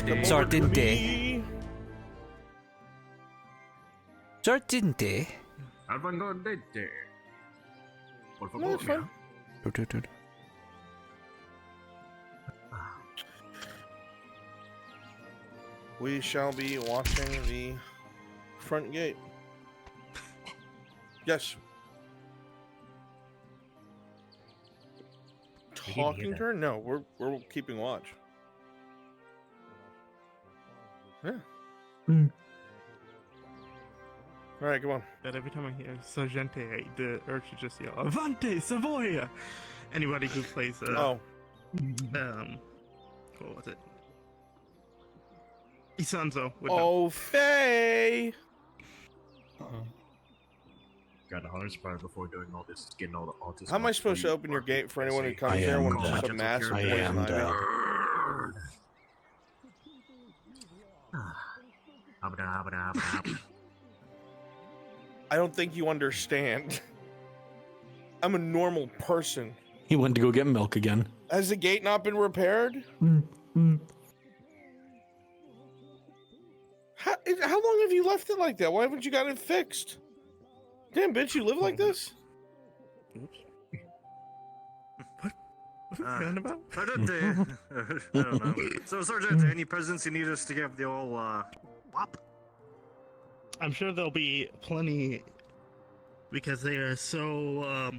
Welcome Sortente. Sortente. Avangardete. Por No, it's favor. fine. We shall be watching the front gate. Yes. Talking to her? No, we're keeping watch. Yeah. All right, come on. That every time I hear Sargente, the urge to just yell "Avante, Savoia!" Anybody who plays Oh, what was it? Isanzo would know. oh, Faye. Got the hardest part before doing all this is getting all the autism. How am I supposed to open your gate for anyone who comes I here am when it's dead. just a massive I poison am ivy? dead. I don't think you understand. I'm a normal person. He went to go get milk again. Has the gate not been repaired? How long have you left it like that? Why haven't you got it fixed? Damn, bitch, you live like this? Oops. What are you on about? I don't know. So, Sergeant, any presents you need us to give the old whop? I'm sure there'll be plenty because they are so.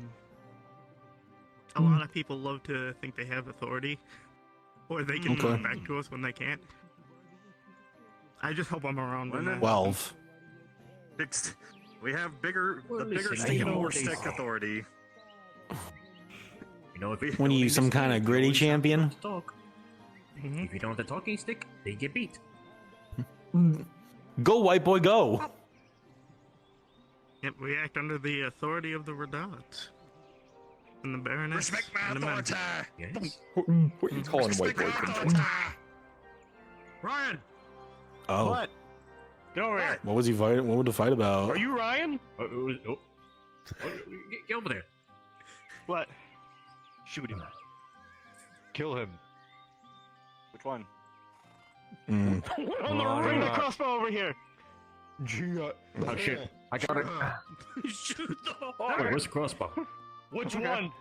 A lot of people love to think they have authority, or they can come back to us when they can't. I just hope I'm around when that 12. We have the bigger listening stick to and more all stick these. authority. You know, if we When are you some kind of gritty champion? talk. Mhm. If you don't have the talking stick, they get beat. Go, white boy, go. Yep, we act under the authority of the Redat. And the Baroness. and the men. Yes. What are you calling white boy? Ryan. Oh. What? Get over here. What was he fighting? What would the fight about? Are you Ryan? Get over there. What? Shoot him. Kill him. Which one? Mm. Bring the crossbow over here. Oh shit! I got it. Shoot the Wait, horse! where's the crossbow? Which one?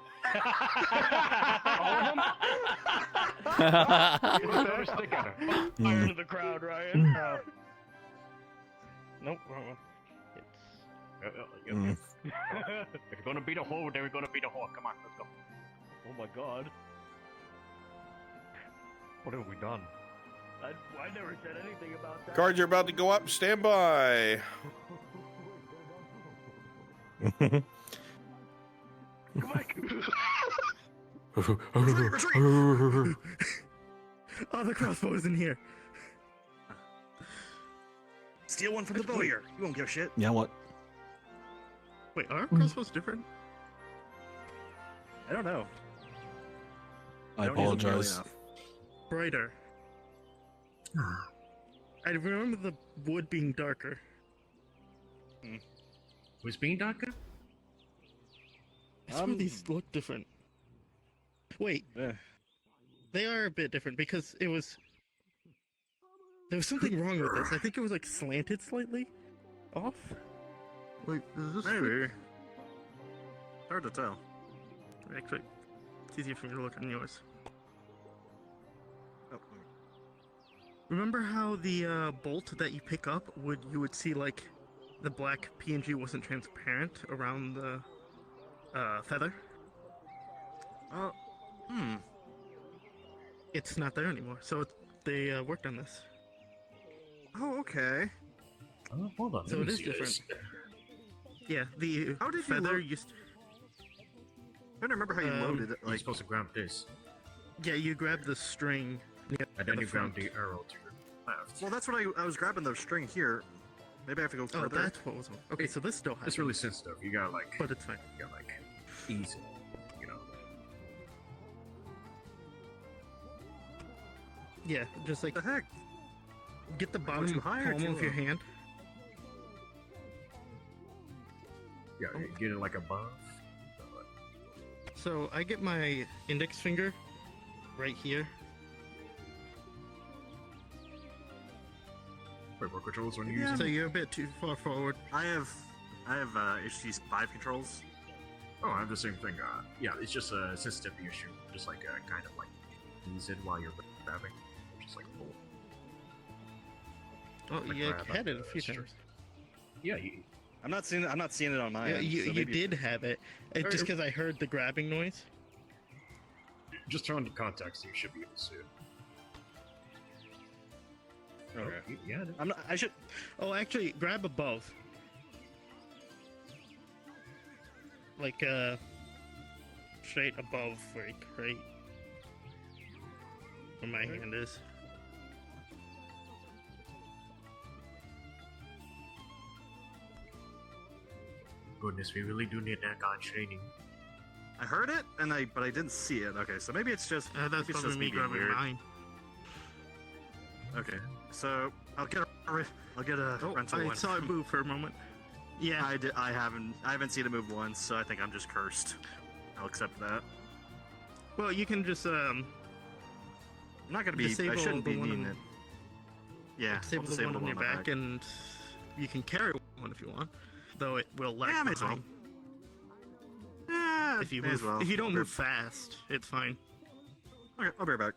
All of them? Throw a stick at her. Fire into the crowd, Ryan. Nope, wrong one. Mm. If you're gonna beat a whore, then we're gonna beat a whore. Come on, let's go. Oh my god. What have we done? I never said anything about that. Guards are about to go up. Stand by. Come back. Oh, the crossbow's in here. Steal one from the bowyer. You won't give a shit. Yeah, what? Wait, are crossbows different? I don't know. I don't use them nearly apologize. enough. Brighter. I remember the wood being darker. Was being darker? I swear these look different. Wait, they are a bit different because it was. There was something wrong with this. I think it was like slanted slightly off. Wait, is this Maybe. Hard to tell. Actually, it's easier for me to look on yours. Oh, Remember how the bolt that you pick up you would see like the black PNG wasn't transparent around the feather? It's not there anymore. So they worked on this. Oh, okay. Oh, hold on. So let it me is see different. this. Yeah, the How did you feather load- used. I don't remember how you loaded it. You're Like, supposed to grab this, Yeah, you grab the string. and then the you grab front. the arrow to your left. well, that's what I was grabbing the string here. Maybe I have to go Oh, further. that's what was. Okay, so this still has. It's really sensitive. You gotta like, But it's fine. you gotta like ease it. You know. Yeah, just like What the heck? get the Like, bottom too high or palm too of your low? hand. Yeah, you get it like above. So I get my index finger right here. Wait, what controls when you use So them? you're a bit too far forward. I have HT's 5 controls. Oh, I have the same thing. Yeah, it's just a sensitivity issue. Just like kind of like ease it while you're grabbing. Just like pull. Oh, Like you grab had at it a the few string. times. Yeah, I'm not seeing it on my Yeah, end. you so you maybe- did have it. It's just because I heard the grabbing noise. just turn on the context. You should be able to see it. Okay. Yeah. I'm not. I should. Oh, actually, grab above. Like, straight above where it crate. Where my hand is. Goodness, we really do need that guy training. I heard it, but I didn't see it. Okay, so maybe it's just That's maybe it's probably just me me being grabbing weird. mine. Okay, so I'll get a Oh, rental I one. saw it move for a moment. Yeah. I haven't seen it move once, so I think I'm just cursed. I'll accept that. Well, you can just I'm not gonna be. I Disable shouldn't the be one needing on- it. Yeah, disable I'll the one on the your my back, and you can carry one if you want. Though it will lag Yeah, may as well. behind. Yeah, If you may move, as well. if you don't I'll be- move fast, it's fine. Okay, I'll be right back.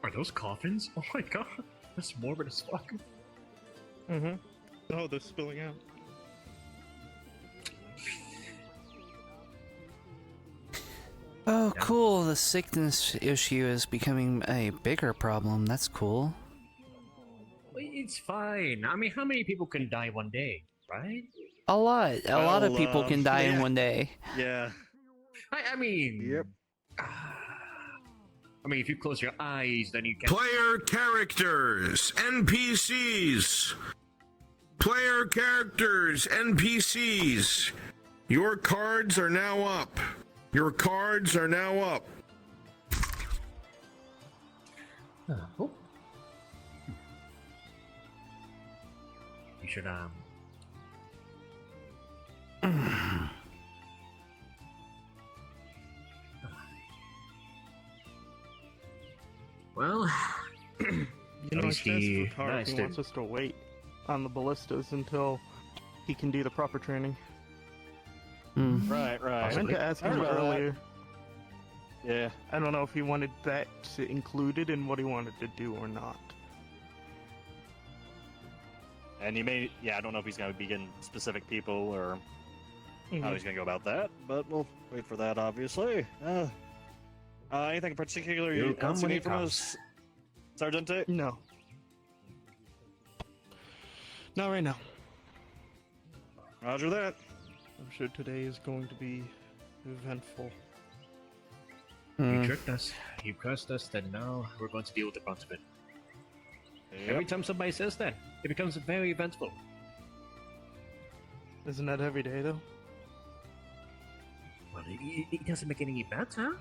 Are those coffins? Oh my god, that's morbid as fuck. Mm-hmm. Oh, they're spilling out. Oh, Yeah. cool. The sickness issue is becoming a bigger problem. That's cool. It's fine. I mean, how many people can die one day, right? A lot. A lot of Well, people can die in yeah. one day. Yeah. I mean. Yep. I mean, if you close your eyes, then you can. Player characters, NPCs. Player characters, NPCs. Your cards are now up. Your cards are now up. Oh. You should Well, You know, I least asked he- for Tar nice, if he dude. wants us to wait on the ballistas until he can do the proper training. Hmm. Right. I meant to ask I him heard about that. earlier. Yeah. I don't know if he wanted that included in what he wanted to do or not. And he may. Yeah. I don't know if he's gonna be getting specific people or Mm-hmm. how he's gonna go about that, but we'll wait for that. Obviously. Anything in particular He'll you come else you when he need from comes. us, Sergeant? No. Not right now. Roger that. I'm sure today is going to be eventful. you Hmm. tricked us. You cursed us, then now we're going to deal with the brunt of it. Yep. Every time somebody says that, it becomes very eventful. Isn't that every day though? Well, it doesn't make it any better.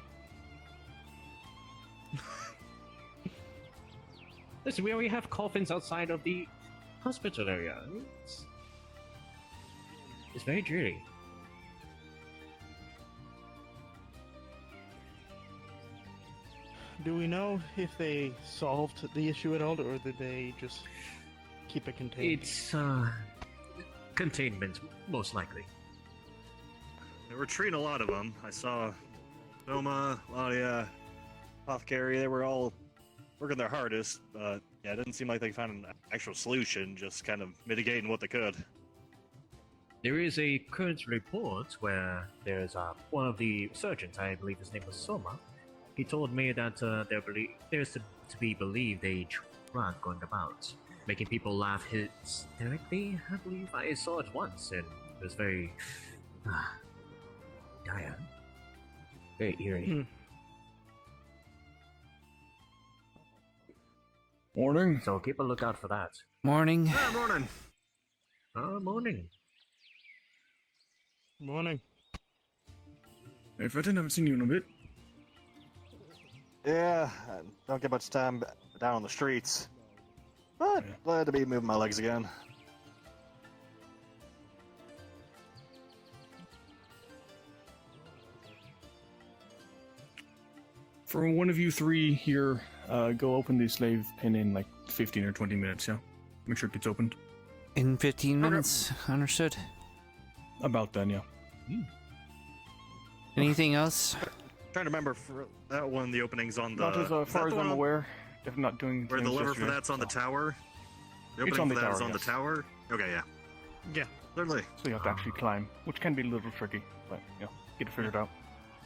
Listen, we already have coffins outside of the hospital area. It's very dreary. Do we know if they solved the issue at all, or did they just keep it contained? It's, containment, most likely. They were treating a lot of them. I saw Noma, Claudia, Apothecary. They were all working their hardest, but yeah, it didn't seem like they found an actual solution. Just kind of mitigating what they could. There is a current report where there's one of the surgeons, I believe his name was Soma. He told me that there's to be believed a drug going about, making people laugh hysterically. I believe I saw it once, and it was very dire, very eerie. Morning. So keep a lookout for that. Morning. Yeah, morning. Morning. Morning. Hey, Fenton, haven't seen you in a bit. Yeah, I don't get much time down on the streets, but glad to be moving my legs again. For one of you three here, go open the slave pen in like 15 or 20 minutes, yeah? Make sure it gets opened. In 15 minutes, understood. About then, yeah. Anything else? Trying to remember for that one, the opening's on the. Not as is far that as the I'm one aware. If I'm not doing where the things lever for yesterday, that's on the so. tower. The It's opening on for the that is tower, on the yes. tower. Okay, yeah. Yeah. Certainly. So you have to actually climb, which can be a little tricky, but yeah, get it figured out.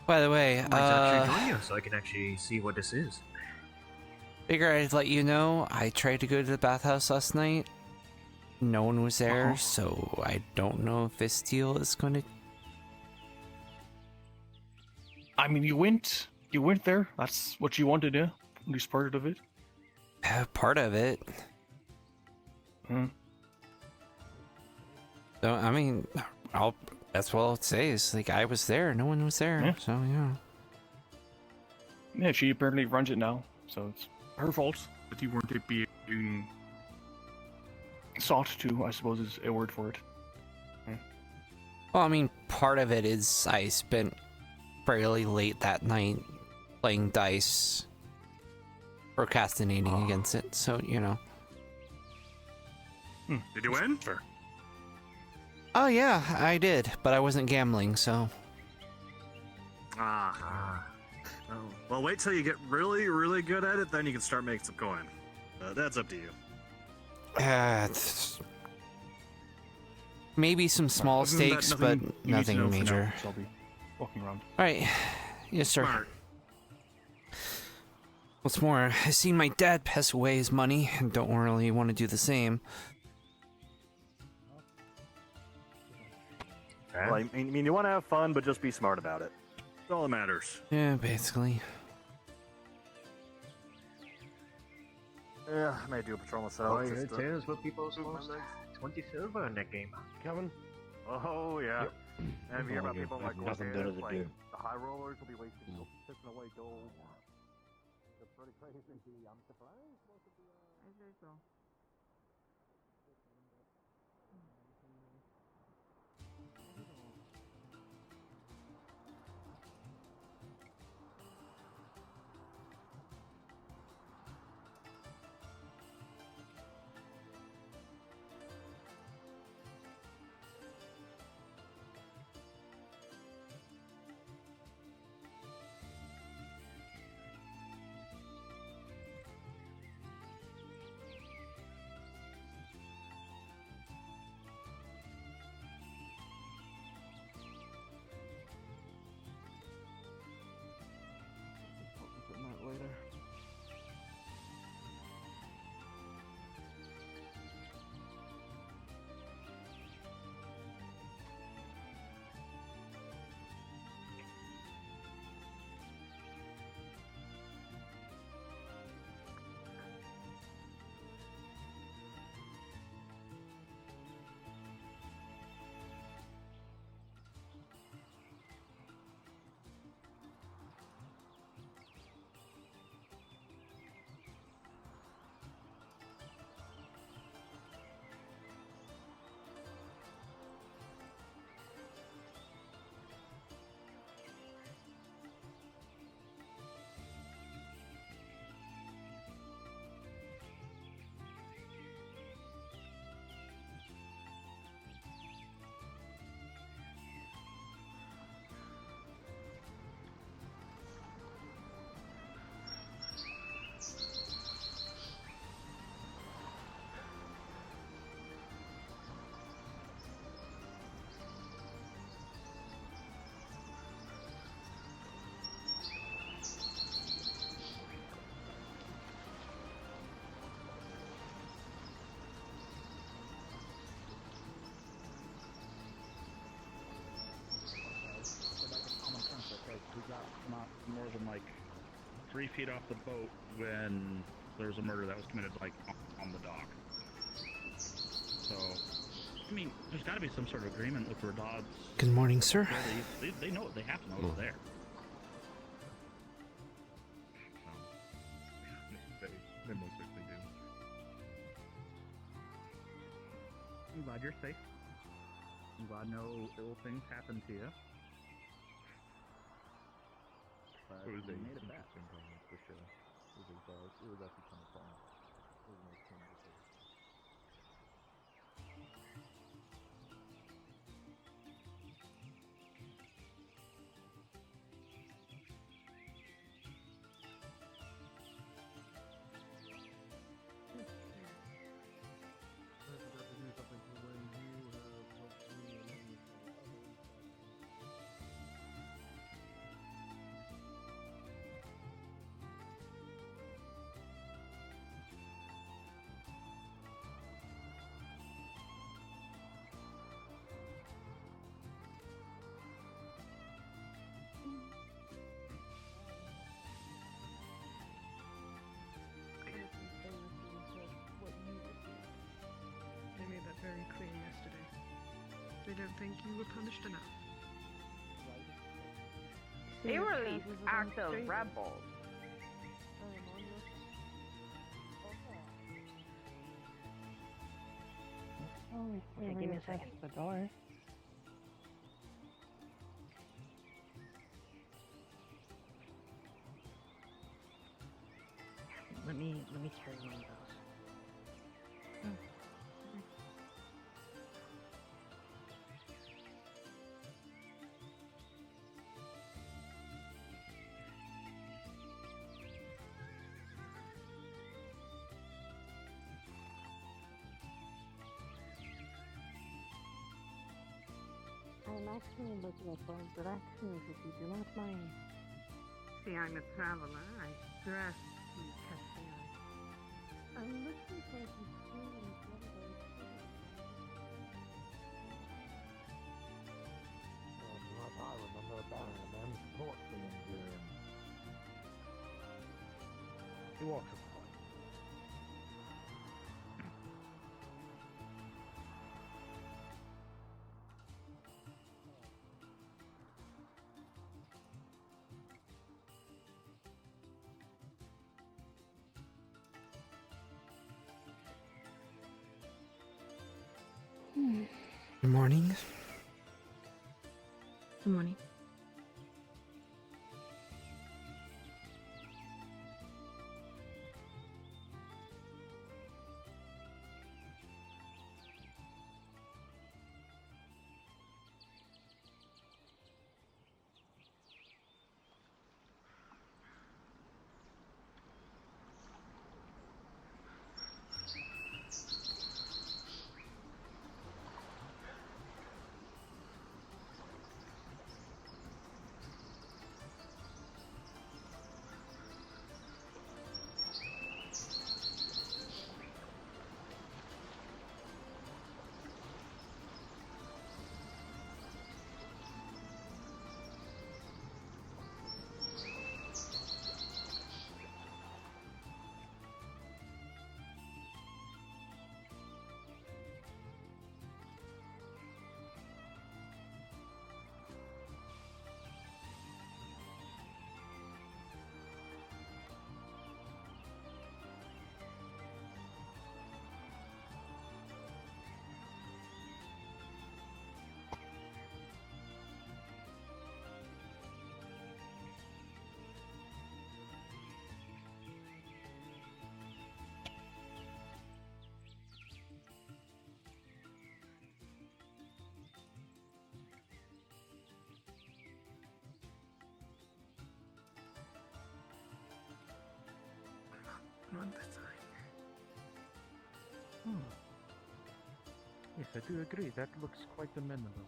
By the way, I might actually join you so I can actually see what this is. figure I'd let you know. I tried to go to the bathhouse last night. No one was there, so I don't know if this deal is going to... I mean, you went there. That's what you wanted, yeah? At least part of it. part of it. Hmm. So, I mean, that's what I'll say is, like, I was there. No one was there, Yeah. so, yeah. Yeah, she apparently runs it now, so it's her fault that you weren't being sought to, I suppose is a word for it. Well, I mean, part of it is I spent fairly late that night playing dice, procrastinating against it, so, you know. Did you win? Fair. Oh, yeah, I did, but I wasn't gambling, so... Oh. Well, wait till you get really, really good at it, then you can start making some coin. That's up to you. Maybe some small Other than that, stakes, but you need to nothing know for now, major. so I'll be walking around. Alright. Yes, sir. Smart. What's more, I seen my dad pass away his money, and don't really want to do the same. Well, I mean, you want to have fun, but just be smart about it. That's all that matters. Yeah, basically. Yeah, I may do a patrol myself. Oh, I heard just, tales where people lost 20 silver in that game. Kevin? Oh, yeah. Yep. And you hear about people like Nothing going better there, to like, do. the high rollers will be wasting, pissing away gold. It's pretty crazy. I'm surprised most of the, I think so. Later. We got not more than like 3 feet off the boat when there was a murder that was committed like on the dock. So, I mean, there's got to be some sort of agreement with Radad's. Good morning, sir. They know, they have to know it's there. They most likely do. I'm glad you're safe. I'm glad no ill things happened to you. fact. It was We a made it back. interesting comment for sure. It was actually kind of fun. It was a nice conversation. They made that very clear yesterday. They don't think you were punished enough. They were at least active rebels. Okay, give me a second. The door. Let me carry one of those. I'm actually looking at both directions if you do not mind. See, I'm a traveler. I dress to catch the eye. I'm looking for some food and As I remember back then, portray and doing. He walks a point. Good morning. Good morning. On this side. Yes, I do agree. That looks quite amenable.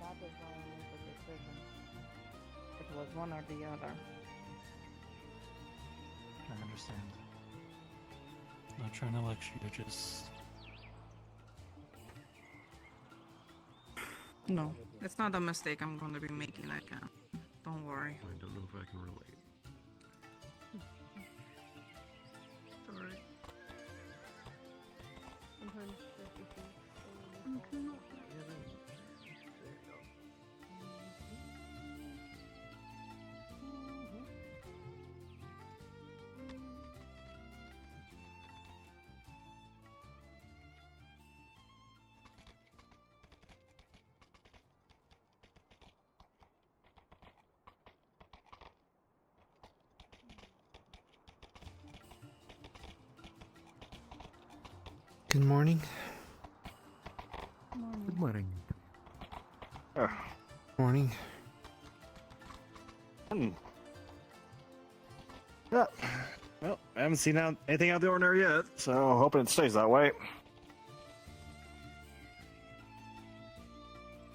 That is why I made the decision. It was one or the other. I understand. Not trying to lecture you, just... No, it's not a mistake I'm going to be making again. Don't worry. I don't know if I can relate. Sorry. Good morning. Good morning. Morning. Yeah. Well, I haven't seen anything out of the ordinary yet, so hoping it stays that way.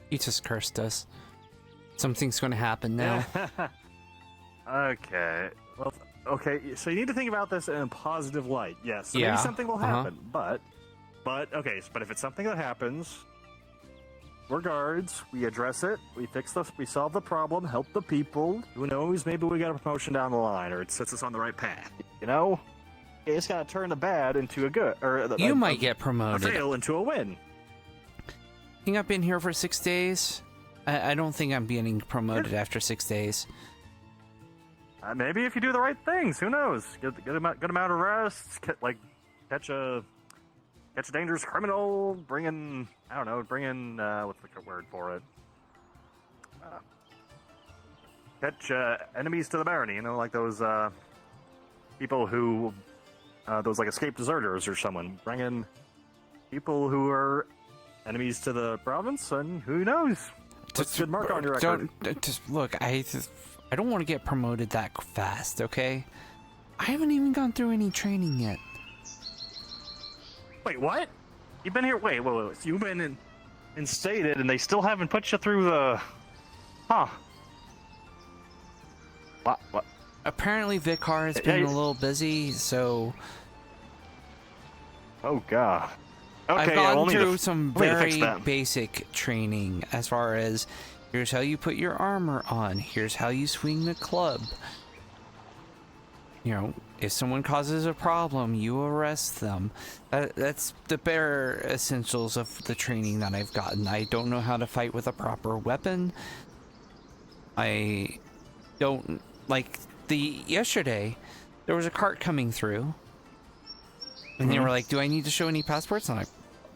You just cursed us. Something's going to happen now. Okay. Well, okay. So you need to think about this in a positive light. Yes. So maybe something will happen, but okay. But if it's something that happens, we're guards. We address it. We fix the. We solve the problem. Help the people. Who knows? Maybe we got a promotion down the line, or it sets us on the right path. You know, you just gotta turn the bad into a good, or you might get promoted. A fail into a win. I think I've been here for 6 days. I don't think I'm getting promoted after 6 days. Maybe if you do the right things, who knows? Good amount of rest. Catch a dangerous criminal. Bring in what's the word for it? Catch enemies to the barony. You know, like those people who those like escaped deserters or someone. Bring in people who are enemies to the province, and who knows? What's a good mark on your record? Look, I don't want to get promoted that fast, okay? I haven't even gone through any training yet. Wait, what? You've been here? Wait. So you've been instated, and they still haven't put you through the... Huh. What? Apparently Vicar has been a little busy, so... Oh, God. Okay, I've gone through we'll some very basic training as far as here's how you put your armor on, here's how you swing the club. You know, if someone causes a problem, you arrest them. That's the bare essentials of the training that I've gotten. I don't know how to fight with a proper weapon. I don't... Like, yesterday, there was a cart coming through. And they were like, do I need to show any passports? And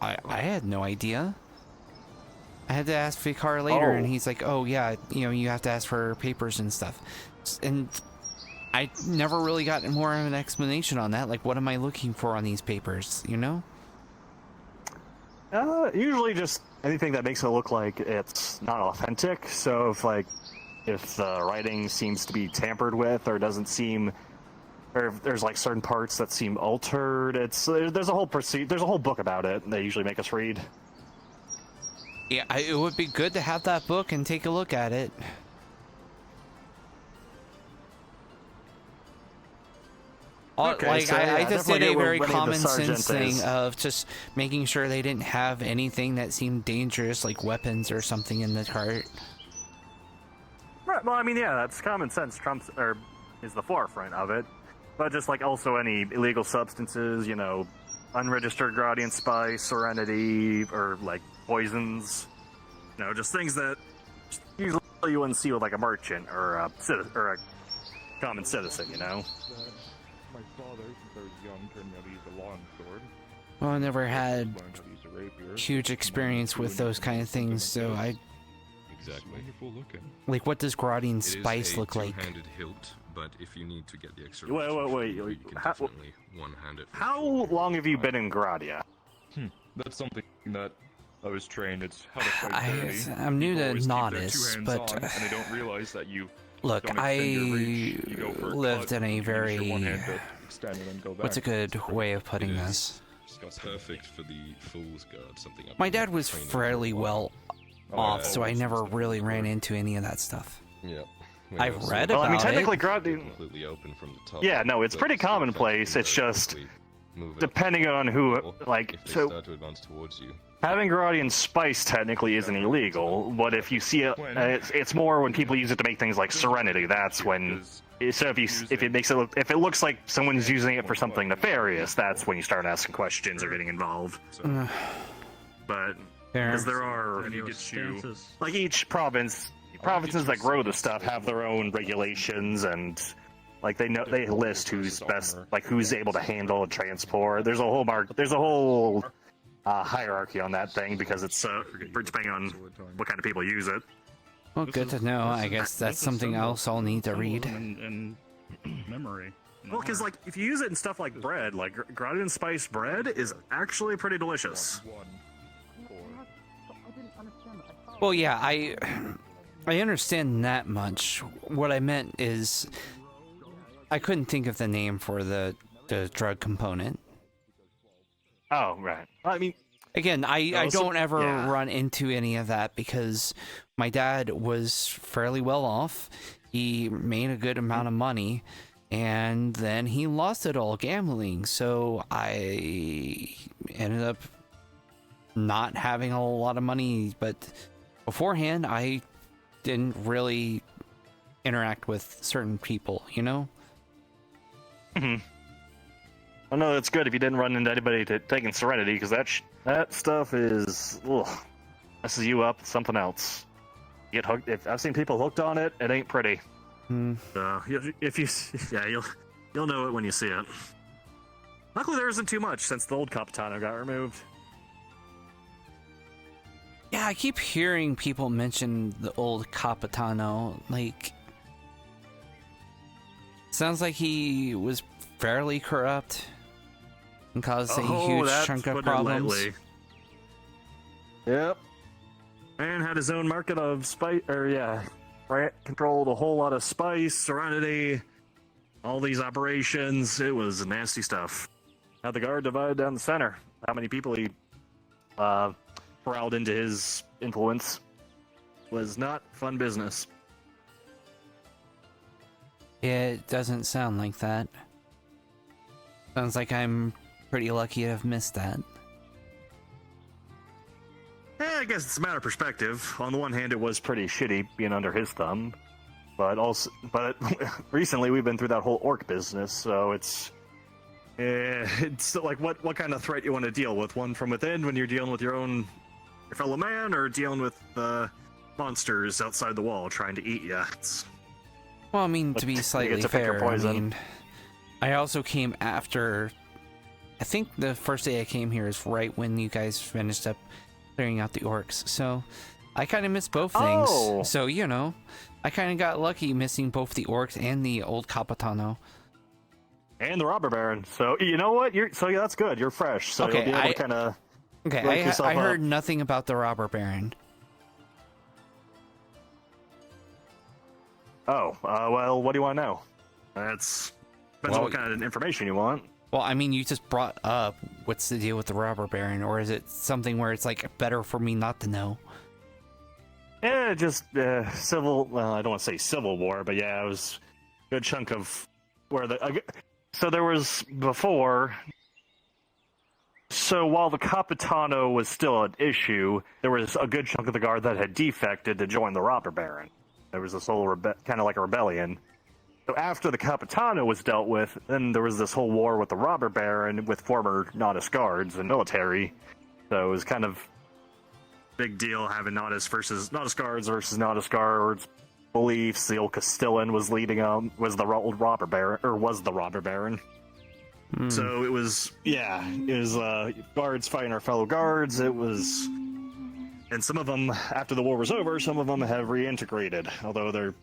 I had no idea. I had to ask Vicar later, and he's like, oh, yeah, you know, you have to ask for papers and stuff. And I never really got more of an explanation on that. Like, what am I looking for on these papers, you know? Usually just anything that makes it look like it's not authentic. So if the writing seems to be tampered with or doesn't seem... Or if there's like certain parts that seem altered, there's a whole book about it. They usually make us read. Yeah, it would be good to have that book and take a look at it. Okay, like so, I just did a very common sense thing of just making sure they didn't have anything that seemed dangerous, like weapons or something in the cart. Right. Well, I mean, yeah, that's common sense. Is the forefront of it. But just like also any illegal substances, you know, unregistered Gradian spice, serenity, or like poisons, you know, just things that usually you wouldn't see with like a merchant or a common citizen, you know. My father, since I was young, turned me out to use a long sword. Well, I never had huge experience with those kind of things, so I... Exactly. Wonderful looking. Like, what does Gradian spice look like? It is a two-handed hilt, but if you need to get the extra... Wait. You can definitely one-hand it. How long have you been in Gradia? That's something that I was trained. It's how to fight dirty. I'm new to People always keep their Nautis, two hands but... on, and they don't realize that you... Look, don't extend your reach. You I go for a lived cut, in a you use very... your one hand to extend and then go back. What's a good way of putting this? Perfect for the Fool's Guard, something up. My dad was fairly well off, so I never really ran into any of that stuff. Yeah. I've read about it. I mean, technically, completely open from the top. Yeah, no, it's pretty commonplace. It's just depending on who, like, if they so. start to advance towards you, Having Gradian spice technically isn't illegal, but if you see it, it's more when people use it to make things like Serenity. That's when. So if it looks like someone's using it for something nefarious, that's when you start asking questions or getting involved. But because there are like each provinces that grow the stuff have their own regulations and like they list who's best, like who's able to handle and transport. There's a whole hierarchy on that thing because it's depending on what kind of people use it. Well, good to know. I guess that's something else I'll need to read. And memory. Well, because like if you use it in stuff like bread, like Gradian spice bread is actually pretty delicious. Well, yeah, I understand that much. What I meant is I couldn't think of the name for the drug component. Oh, right. I mean, again, I don't ever run into any of that because my dad was fairly well off. He made a good amount of money, and then he lost it all gambling. So I ended up not having a lot of money. But beforehand, I didn't really interact with certain people, you know? Mm-hmm. I know that's good if you didn't run into anybody taking Serenity, because that stuff is messes you up. Something else. You get hooked. If I've seen people hooked on it, it ain't pretty. Hmm. You'll know it when you see it. Luckily, there isn't too much since the old Capitano got removed. Yeah, I keep hearing people mention the old Capitano. Like, sounds like he was fairly corrupt and caused a huge chunk of problems. Yep. And had his own market of spice, controlled a whole lot of spice, Serenity, all these operations. It was nasty stuff. Had the guard divided down the center. How many people he corralled into his influence was not fun business. It doesn't sound like that. Sounds like I'm pretty lucky to have missed that. I guess it's a matter of perspective. On the one hand, it was pretty shitty being under his thumb, but recently we've been through that whole orc business, so it's like what kind of threat you want to deal with? One from within when you're dealing with your fellow man, or dealing with monsters outside the wall trying to eat you? Well, I mean, to be slightly fair, I also came after. I think the first day I came here is right when you guys finished up clearing out the orcs, so I kind of missed both things. Oh. So, you know, I kind of got lucky missing both the orcs and the old Capitano. And the robber baron. So, you know what? That's good. You're fresh, so you'll be able to kind of I heard nothing about the robber baron. Oh, well, what do you want to know? Depends on what kind of information you want. Well, I mean, you just brought up what's the deal with the robber baron, or is it something where it's like better for me not to know? Yeah, just civil. Well, I don't want to say civil war, but yeah, it was a good chunk of where so there was before. So while the Capitano was still an issue, there was a good chunk of the guard that had defected to join the robber baron. There was this whole kind of like a rebellion. So after the Capitano was dealt with, then there was this whole war with the robber baron with former Nautis guards and military. So it was kind of big deal having Nautis guards versus Nautis guards beliefs. The old Castellan was leading was the robber baron. So it was guards fighting our fellow guards. It was, and some of them after the war was over, some of them have reintegrated, although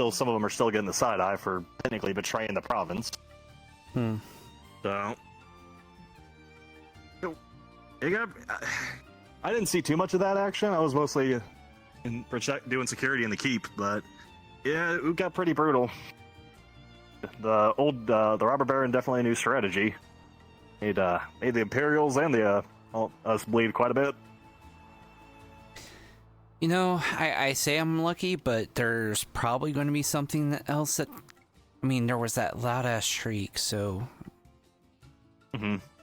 some of them are still getting the side eye for technically betraying the province. So I didn't see too much of that action. I was mostly doing security in the keep, but yeah, it got pretty brutal. The robber baron definitely knew strategy. Made the Imperials and us bleed quite a bit. You know, I say I'm lucky, but there's probably going to be something else that... I mean, there was that loud-ass shriek, so...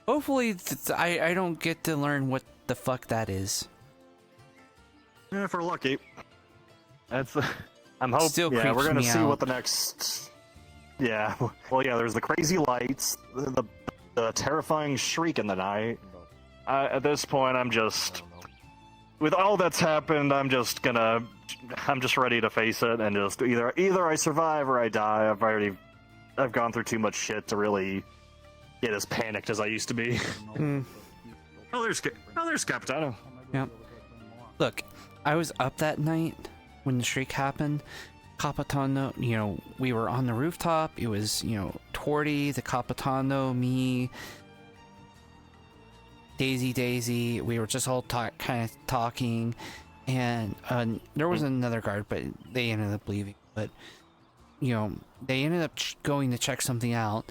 Hopefully, I don't get to learn what the fuck that is. Yeah, if we're lucky. That's. I'm hoping. Still Yeah, creeps we're gonna me see out. what the next. Yeah. Well, yeah. There's the crazy lights, the terrifying shriek in the night. At this point, I'm just. With all that's happened, I'm just ready to face it and just either I survive or I die. I've gone through too much shit to really get as panicked as I used to be. Oh, there's Capitano. Yep. Look, I was up that night when the shriek happened. Capitano, we were on the rooftop. It was, Torty, the Capitano, me, Daisy. We were just all kind of talking, and there was another guard, but they ended up leaving. But they ended up going to check something out.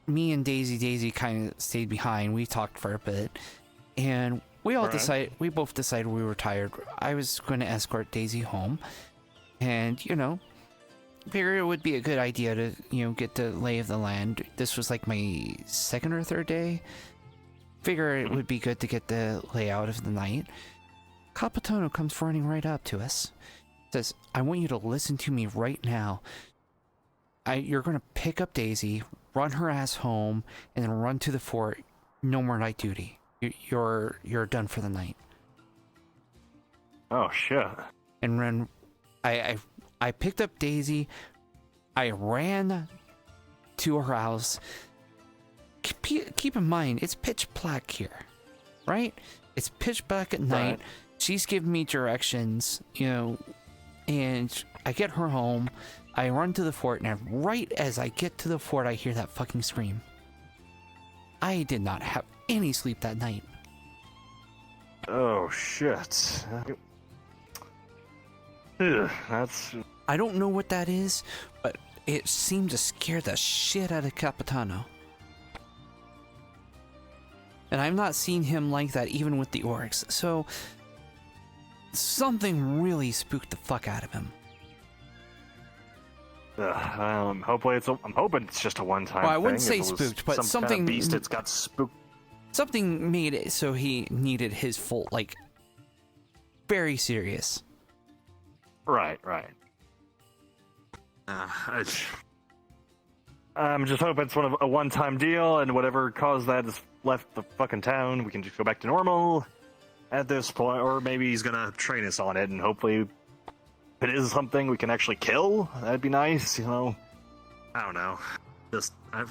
Me and Daisy kind of stayed behind. We talked for a bit, and we both decided we were tired. I was going to escort Daisy home, and figured it would be a good idea to get the lay of the land. This was like my second or third day. Figure it would be good to get the layout of the night. Capitano comes running right up to us. Says, I want you to listen to me right now. You're going to pick up Daisy, run her ass home, and then run to the fort. No more night duty. You're done for the night. Oh, shit. And then I picked up Daisy. I ran to her house. Keep in mind, it's pitch black here, right? It's pitch black at night. Right. She's giving me directions, and I get her home. I run to the fort, and right as I get to the fort, I hear that fucking scream. I did not have any sleep that night. Oh, shit. That's... I don't know what that is, but it seemed to scare the shit out of Capitano. And I've not seen him like that even with the orcs, so something really spooked the fuck out of him. I'm hoping it's just a one-time thing. Well, I wouldn't say If it was spooked, but some something kind of beast that's got spooked. Something made it so he needed his full, very serious. Right. I'm just hoping it's a one-time deal, and whatever caused that has left the fucking town. We can just go back to normal at this point, or maybe he's gonna train us on it, and hopefully, if it is something we can actually kill, that'd be nice, I don't know.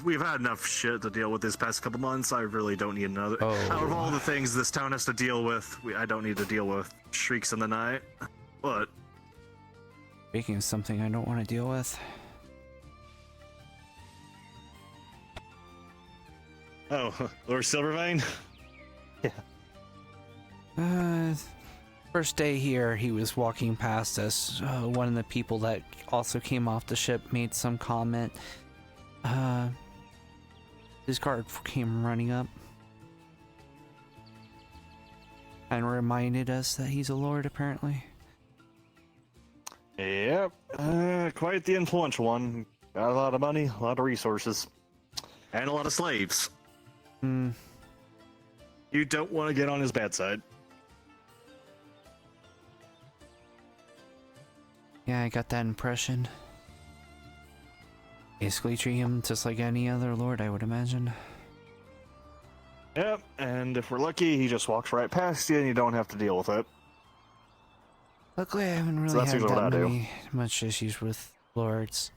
We've had enough shit to deal with this past couple months. I really don't need another. Oh. Out of all the things this town has to deal with, I don't need to deal with shrieks in the night. But Speaking of something I don't want to deal with. oh, Lord Silvervein. Yeah. First day here, he was walking past us. One of the people that also came off the ship made some comment. His guard came running up and reminded us that he's a lord, apparently. Yep, quite the influential one. Got a lot of money, a lot of resources. And a lot of slaves. Hmm. You don't want to get on his bad side. Yeah, I got that impression. Basically treat him just like any other lord, I would imagine. Yep, and if we're lucky, he just walks right past you and you don't have to deal with it. Luckily, I haven't really that's had usually what I do. much issues with lords.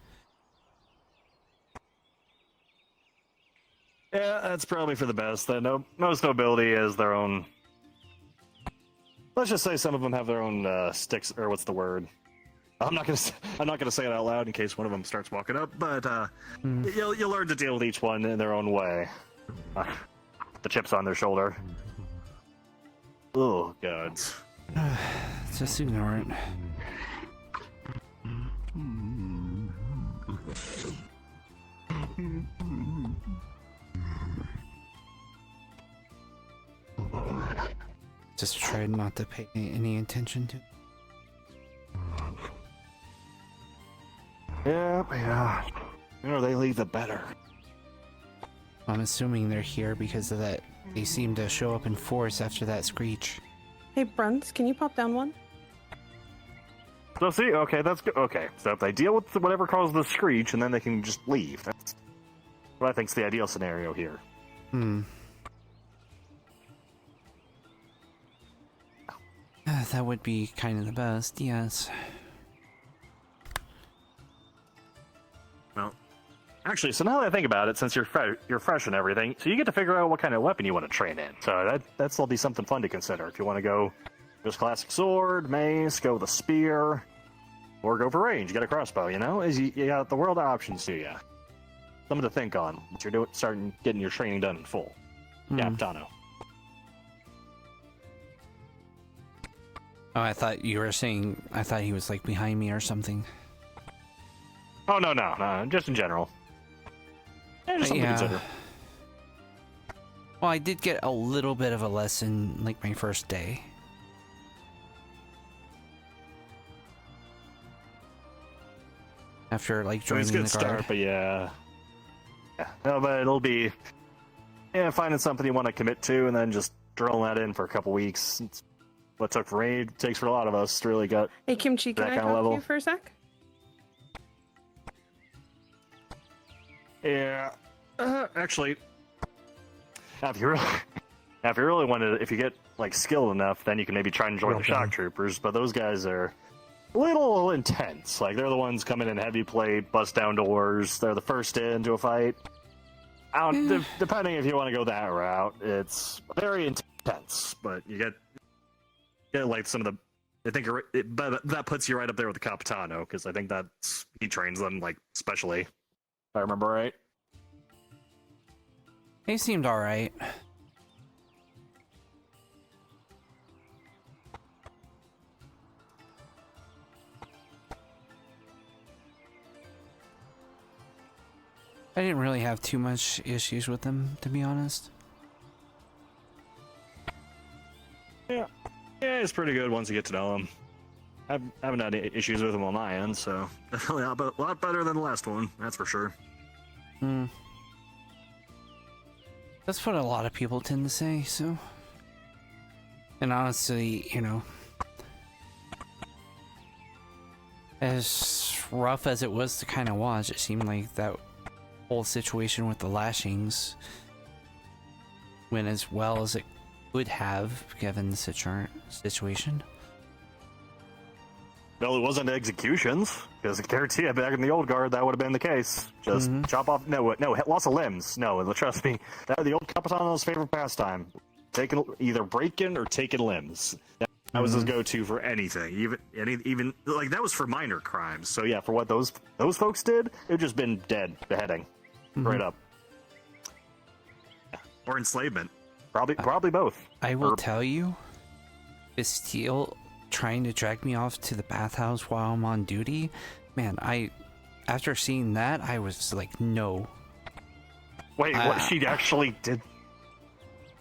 Yeah, that's probably for the best. Most nobility has their own... Let's just say some of them have their own sticks, or what's the word? I'm not gonna say it out loud in case one of them starts walking up, but you'll learn to deal with each one in their own way. The chips on their shoulder. Oh god. Just ignore it. Just try not to pay any attention to. Yeah. The sooner they leave, the better. I'm assuming they're here because of that They seem to show up in force after that screech. Hey, Bruns, can you pop down one? So see, okay, that's good. Okay, so if they deal with whatever caused the screech, and then they can just leave. That's what I think's the ideal scenario here. That would be kind of the best, yes. Well, actually, so now that I think about it, since you're fresh and everything, so you get to figure out what kind of weapon you want to train in. So that'll be something fun to consider. If you want to go just classic sword, mace, go with a spear, or go for range, get a crossbow. You know, you got the world of options to you. Something to think on. Once you're starting getting your training done in full. Capitano. Oh, I thought you were saying. I thought he was like behind me or something. Oh no, just in general. Just something to consider. Well, I did get a little bit of a lesson like my first day. After like joining It's a good the guard. start, but yeah. No, but it'll be finding something you want to commit to, and then just drilling that in for a couple weeks. It's what took for me takes for a lot of us to really get Hey, Kimchi, can that I kind talk of level. to you for a sec? Yeah. Actually, if you really want to, if you get like skilled enough, then you can maybe try and join the shock troopers. But those guys are a little intense. Like they're the ones coming in heavy plate, bust down doors. They're the first into a fight. Depending if you want to go that route, it's very intense. But you get like some of the. I think but that puts you right up there with the Capitano, because I think he trains them like specially. If I remember right. He seemed alright. I didn't really have too much issues with them, to be honest. Yeah, it's pretty good once you get to know him. I haven't had any issues with him on my end, so definitely a lot better than the last one, that's for sure. That's what a lot of people tend to say, so... And honestly, you know... As rough as it was to kind of watch, it seemed like that whole situation with the lashings went as well as it would have, given the situation. Well, it wasn't executions, because I guarantee you, back in the old guard, that would have been the case. Just chop off, no, loss of limbs. No, trust me, that was the old Capitano's favorite pastime. Either breaking or taking limbs. That was his go-to for anything, even like that was for minor crimes. So yeah, for what those folks did, it would just been dead, beheading, straight up, or enslavement. Probably both. I will tell you, Bastille trying to drag me off to the bathhouse while I'm on duty, man, after seeing that, I was like, no. Wait, what? She actually did?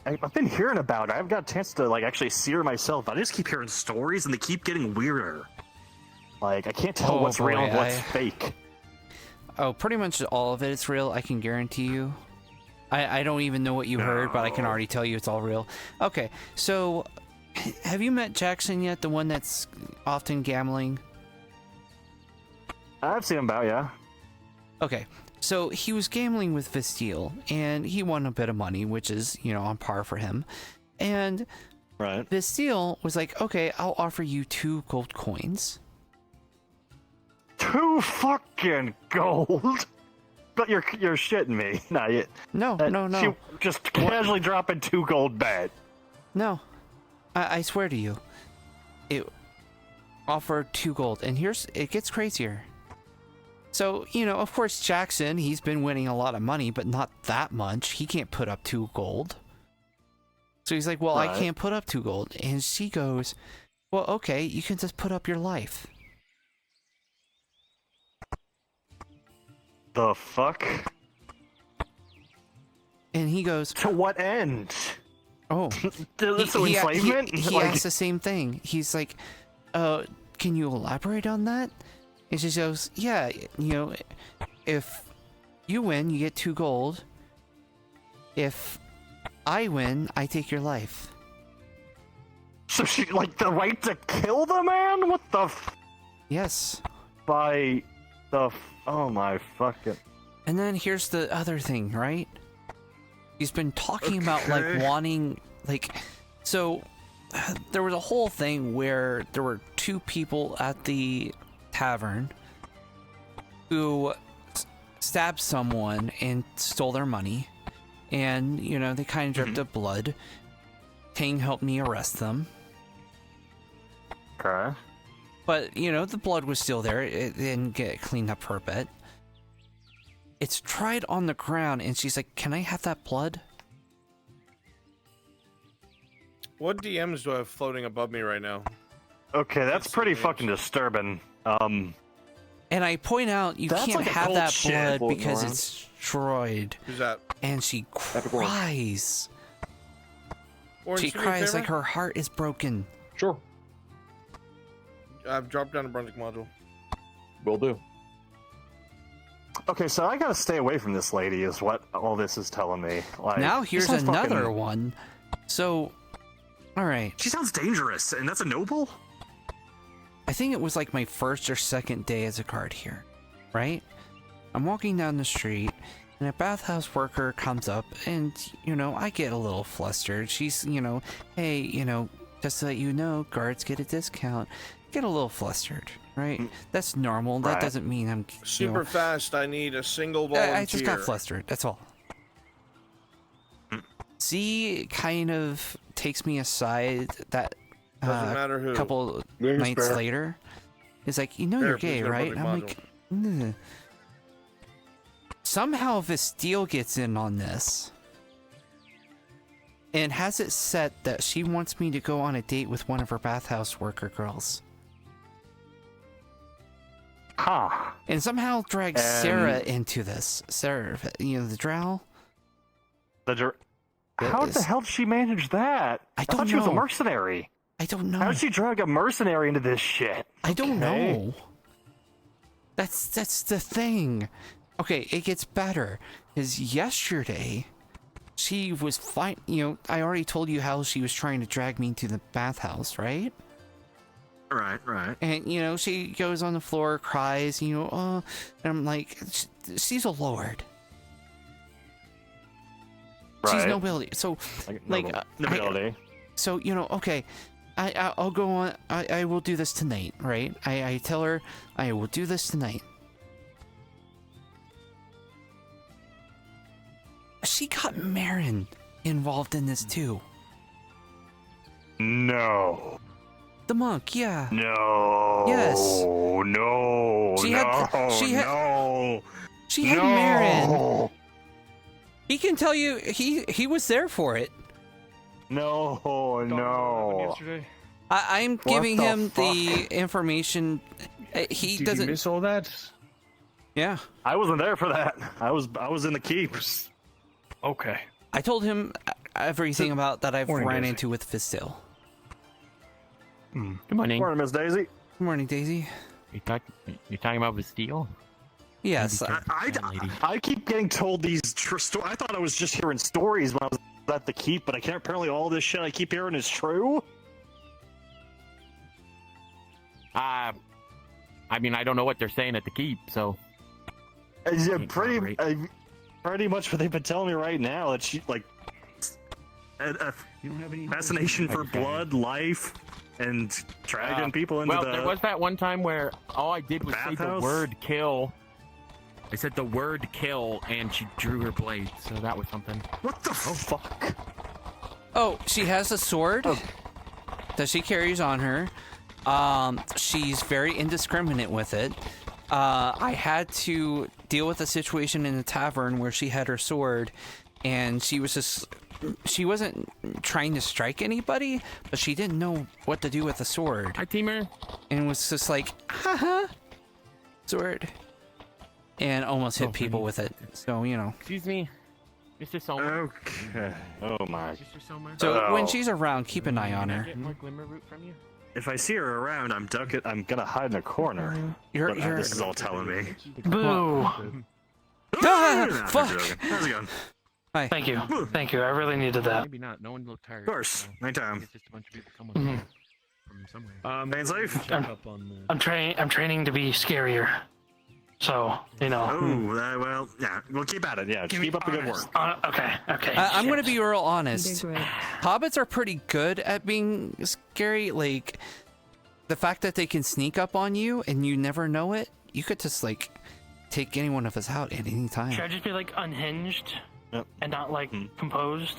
I've been hearing about it. I've got a chance to like actually see her myself. I just keep hearing stories, and they keep getting weirder. Like I can't tell what's real and what's fake. Oh, pretty much all of it is real. I can guarantee you. I don't even know what you heard, but I can already tell you it's all real. Okay, so have you met Jackson yet? The one that's often gambling? I've seen him about, yeah. Okay, so he was gambling with Vistille, and he won a bit of money, which is, you know, on par for him. And Vistille was like, okay, I'll offer you 2 gold coins. 2 fucking gold? But you're shitting me. No. She just casually dropping 2 gold bet. No. I swear to you. It offered 2 gold, and it gets crazier. So, you know, of course, Jackson, he's been winning a lot of money, but not that much. He can't put up 2 gold. So he's like, well, I can't put up 2 gold. And she goes, well, okay, you can just put up your life. The fuck? And he goes, to what end? Oh. Enslavement? He asked the same thing. He's like, can you elaborate on that? And she goes, yeah, you know, if you win, you get 2 gold. If I win, I take your life. So she, like, the right to kill the man? What the Yes. By the oh my fucking... And then here's the other thing, right? He's been talking about, like, wanting, like... So, there was a whole thing where there were two people at the tavern who stabbed someone and stole their money. And, you know, they kind of dripped of blood. Tang helped me arrest them. Okay. But, you know, the blood was still there. It didn't get cleaned up for a bit. It's dried on the ground, and she's like, can I have that blood? What DMs do I have floating above me right now? Okay, that's pretty fucking disturbing. And I point out, you That's can't like a have cult that shit blood because around. it's destroyed. Who's that? And she cries. Orange, She do me a cries favor? like her heart is broken. Sure. I've dropped down a Brunswick module. Will do. Okay, so I gotta stay away from this lady, is what all this is telling me. Like, Now she here's sounds another fucking- one. So, alright. She sounds dangerous, and that's a noble? I think it was like my first or second day as a guard here, right? I'm walking down the street, and a bathhouse worker comes up, and, you know, I get a little flustered. She's, you know, hey, you know, just to let you know, guards get a discount. Get a little flustered, right? That's normal. That Right. doesn't mean I'm Super fast, I need a single volunteer. I just got flustered. That's all. Z kind of takes me aside that Doesn't matter who. couple Where's nights Bear? later. It's like, you know, Bear, you're please gay, go to right? public I'm module. like, "Ugh." Somehow Vesteel gets in on this and has it set that she wants me to go on a date with one of her bathhouse worker girls. Huh. And somehow drags Sarah into this. Sarah, you know, the drow. How the hell did she manage that? I don't thought she was a know. mercenary. I don't know. How did she drag a mercenary into this shit? I don't Okay. know. That's the thing. Okay, it gets better. Is yesterday, she was fine. You know, I already told you how she was trying to drag me to the bathhouse, right? Right. And, you know, she goes on the floor, cries, you know, and I'm like, she's a lord. She's Right. nobility. So, like, nobility. so, you know, okay, I'll go on. I will do this tonight, right? I tell her I will do this tonight. She got Marin involved in this too. No. The monk, yeah. No. Yes. No. She had Marin. He can tell you he was there for it. No. I'm What giving the him fuck? the information. He Did doesn't you miss all that? Yeah. I wasn't there for that. I was in the keep. Okay. I told him everything about that I've Morning, ran Daisy. into with Vesteel. Good morning. Morning, Miss Daisy. Good morning, Daisy. You're talking about Vesteel? Yes. I keep getting told these stories. I thought I was just hearing stories when I was at the keep, but apparently all this shit I keep hearing is true. I mean, I don't know what they're saying at the keep, so. Yeah, pretty much what they've been telling me right now. That she like A fascination for blood, life, and dragging people into well, the there was that one time where all I did was say the bathhouse? word kill. I said the word kill, and she drew her blade, so that was something. What the fuck? Oh, she has a sword that she carries on her. She's very indiscriminate with it. I had to deal with a situation in the tavern where she had her sword, and she wasn't trying to strike anybody, but she didn't know what to do with the sword. Hi, Teamer. And was just like, haha, sword. And almost hit people with it. So, you know. Excuse me, Mr. Sommer. Okay. Oh my. Mr. Sommer. So when she's around, keep an eye on Can I her. get more glimmer root from you? If I see her around, I'm gonna hide in a corner. You're- But, this is all telling me. Boo! Ah, Fuck! How's it going? Hi. Thank you. Thank you. I really needed that. Maybe not. No one looked tired. Of course, anytime. It's just a bunch of people coming from somewhere. Staying safe. I'm training to be scarier. So, you know. Oh, well, yeah. We'll keep at it. Yeah, just keep up the good work. Okay. I'm gonna be real honest. Hobbits are pretty good at being scary. Like, the fact that they can sneak up on you and you never know it, you could just, like, take any one of us out at any time. Should I just be, like, unhinged and not, like, composed?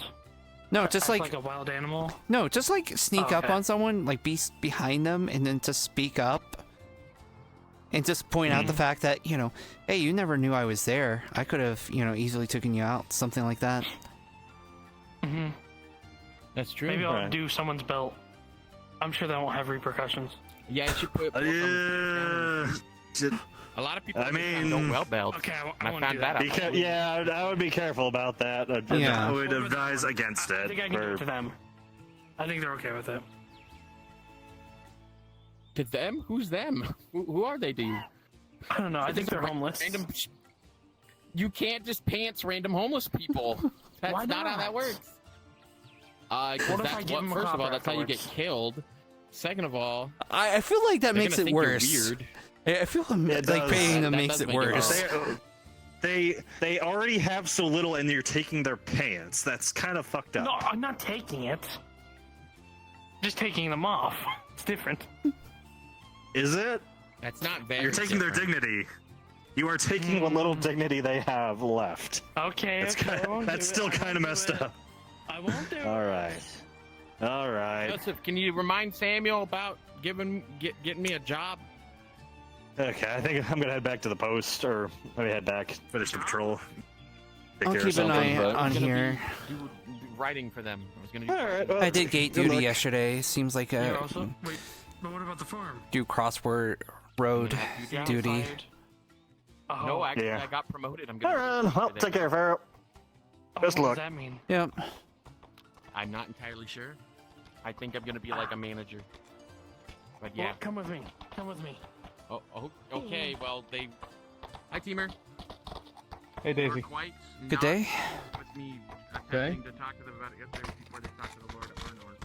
No, just Act like a wild animal? No, just, like, sneak up okay. on someone, like, be behind them, and then just speak up. And just point out the fact that, you know, hey, you never knew I was there. I could have, you know, easily taken you out. Something like that. That's true. Maybe I'll do someone's belt. I'm sure that won't have repercussions. Yeah, you should put. A lot of people. don't well belts. Okay, I found that out. Yeah, I would be careful about that. I would advise against it. I think I can give it to them. I think they're okay with it. To them? Who's them? Who are they to you? I don't know. I think they're homeless. Random. You can't just pants random homeless people. That's Why not how not? that works. What if I give them a First of copper all, that's how you get afterwards? killed. Second of all, I feel like that they're makes gonna it think you're worse. weird. I feel like paying them That makes does it make it worse. worse. They already have so little, and you're taking their pants. That's kind of fucked up. No, I'm not taking it. Just taking them off. It's different. Is it? That's not very. You're taking their dignity. You are taking what little dignity they have left. Okay. That's still kind of messed up. I won't do it. All right. Joseph, can you remind Samuel about getting me a job? Okay, I think I'm gonna head back to the post, or maybe head back, finish the patrol. I'll keep an eye on here. Writing for them. I was gonna. All right. Well, I did gate good duty luck. yesterday. Seems like You a also? Wait, but what about the farm? do crossword road Yeah, duty. Oh, No, actually, Yeah. I got promoted. I'm All gonna. right. Well, take care, Pharaoh. Best what luck. does that mean? Yep. I'm not entirely sure. I think I'm gonna be like a manager. But yeah. Well, come with me. Come with me. Oh, okay. Well, they. Hi, Teamer. Hey, They were Daisy. quite Good not day. With me Okay. attempting to talk to them about it yesterday before they talked to the Lord of Arnor.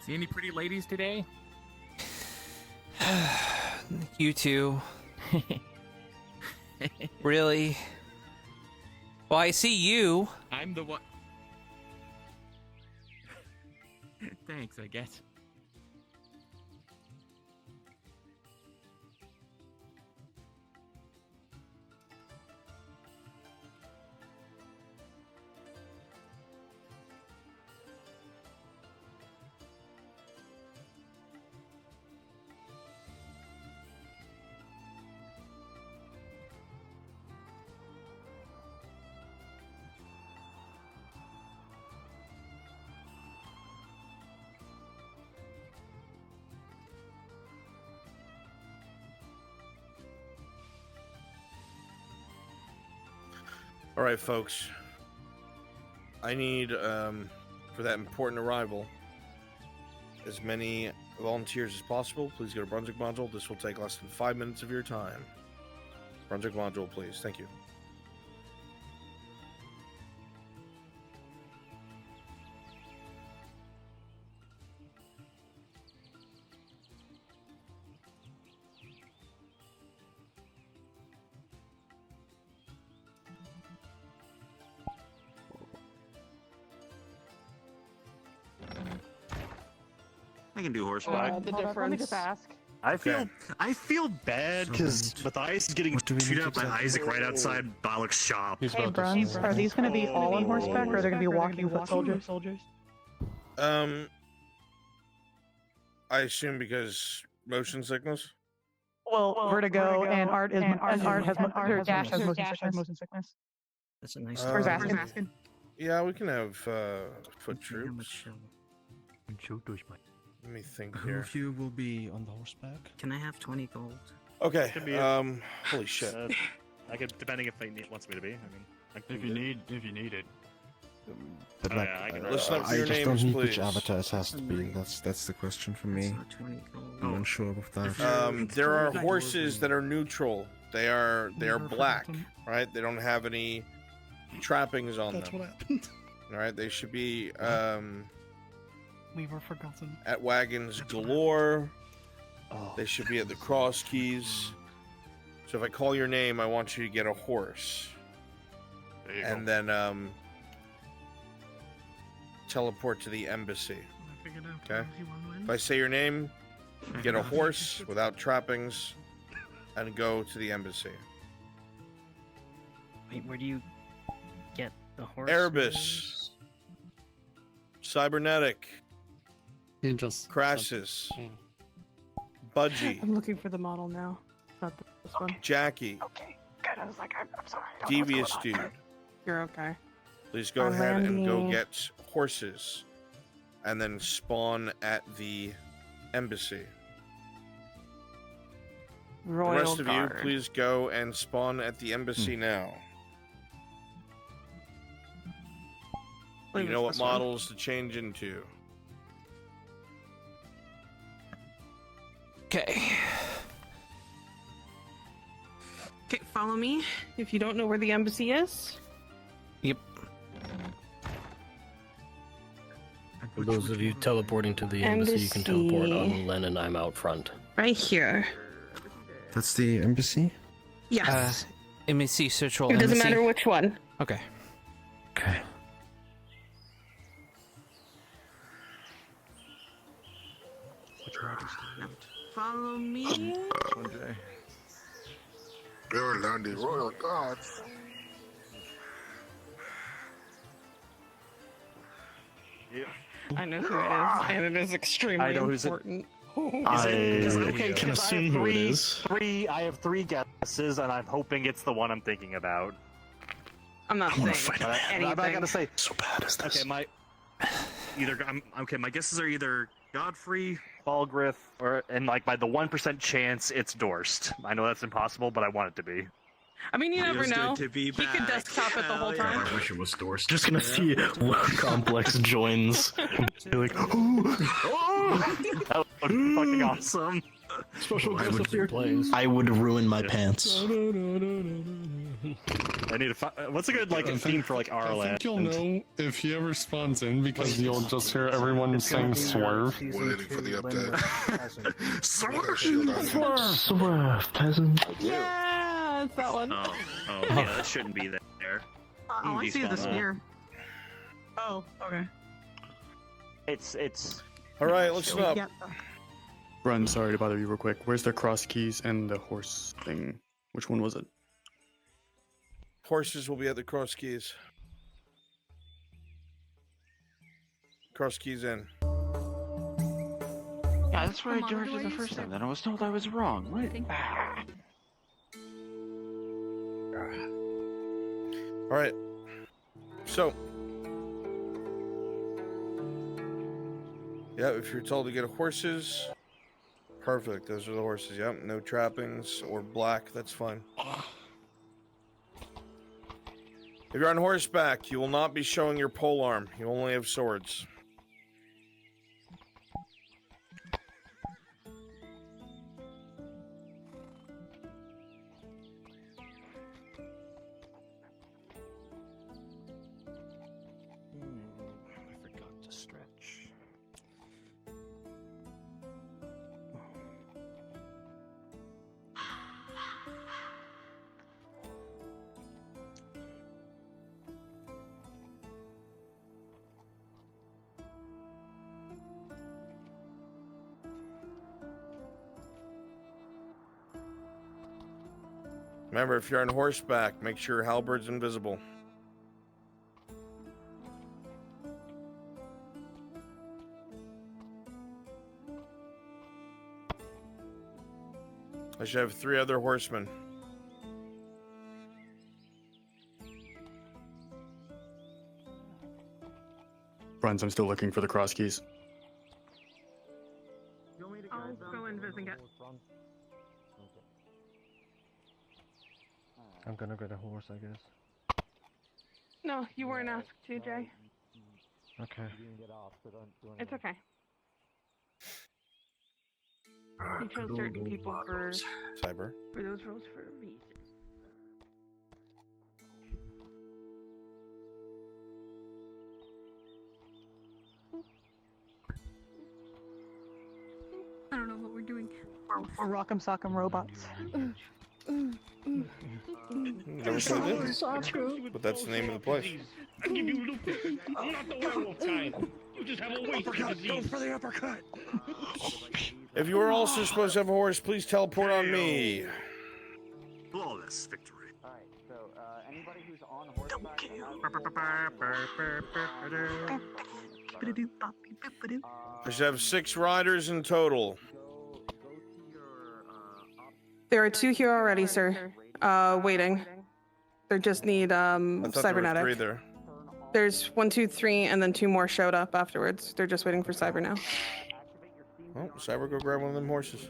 See any pretty ladies today? You too. Really? Well, I see you. I'm the one. Thanks, I guess. All right, folks. I need, for that important arrival, as many volunteers as possible. Please go to Brunswick Module. This will take less than 5 minutes of your time. Brunswick Module, please. Thank you. I can do horseback. The difference. Let me just ask. I feel bad because Matthias is getting treated up by Isaac right outside Balak's shop. Hey, Bruns, are these going to be all on horseback, or are they going to be walking foot soldiers? I assume because motion sickness. Well, Vertigo and Art has motion sickness. That's a nice. Where's Askin? Yeah, we can have foot troops. Let me think Who here. of you will be on the horseback? Can I have 20 gold? Okay. Holy shit. I could, depending if they wants me to be. I mean, If you need it. But Oh, yeah, I can- Listen up to I your just names, don't know please. which avatar it has to be. That's the question for me. I'm unsure of that. There are horses that are neutral. They are black, right? They don't have any trappings on That's them. what happened. All right, they should be We were forgotten. at wagons galore. They should be at the cross keys. So if I call your name, I want you to get a horse, and then teleport to the embassy. Okay. If I say your name, get a horse without trappings, and go to the embassy. Wait, where do you get the horse? Erebus, Cybernetic, Crassus, Budgie, I'm looking for the model now. Not this one. Jackie, Okay, good. I was like, I'm sorry. Devious Dude. You're okay. Please go I'm ahead and go landing. get horses, and then spawn at the embassy. Royal The rest of Guard. you, please go and spawn at the embassy now. believe You know what it's this one. models to change into. Okay. Okay, follow me. If you don't know where the embassy is. Yep. For those of you teleporting to the embassy, you can teleport Embassy. on Len and I'm out front. Right here. That's the embassy? Yes. Embassy, Central It doesn't Embassy. matter which one. Okay. Okay. Follow me. You're the royal gods. I know who it is, and it is extremely I know who's it. important. I can assume who it is. I have three guesses, and I'm hoping it's the one I'm thinking about. I'm not saying I'm not anything. gonna say. So bad is this? Okay, my guesses are either Godfrey, Balgrith, and like by the 1% chance, it's Dorst. I know that's impossible, but I want it to be. I mean, you never Feels good know. to be He could back. desktop it the whole Hell yeah. time. I wish it was Dorst. Just gonna see what complex joins. You're like, That would be fucking awesome. special Why guest would up here. plays? I would ruin my pants. I need to. What's a good theme for our I land? think you'll know if he ever spawns in because you'll just hear everyone saying swerve. Waiting for the update. Swerve, peasant. Yeah, it's that one. Oh, yeah, that shouldn't be there. Oh, I see the spear. Oh, okay. It's. All right, let's stop. Run, sorry to bother you real quick. Where's the cross keys and the horse thing? Which one was it? Horses will be at the cross keys. Cross keys in. Yeah, that's where I charged it the first time. Then I was told I was wrong. What? All right. So. Yeah, if you're told to get horses, perfect. Those are the horses. Yep, no trappings or black. That's fine. If you're on horseback, you will not be showing your polearm. You only have swords. I forgot to stretch. Remember, if you're on horseback, make sure your halberd's invisible. I should have 3 other horsemen. Friends, I'm still looking for the cross keys. I'll go and visit it. I'm gonna get a horse, I guess. No, you weren't asked to, Jay. Okay. It's okay. You chose certain people for Cyber. For those roles for a reason. I don't know what we're doing. We're rock'em sock'em robots. Never said it, but that's the name of the place. I give you lupus. I'm not the werewolf kind. You just have a wasting disease. Go for the uppercut. If you were also supposed to have a horse, please teleport on me. Flawless victory. Alright, so, anybody who's on horseback... I should have 6 riders in total. There are 2 here already, sir. Waiting. They just need cybernetic. There were 3 there. There's 1, 2, 3, and then 2 more showed up afterwards. They're just waiting for cyber now. Oh, cyber, go grab one of them horses.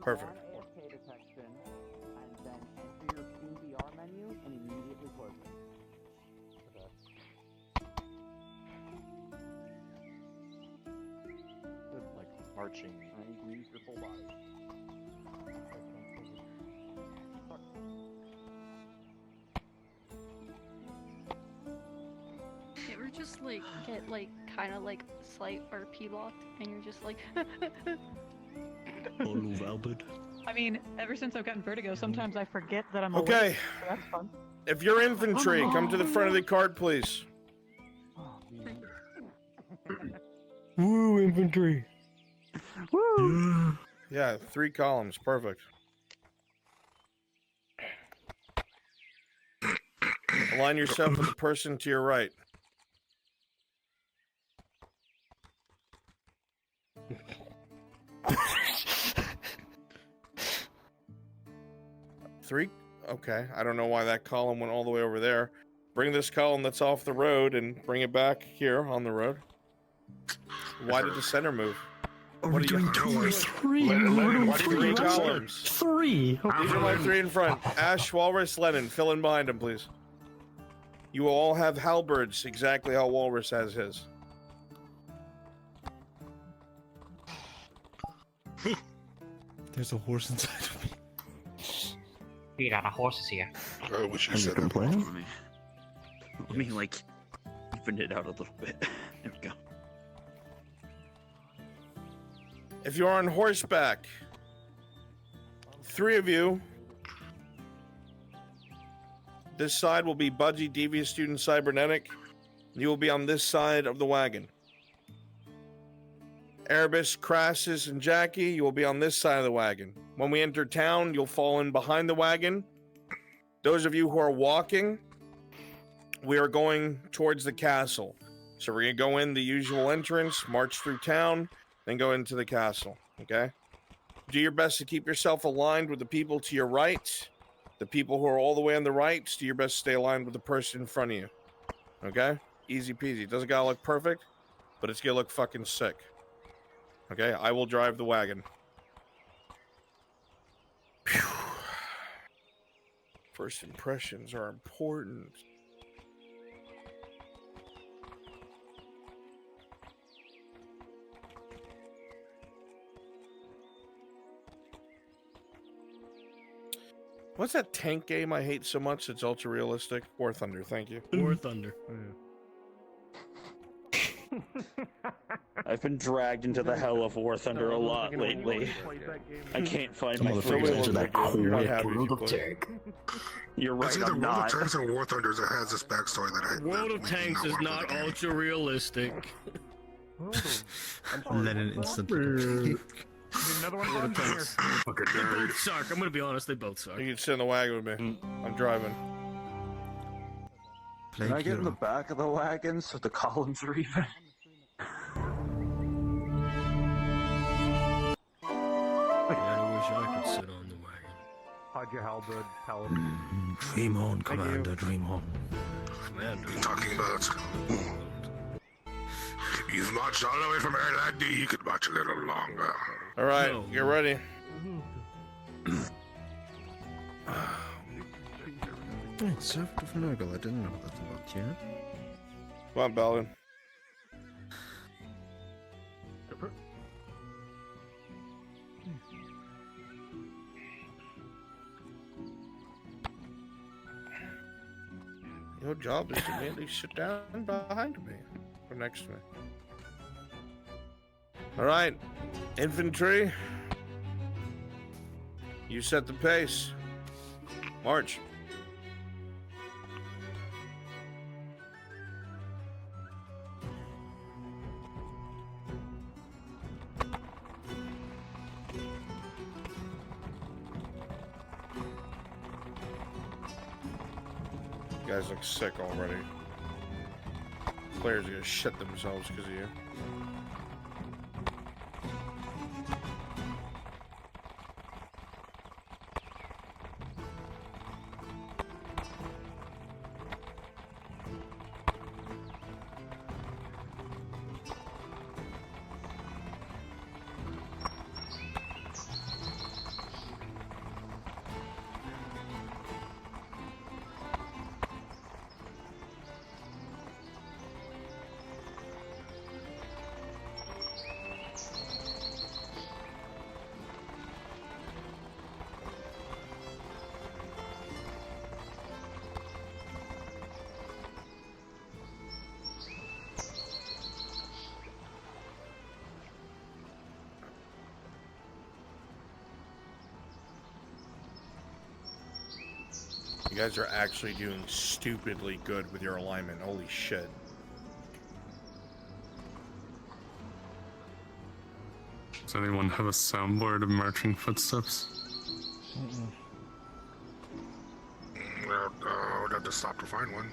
Perfect. AFK detection, and then enter your Steam VR menu and immediately close it. Good, marching. And you can use your full body. You ever just get kind of slight RP locked, and you're just like. I mean, ever since I've gotten vertigo, sometimes I forget that I'm Okay. awake, so that's fun. If you're infantry, come to the front of the cart, please. Woo, infantry. Woo! Yeah, 3 columns. Perfect. Align yourself with the person to your right. Three? Okay. I don't know why that column went all the way over there. Bring this column that's off the road and bring it back here on the road. Why did the center move? Are we doing 2 or 3? We're doing What 3 columns. 3. These are my 3 in front. Ash, Walrus, Lennon. Fill in behind them, please. You will all have halberds exactly how Walrus has his. There's a horse inside of me. We got a horses here. I wish you said that. Let me like even it out a little bit. There we go. If you're on horseback, 3 of you. This side will be Budgie, Devious Student, Cybernetic. You will be on this side of the wagon. Erebus, Crassus, and Jackie, you will be on this side of the wagon. When we enter town, you'll fall in behind the wagon. Those of you who are walking, we are going towards the castle. So we're going to go in the usual entrance, march through town, then go into the castle, okay? Do your best to keep yourself aligned with the people to your right. The people who are all the way on the right, do your best to stay aligned with the person in front of you, okay? Easy peasy. It doesn't gotta look perfect, but it's gonna look fucking sick. Okay, I will drive the wagon. Phew. First impressions are important. What's that tank game I hate so much? It's ultra realistic. War Thunder, thank you. War Thunder. I've been dragged into the hell of War Thunder a lot lately. I can't find my Motherfuckers into that World of Tank. You're right, It's either I'm World not. of Tanks or War Thunder that has this backstory that I. World of Tanks is not ultra realistic. And then an instant. Another one World of here. Tanks. Fucking They nerd. both suck. I'm gonna be honest, they both suck. You can sit in the wagon with me. I'm driving. Can I get in the back of the wagon so the columns are even? I wish I could sit on the wagon. How'd your halberd paladin? Dream on, Commander, dream on. Commander. Talking about. You've marched all the way from Erlandi. You could march a little longer. All right, No. get ready. Hey, Servant of Nurgle, I didn't know that about you. Come on, Balin. Your job is to merely sit down behind me, or next to me. All right, infantry. You set the pace. March. You guys look sick already. Players are gonna shit themselves because of you. You guys are actually doing stupidly good with your alignment. Holy shit. Does anyone have a soundboard of marching footsteps? Well, would have to stop to find one.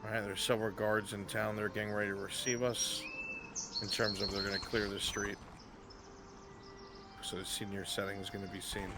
Alright, there's several guards in town that are getting ready to receive us. In terms of they're going to clear the street. So the senior setting is going to be seen.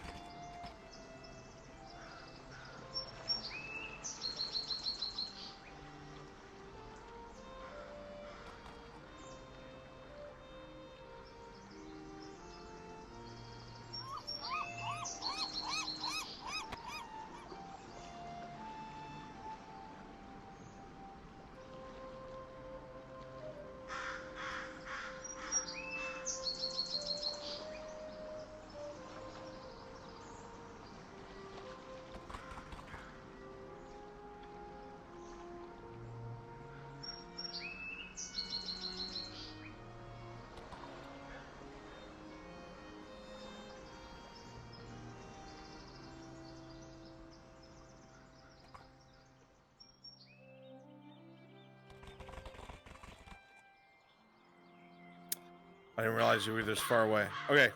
I didn't realize you were this far away. Okay,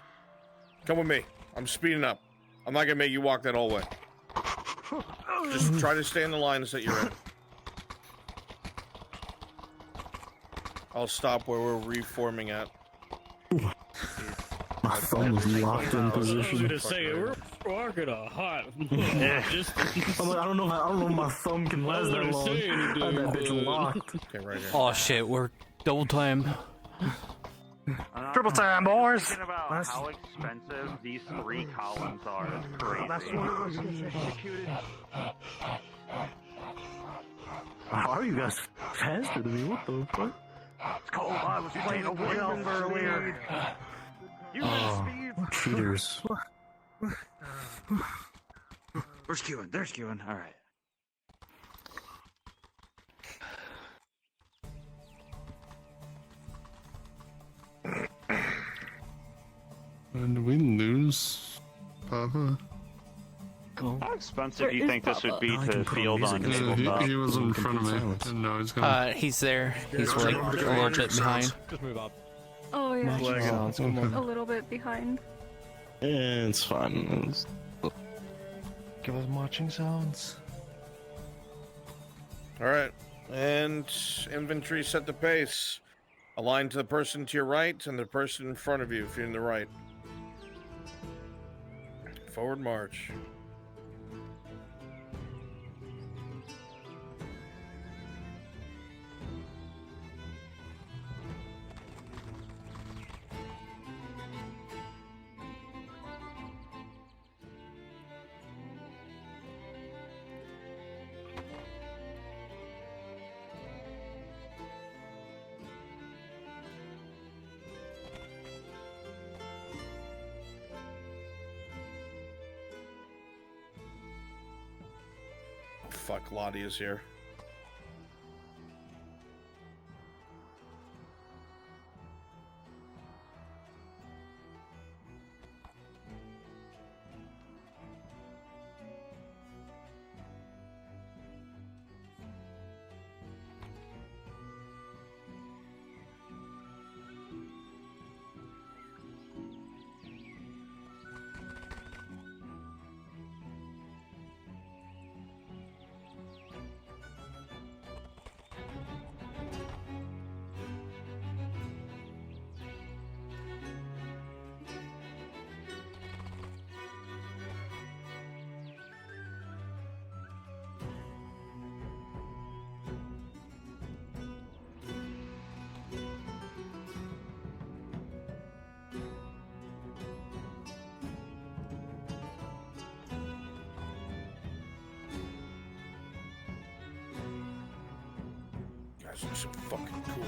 come with me. I'm speeding up. I'm not gonna make you walk that whole way. Just try to stay in the lines that you're in. I'll stop where we're reforming at. My thumb is locked in position. I was gonna say, we're walking a hot distance. I'm like, I don't know if my thumb can last that long. I had that bitch locked. Okay, right here. Oh shit, we're double time. Triple time, boys! Thinking about how expensive these 3 columns are. It's crazy. That's one of us gets executed. How are you guys faster than me? What the fuck? It's cold. I was playing a wheel earlier. You Cheaters. Where's Qing? There's Qing. All right. Did we lose Papa? How expensive do you think this would be to field on tabletop? He was in front of me. No, he's gonna... He's there. He's like a little bit behind. Just move up. Oh yeah, Sounds a little bit behind. Yeah, it's fine. Give us marching sounds. Alright, and infantry set the pace. Align to the person to your right and the person in front of you if you're in the right. Forward march. Fuck, Lottie is here. Guys are so fucking cool.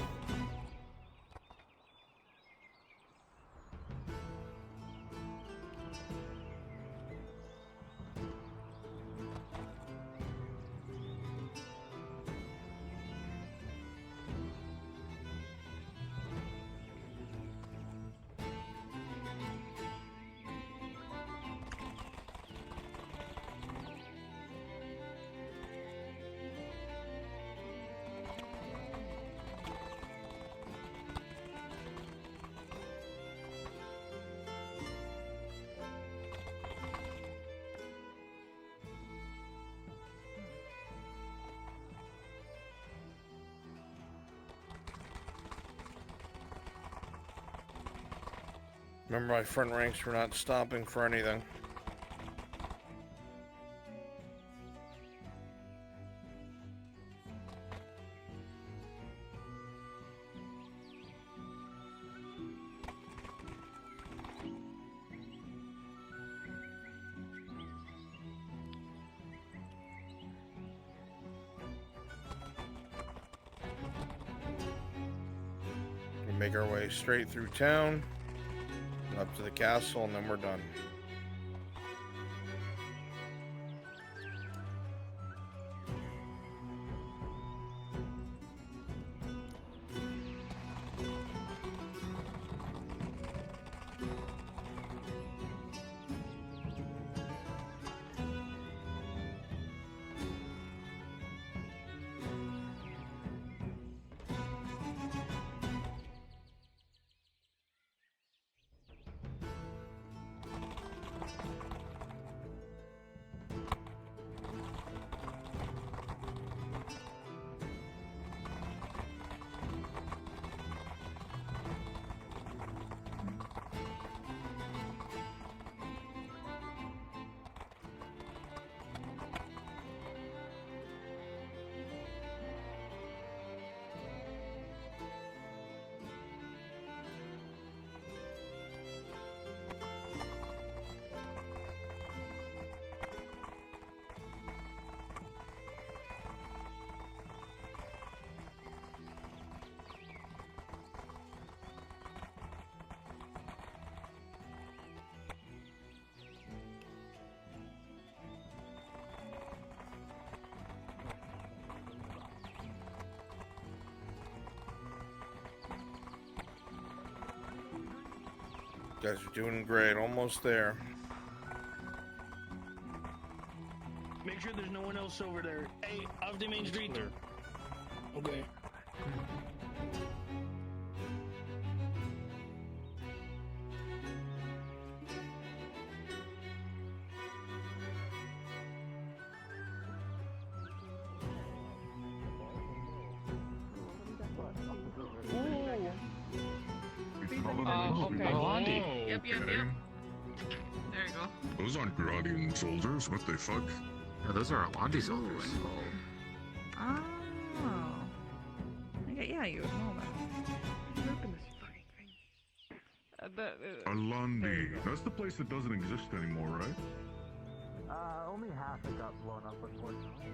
Remember, my front ranks were not stopping for anything. Make our way straight through town, up to the castle, and then we're done. You guys are doing great, almost there. Make sure there's no one else over there. Hey, off the main street. Okay. Okay. Yep. There you go. Those aren't Gradian soldiers. What the fuck? Yeah, those are Alandi soldiers. Oh. Yeah, you would know that. You open this fucking thing. Alandi. That's the place that doesn't exist anymore, right? Only half it got blown up, unfortunately.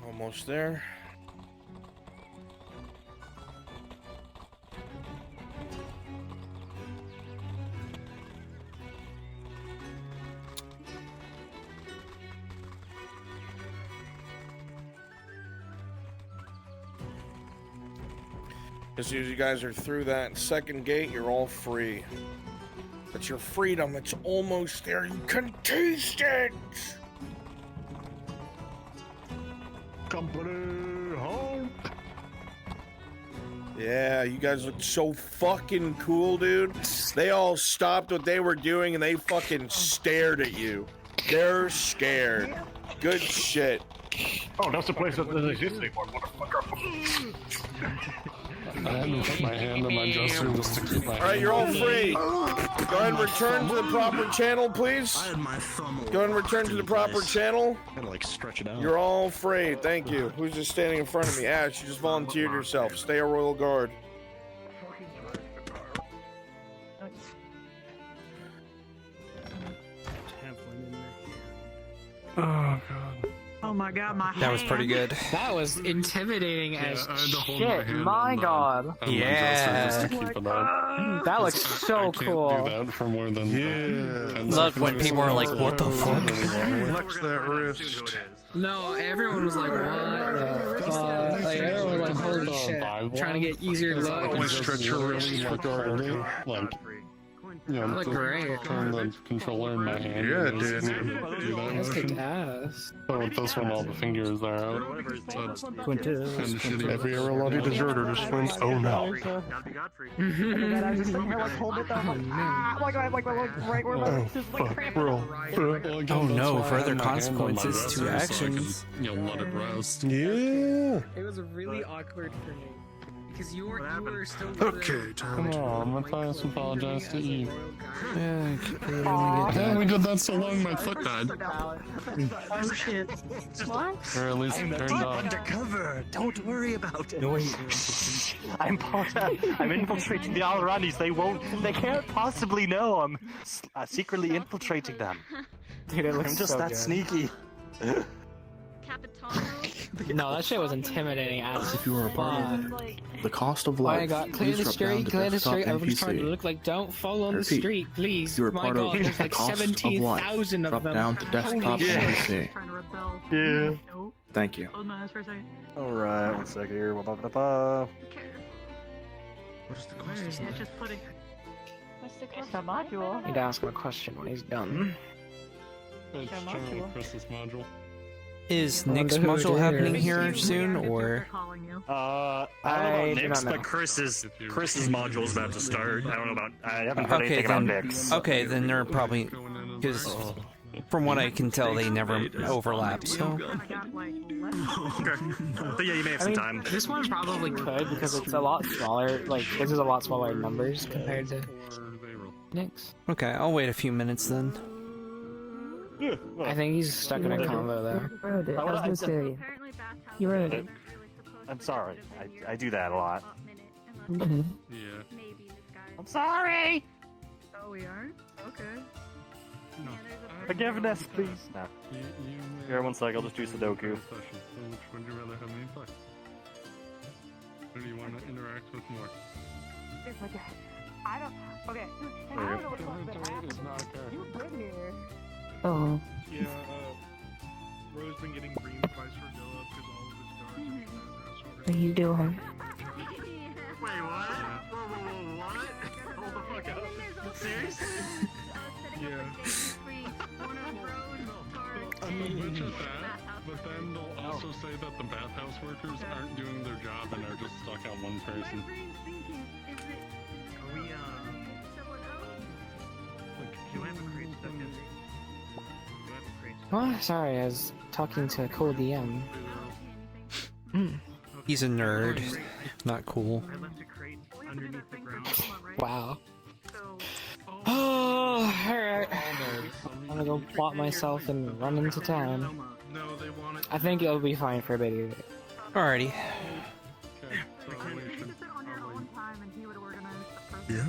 Almost there. As soon as you guys are through that second gate, you're all free. That's your freedom. It's almost there. You can taste it. Company home. Yeah, you guys look so fucking cool, dude. They all stopped what they were doing and they fucking stared at you. They're scared. Good shit. Oh, that's the place that doesn't exist anymore, motherfucker. I had to put my hand in my dresser just to keep my. All right, you're all free. Go ahead and return to the proper channel, please. I had my thumb. Go ahead and return to the proper channel. Gotta like stretch it out. You're all free. Thank you. Who's just standing in front of me? Ash, you just volunteered yourself. Stay a royal guard. Oh god. Oh my god, my That was pretty good. That was intimidating as I had to hold my shit. hand My on god. on my dresser just to keep it up. That looks so I can't cool. do that for more than 10 Look, when seconds. people are like, "What the fuck?" Flex that wrist. No, everyone was like, what the fuck? Like, everyone was like, holy shit. Trying to get easier to look. Always stretch your wrist. Like, yeah, That looked great. turn the controller in my hand. Yeah, it and did. Do that That's motion. kicked ass. But with this one, all the fingers are out. So it's kind of shitty. Every Erelati deserter just wins. Oh no. And then I was just sitting here like holding it down, like right where my just like cramping. Oh no, further consequences to actions. You'll let it rest. Yeah. It was really awkward for me. Because you were still Okay, come on, Matthias apologized to Eve. Yeah, Damn, we did that so long, my foot died. Oh shit. What? Or at least it turned off. Undercover. Don't worry about it. I'm I'm infiltrating the Alrandis. They can't possibly know I'm secretly infiltrating them. Dude, it looks I'm just so that good. sneaky. No, that shit was intimidating as If you were a part of the cost of Oh my life, god, clear please the drop down street, to clear the desktop street. Everyone's trying to NPC. look like don't fall on I the repeat, street, please. You are My part god, of there's the like cost of life. 17,000 of Drop them. down to desktop Holy shit. NPC. Yeah. Thank you. Hold my eyes for a second. Alright, one second here. Ba-ba-ba-ba. What is the Where is it? It's just putting. What's the It's question? a module. Need to ask him a question when he's done. It's trying with Chris's module. Is I Nick's wonder who it module happening is. here soon, or? I don't know I about do Nick's, not know. but Chris's module's about to start. I don't know about. I haven't heard Okay, anything about then. Nick's. Okay, then they're probably because from what I can tell, they never overlap. So. Okay. But yeah, you may have some time. This one probably could because it's a lot smaller. Like this is a lot smaller numbers compared to Nick's. Okay, I'll wait a few minutes then. I think he's stuck in a combo though. You wrote it. I'm sorry. I do that a lot. Mhm. Yeah. I'm sorry. Oh, we are? Okay. Forgiveness, please. No. Here, one sec. I'll just do Sudoku. So which would you rather have me play? Who do you want to interact with more? I don't. Okay. And I don't know what the fuck's been happening. You've been here. Oh. Yeah, Rose been getting green twice for Dilla because all of his guards are What are you doing? Wait, what? Whoa, what? Hold the fuck up. Seriously? Yeah. I mean, which is that, but then they'll also say that the bathhouse workers aren't doing their job and are just stuck on one person. Are we, do I have a crate stuck in? Do I have a crate stuck? Oh, sorry, I was talking to a cool DM. He's a nerd. Not cool. I left a crate underneath the ground. Wow. Oh, alright. I'm gonna go plot myself and run into town. No, they want it. I think it'll be fine for a bit. Alrighty. Yeah.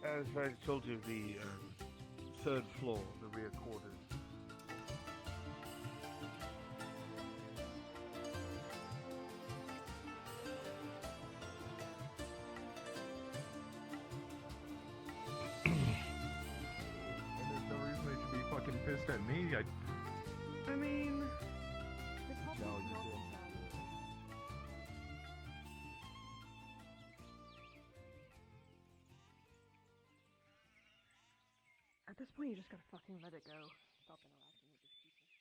As I told you, the third floor, the rear quarters. And there's no reason they should be fucking pissed at me. I mean. No, you did. At this point, you just gotta fucking let it go. Stop interacting with these people.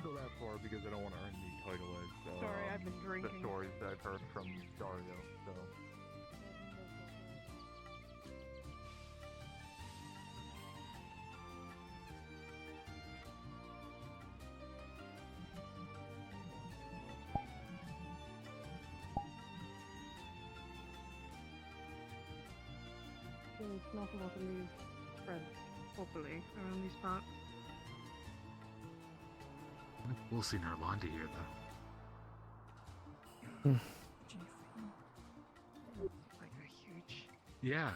won't go that far because I don't want to earn the title as Sorry, I've been the drinking. stories that I've heard from Dario. So. There's not a lot of news spread properly around these parts. We'll see Nerlandi here, though. Like a huge. Yeah.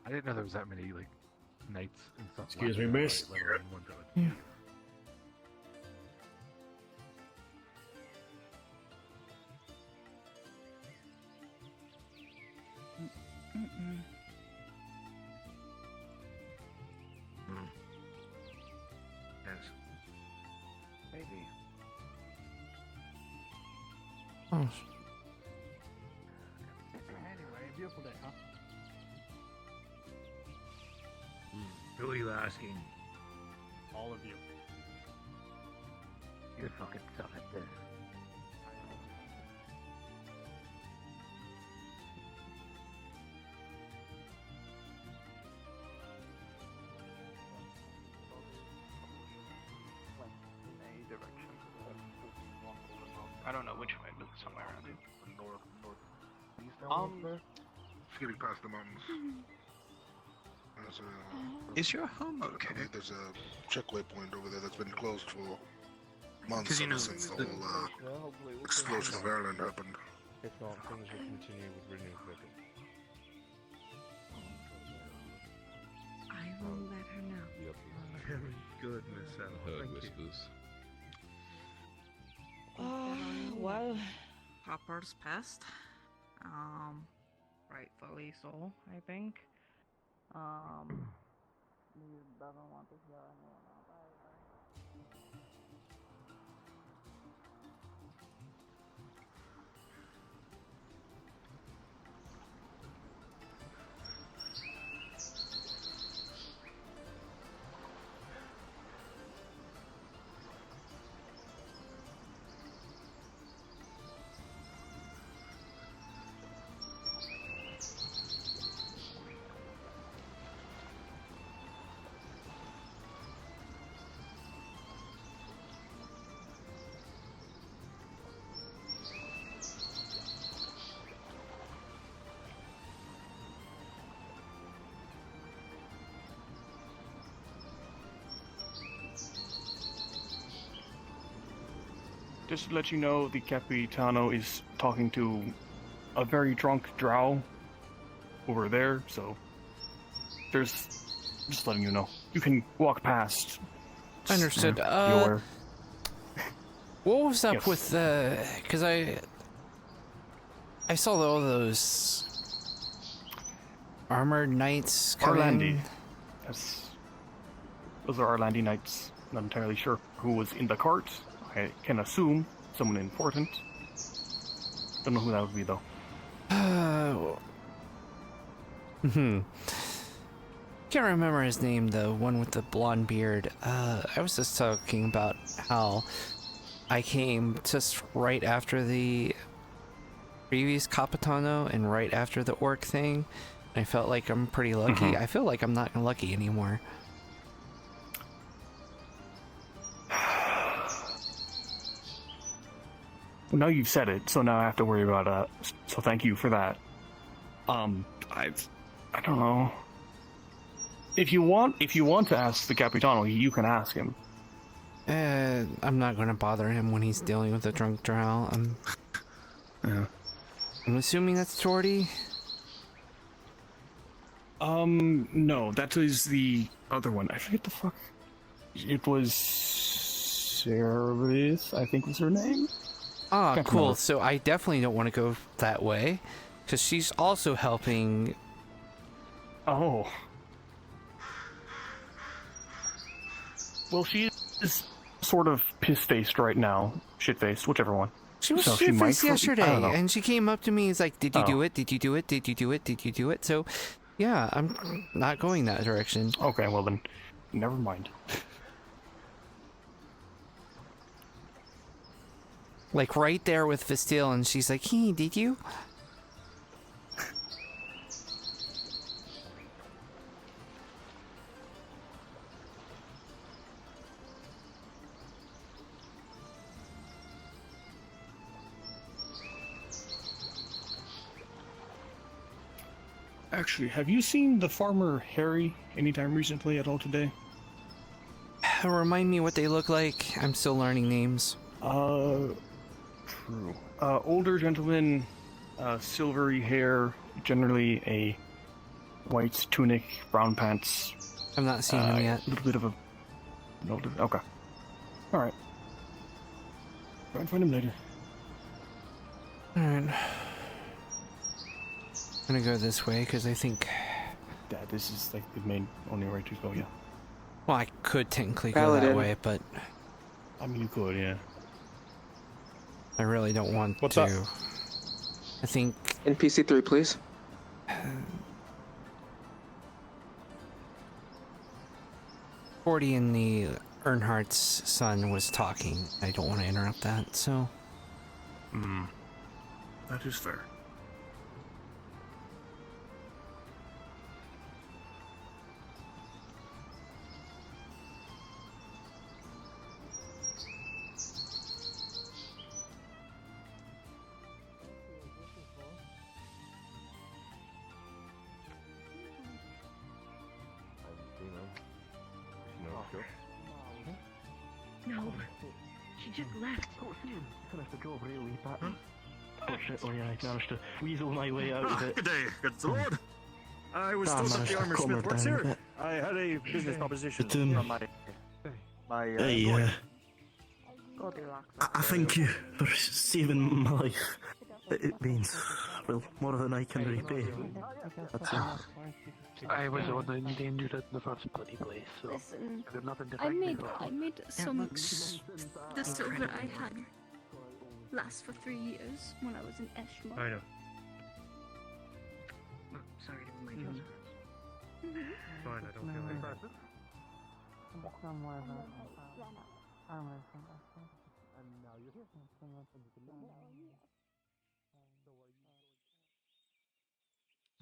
I didn't know there was that many, like, knights and stuff. Excuse left me, there, miss. like, let alone one village. Yeah. Yes. Maybe. Oh. Anyway, beautiful day, huh? Who are you asking? All of you. You fucking suck at this. I don't know which way, but somewhere around here. Just getting past the mountains. There's Is your home okay? There's a checkpoint point over there that's been closed for months 'Cause, you know, since the the- whole explosion of Ireland happened. If not, things will continue with renewed vigor. I will let her know. Very good, Miss Ella. Thank you. Well, Hopper's passed. Rightfully so, I think. He doesn't want to hear anyone else either. Just to let you know, the Capitano is talking to a very drunk drow over there, so there's just letting you know. You can walk past. Understood. Your... What was up Yes. with the? Because I saw all those armored knights coming. Arlandi. Yes. Those are Arlandi knights. Not entirely sure who was in the cart. I can assume someone important. Don't know who that would be though. Can't remember his name, the one with the blonde beard. I was just talking about how I came just right after the previous Capitano and right after the orc thing. I felt like I'm pretty lucky. I feel like I'm not lucky anymore. Well, now you've said it, so now I have to worry about it. So thank you for that. I don't know. If you want to ask the Capitano, you can ask him. I'm not going to bother him when he's dealing with a drunk drow. I'm assuming that's Jordy. No, that is the other one. I forget the fuck. It was Cerebus, I think was her name. Ah, Can't cool. remember. So I definitely don't want to go that way, because she's also helping. Oh. Well, she is sort of piss-faced right now. Shit-faced, whichever one. She was So shit-faced might- I yesterday, don't know. and she came up to me and was like, "Did you Oh. do it? Did you do it? Did you do it? Did you do it?" So, yeah, I'm not going that direction. Okay, well then, never mind. Like right there with Vastille, and she's like, "Hey, did you?" Actually, have you seen the farmer Harry anytime recently at all today? Remind me what they look like. I'm still learning names. True. Older gentleman, silvery hair, generally a white tunic, brown pants. I'm not seeing him yet. A little bit of a... No, okay. Alright. Try and find him later. Alright. I'm gonna go this way, because I think... Yeah, this is like the main, only way to go, yeah. Well, I could technically go that way, but... I mean, you could, yeah. I really don't want What's to. up? I think... NPC3, please. Forty and the Earnhardt's son was talking. I don't want to interrupt that, so... That is fair. No, she just left. Finished the job really, but fortunately I managed to weasel my way out of it. Good day, good sword. I was told that the armor smith works here. I had a business proposition from my I thank you for saving my life. It means, well, more than I can repay. That's all. I was the one endangered in the first bloody place, so Listen, I got nothing to I thank me made for. the silver I had last for 3 years when I was in Eshma. I know. Oh, sorry, never mind. Fine, I don't feel like that.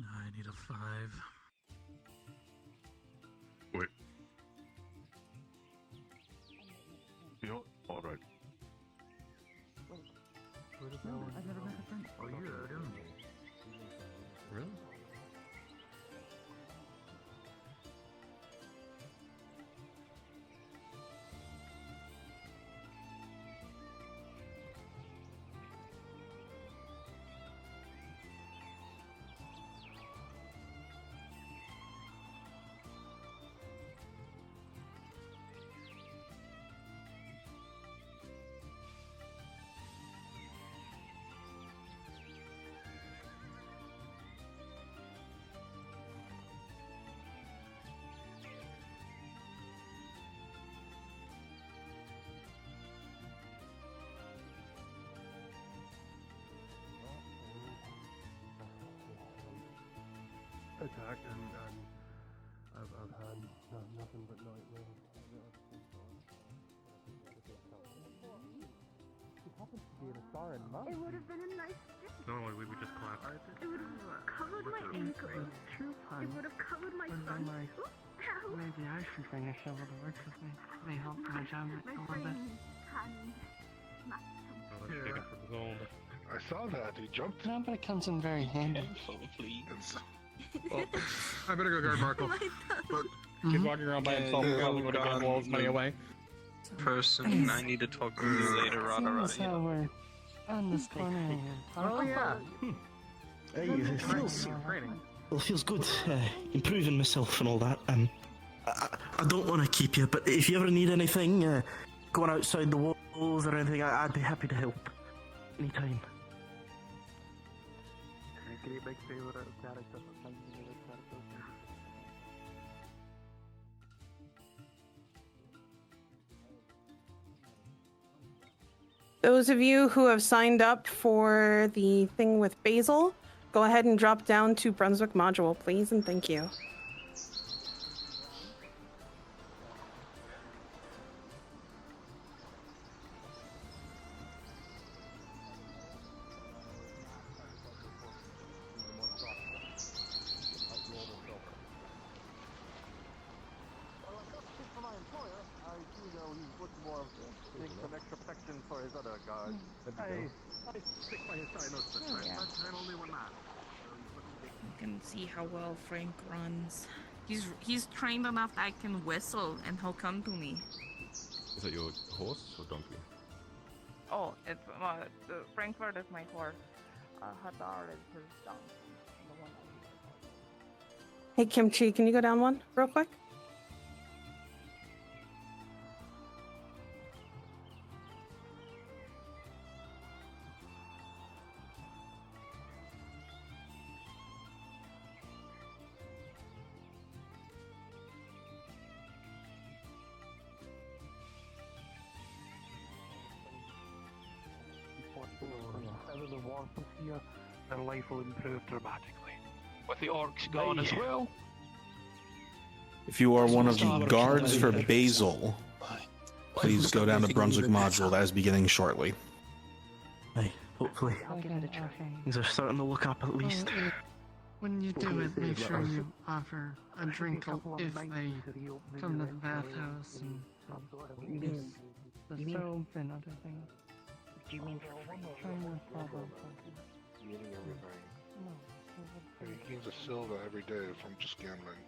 I need a 5. Wait. Yeah, alright. I've never met a friend. Oh, you're doing really? Attack and I've had nothing but nightmares. She happens to be in a star in Mum. It would have been a nice gift. Normally we would just clap. It would have covered my ankles. It would have covered my son. Ow! Maybe I should bring a shovel to work with me. May help my job a little bit. Oh, let's take it for the gold. I saw that, he jumped. No, but it comes in very handy. Well, I better go guard Markle. But He's walking around by himself. He probably would have given all his money away. Person, I need to talk to you later, Rada. We're on this corner. oh yeah. Hey, it feels good improving myself and all that. I don't want to keep you, but if you ever need anything, going outside the walls or anything, I'd be happy to help. Anytime. Those of you who have signed up for the thing with Basil, go ahead and drop down to Brunswick Module, please, and thank you. more of some extra protection for his other guards. I stick by his side most of the time, but only when not. You can see how well Frank runs. He's trained enough that I can whistle and he'll come to me. Is that your horse or donkey? Oh, it's Frankfurt is my horse. Hadar is his donkey. The one Hey, Kimchi, can you go down one real quick? As the warmth of here, their life will improve dramatically. With the orcs gone as well. If you are one of the guards for Basil, please go down to Brunswick Module. That is beginning shortly. Hey, hopefully. I'll give it a try. Things are starting to look up at least. When you do it, make sure you offer a drink if they come to the bathhouse and the soap and other things. Do you mean Trying to follow He gains a silver every day from just gambling.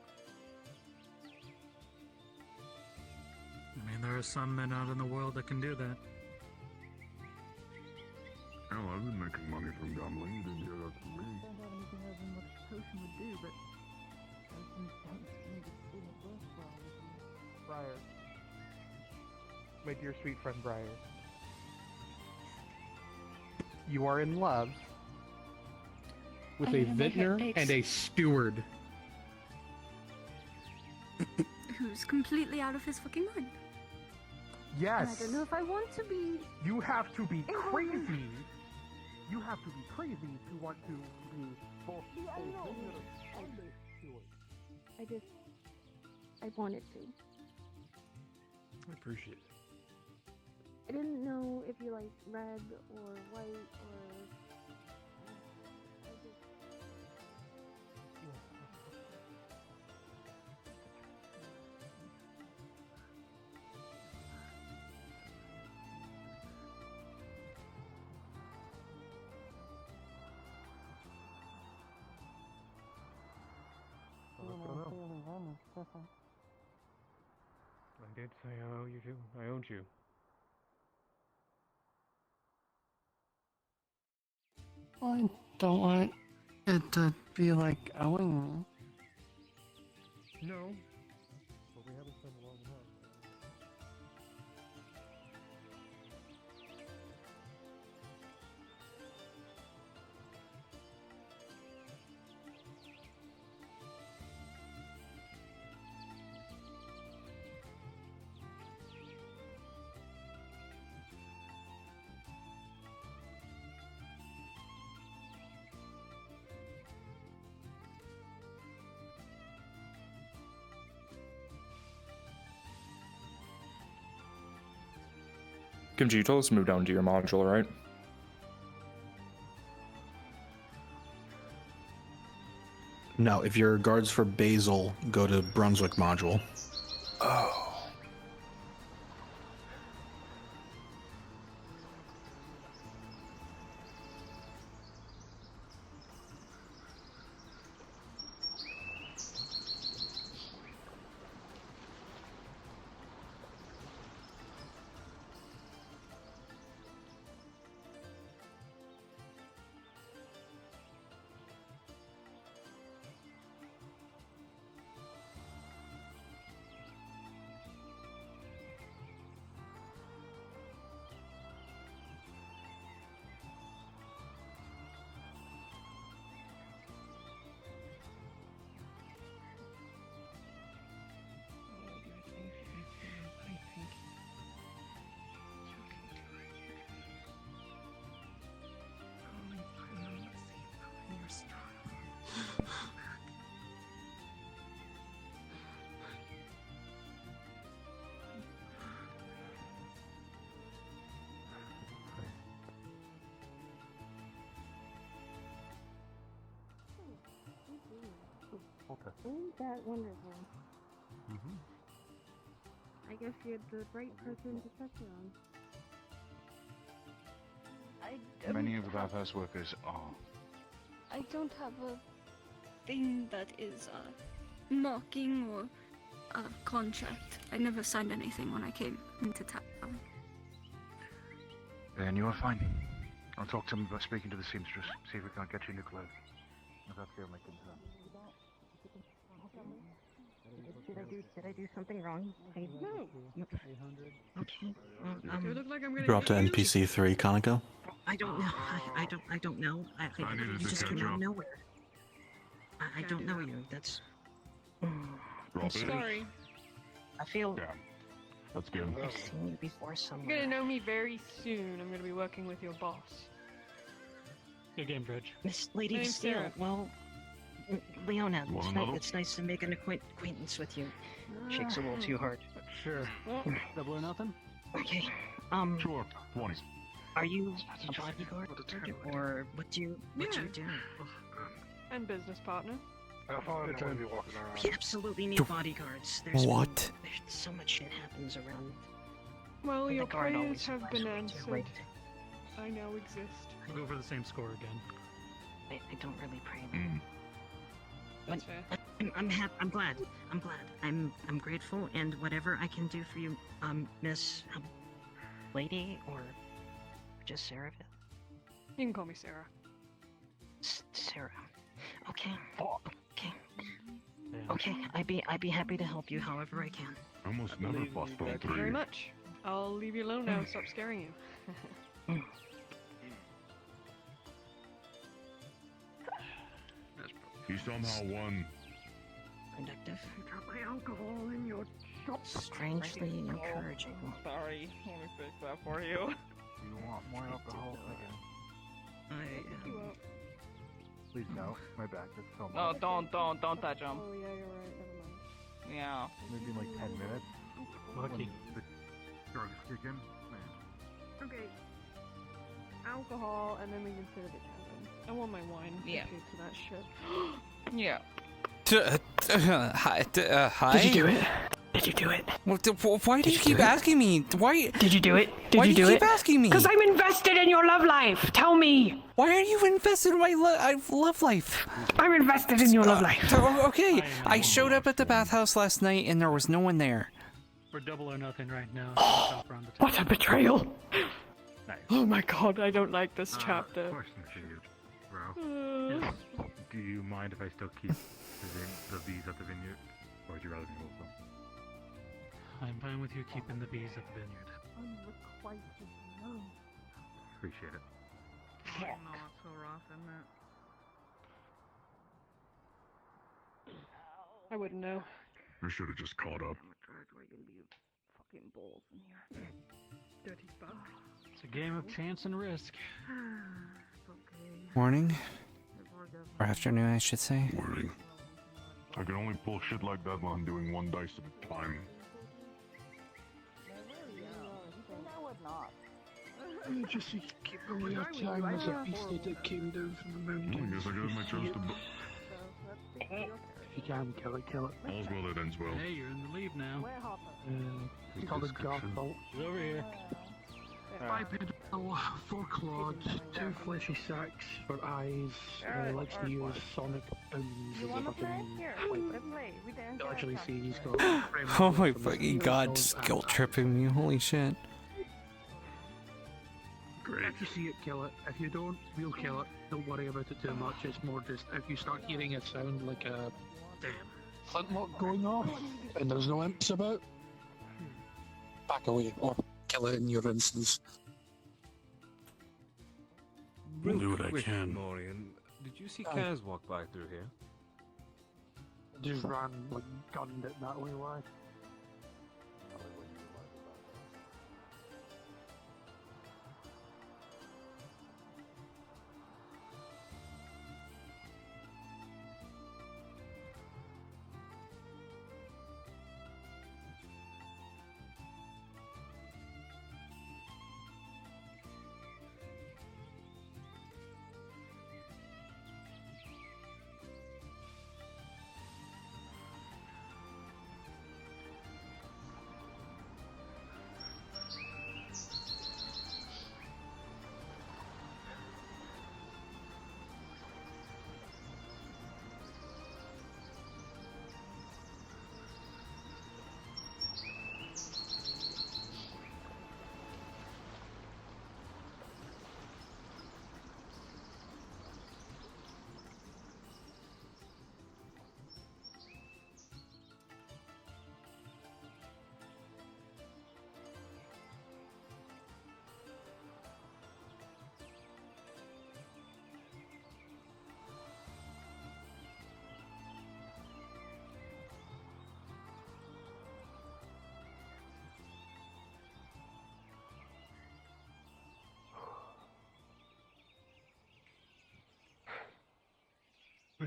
I mean, there are some men out in the world that can do that. Hell, I've been making money from gambling. You didn't hear that from me. I don't have anything other than what a potion would do, but Briar. My dear sweet friend Briar. You are in love with a vintner and a steward. Who's completely out of his fucking mind. Yes. And I don't know if I want to be. You have to be crazy. You have to be crazy to want to be both I know. I wanted to. I appreciate it. I didn't know if you like red or white or. I did say I owe you too. I owed you. I don't want it to be like owing me. No. But we haven't spent a long time. Kimchi, you told us to move down to your module, right? No, if you're guards for Basil, go to Brunswick Module. Oh. Okay. Ain't that wonderful? Mm-hmm. I guess you're the right person to check it on. Many of the bathhouse workers are. I don't have a thing that is mocking or a contract. I never signed anything when I came into town. Then you are fine. I'll talk to him about speaking to the seamstress, see if we can't get you new clothes. That's the only concern. Did I do something wrong? No. Okay. You look like I'm gonna Drop to NPC 3, Kaneko. I don't know. I don't know. You just came out of nowhere. I don't know you. That's. I'm sorry. I feel. Yeah. That's good. I've seen you before You're somewhere. gonna know me very soon. I'm gonna be working with your boss. Good game, Bridge. Miss Lady Name's Steele. Sarah. Well, Leona, Want another? it's nice to make an acquaintance with you. Shakes a little too hard. Sure. Double or nothing? Okay. Sure. 20. Are you a bodyguard or what do you do? And business partner. I thought I would be walking around. We absolutely need bodyguards. There's What? There's so much shit happens around. Well, And your the guard prayers always have been surprised me too answered. late. I now exist. We'll go for the same score again. I don't really pray. That's fair. I'm glad. I'm grateful, and whatever I can do for you, Miss Lady, or just Sarah. You can call me Sarah. Sarah. Okay. Okay. Okay. I'd be happy to help you however I can. I almost never bust on Thank you very 3. much. I'll leave you alone now. Stop scaring you. You somehow won. Productive. You got my alcohol in your shop. Strangely encouraging. Sorry, let me fix that for you. Do you want more alcohol again? Please no. My back is so No, much. don't touch him. Oh yeah, you're right. Never mind. Yeah. Maybe in like 10 minutes. Lucky. The drugs kick in. Okay. Alcohol, and then we can sit at the cabin. I want my wine. Yeah. Okay, to that shit. Yeah. Hi. Did you do it? Did you do it? Why do you keep asking me? Why? Did you do it? Did Why you do you do keep it? asking me? Because I'm invested in your love life. Tell me. Why are you invested in my love life? I'm invested in your love life. Okay, I showed up at the bathhouse last night and there was no one there. We're double or nothing right now. What a betrayal! Oh my god, I don't like this chapter. Question for you, bro. Do you mind if I still keep the bees at the vineyard? Or would you rather remove them? I'm fine with you keeping the bees at the vineyard. Unrequited love. Appreciate it. I know it's so rough, isn't it? I wouldn't know. I should have just caught up. Fucking balls in here. Dirty bug. It's a game of chance and risk. Morning. Or afternoon, I should say. Morning. I can only pull shit like that while I'm doing one dice at a time. Just so you keep going your time as a beast that came down from the mountain. I guess I got my chance to. If you can kill it, kill it. All's well that ends well. Hey, you're in the lead now. It's called a Garthol. He's over here. 5 pedal, 4 claws, 2 fleshy sacks for eyes, likes to use sonic booms You as a wanna play? fucking Here, let's play. We dance. You'll actually see he's got Oh my fucking god, just guilt tripping me, holy shit. If you see it, kill it. If you don't, we'll kill it. Don't worry about it too much. It's more just if you start hearing a sound like a flintlock going off and there's no imps about, back away or kill it in your instance. Real do what I quick, can. Morian, did you see Kaz walk by through here? Just ran, like, gunned it that way, why?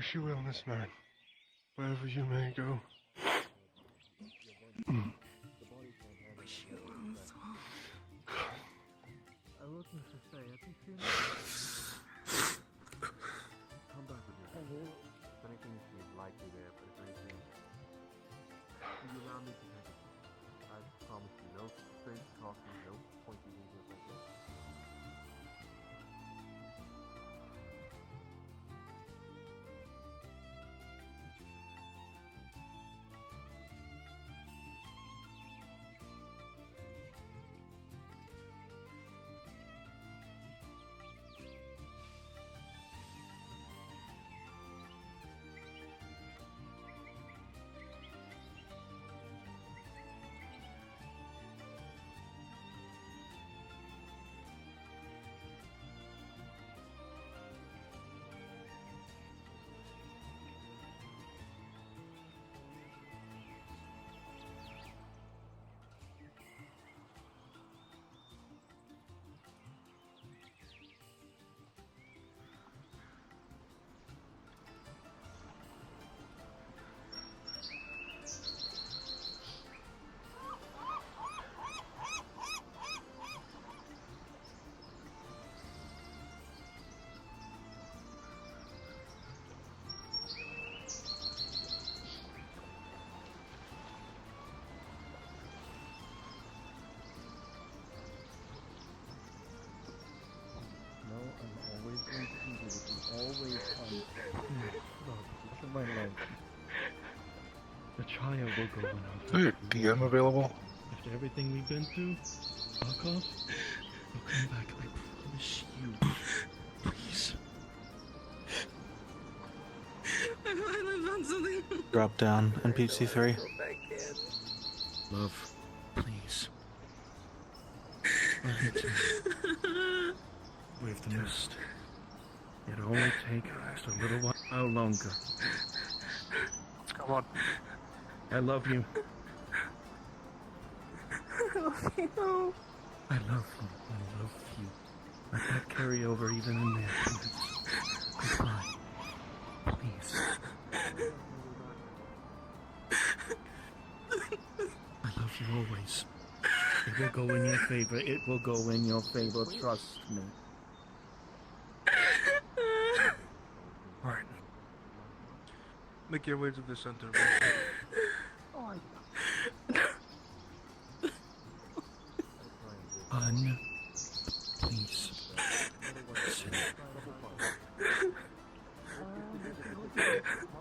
Wish you wellness, man. Wherever you may go. Wish you well as well. I was going to say, have you seen Come back with me. If anything, she's likely there, but if anything, will you allow me to have it? I promise you, no straight talking, no pointy fingers like that. Always on. Look at my leg. The child will go when Hey, DM available? After everything we've been through, fuck off. I'll come back, I promise you. Please. I found something. Drop down, NPC3. Love, please. Let me tell you. We've the mist. It'll only take just a little while longer. Come on. I love you. I love you. I love you. I love you. Let that carry over even in there, please. Goodbye. Please. I love you always. It will go in your favor. It will go in your favor. Trust me. Alright. Make your way to the center. Please.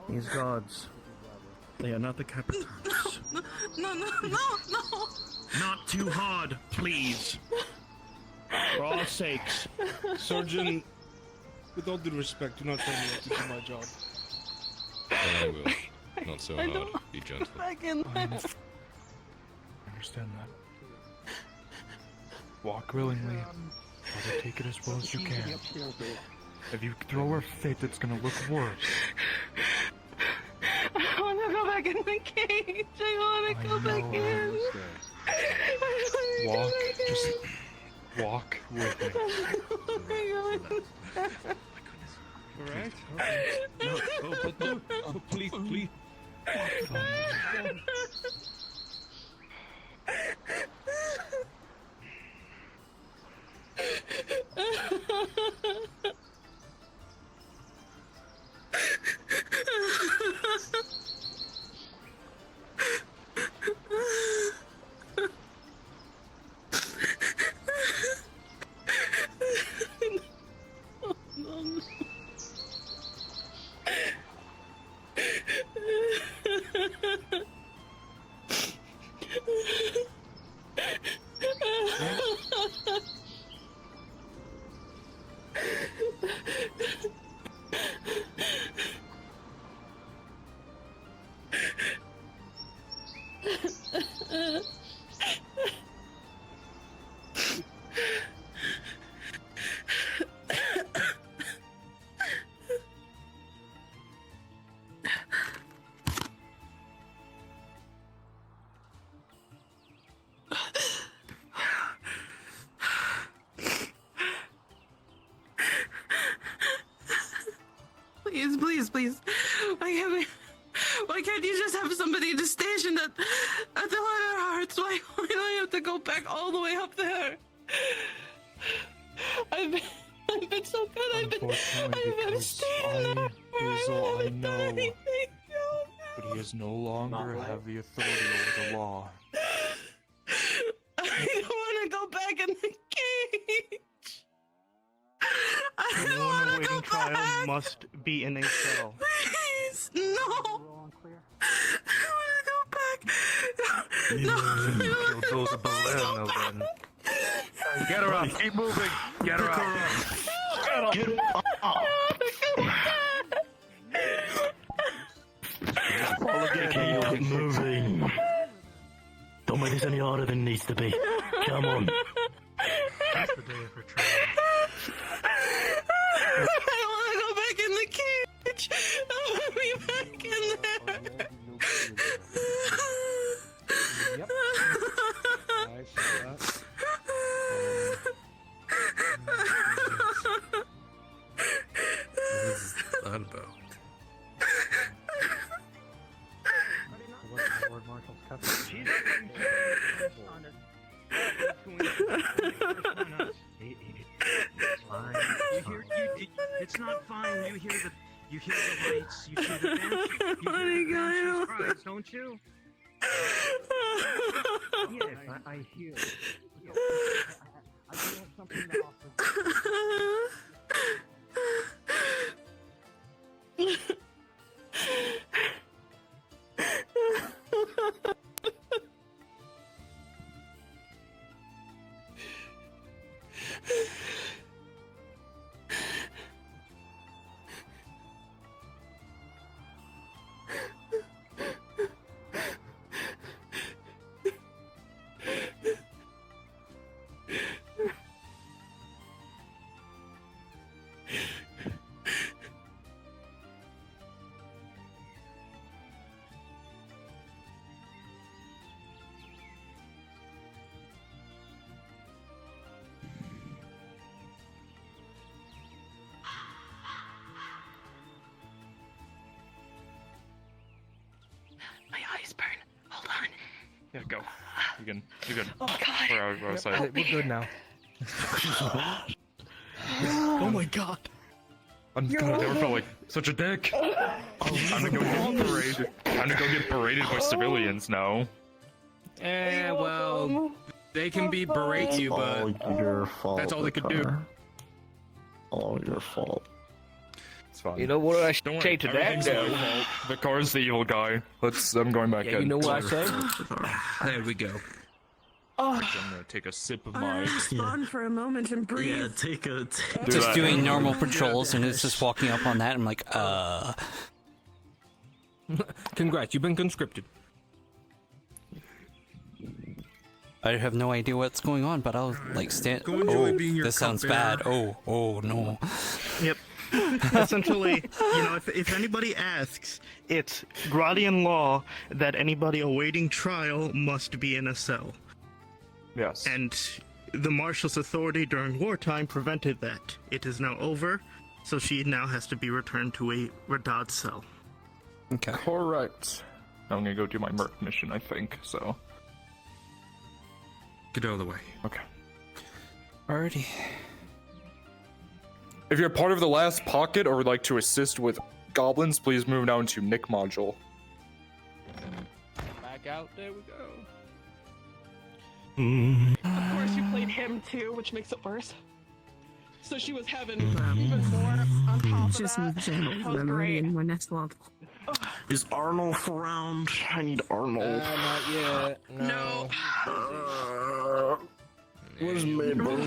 These gods, they are not the Capitans. No. Not too hard, please. For all sakes. Sergeant, with all due respect, do not tell me how to do my job. I will. Not so hard. Be gentle. I understand that. Walk willingly. Try to take it as well as you can. If you throw her fit, it's gonna look worse. I want to go back in the cage. I want to go back in. Walk. Just walk with me. Oh my god. Alright? No, oh, please. Please, please, please. Why can't you just have somebody just stationed at the Honor Hearts? Why do I have to go back all the way up there? I've been so good. I've been staying there. Basil, I know. But he is no longer have the authority over the law. I don't want to go back in the cage. Anyone awaiting trial must be in a cell. Please, no. I want to go back. No. Those balloon then. Get her up. Keep moving. Get her up. Get up. Keep moving. Don't make this any harder than it needs to be. Come on. That's the day of her trial. I don't want to go back in the cage. I want to be back in there. Yep. I see that. What is that about? Lord Marshall's cut. It's not fine. You hear the lights. You see the bench. You Oh hear the my God. cries, don't you? Yes, I hear. I do have something to offer. My eyes burn. Hold on. Yeah, go. You can. Oh God. We're outside. We're good now. Oh my God. I never felt like such a dick. Time to go get paraded. Time to go get paraded by civilians now. Well, they can berate you, but your fault. that's all they could do. All your fault. It's fine. You know what I Don't say worry, to that, everything's my though? fault. The car's the evil guy. I'm going back in. You know what I say? There we go. Oh, I'm gonna take a sip of I my. respond for a moment and breathe. Yeah, take a. Just doing normal patrols and it's just walking up on that. I'm like, Congrats, you've been conscripted. I have no idea what's going on, but I'll like stand. Go enjoy Oh, being your this sounds bad. cupbearer. Oh no. Yep. Essentially, if anybody asks, it's Gradian law that anybody awaiting trial must be in a cell. Yes. And the Marshal's authority during wartime prevented that. It is now over, so she now has to be returned to a Radad cell. Okay. Correct. I'm gonna go do my merc mission, I think, so. Get out of the way. Okay. Alrighty. If you're part of the last pocket or would like to assist with goblins, please move down to Nick module. Back out, there we go. Of course, you played him too, which makes it worse. So she was having even more on top of Just that. That was great. my next level. Is Arnold around? I need Arnold. Not yet. No. Where's Mabel?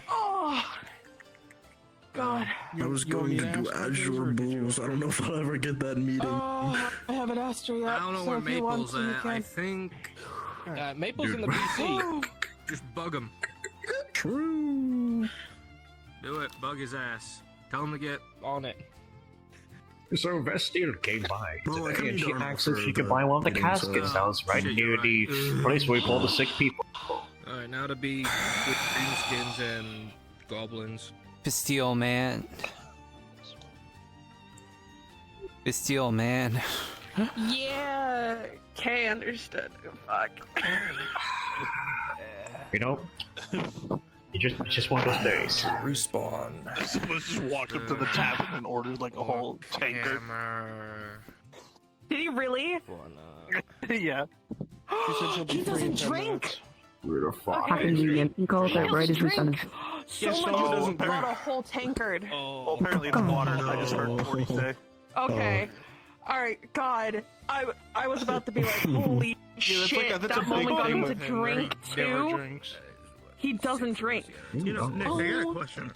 Oh. God. I was going to do Azure Bulls. I don't know if I'll ever get that meeting. Oh, I haven't asked her yet. I don't know so where if you want Maple's to, you at. can. I think Maple's in the PC. Just bug him. True. Do it. Bug his ass. Tell him to get on it. So Vestier came by Well, today and she Arnold asked if for she could the buy one of the meeting, caskets so- house right Shit, near you're the right. place where we pull the sick people. Alright, now to be with greenskins and goblins. Bastille man. Bastille man. Yeah. Okay, understood. Fuck. You know, it's just one of those days. Respawn. Someone just walked up to the tavern and ordered like a whole tankard. Did he really? Yeah. She said she'll be He free in doesn't 10 drink. minutes. Where the fuck? Happened to be empty calls that right as we started. So much bought a whole tankard. Well, apparently it's water. I just heard 40 say. Okay. Alright, God. I was about to be like, holy shit, that's that a big moment got thing him to with him, drink Never too? drinks. He doesn't drink. You know, Nick, I got a question.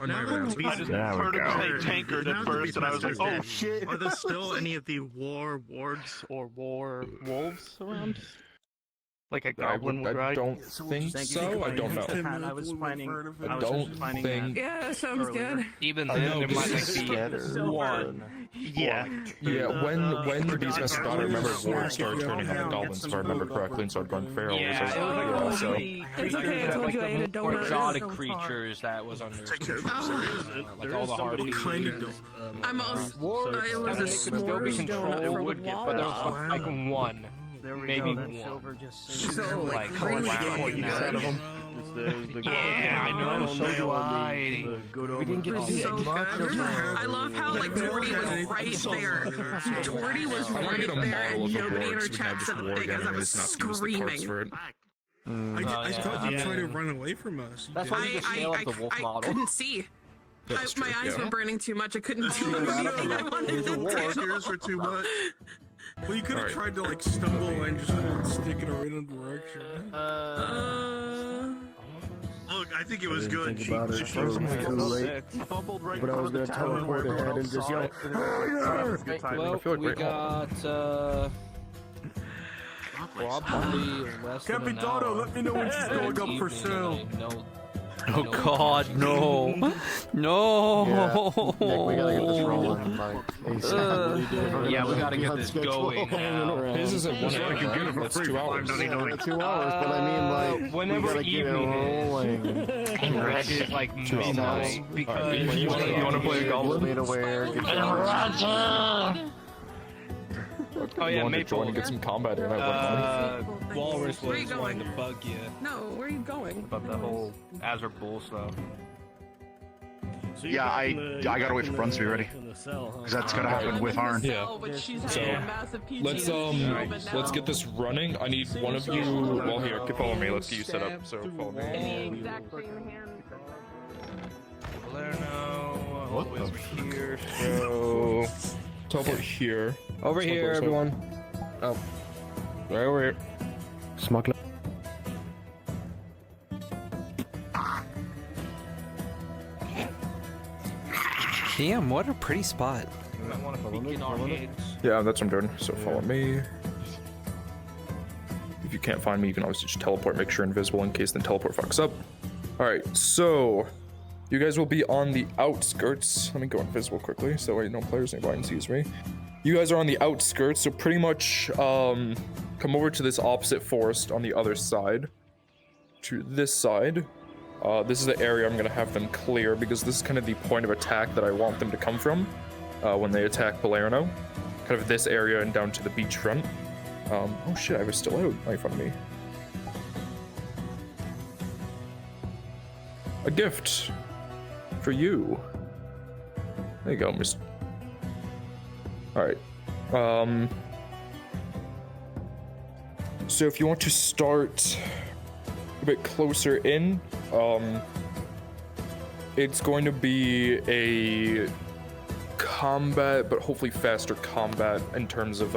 I just heard him say tankard at first, and I was like, oh shit. Are there still any of the war wards or war wolves around? Like a goblin would ride? I don't think so. I don't know. I was finding. I don't think. Yeah, sounds good. Even I then, know, there might this like be one. Yeah. Yeah, when the beast messed about, I remember wards started turning into goblins, if I remember correctly, and started going feral. Yeah, so, it was like yeah, one so. of the It's okay, I told you I ate a more donut. exotic So far. creatures that was under Oh. like all the harpies. I'm also, I was a It could still be s'mores donut controlled, from would get, but there was like one. Maybe one. So, like, really out of them. Yeah, I know. So do I. We didn't get to see so good. I love how like Torty was right there. Torty was right there, and nobody in our chat said a thing as I was screaming. I thought you tried to run away from us. That's why you scale up the wolf I model. couldn't see. My eyes were burning too much. I couldn't do anything I wanted to do. Yours were too much. Well, you could have tried to like stumble and just stick in a random direction. Look, I think it was good. Think about it. Fumbled right But I was gonna teleport ahead and just yell. Well, we got probably less than an Capitano, hour. let me know when she's going up for sale. Oh God, no, no. Nick, we gotta get this rolling. Like, Yeah, we gotta get this going now. His isn't 1 hour, right? That's 2 hours. 2 hours, but I mean, like, whenever we gotta get it rolling. It is like 2 hours. midnight because You wanna play a goblin? Made aware. Get Oh yeah, you want to Maple. join and get some combat in. I wouldn't mind. Walrus Where are you was going? wanting to bug you No, where are you going? about the whole Azure Bull stuff. Yeah, I got away from Brunsby already. Because that's gonna happen with Arn. Yeah. But she's So, having a massive PG let's get this running. I need one of you. Well, here, follow me. Let's get you set up. So follow me. in the exact same hand. Lerno, What over the here. So teleport here. Over here, everyone. Oh, right over here. Smuggler. Damn, what a pretty spot. You might want to peek in our heads. Yeah, that's what I'm doing. So follow me. If you can't find me, you can obviously just teleport. Make sure you're invisible in case the teleport fucks up. All right, so you guys will be on the outskirts. Let me go invisible quickly, so that way no players nearby sees me. You guys are on the outskirts, so pretty much come over to this opposite forest on the other side. To this side. This is the area I'm gonna have them clear because this is kind of the point of attack that I want them to come from when they attack Palermo. Kind of this area and down to the beachfront. Oh shit, I was still out right in front of me. A gift for you. There you go, Mr. Alright. So if you want to start a bit closer in, it's going to be a combat, but hopefully faster combat in terms of,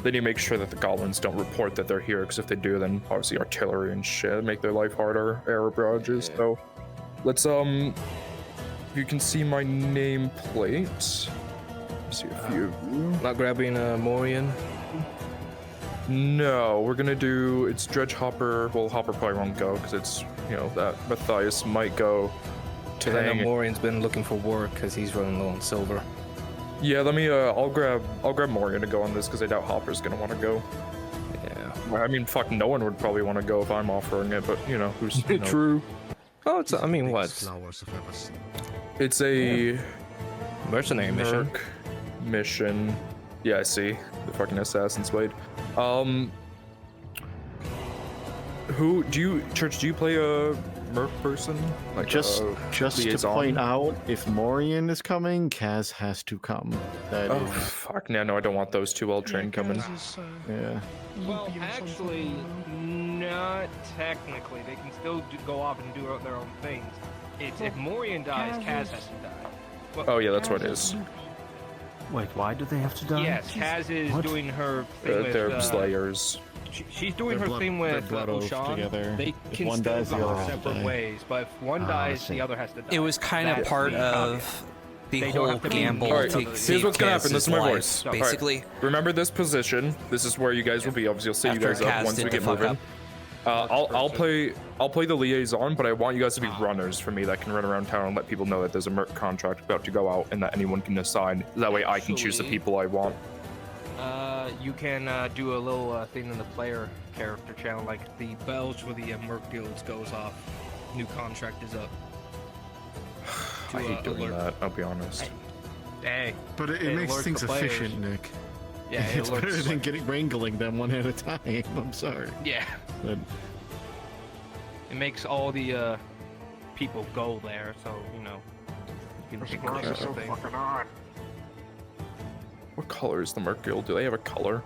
they need to make sure that the goblins don't report that they're here, because if they do, then obviously artillery and shit make their life harder, arrow barrages, so let's, if you can see my nameplate, see a few of you. Not grabbing Morian. No, we're gonna do, it's Dredge Hopper, well Hopper probably won't go, because it's, you know, that Matthias might go to I know hang. Morian's been looking for work because he's running low on silver. Yeah, let me, I'll grab Morian to go on this, because I doubt Hopper's gonna want to go. Yeah. I mean, fuck, no one would probably want to go if I'm offering it, but, you know, who's... You know. True. Oh, it's. I mean, what? It's a mercenary mission. Mission. Yeah, I see. The fucking Assassin's Blade. Who do you, Church? Do you play a merc person? Like just liaison? to point out, if Morian is coming, Kaz has to come. That oh is... fuck! No, I don't want those two well-trained coming. Yeah. Well, actually, not technically. They can still go off and do their own things. It's if Morian dies, Kaz has to die. Well, oh yeah, that's what it is. Wait, why do they have to die? Yes, Kaz is doing her thing with... They're slayers. She's doing her thing with Oshan. They can one still dies, the go other has to separate die. ways, but if one dies, the other has to die. It was kind of That's part the of the They don't whole have to be gamble Alright, to here's save what's gonna happen. Kaz's Listen to my life, voice. Alright, basically. remember this position. This is where you guys will be. Obviously, I'll set you After guys up Kaz once did we the get fuck moving. I'll play the liaison, but I want you guys to be Ah. runners for me that can run around town and let people know that there's a merc contract about to go out and that anyone can assign. That way, I can choose the people I want. You can do a little thing in the player character channel, like the bells for the merc guilds goes off. New contract is up. I hate doing that. I'll be honest. Hey, but it makes alerts things the players. efficient, Nick. Yeah, it it's better alerts, than like- getting wrangling them one at a time. I'm sorry. Yeah. But It makes all the people go there, so you know. You can pick something. What color is the merc guild? Do they have a color?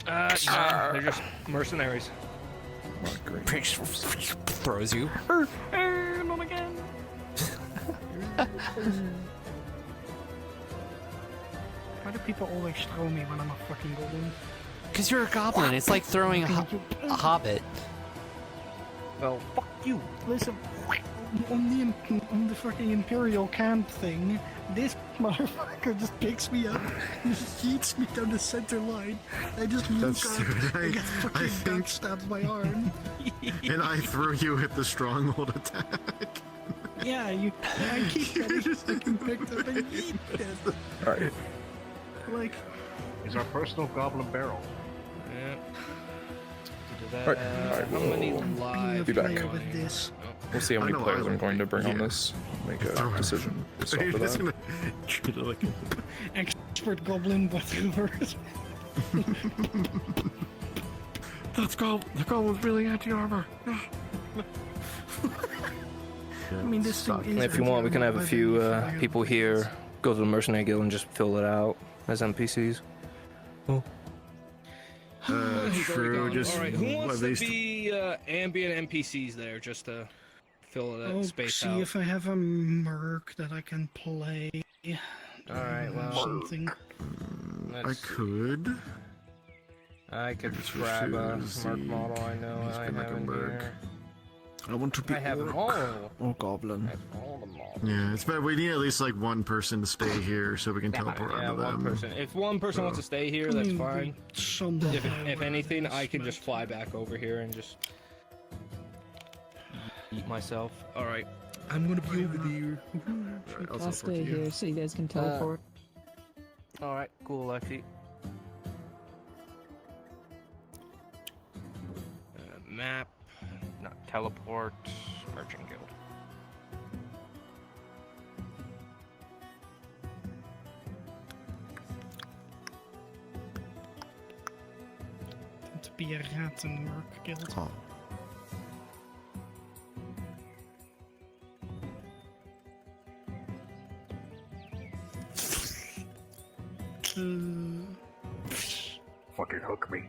Yeah, they're just mercenaries. Not green. Throws you. Not again. Why do people always throw me when I'm a fucking goblin? Because you're a goblin. It's like throwing a hobbit. Well, fuck you. Listen, on the fucking Imperial camp thing, this motherfucker just picks me up and just yeets me down the center line. I just look That's up stupid. and get fucking backstabbed by arm. and I threw you at the stronghold attack. Yeah, I keep getting just fucking picked up and yeeted. Alright. Like, Is our personal goblin barrel. Yeah. Alright, How many lives? be back. with this. We'll see how many I know players I I'm going to bring on yeah. this. Make a decision based off You're of just that. gonna treat it like Expert goblin butters. the goblin's really anti-armor. I mean, this thing is. If you want, we can have a few anti-armor, people here go to the mercenary guild and just fill it out as NPCs. Oh. True. Just All right, who wants at to least be ambient NPCs there just to fill that I'll space see out? if I have a merc that I can play. All right, well, something. I could. I could Just grab a refuse merc the- model I know just I be like have a in merc. here. I want to be I have them orc. all. Or goblin. I have all the models. Yeah, it's better. We need at least like one person to stay here so we can teleport Yeah, onto one them. person. If one person wants to stay here, that's fine. Someday If anything, I can just fly back over here and just eat myself. All right. I'm gonna be over there. I'll stay here so you guys can teleport. All right, cool, Lexi. Map, not teleport, merchant guild. To be a rat in the merc guild. Oh. Fucking hook me.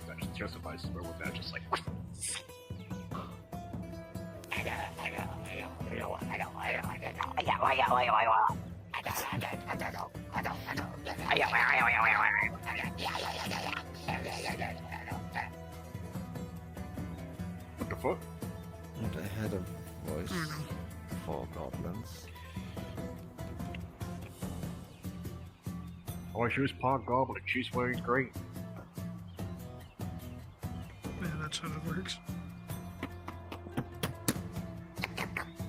That just justifies where we're at, just like. What the fuck? And I had a voice for goblins. Oh, she was Pod Goblin. She's wearing green. Yeah, that's how it works.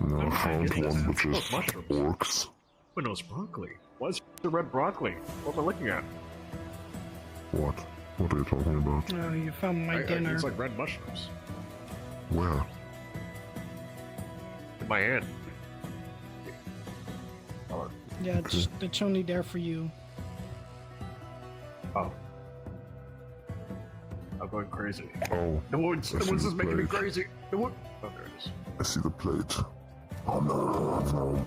And then I found one which is mushrooms. orcs. But no, it's broccoli. What's the red broccoli? What am I looking at? What? What are you talking about? Oh, you found my dinner. It's like red mushrooms. Where? In my hand. Yeah, it's only there for you. Oh. I'm going crazy. Oh. The woods is making me crazy. The wood. Oh, there it is. I see the plate. Oh no.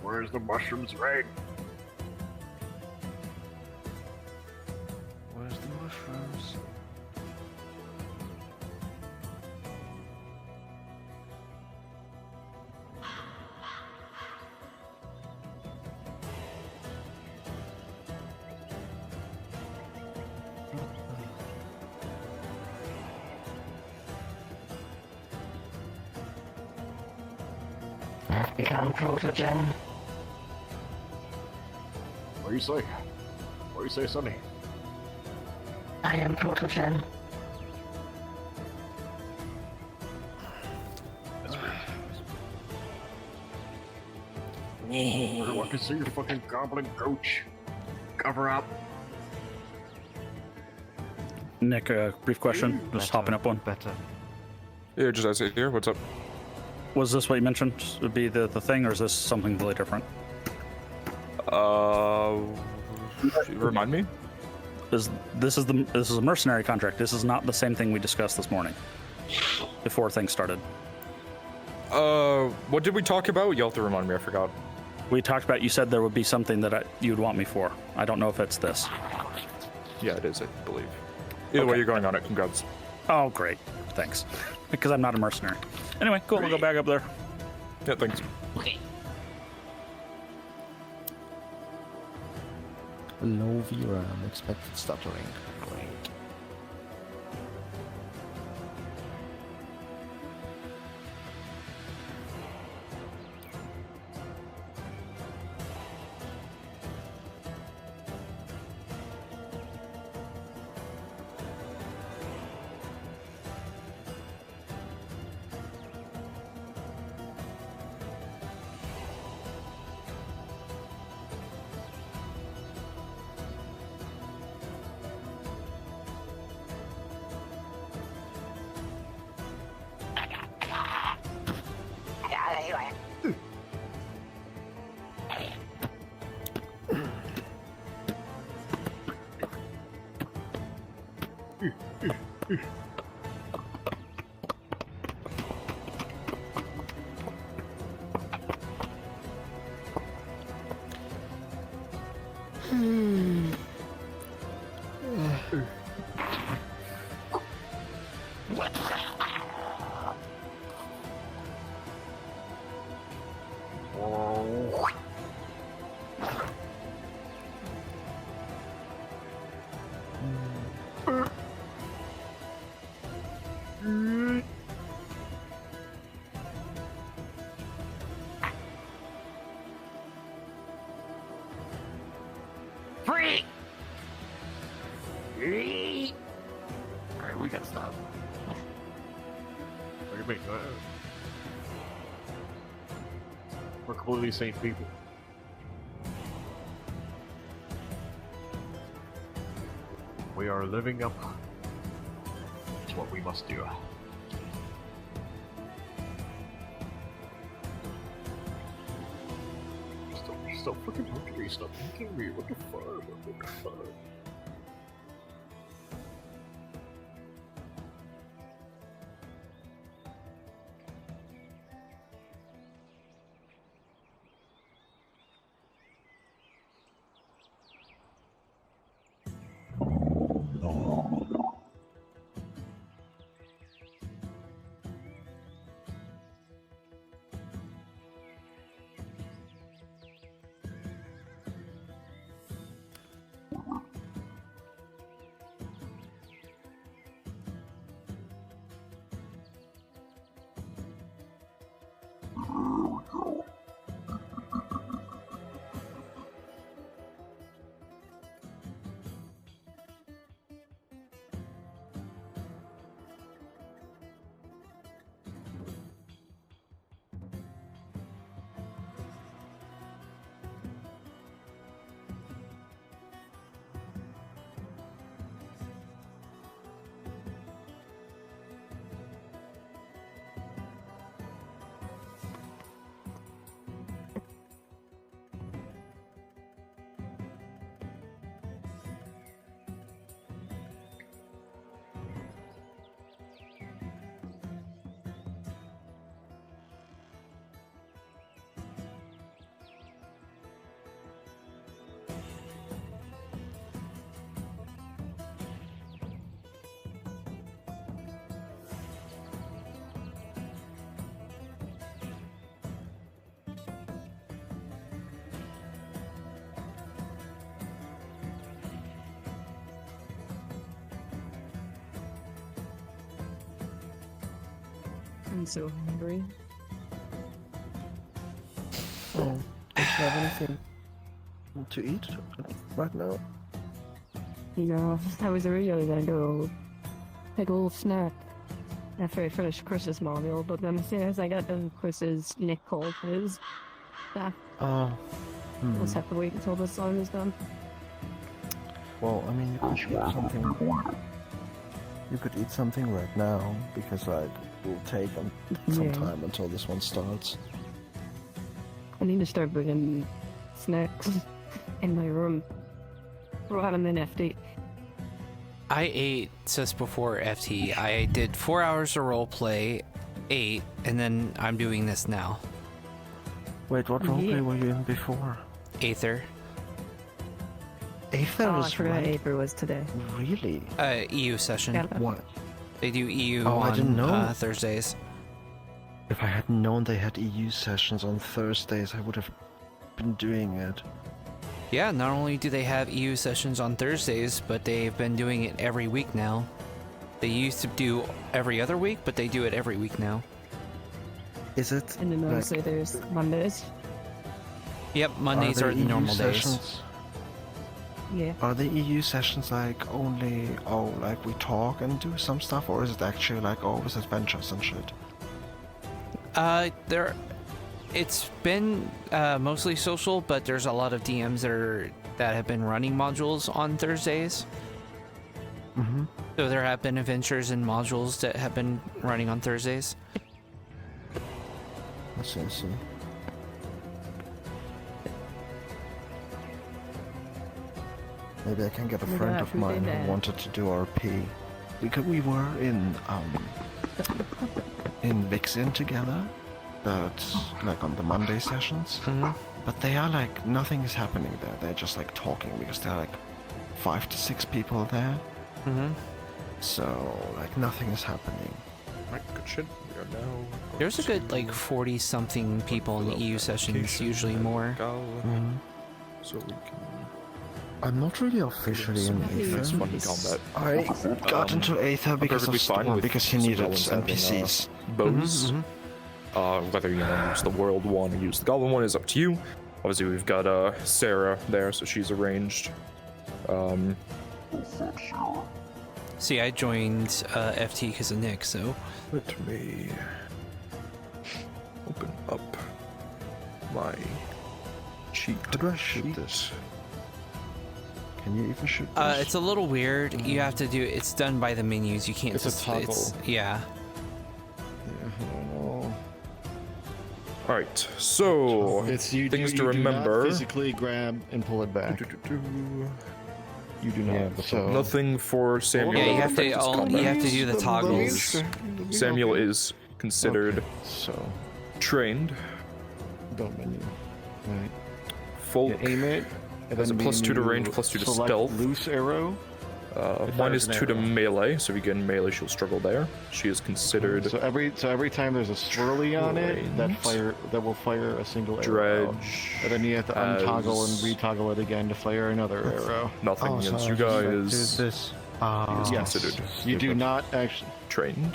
Where's the mushrooms, Ray? Where's the mushrooms? I've become protogen. What do you say? What do you say, Sonny? I am protogen. That's weird. I can see your fucking goblin coach. Cover up. Nick, brief question. Just hopping up one. Yeah, just as it here. What's up? Was this what you mentioned would be the thing, or is this something really different? Remind me. This is a mercenary contract. This is not the same thing we discussed this morning. Before things started. What did we talk about? You'll have to remind me. I forgot. We talked about. You said there would be something that you'd want me for. I don't know if it's this. Yeah, it is. I believe. Either way, you're going on it. Congrats. Oh, great. Thanks. Because I'm not a mercenary. Anyway, cool. We'll go back up there. Yeah, thanks. Okay. Low VRAM, expected stuttering. Great. Free! Alright, we gotta stop. What do you mean? We're completely sane people. We are living up to what we must do. Stop fucking hungry, stop eating me, what the fuck, what the fuck? I'm so hungry. Oh, do you have anything to eat right now? You know, I was originally gonna go take a little snack after I finished Chris's module, but then as soon as I got done with Chris's, Nick called his back. Oh. We'll just have to wait until this song is done. Well, I mean, you could eat something. You could eat something right now because, like, it will take some Yeah. time until this one starts. I need to start bringing snacks in my room. Right on an FD. I ate just before FT. I did 4 hours of roleplay, ate, and then I'm doing this now. Wait, what roleplay were you in before? Aether. Aether Oh, I is forgot right. Aether was today. Really? EU session. Yeah. What? They do EU Oh, on I didn't know. Thursdays. If I had known they had EU sessions on Thursdays, I would have been doing it. Yeah, not only do they have EU sessions on Thursdays, but they've been doing it every week now. They used to do every other week, but they do it every week now. Is it? And then obviously there's Mondays. Yep, Mondays are the EU normal days. sessions? Yeah. Are the EU sessions like only, like we talk and do some stuff, or is it actually like always adventures and shit? It's been mostly social, but there's a lot of DMs that have been running modules on Thursdays. Mm-hmm. So there have been adventures and modules that have been running on Thursdays. I see. Maybe I can get a Oh my friend God, of who did mine that? who wanted to do RP. We were in Vixen together, but like on the Monday sessions. Mm-hmm. But they are like nothing is happening there. They're just like talking because there are like 5 to 6 people there. Mm-hmm. So like nothing is happening. Right, good shit. We are now. There's a good like 40-something people in the EU sessions, usually more. Mhm. So we can. I'm not really officially in Aether. It's fun to combat. I got into Aether because of Storm, because he needed NPCs. Bows. Mm-hmm, Whether you want to use the world one or use the goblin one is up to you. Obviously, we've got Sarah there, so she's arranged. See, I joined FT because of Nick, so. Let me open up my cheat. How do I shoot this? Can you even shoot this? It's a little weird. You have to do it's done by the menus. You can't It's a just toggle. yeah. All right, so It's you. things you to remember. Do not physically grab and pull it back. You do not. Yeah, so Nothing for Samuel. Yeah, you that have to affects his you combat. have to do the toggles. Samuel is considered so trained. don't menu. Right. Folk You aim it. And has a then +2 to menu range, +2 to select stealth. Loose arrow. Mine is fires 2 an to arrow. melee, so if you get in melee, she'll struggle there. She is considered So every time there's a swirly on it, that will fire a single arrow. dredge. And then you have to untoggle as and retoggle it again to fire another arrow. Nothing against you guys. This. He is Yes. considered You do not actually. trained.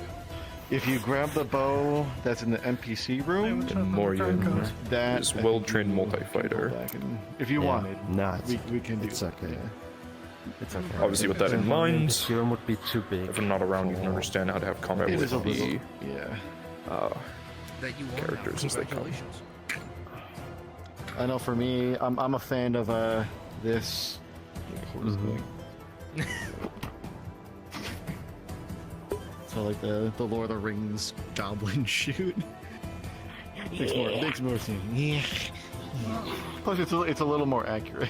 If you grab the bow that's in the NPC room, And Morian that is well-trained multi-fighter. if you wanted, Nah, we can do it's okay. It's okay. Obviously, with that in mind, the serum would be too big. if I'm not around, you can understand how to have combat It with is a the little, yeah. That you won characters now. as they come. Congratulations. I know for me, I'm a fan of this. So like the Lord of the Rings goblin shoot. makes more sense. Yeah. Plus it's a little more accurate.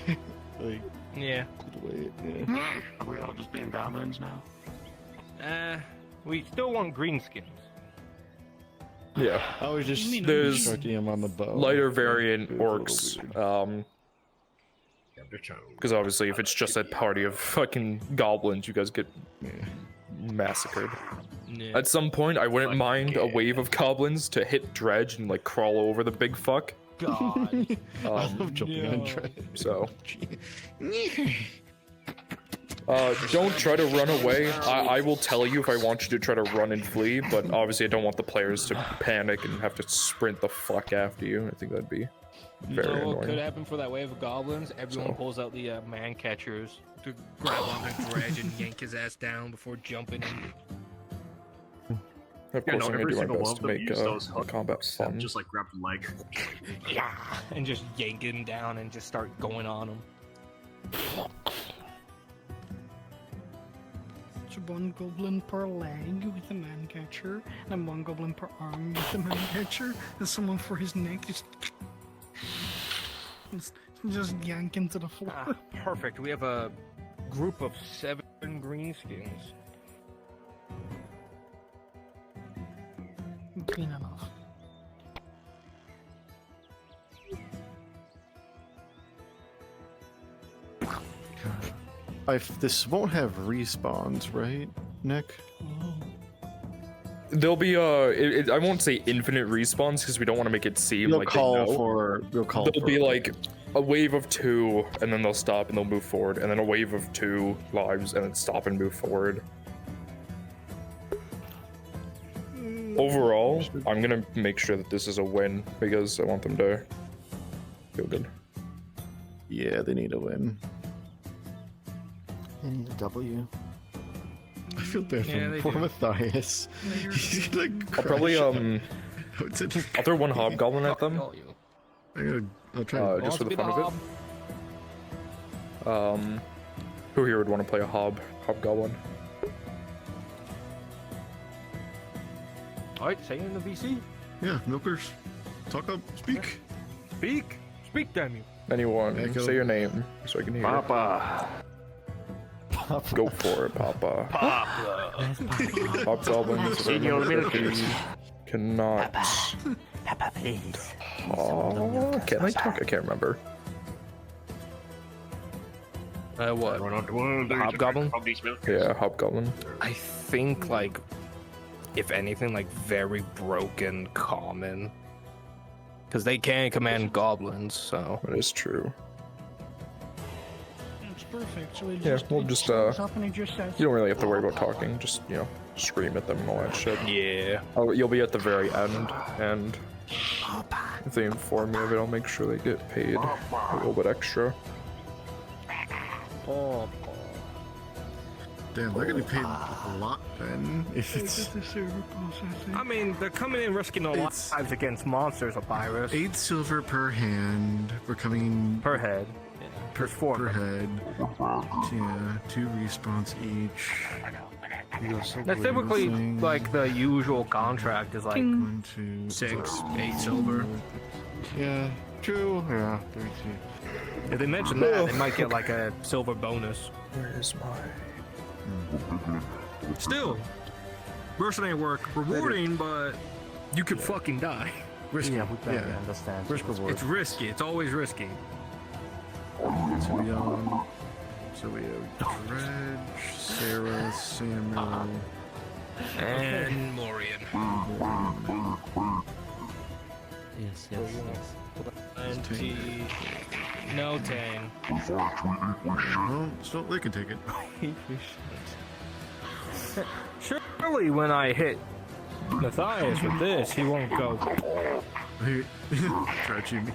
Like Yeah. the way Are we all just being goblins now? We still want greenskins. Yeah. I was just There's instructing him on the bow. lighter variant orcs. Because obviously, if it's just a party of fucking goblins, you guys get massacred. Yeah. At some point, I wouldn't mind a wave of goblins to hit dredge and like crawl over the big fuck. God. I love jumping on no. dredge. So, Don't try to run away. I will tell you if I want you to try to run and flee, but obviously I don't want the players to panic and have to sprint the fuck after you. I think that'd be very What annoying. could happen for that wave of goblins? Everyone pulls out the man catchers to grab onto Dredge and yank his ass down before jumping in. Of course, I'm gonna every do my single best one to of them make use those hooks combat fun. and just like grab the leg. Yeah, and just yank him down and just start going on him. So 1 goblin per leg with a man catcher, and 1 goblin per arm with a man catcher, and someone for his neck just yank him to the floor. Perfect. We have a group of 7 greenskins. Clean enough. This won't have respawns, right, Nick? There'll be I won't say infinite respawns because we don't want to make it seem You'll like call they know. for. You'll call. There'll for be like a wave of 2, and then they'll stop and they'll move forward, and then a wave of 2 lives, and then stop and move forward. Overall, I'm gonna make sure that this is a win because I want them to feel good. Yeah, they need a win. They need a W. I feel bad Yeah, for they do. Matthias. He's like I'll probably crash. I'll throw 1 hobgoblin at them. I'll try. Just for the fun of it. Who here would want to play a hobgoblin? Alright, say it in the VC. Yeah, milkers, talk up, speak. Speak, damn you. Anyone, Echo. say your name so I can hear. Papa. Go for it, Papa. Hobgoblins Senor Milkers. cannot. Papa, please. Oh, can I talk? I can't remember. What? Run out the world. Hobgoblin? Yeah, hobgoblin. I think, like, if anything, like, very broken common. Because they can command goblins, so. That is true. It's perfect. So it Yeah, just, we'll it just shows up and it just says, you don't really have to worry about talking. Just scream at them and all that shit. Yeah. Oh, you'll be at the very end, and if they inform me of it, I'll make sure they get paid a little bit extra. Damn, they're gonna be paid a lot then. If it's the server processing. I mean, they're coming in risking their lives against monsters of virus. 8 silver per hand. We're coming in Per head. per head. Yeah, 2 respawns each. That's typically, like, the usual contract is, like, 1, 2, 6, 8 silver. Yeah, true. Yeah, 32. If they mention that, they might get, like, a silver bonus. Where's my... Still, mercenary work, rewarding, but you could fucking die. Risky. Yeah, we Yeah. understand. Risk reward. It's risky. It's always risky. So we have Dredge, Sarah, Samuel, And Morian. Yes. 20. No, 10. No, so they can take it. Surely when I hit Matthias with this, he won't go. Dredge, you mean?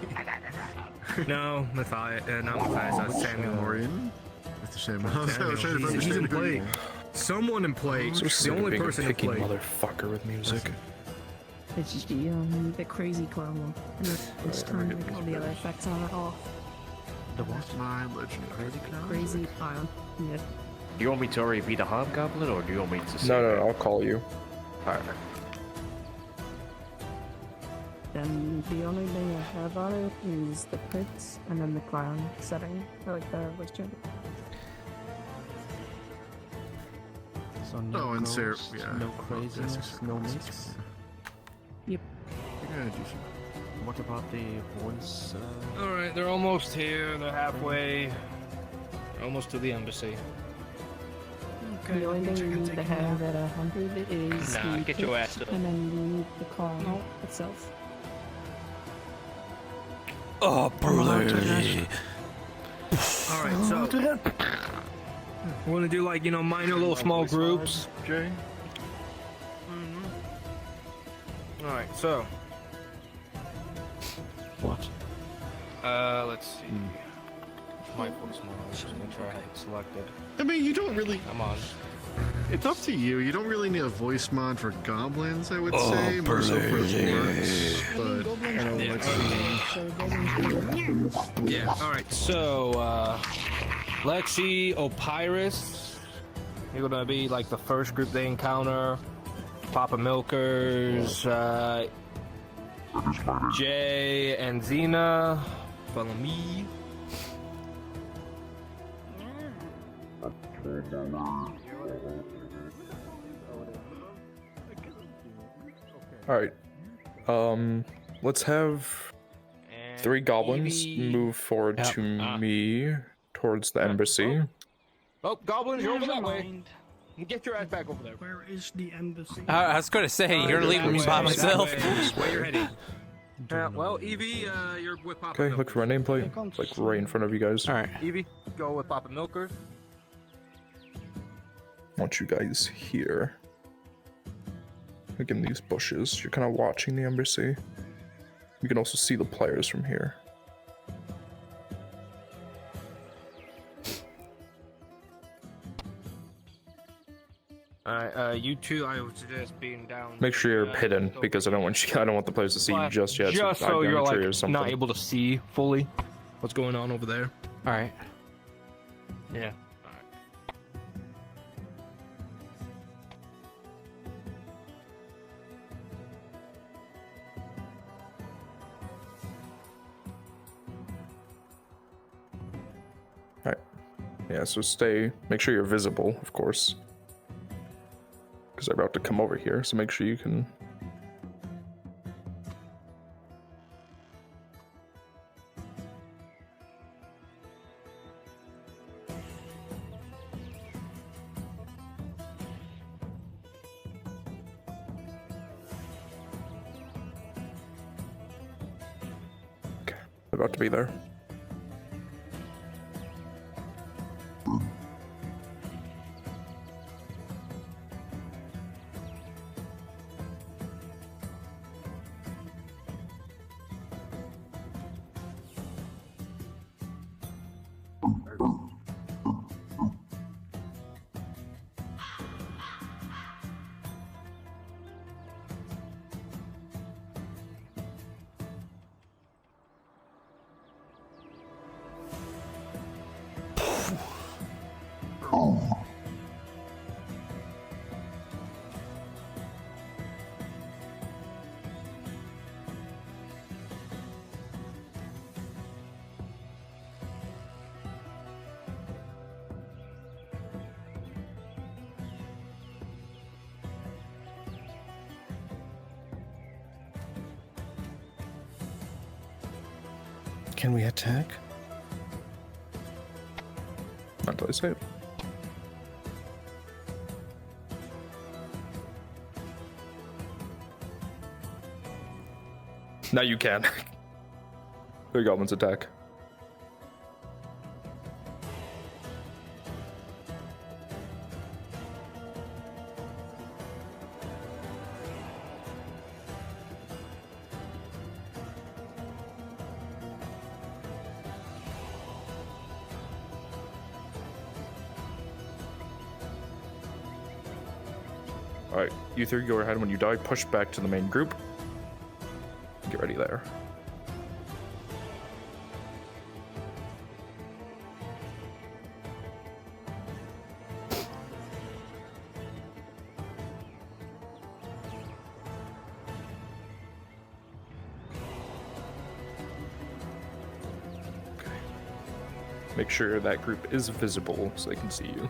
No, Matthias, not Matthias, that's Samuel. Morian? With the Samuel. I was trying to He's understand in who play. you- Someone in play. So The sick of only being a person in picky play. motherfucker with music. It's just the crazy clown one. And it's turned like all the other effects on it off. The what? My legend. Crazy clown? Crazy clown. Yeah. Do you want me to already be the hobgoblin, or do you want me to? No, I'll call you. Alright. Then the only thing I have on it is the crits and then the clown setting. I like the voice changer. So no Oh, and Sarah, ghosts, yeah. no craziness, no mix. Yep. Yeah, do some. What about the voice? Alright, they're almost here. They're halfway. Almost to the embassy. Okay, The only thing you need to have at 100 is Nah, the get your crits, ass to the- and then you need the clown itself. Oh, brother. Alright, so. We want to do like, minor little small groups. Jay? Alright, so. What? Let's see. My voice model. Just make sure I have it selected. I mean, you don't really. Come on. It's up to you. You don't really need a voice mod for goblins, I would say. More so for orcs, but I don't know. Let's see. Yeah. Alright, so, Lexi, Opyrus. You're gonna be like the first group they encounter. Papa Milkers, Jay and Xena. Follow me. Alright. Let's have 3 goblins move forward to me towards the embassy. Oh, goblins, you're over that way. Get your ass back over there. Where is the embassy? I was going to say, you're leaving me by myself. Where you're heading. Well, Evie, you're with Papa Okay, look for my nameplate. It's like right in front of you guys. Alright. Evie, go with Papa Milkers. I want you guys here. Like in these bushes. You're kind of watching the embassy. You can also see the players from here. Alright, you two, I would suggest being down. Make sure you're hidden because I don't want the players to see you just yet. Just so so I'm you're a tree or like something. not able to see fully what's going on over there. Alright. Yeah. Alright. Yeah, so make sure you're visible, of course. Because they're about to come over here, so make sure you can... Okay, they're about to be there. Can we attack? Not until I say it. Now you can. The goblins attack. Alright, you three go ahead. When you die, push back to the main group. Get ready there. Okay. Make sure that group is visible so they can see you.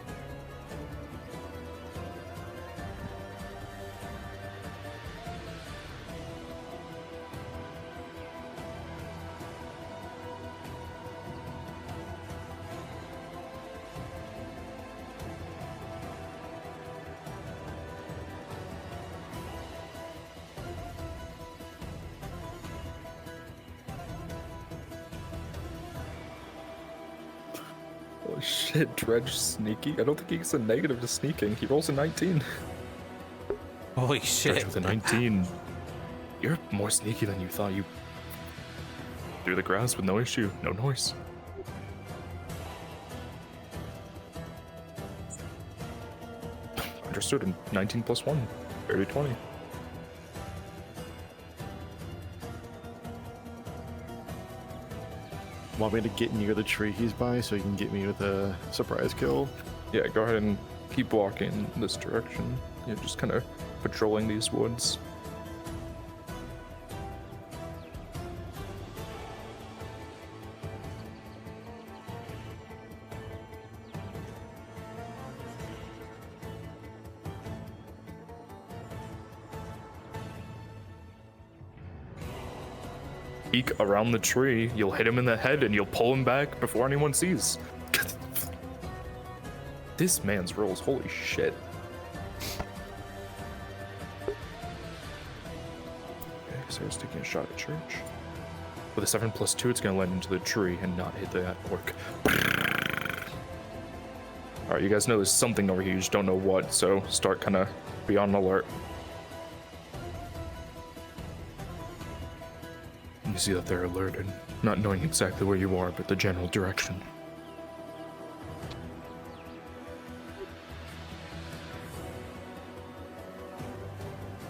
Holy Shit, Dredge sneaky. I don't think he gets a negative to sneaking. He rolls a 19. Holy shit. Dredge with a 19. You're more sneaky than you thought. You through the grass with no issue, no noise. Understood. And 19 plus 1, 20. Want me to get near the tree he's by so he can get me with a surprise kill? Yeah, go ahead and keep walking in this direction. Yeah, just kind of patrolling these woods. Peek around the tree, you'll hit him in the head and you'll pull him back before anyone sees. This man's rolls, holy shit. Okay, Sarah's taking a shot at Church. With a 7+2, it's gonna land into the tree and not hit that orc. Alright, you guys know there's something over here, you just don't know what, so start kinda be on alert. You see that they're alerted, not knowing exactly where you are, but the general direction.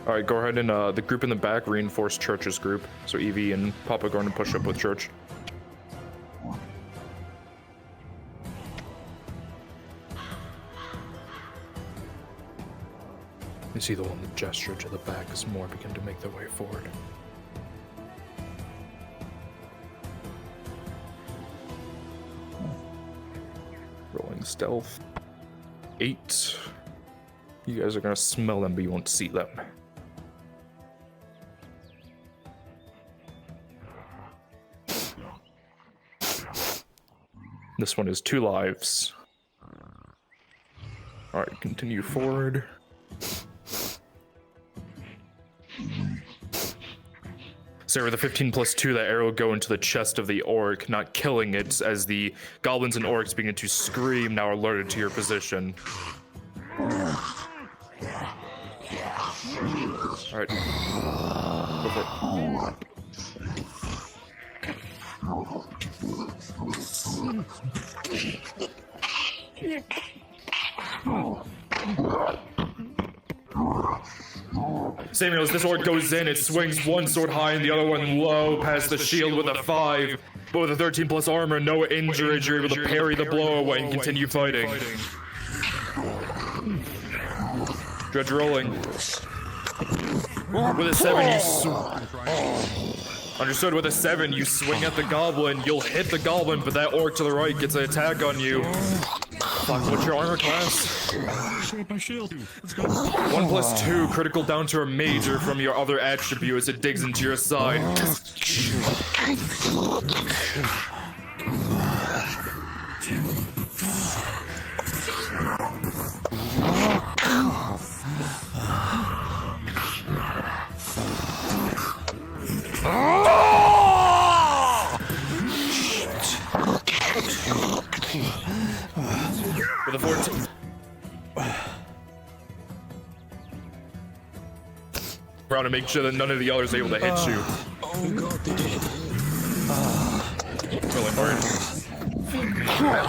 Alright, go ahead and the group in the back reinforce Church's group. So Evie and Papa going to push up with Church. You see the one that gestured to the back as more begin to make their way forward. Rolling stealth. 8. You guys are gonna smell them, but you won't see them. This one is 2 lives. Alright, continue forward. So with the 15+2, that arrow will go into the chest of the orc, not killing it, as the goblins and orcs begin to scream, now alerted to your position. Alright. Go for it. Samuel, as this orc goes in, it swings one sword high and the other one low past the shield with a 5. But with a 13+ armor, no injuries, you're able to parry the blow away and continue fighting. Dredge rolling. With a 7, Understood, with a 7, you swing at the goblin, you'll hit the goblin, but that orc to the right gets an attack on you. Fuck, what's your armor class? My shield. 1+2, critical down to a major from your other attribute as it digs into your side. With a 14. Around to make sure that none of the others are able to hit you. Oh god, they did.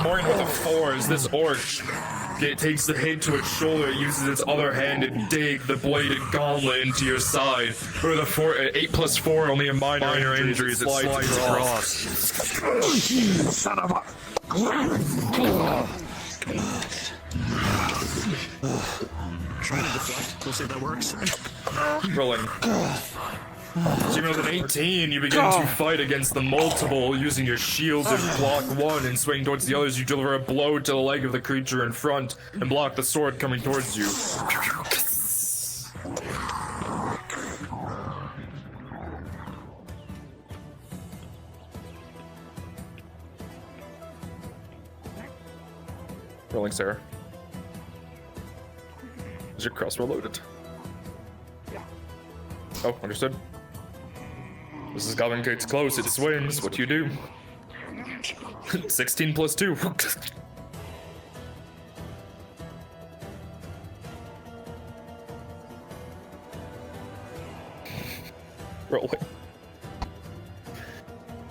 Morgan with a 4 as this orc takes the hit to its shoulder, uses its other hand to dig the bladed gauntlet into your side. With a 8+4, only a minor injuries, it slides across. Son of a... Try to deflect. We'll see if that works. Rolling. So with an 18, you begin to fight against the multiple, using your shield to block one and swing towards the others. You deliver a blow to the leg of the creature in front and block the sword coming towards you. Rolling, Sarah. Is your crossbow loaded? Oh, understood. This is Goblin Gates close, it swings. What do you do? 16+2. Rolling.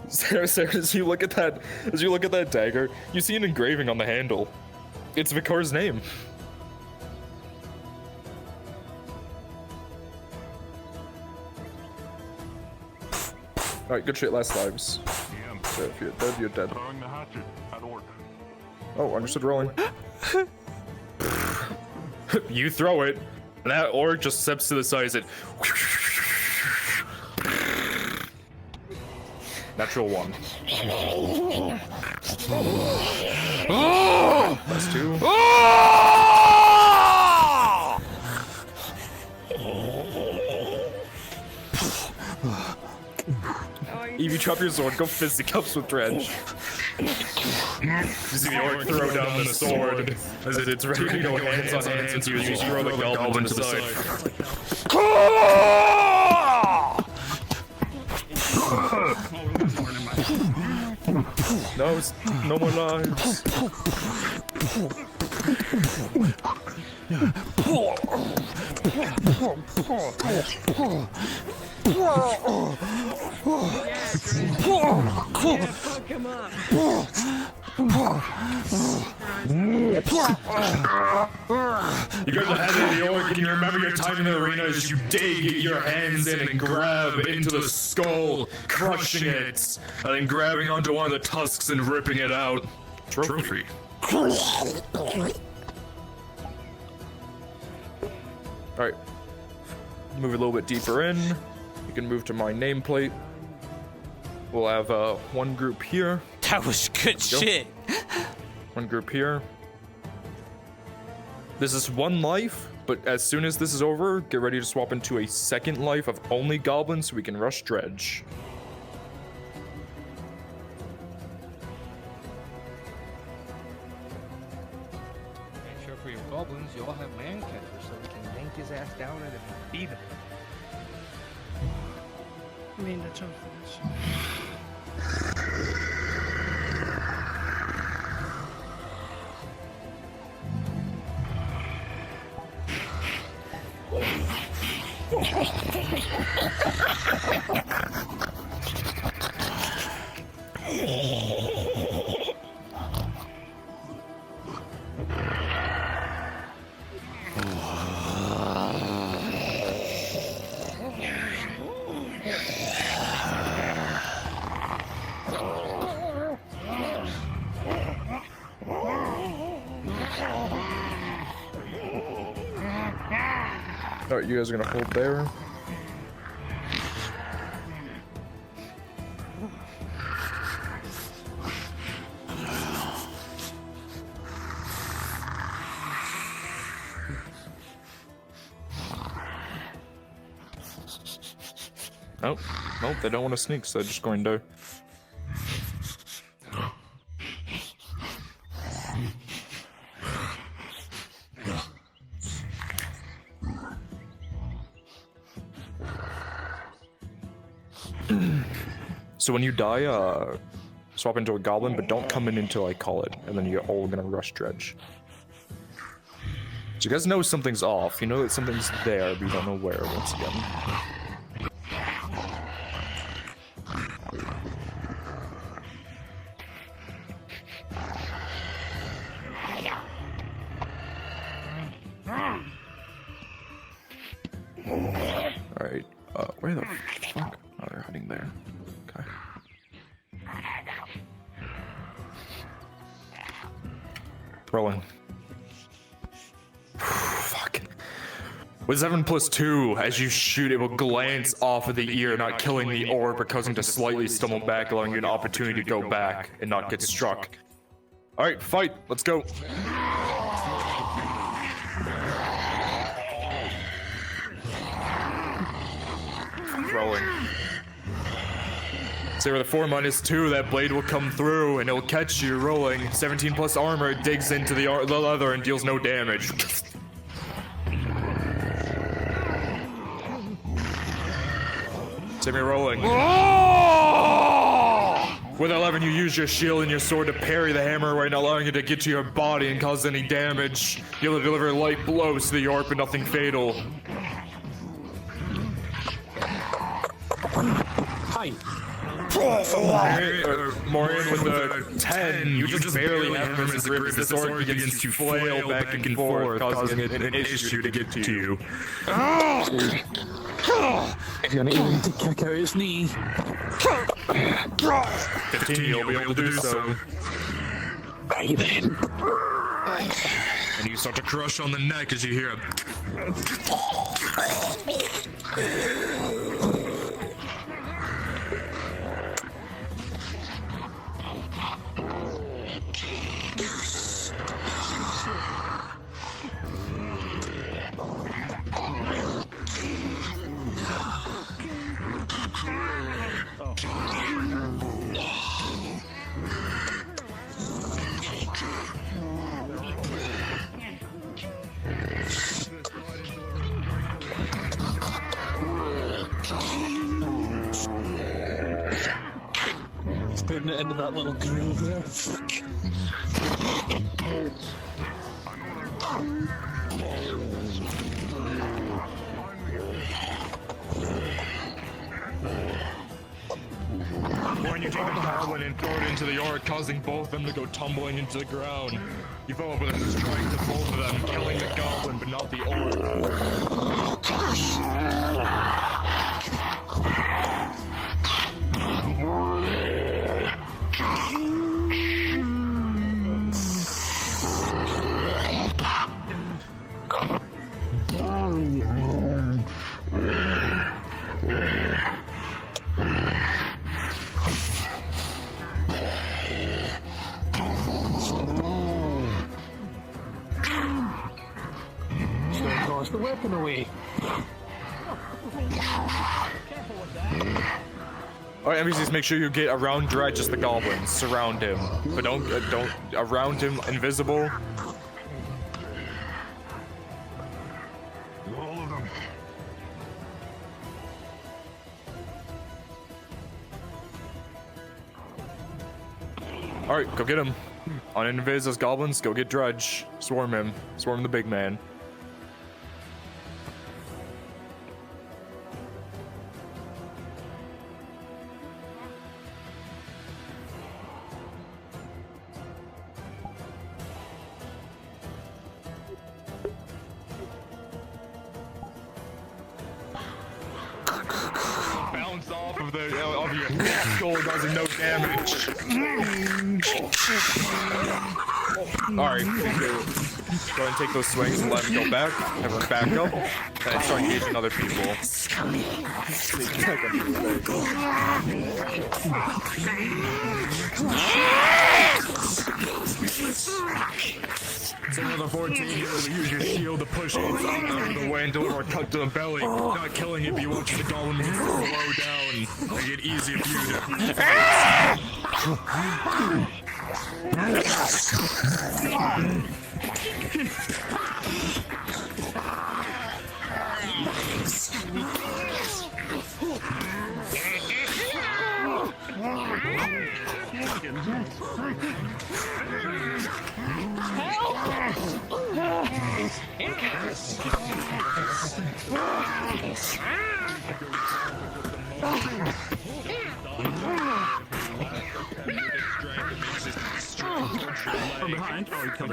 Sarah, as you look at that dagger, you see an engraving on the handle. It's Vikar's name. Alright, good shit, last lives. So if you're dead, you're dead. Throwing the hatchet at orc. Oh, understood, rolling. You throw it, and that orc just steps to the side as it. Natural 1. Plus 2. Evie, drop your sword, go fisticuffs with Dredge. You see the orc throw down the sword as it's ready to go hands on hands as you throw the goblin to the side. No, it's no more lives. Fuck him up. You guys are heading the orc, and you remember your time in the arena as you dig your hands in and grab into the skull, crushing it, and then grabbing onto one of the tusks and ripping it out. Trophy. Alright. Move a little bit deeper in. You can move to my nameplate. We'll have one group here. That was good shit. One group here. This is 1 life, but as soon as this is over, get ready to swap into a second life of only goblins so we can rush Dredge. Make sure for your goblins, you all have man catchers so we can yank his ass down and beat him. I mean, that's unfortunate. Alright, you guys are gonna hold there. Nope, nope, they don't want to sneak, so they're just going to. So when you die, swap into a goblin, but don't come in until I call it, and then you're all gonna rush Dredge. So you guys know something's off. You know that something's there, but you don't know where once again. Alright, where the fuck? Oh, they're hiding there. Okay. Rolling. Fuck. With 7+2, as you shoot, it will glance off of the ear, not killing the orb, but causing to slightly stumble back, allowing you an opportunity to go back and not get struck. Alright, fight. Let's go. Rolling. So with a 4-2, that blade will come through and it'll catch you. Rolling. 17+ armor, it digs into the leather and deals no damage. Semi rolling. With 11, you use your shield and your sword to parry the hammer, right, allowing it to get to your body and cause any damage. You'll deliver light blows to the orc, but nothing fatal. 9. Morian with the 10. You just barely have him as a grip as the sword begins to flail back and forth, causing an issue to get to you. If you're not even to kick out his knee. 15, you'll be able to do so. Right then. And you start to crush on the neck as you hear him. Just putting it into that little groove there. When you take the goblin and throw it into the yard, causing both of them to go tumbling into the ground. You follow up with a strike to both of them, killing the goblin but not the orc. Don't toss the weapon away. Alright, NPCs, make sure you get around Dredge as the goblins. Surround him. But don't around him, invisible. All of them. Alright, go get him. On invis as goblins, go get Dredge. Swarm him. Swarm the big man. Bounce off of your skull, causing no damage. Alright, go ahead and take those swings and let him go back. Everyone back up and start engaging other people. It's another 14 here to use your shield to push it out of the way until it cut to the belly. Not killing it, but you want the golem to slow down. Make it easier for you to From behind. Oh, he killed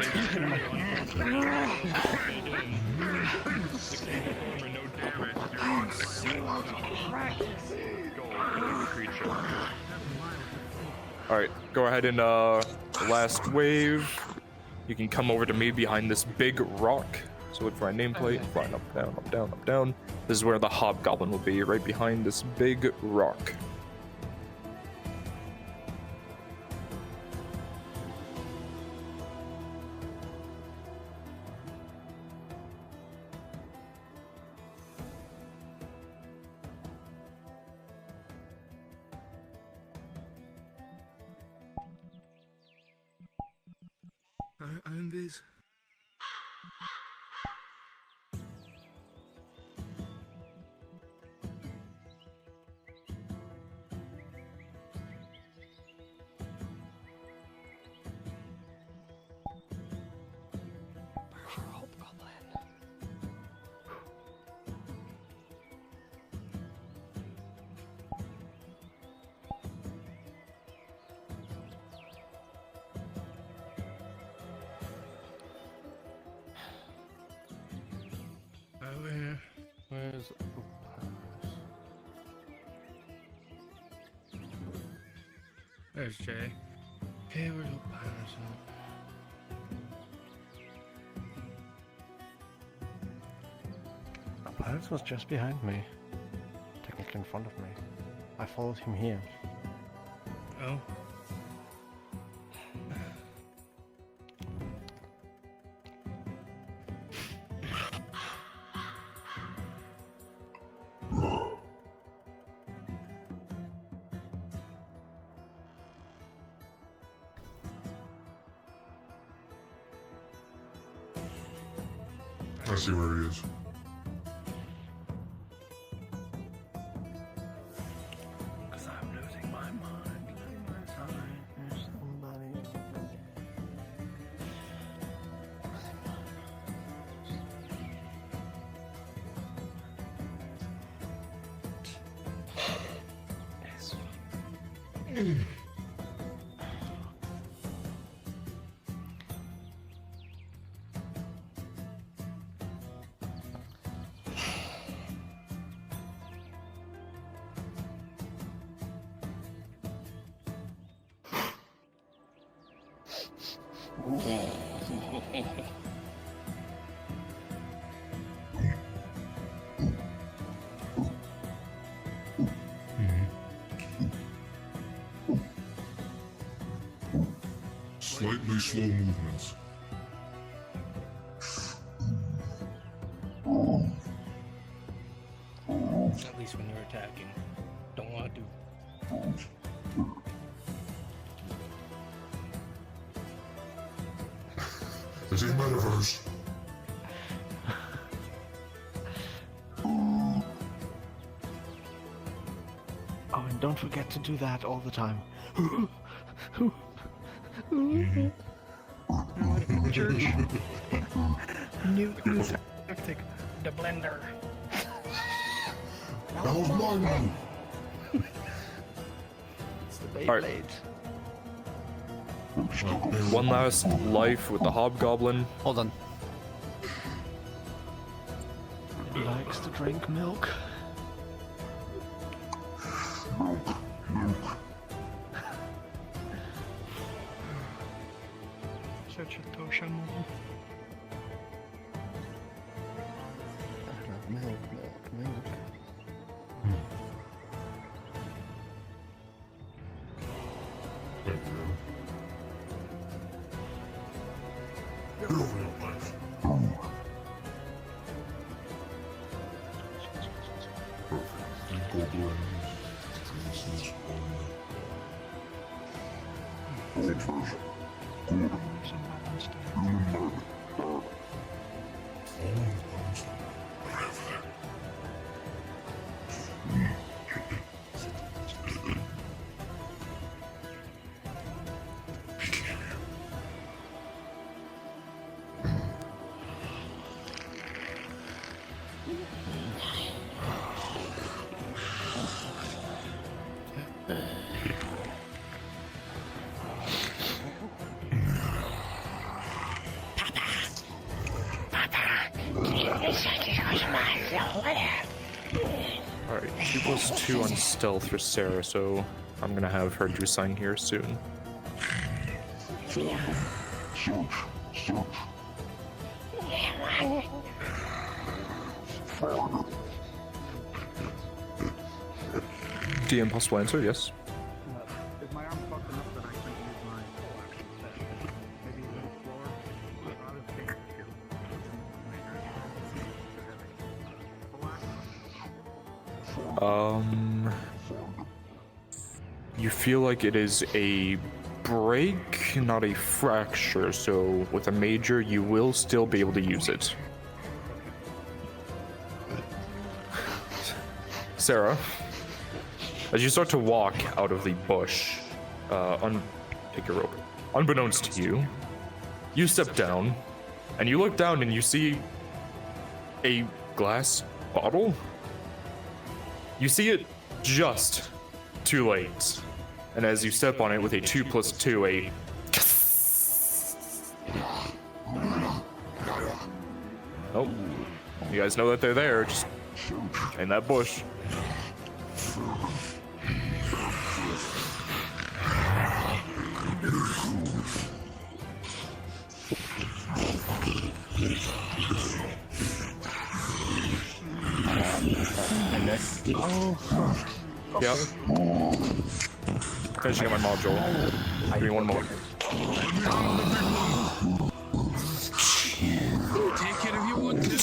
Alright, go ahead and last wave. You can come over to me behind this big rock. So look for my nameplate, flying up, down, up, down, up, down. This is where the hobgoblin will be, right behind this big rock. I'm this. There's Jay. Hey, where's the pirates? The pirate was just behind me. Technically in front of me. I followed him here. Oh. I see where he is. Because I'm losing my mind. There's somebody. Slightly slow movements. At least when you're attacking. Don't want to do. This ain't metaverse. Oh, and don't forget to do that all the time. Church. New tactic. The blender. That was my move. It's the All right. Beyblade. One last life with the hobgoblin. Hold on. He likes to drink milk. Such a Tosha move. Milk. Get over here, Mike. Perfect. The goblin. This is on the old version. Good. Human murder. Following the bones. Alright, 2+2 on stealth for Sarah, so I'm gonna have her do sign here soon. DM possible answer, yes. Is my arm fucked enough that I can use my full action set? Maybe even the floor? I'll just take the shield. You feel like it is a break, not a fracture, so with a major, you will still be able to use it. Sarah, as you start to walk out of the bush, take your rope. Unbeknownst to you, you step down, and you look down and you see a glass bottle. You see it just too late. And as you step on it with a 2+2, oh, you guys know that they're there, just in that bush. Yep. Finishing up my module. Give me one moment. Take it if you want to.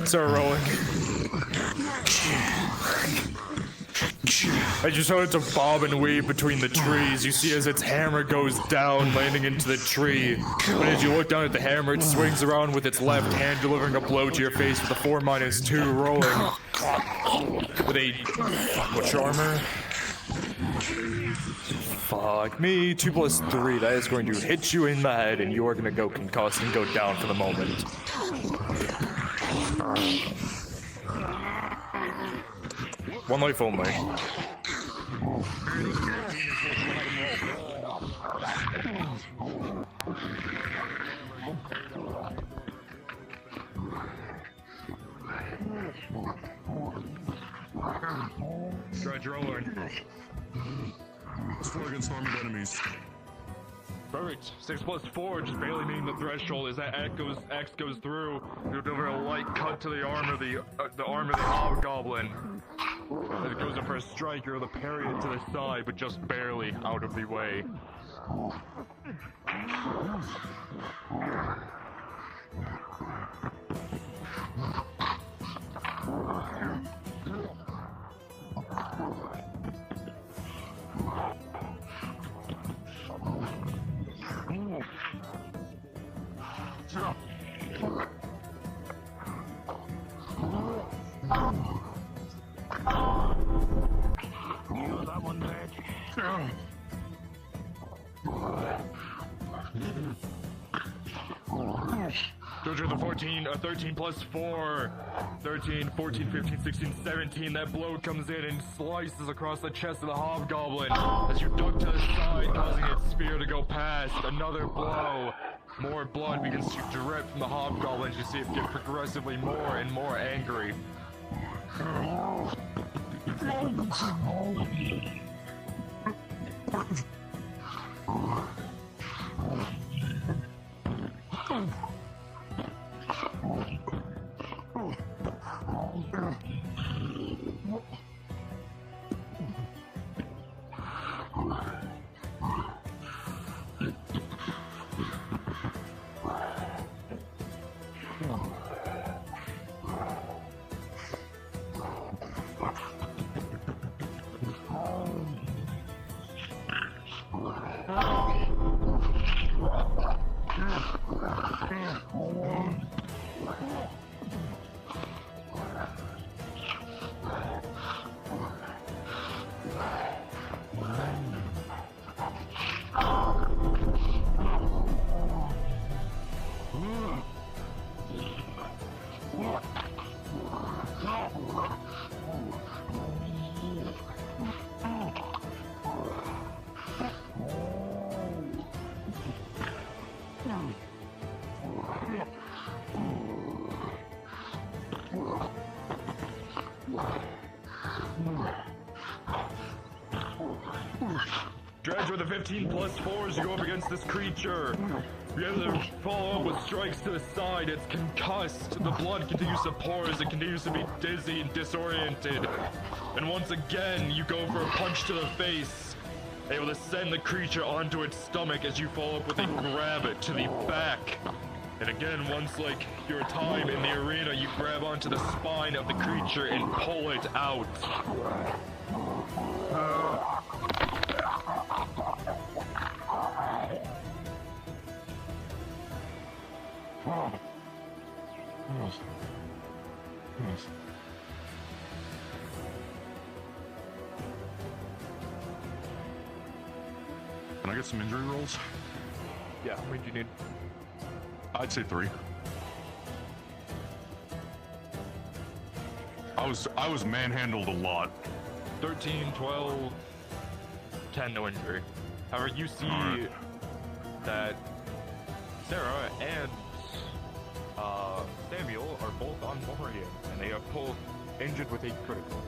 Start rolling. I just started to bob and weave between the trees. You see as its hammer goes down, landing into the tree. But as you look down at the hammer, it swings around with its left hand, delivering a blow to your face with a 4-2 rolling. With a... What's your armor? Fuck me. 2 + 3. That is going to hit you in the head, and you are going to go concussed and go down for the moment. One life only. Grad, you're rolling. Score against armed enemies. Perfect. 6 + 4, just barely meeting the threshold. As that X goes through, you deliver a light cut to the arm of the arm of the hobgoblin. As it goes up for a strike, you're able to parry it to the side, but just barely out of the way. That one dead. Dojo, the 13 + 4, 13, 14, 15, 16, 17. That blow comes in and slices across the chest of the hobgoblin as you duck to the side, causing its spear to go past. Another blow. More blood begins to drip from the hobgoblin as you see it get progressively more and more angry. Dredge with the 15 + 4s, you go up against this creature. You have to follow up with strikes to the side. It's concussed. The blood continues to pour as it continues to be dizzy and disoriented. And once again, you go for a punch to the face, able to send the creature onto its stomach as you follow up with a grab it to the back. And again, once like your time in the arena, you grab onto the spine of the creature and pull it out. Can I get some injury rolls? Yeah, how many do you need? I'd say 3. I was manhandled a lot. 13, 12, 10, no injury. However, you see that Sarah and Samuel are both on Morian, and they are both injured with a critical.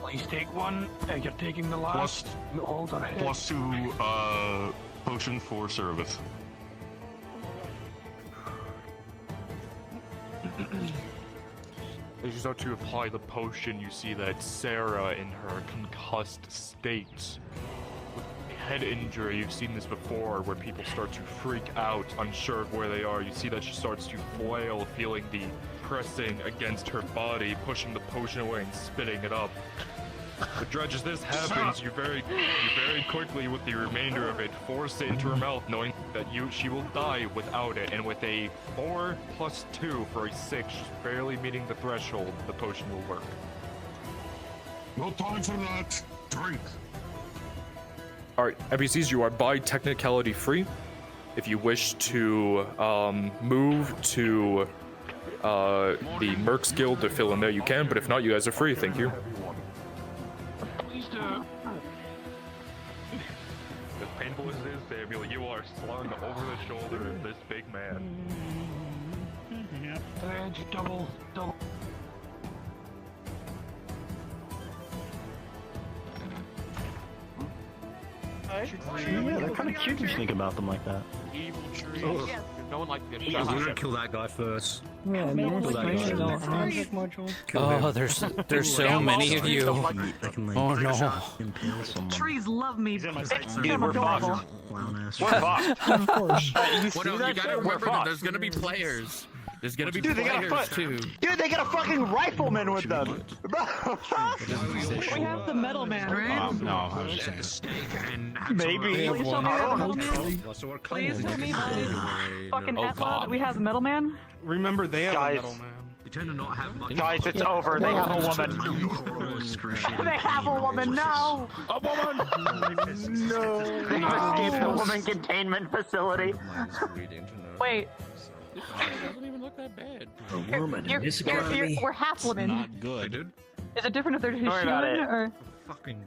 Please take one. You're taking the last. Hold on. +2 potion for service. As you start to apply the potion, you see that Sarah, in her concussed state, with head injury, you've seen this before, where people start to freak out, unsure of where they are. You see that she starts to flail, feeling the pressing against her body, pushing the potion away and spitting it up. But Dredge, as this happens, you very quickly, with the remainder of it, force it into her mouth, knowing that she will die without it. And with a 4 + 2 for a 6, just barely meeting the threshold, the potion will work. No time for that. Drink. Alright, NPCs, you are by technicality free. If you wish to move to the Mercs Guild to fill in there, you can, but if not, you guys are free. Thank you. As painful as it is, Samuel, you are slung over the shoulder of this big man. Double. Yeah, they're kind of cute if you think about them like that. Evil tree. Oh. No one likes to get Yeah, shot. we're gonna kill that guy first. Yeah, Oh, there's so many of you. Oh no. Trees love me. Dude, I'm we're adorable. fucked. We're fucked. Of course. What else? You gotta remember that there's gonna be players. There's gonna be players too. Dude, they got a fucking rifleman with them. We have the metal man, right? No, I was just Maybe. Please tell me we have a metal man. Please tell me, fucking Atlas, we have a metal man. Remember, they have Guys. a metal man. You tend to not have much. Guys, it's over. They have a woman. They have a woman now. A woman. No. They escaped the woman containment facility. Wait. It doesn't even look that bad. A woman in this economy. We're half women. Not good. Is it different if they're just Don't worry about human it. or? Fucking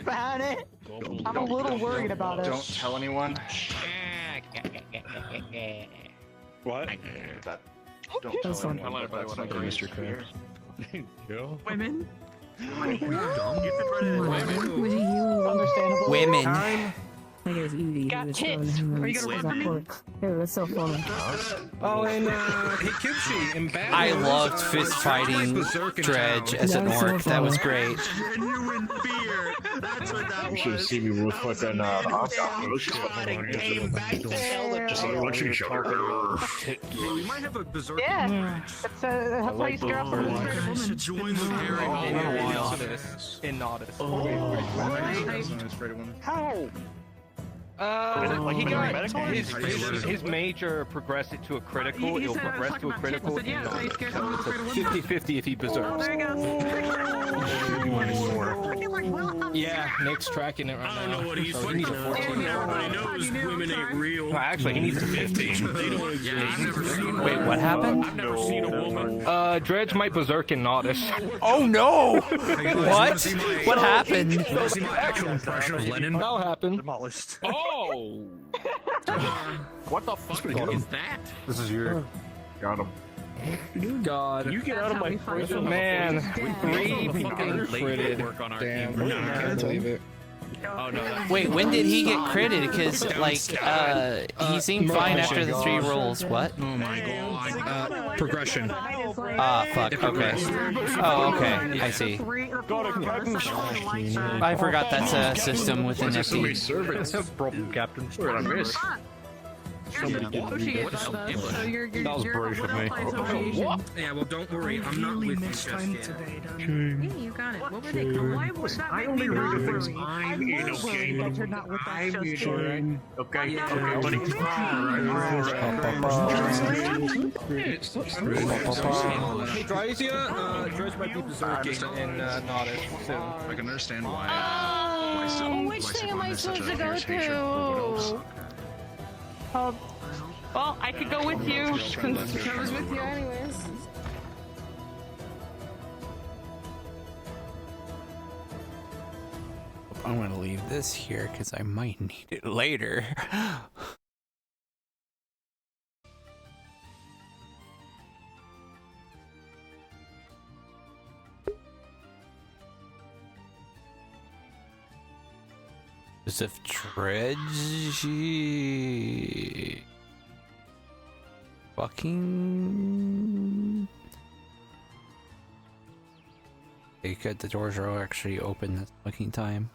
About it. I'm a little worried about it. Don't tell anyone. What? Don't That's tell fine. anyone. That's not Mr. Krabs. Women. Understandable. Women. I think it was Evie. Got who was tits. telling him Are you this gonna was run at me? work. It was so funny. Oh, and Hikibshi in Batman. I loved fist fighting Dredge as an orc. That was great. Genuine fear. That's what that You should have seen me with fucking Just like watching each other. We might have a berserker. Yeah. That's how you scare off a woman. Join the In Nautis. How? He got his major progressed it to a critical. It'll progress to a critical. Yeah, that's how you scare someone with a critical woman. 50-50 if he berserks. There you go. Yeah, Nick's tracking it right now. I don't know what he's So fucking needs a 14. Everybody knows women ain't real. No, actually, he needs a 15. They don't exist. I've never seen Wait, what happened? I've never seen a woman. Dredge might berserk in Nautis. Oh no! What? What happened? See my actual impression of Lenin. That'll happen. Demolished. Oh! What the fuck is that? This is your. Got him. God. You get out of my face. Man, three fucking critted. work on our Damn. team. No, I can't believe it. Oh no. Wait, when did he get critted? Because, like, he seemed fine after the 3 rolls. What? Oh my god. Progression. Ah, fuck. Okay. Oh, okay. I see. I forgot that's a system within FD. Servants. Problem, Captain. Where did I miss? Somebody Associate with us, so you're That was brave of me. association. Yeah, well, don't worry. I'm not with you just yet. Yeah, you got it. What were they called? Why would that I make only me not read the things worried? I'm in, okay? That you're not with us I'm just in. yet. Okay, okay, buddy. Hey, Gradia, Dredge might be berserking in Nautis soon. I can understand why. Oh, which thing am I supposed to go to? Well, I could go with you since I was with you anyways. I'm gonna leave this here because I might need it later. As if Dredge... Fucking... Okay, good, the doors are actually open this fucking time.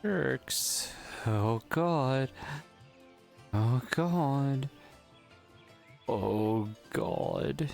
Jerks. Oh god. Oh god. Oh god.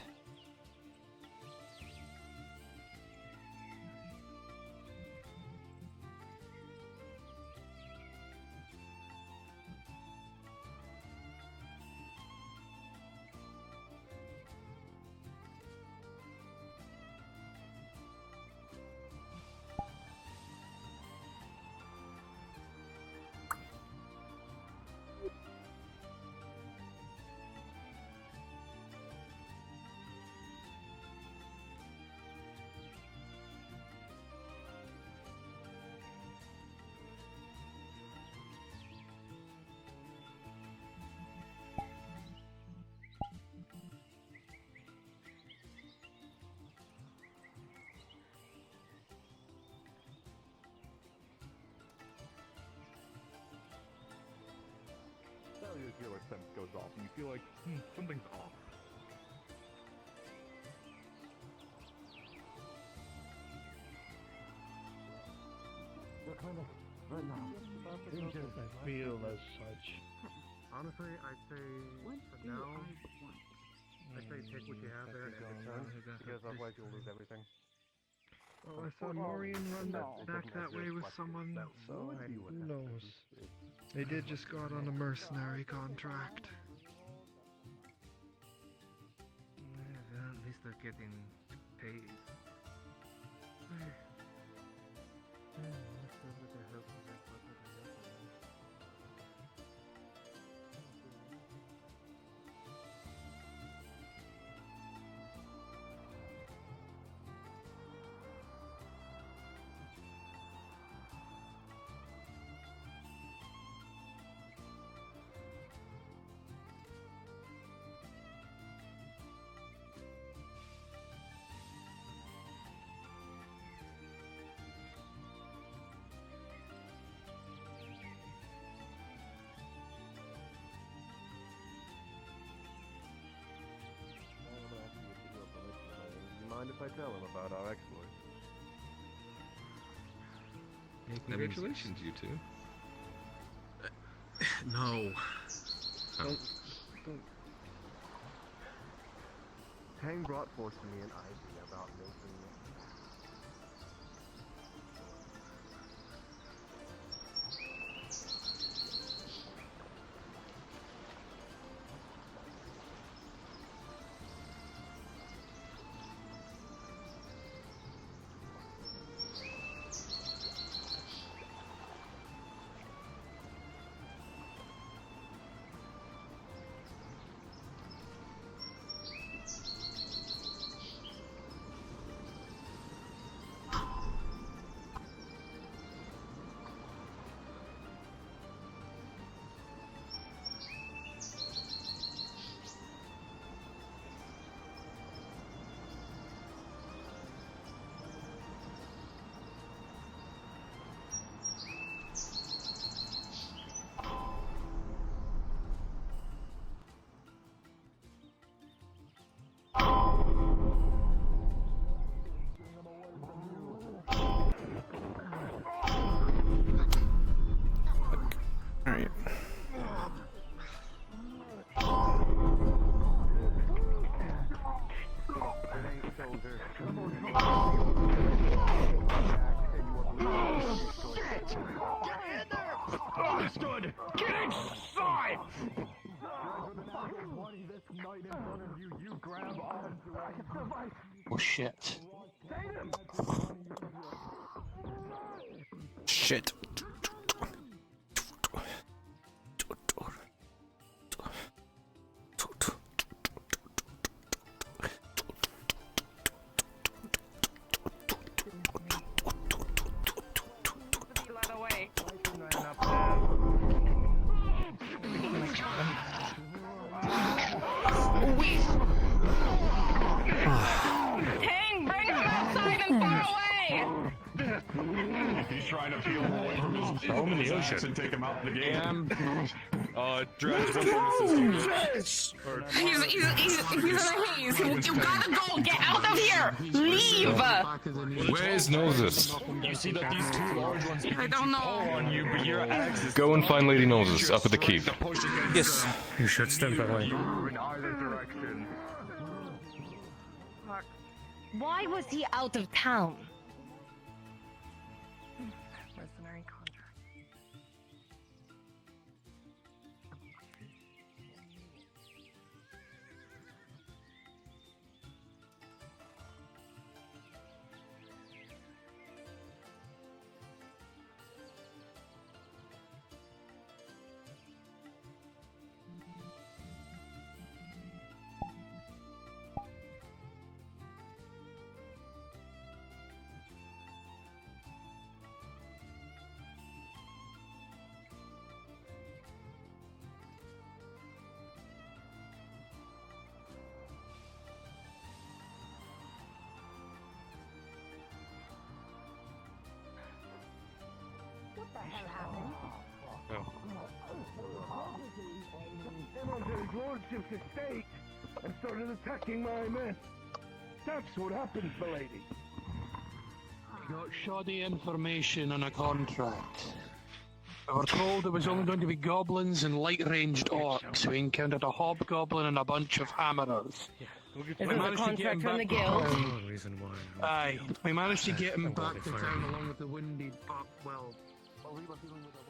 Your healer sense goes off, and you feel like something's off. The clinic right now. Injured, I feel as such. Honestly, I'd say for now, I'd say take what you have there and return, because otherwise you'll lose everything. Well, I saw Maureen run back that way with someone, so who knows? They did just go out on a mercenary contract. Yeah, at least they're getting paid. Mind if I tell him about our exploits? Congratulations, you two. No. Don't. Tang brought forth to me an idea about making Alright. Understood! Get inside! Oh shit. Shit. King, bring him outside and far away! He's trying to peel him away from his Throw him in the ocean and take him out of the game. Dredge, what bonuses do you He's in a haze. You gotta go. Get out of here. Leave. Where is Noses? You see that these two large ones I don't know. on you, but your axe is... Go and find Lady Noses up at the keep. Yes. You should stand that way. In either direction. Why was he out of town? Mercenary contract. What the hell happened? Came onto his lordship's estate and started attacking my men. That's what happened, milady. We got shoddy information on a contract. We were told it was only going to be goblins and light-ranged orcs. We encountered a hobgoblin and a bunch of hammerers. Is this a contract from the guild? Aye, we managed to get him back to town along with the wounded, but, well, we were dealing with a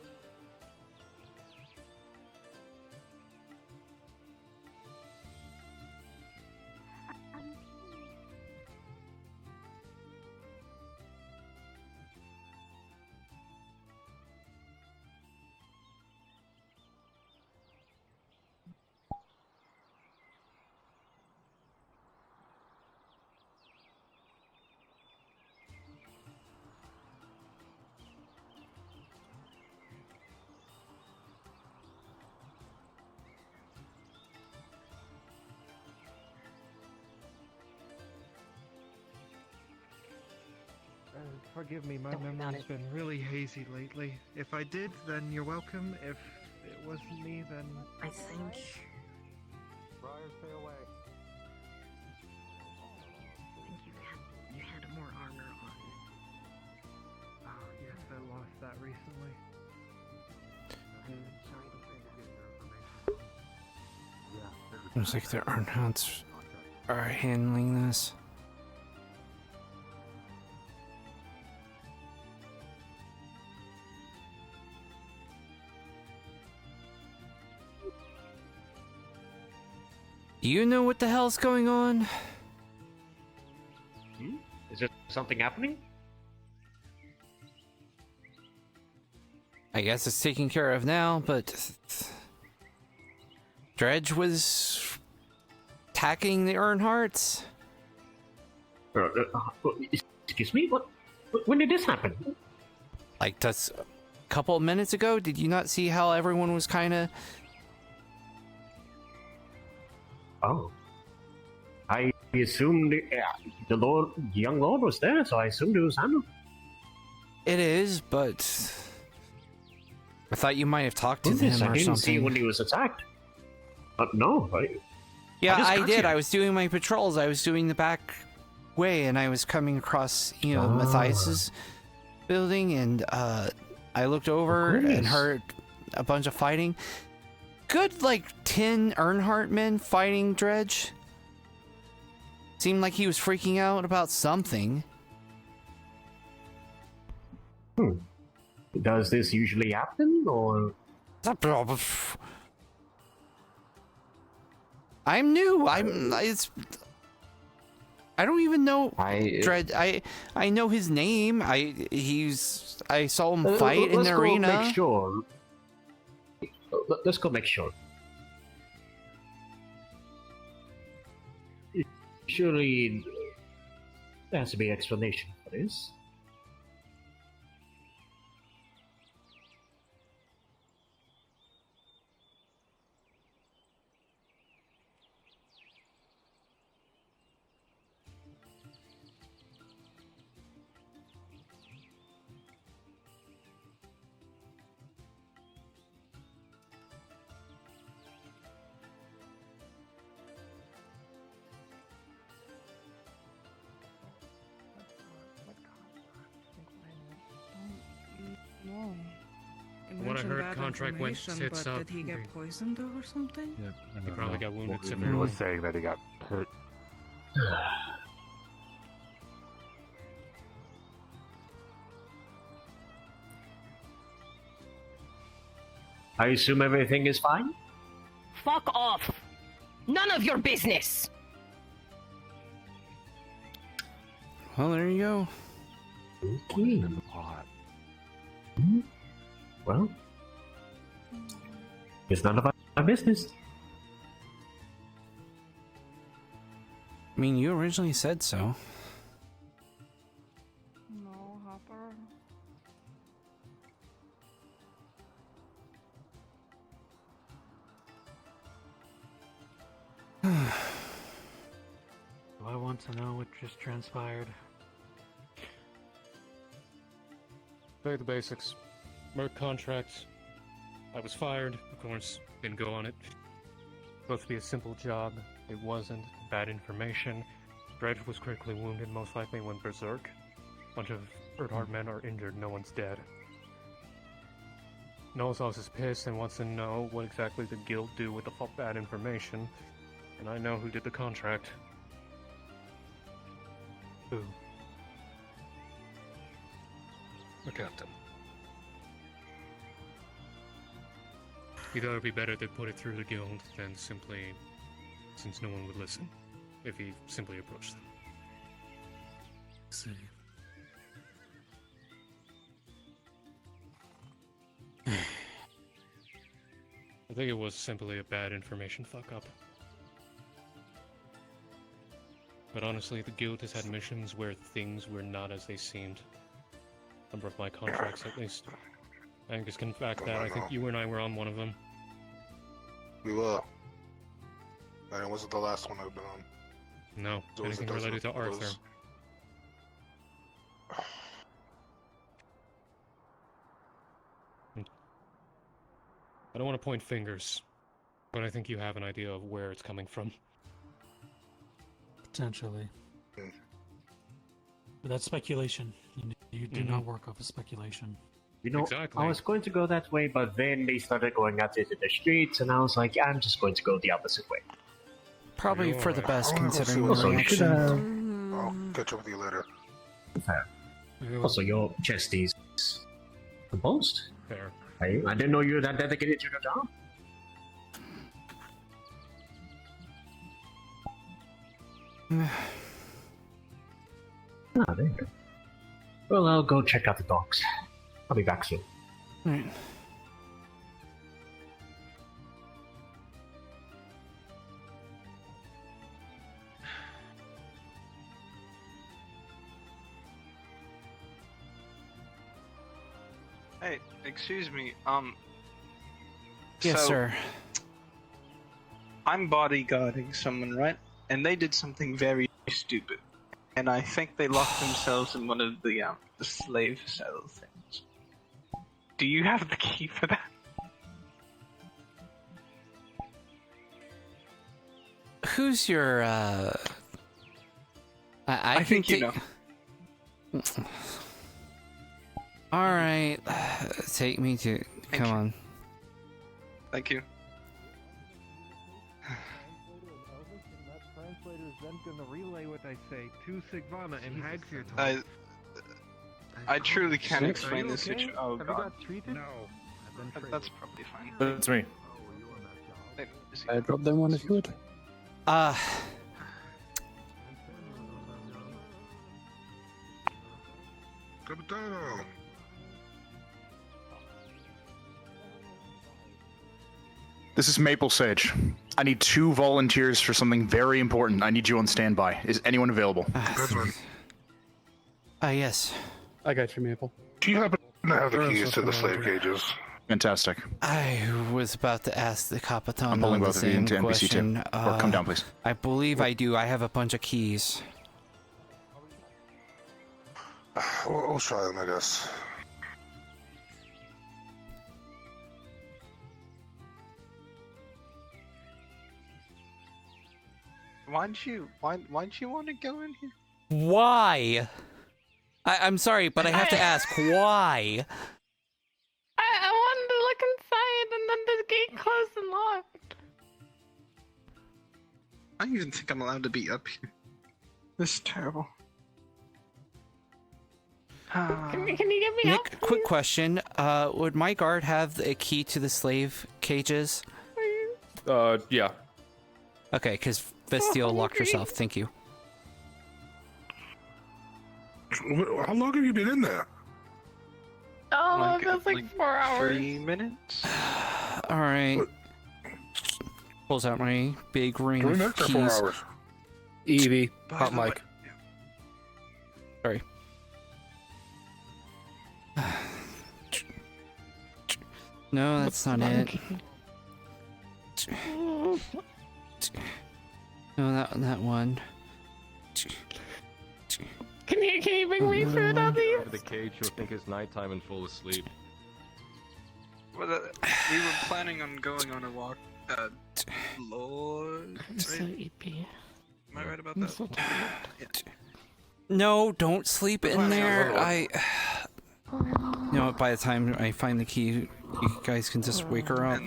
Forgive me, my memory's been really hazy lately. If I did, then you're welcome. If it wasn't me, then... I think... Briar, stay away. I think you had more armor on. Oh, yes, I lost that recently. I'm sorry to hear that. Looks like the Earnhounds are handling this. You know what the hell's going on? Is there something happening? I guess it's taken care of now, but Dredge was attacking the Earnhards. Excuse me? What? When did this happen? Like just a couple of minutes ago. Did you not see how everyone was kind of? Oh. I assumed the Lord, young Lord was there, so I assumed it was handled. It is, but I thought you might have talked to him or I didn't something. see when he was attacked. No, Yeah, just I got did. here. I was doing my patrols. I was doing the back way, and I was coming across, Matthias's building, and I looked over and heard a bunch of fighting. Good, 10 Earnhardt men fighting Dredge. Seemed like he was freaking out about something. Does this usually happen, or? I'm new. I don't even know Dredge. I know his name. I saw him fight in the arena. Let's make sure. Let's go make sure. Surely there has to be an explanation for this. what I mentioned heard, bad contract went information, tits but up. did he get poisoned or something? He probably got wounded He severely. was saying that he got hurt. I assume everything is fine? Fuck off! None of your business! Well, there you go. Okay. Well, it's none of our business. I mean, you originally said so. No, Hopper. Do I want to know what just transpired? Play the basics. Merc contracts. I was fired, of course, didn't go on it. Supposed to be a simple job. It wasn't. Bad information. Dredge was critically wounded, most likely went berserk. Bunch of Earthheart men are injured, no one's dead. Nosauce is pissed and wants to know what exactly the guild do with the bad information. And I know who did the contract. Who? The captain. He thought it'd be better to put it through the guild than simply, since no one would listen, if he simply approached them. See. I think it was simply a bad information fuck-up. But honestly, the guild has had missions where things were not as they seemed. Number of my contracts, at least. Angus can back that. I think you and I were on one of them. We were. And it wasn't the last one I've been on. No, It was a anything dozen. related to It Arthur. was- I don't want to point fingers, but I think you have an idea of where it's coming from. Potentially. But that's speculation. You do not work off of speculation. You know, Exactly. I was going to go that way, but then they started going out into the streets, and I was like, I'm just going to go the opposite way. Probably for the best, considering Also, the you should, reaction. I'll catch up with you later. Fair. Also, your chest is composed. Fair. I didn't know you were that dedicated to your job. Ah, there you go. Well, I'll go check out the dogs. I'll be back soon. Right. Hey, excuse me, Yes, so, sir. I'm bodyguarding someone, right? And they did something very stupid. And I think they locked themselves in one of the slave cell things. Do you have the key for that? Who's your, I think you ta- know. Alright, take me to, come on. Thank you. Translator's then gonna relay what I say to Sigvana and Hagfjord. I truly can't Are explain you this okay? situation. Oh Have god. you got treated? No. That's probably fine. That's me. I dropped them one if you would. Capitano! This is Maple Sage. I need 2 volunteers for something very important. I need you on standby. Is anyone available? Yes. I got you, Maple. Do you happen to have the keys to the slave cages? Fantastic. I was about to ask the Capitan I'm pulling the both of you same into NPC question. too. Or come down, please. I believe I do. I have a bunch of keys. We'll try them, I guess. Why'd you want to go in here? Why? I'm sorry, but I have to ask, why? I wanted to I don't even think I'm allowed to be up here. This is terrible. Can you get me Nick, out? quick question. Would my guard have a key to the slave cages? Yeah. Okay, because Vestiel locked herself. Thank you. How long have you been in there? Oh, that's like 4 hours. 3 minutes? Alright. Pulls out my big ring Doing of that for 4 keys. hours. Evie, hot mic. Sorry. No, that's not it. No, that one. Can you bring me food, Abby? The cage, you'll think it's nighttime and full asleep. Well, we were planning on going on a walk. Lord. I'm so eepy. Am I right about I'm that? so tired. Yeah. No, don't sleep in there. You know what, by the time I find the key, you guys can just wake her up.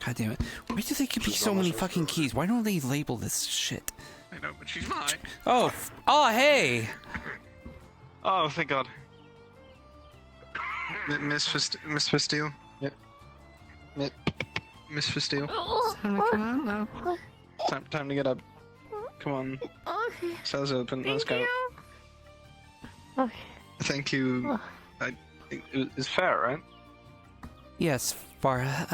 God damn it. Why do they give me so many fucking keys? Why don't they label this shit? I know, but she's mine. Oh, hey! Oh, thank God. Miss Fastille? Yep. Miss Fastille? Time to come out now. Time to get up. Come on. Okay. Cells open. Let's go. Okay. Thank you. I think it's fair, right? Yes, Farah.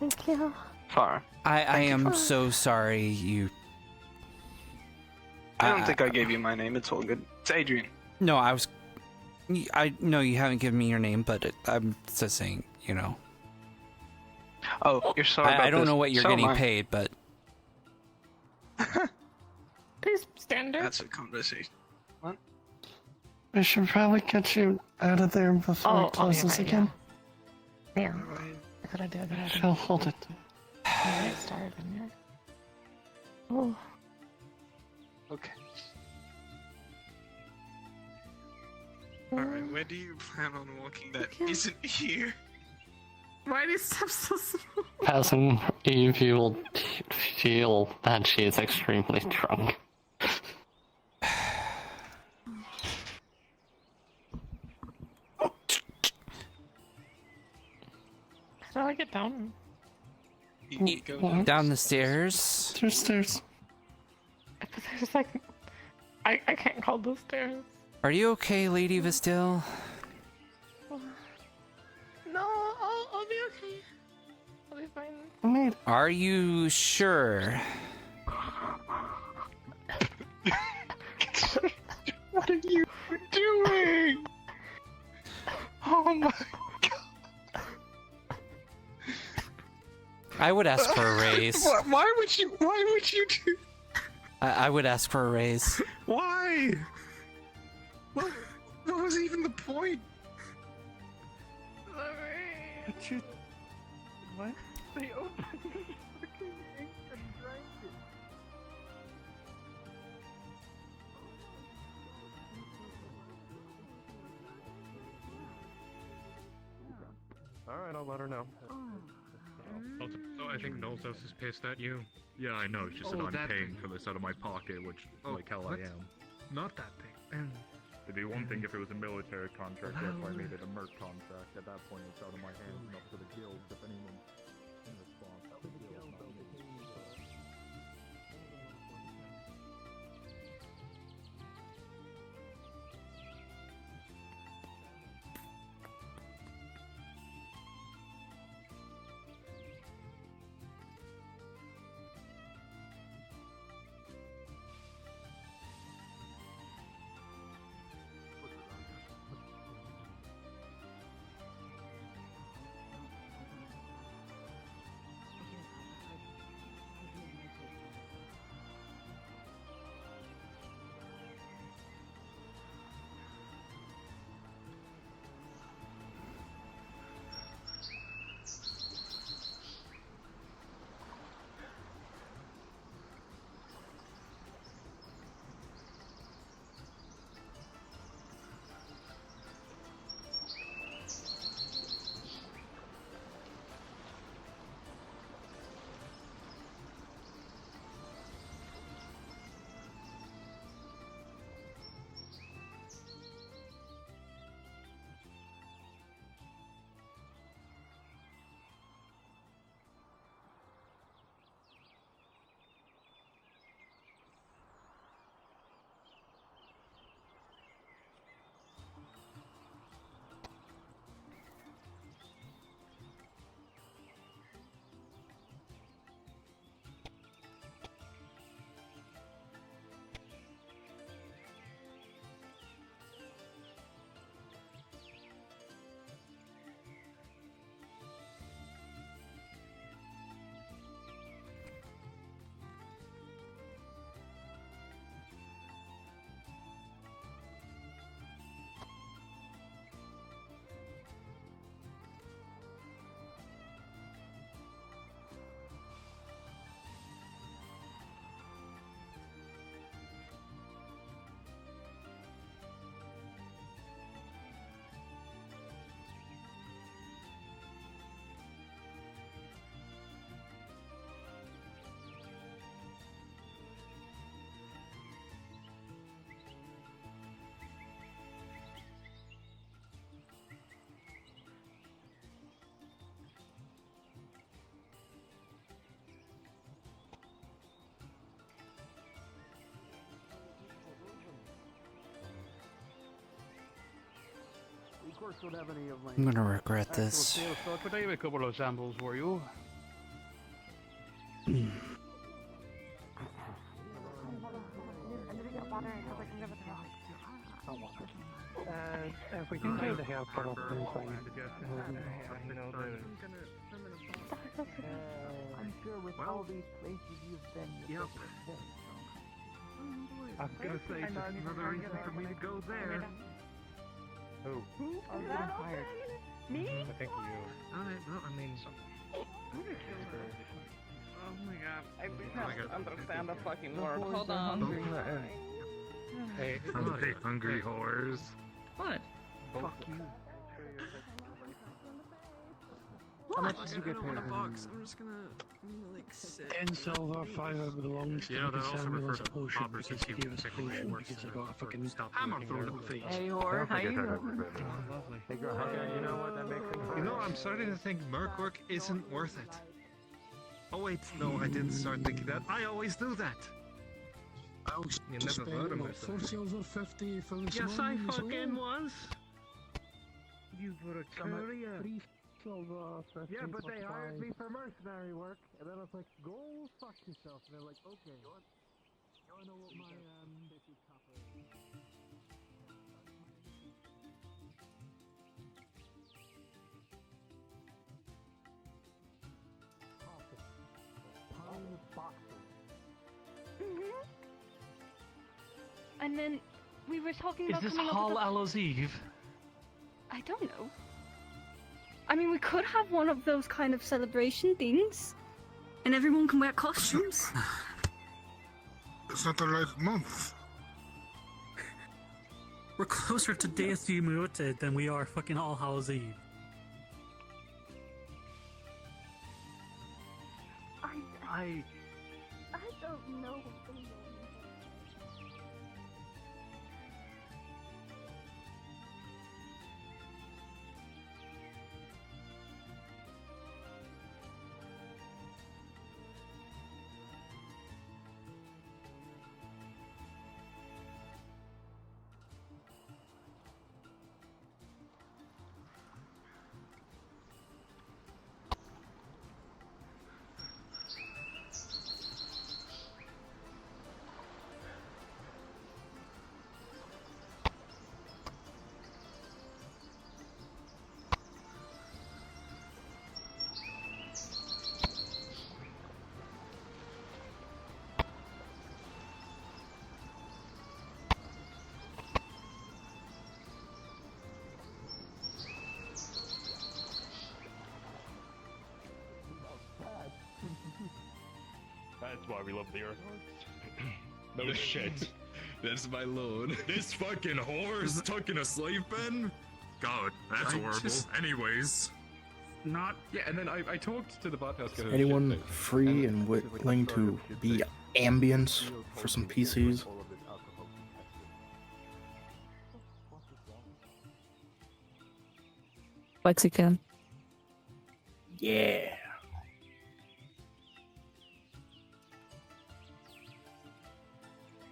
Thank you. Farah. I am so sorry you... I don't think I gave you my name. It's all good. It's Adrian. No, I know you haven't given me your name, but I'm just saying, you know. Oh, you're sorry about I don't this. know what you're So am getting I. paid, but... Please standard. That's a conversation. What? We should probably get you out of there before it closes again. Yeah. Good idea. I'll hold it. I'm starving here. Oh. Okay. Alright, where do you plan on walking that isn't here? Why do you step so slow? Passing Eve, you will feel that she is extremely drunk. How do I get down? Down the stairs? There's stairs. There's like... I can't call those stairs. Are you okay, Lady Vastil? No, I'll be okay. I'll be fine. Are you sure? What are you doing? Oh my God. I would ask for a raise. Why would you do? I would ask for a raise. Why? What was even the point? But you... What? They opened the fucking ink and drank it. Alright, I'll let her know. I think Nolzos is pissed at you. Yeah, I know. It's just that I'm that paying for this out of my pocket, which, like hell I am. Not that thing. It'd be one thing if it was a military contract, or if I made it a merc contract. At that point, it's out of my hands and up to the guilds if anyone in response to the guild. Not me. course, don't have any of my. I'm gonna regret actual this. sales stock, but I have a couple of samples for you. If we can kind of have put up things like I'm sure with all these places you've been, you've I was gonna say, just another reason for me to go there. Who? I'm getting tired. Me? I think you. Alright, well, I mean. Oh my god, I have to understand the fucking word. Hold on. Hey, Hey, hungry whores. What? Fuck you. What? How much did you get paid? I'm just gonna like sit. 10 silver, 5 belongs to You know, that the also Samuel's refers to potion poppers because as he you gave us a particularly potion worse because I than got a it fucking stop hammer looking thrown at in the it. face. Hey, whore, how you doing? You know what? That makes things. You know, I'm starting to think merc work isn't worth it. Oh wait, no, I didn't start thinking that. I always do that. I was You just never spending voted about myself. 4 silver 50 for this Yes, I morning as fucking well. was. You were a Some at courier. 3 silver 50. Yeah, but they plus hired 5. me for mercenary work, and then I was like, go fuck yourself. And they're like, okay. You wanna know what my copper is? Pine boxes. And then we were talking Is about this coming up Hall with a... Hallows Eve? I don't know. I mean, we could have one of those kind of celebration things, and everyone can wear costumes. It's not the right month. We're closer to Deus Muerte than we are fucking All Hallows Eve. I don't know. That's why we love the Earth. No shit. That's my lord. This fucking whore is stuck in a slave pen? God, that's I horrible. just- Anyways. Not. Yeah, and then I talked to the bot-house guy. Anyone free and willing to be ambience for some PCs? Mexican. Yeah.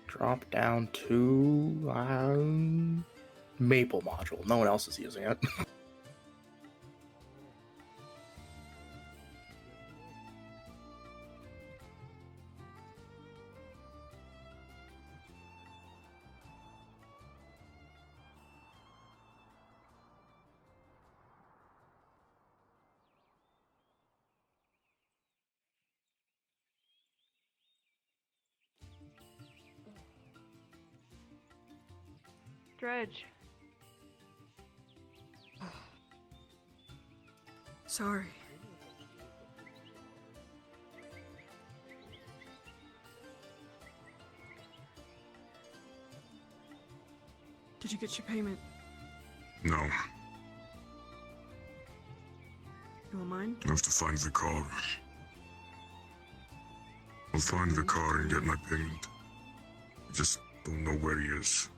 Drop down to Maple module. No one else is using it. Dredge. Sorry. Did you get your payment? No, You want mine? I have to find the car. I'll find the car and get my payment. I just don't know where he is.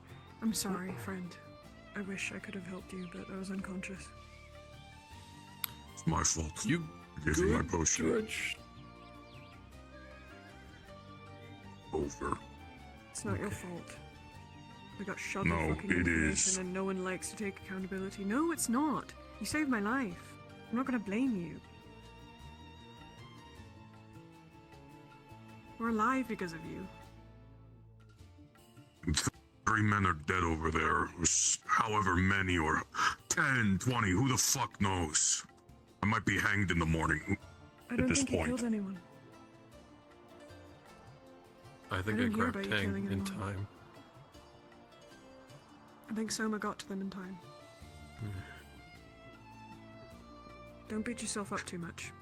I'm sorry, friend. I wish I could have helped you, but I was unconscious. It's my fault. You gave me my potion. George? Over. It's not your fault. I got shoved No, with fucking it information is. and no one likes to take accountability. No, it's not. You saved my life. I'm not gonna blame you. We're alive because of you. 3 men are dead over there. However many, or 10, 20, who the fuck knows? I might be hanged in the morning I at don't this think you point. killed anyone. I think I I didn't hear grabbed about you Tang killing in anyone. time. I think Soma got to them in time. Don't beat yourself up too much.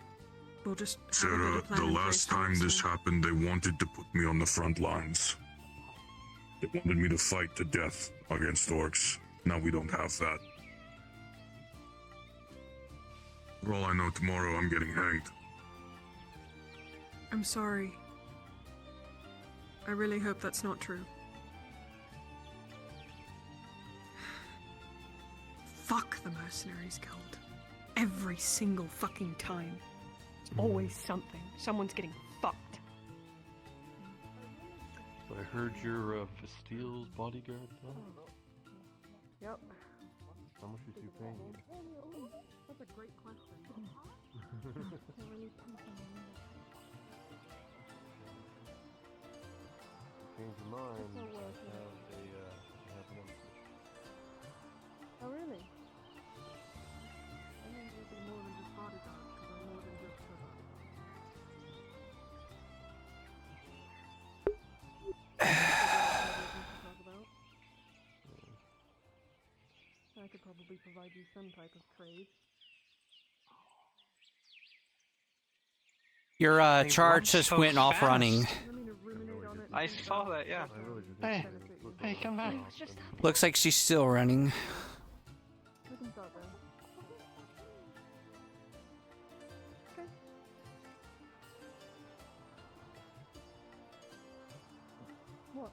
We'll just have a Sarah, better plan the in last place time next this time. happened, they wanted to put me on the front lines. They wanted me to fight to death against orcs. Now we don't have that. For all I know, tomorrow I'm getting hanged. I'm sorry. I really hope that's not true. Fuck the Mercenaries Guild. Every single fucking time. It's always something. Someone's getting fucked. So I heard you're Fastile's bodyguard now? Yep. How much is you paying you? That's a great question. Change your mind. It's not worth it. Have an Oh, really? I think we can more than just bodyguard, because I'm more than just a I could probably provide you some type of trade. Your They charge run just so went off fast. running. I saw that, yeah. Hey, hey, come back. Looks like she's still running. We can start there. Okay. What?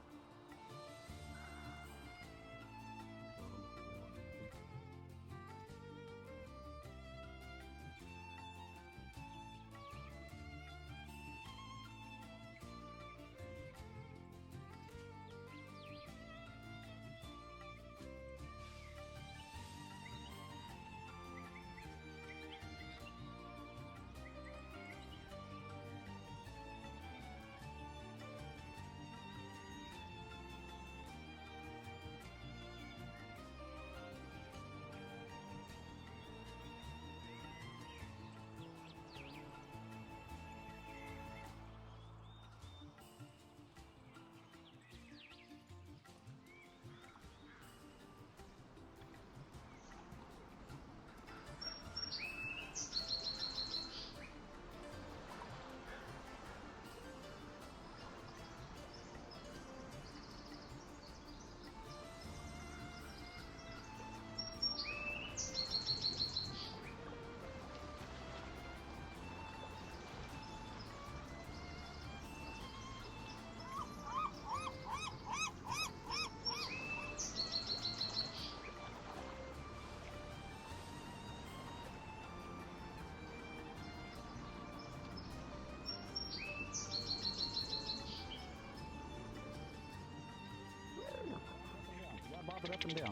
Bob it up and down.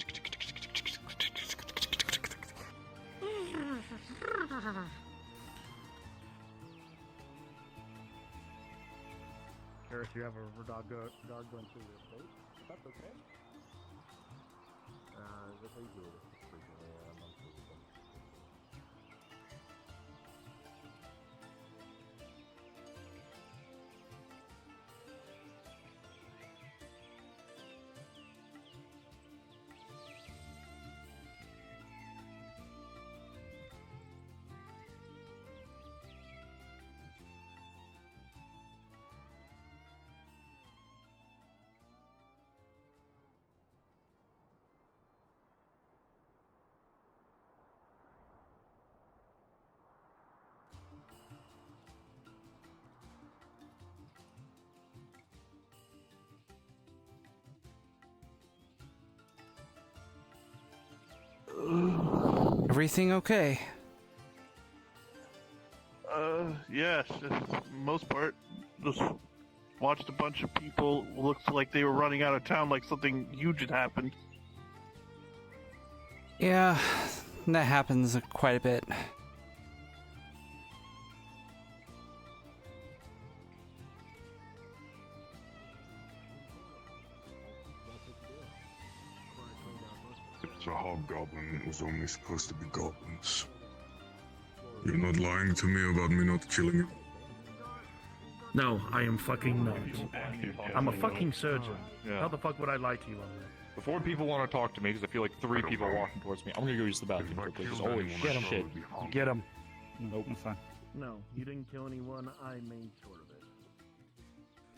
Curious, you have a dog going through your plate? That's okay. Is that how you do it? Everything okay? Yes, most part. Just watched a bunch of people looked like they were running out of town, like something huge had happened. Yeah, that happens quite a bit. It's a hobgoblin. It was only supposed to be goblins. You're not lying to me about me not killing him? No, I am fucking not. I'm a fucking surgeon. Yeah. How the fuck would I lie to you on that? Before people want to talk to me, because I feel like 3 people are walking towards me, I'm gonna go use the bathroom quickly. Because holy shit. Get him. Nope. I'm fine. No, you didn't kill anyone. I made sure of it.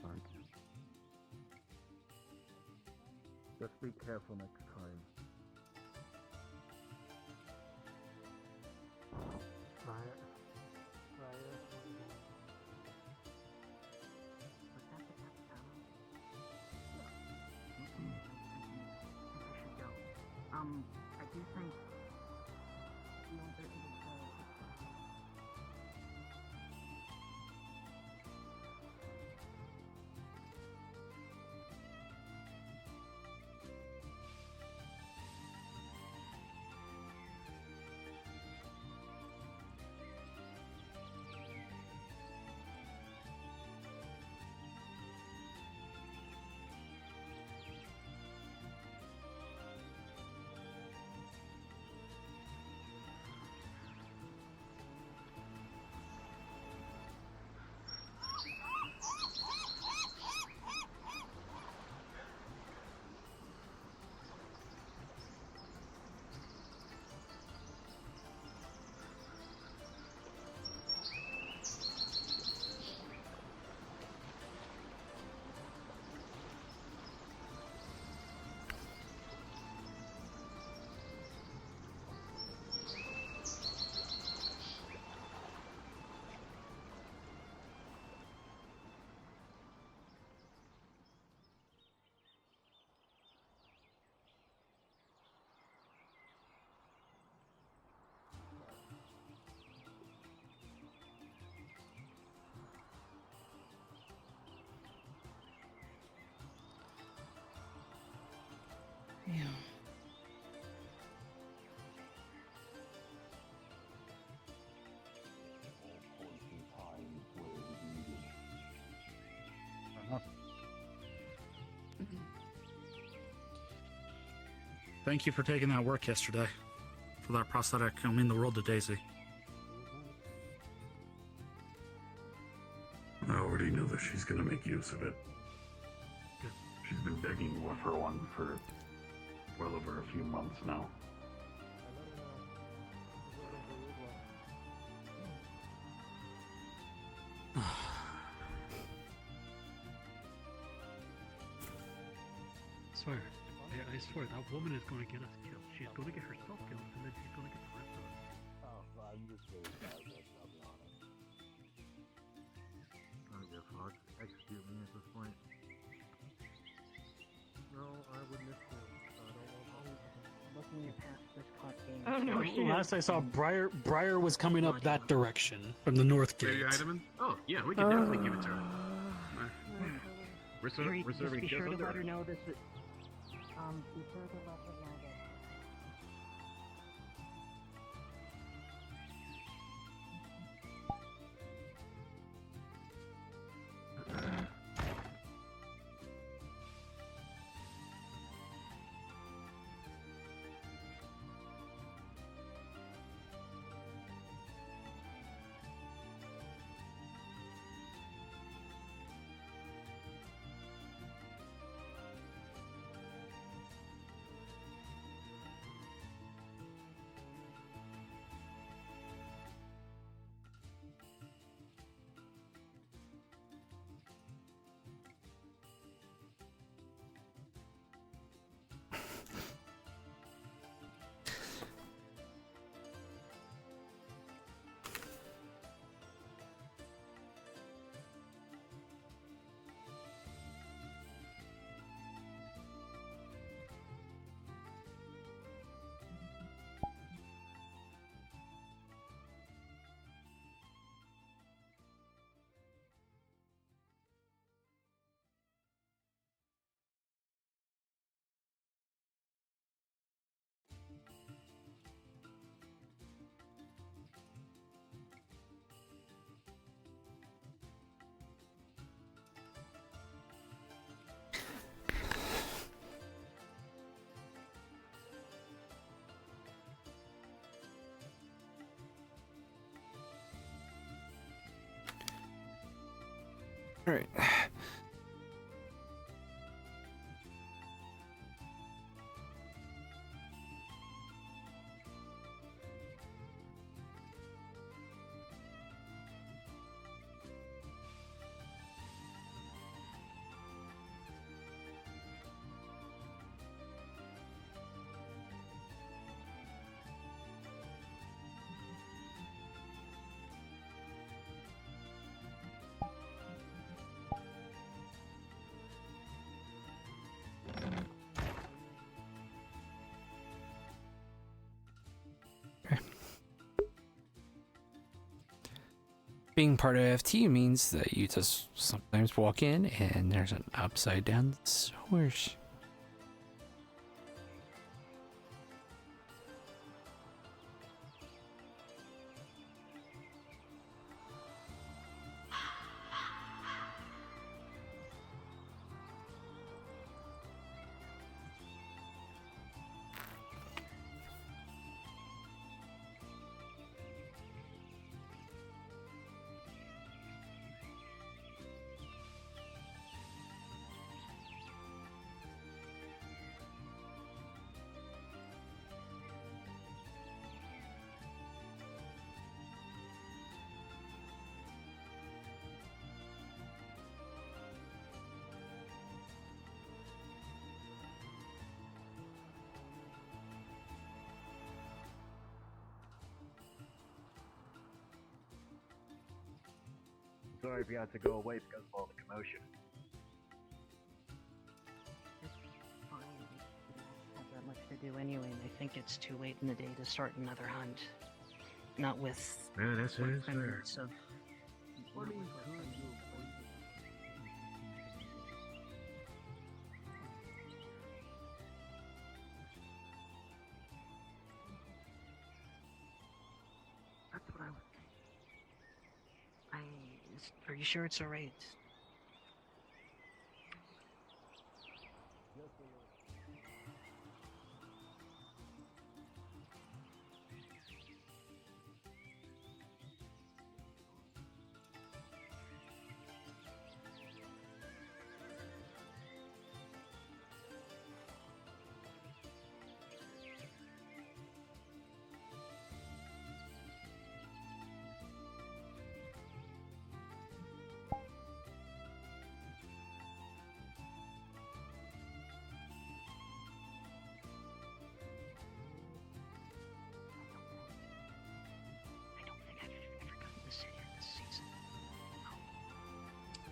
Fine. Just be careful next time. I do think Yeah. Thank you for taking that work yesterday. For that prosthetic, I mean the world to Daisy. I already know that she's gonna make use of it. She's been begging for one for well over a few months now. I swear, that woman is going to get us killed. She's going to get herself killed, and then she's going to get the rest of us. Oh, I'm just really bad at this, I'll be honest. I don't give a fuck. Execute me at this point. No, I would miss you. I don't want to. looking past this cutscene. Oh no, last I saw, Briar was coming up that direction from the north gate. Maybe Heidemann? Oh, yeah, we can definitely give it to her. We're Just serving be just sure to under let her. her know this. Be sure to let her know that. Alright. Being part of FT means that you just sometimes walk in and there's an upside down swoosh. Sorry if you had to go away because of all the commotion. Fine. Not that much to do anyway, and I think it's too late in the day to start another hunt. Not with Yeah, that's fair. minutes of. That's what I was. Are you sure it's alright?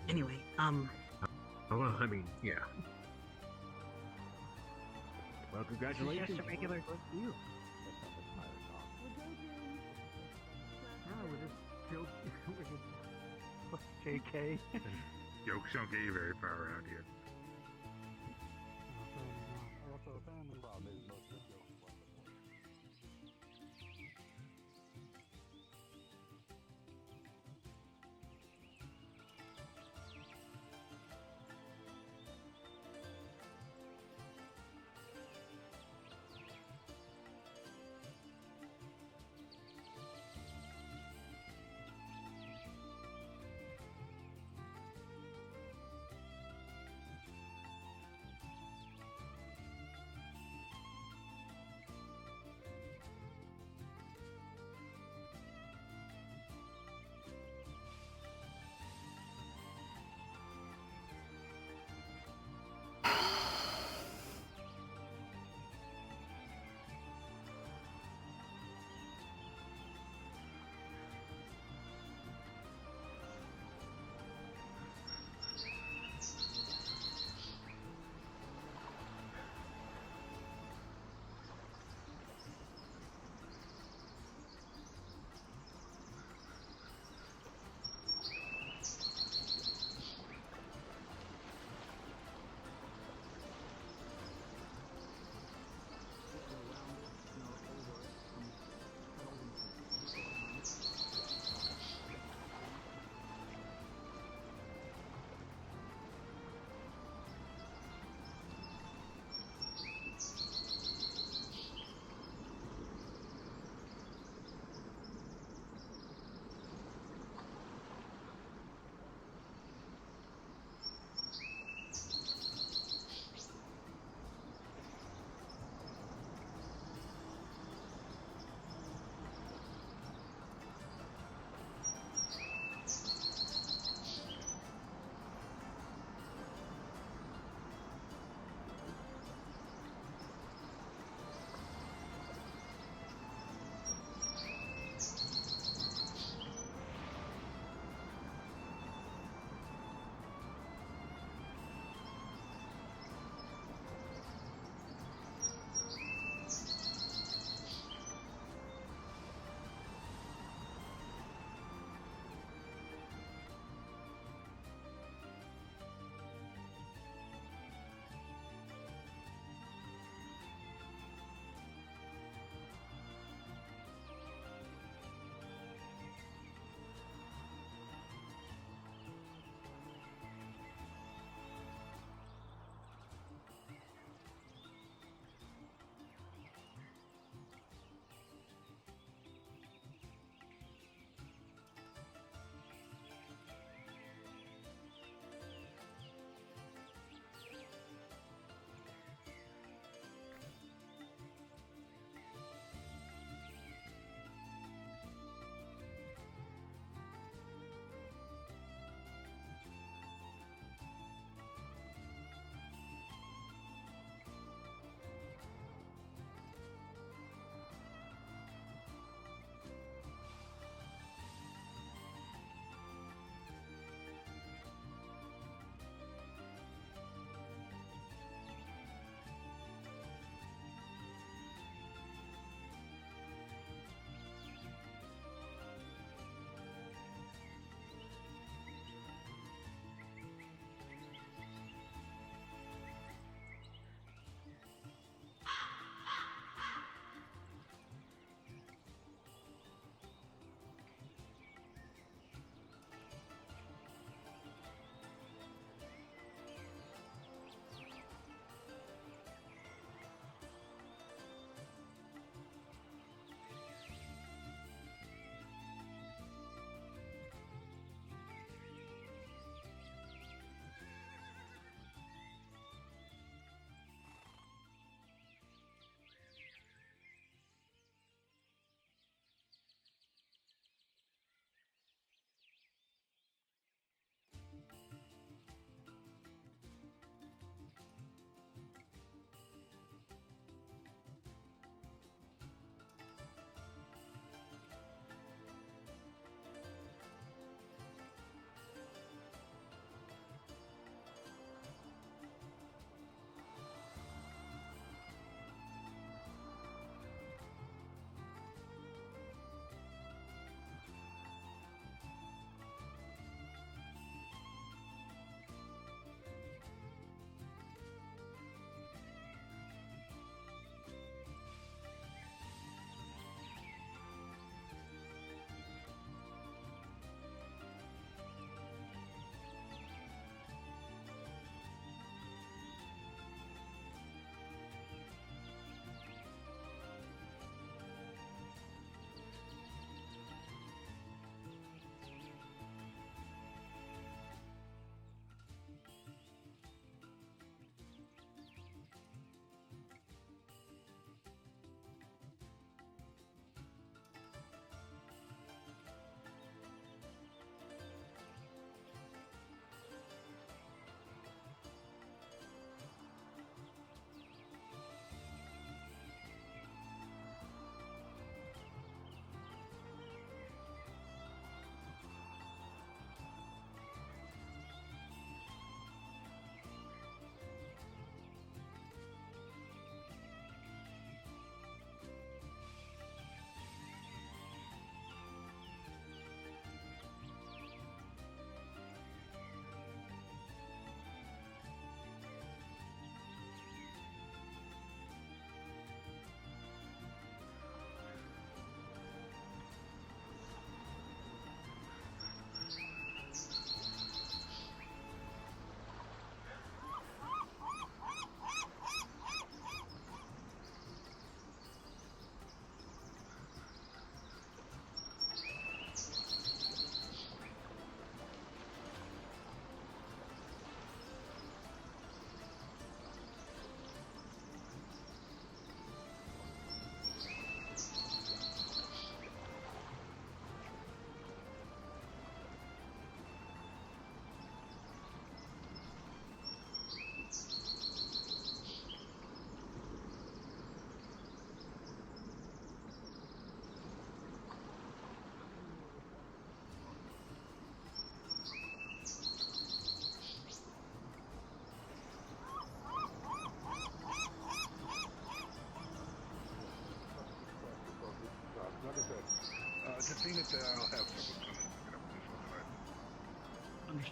Anyway, Oh, well, I mean, yeah. Well, congratulations. Just a regular. Yeah, we're just JK. Jokes don't get you very far around here.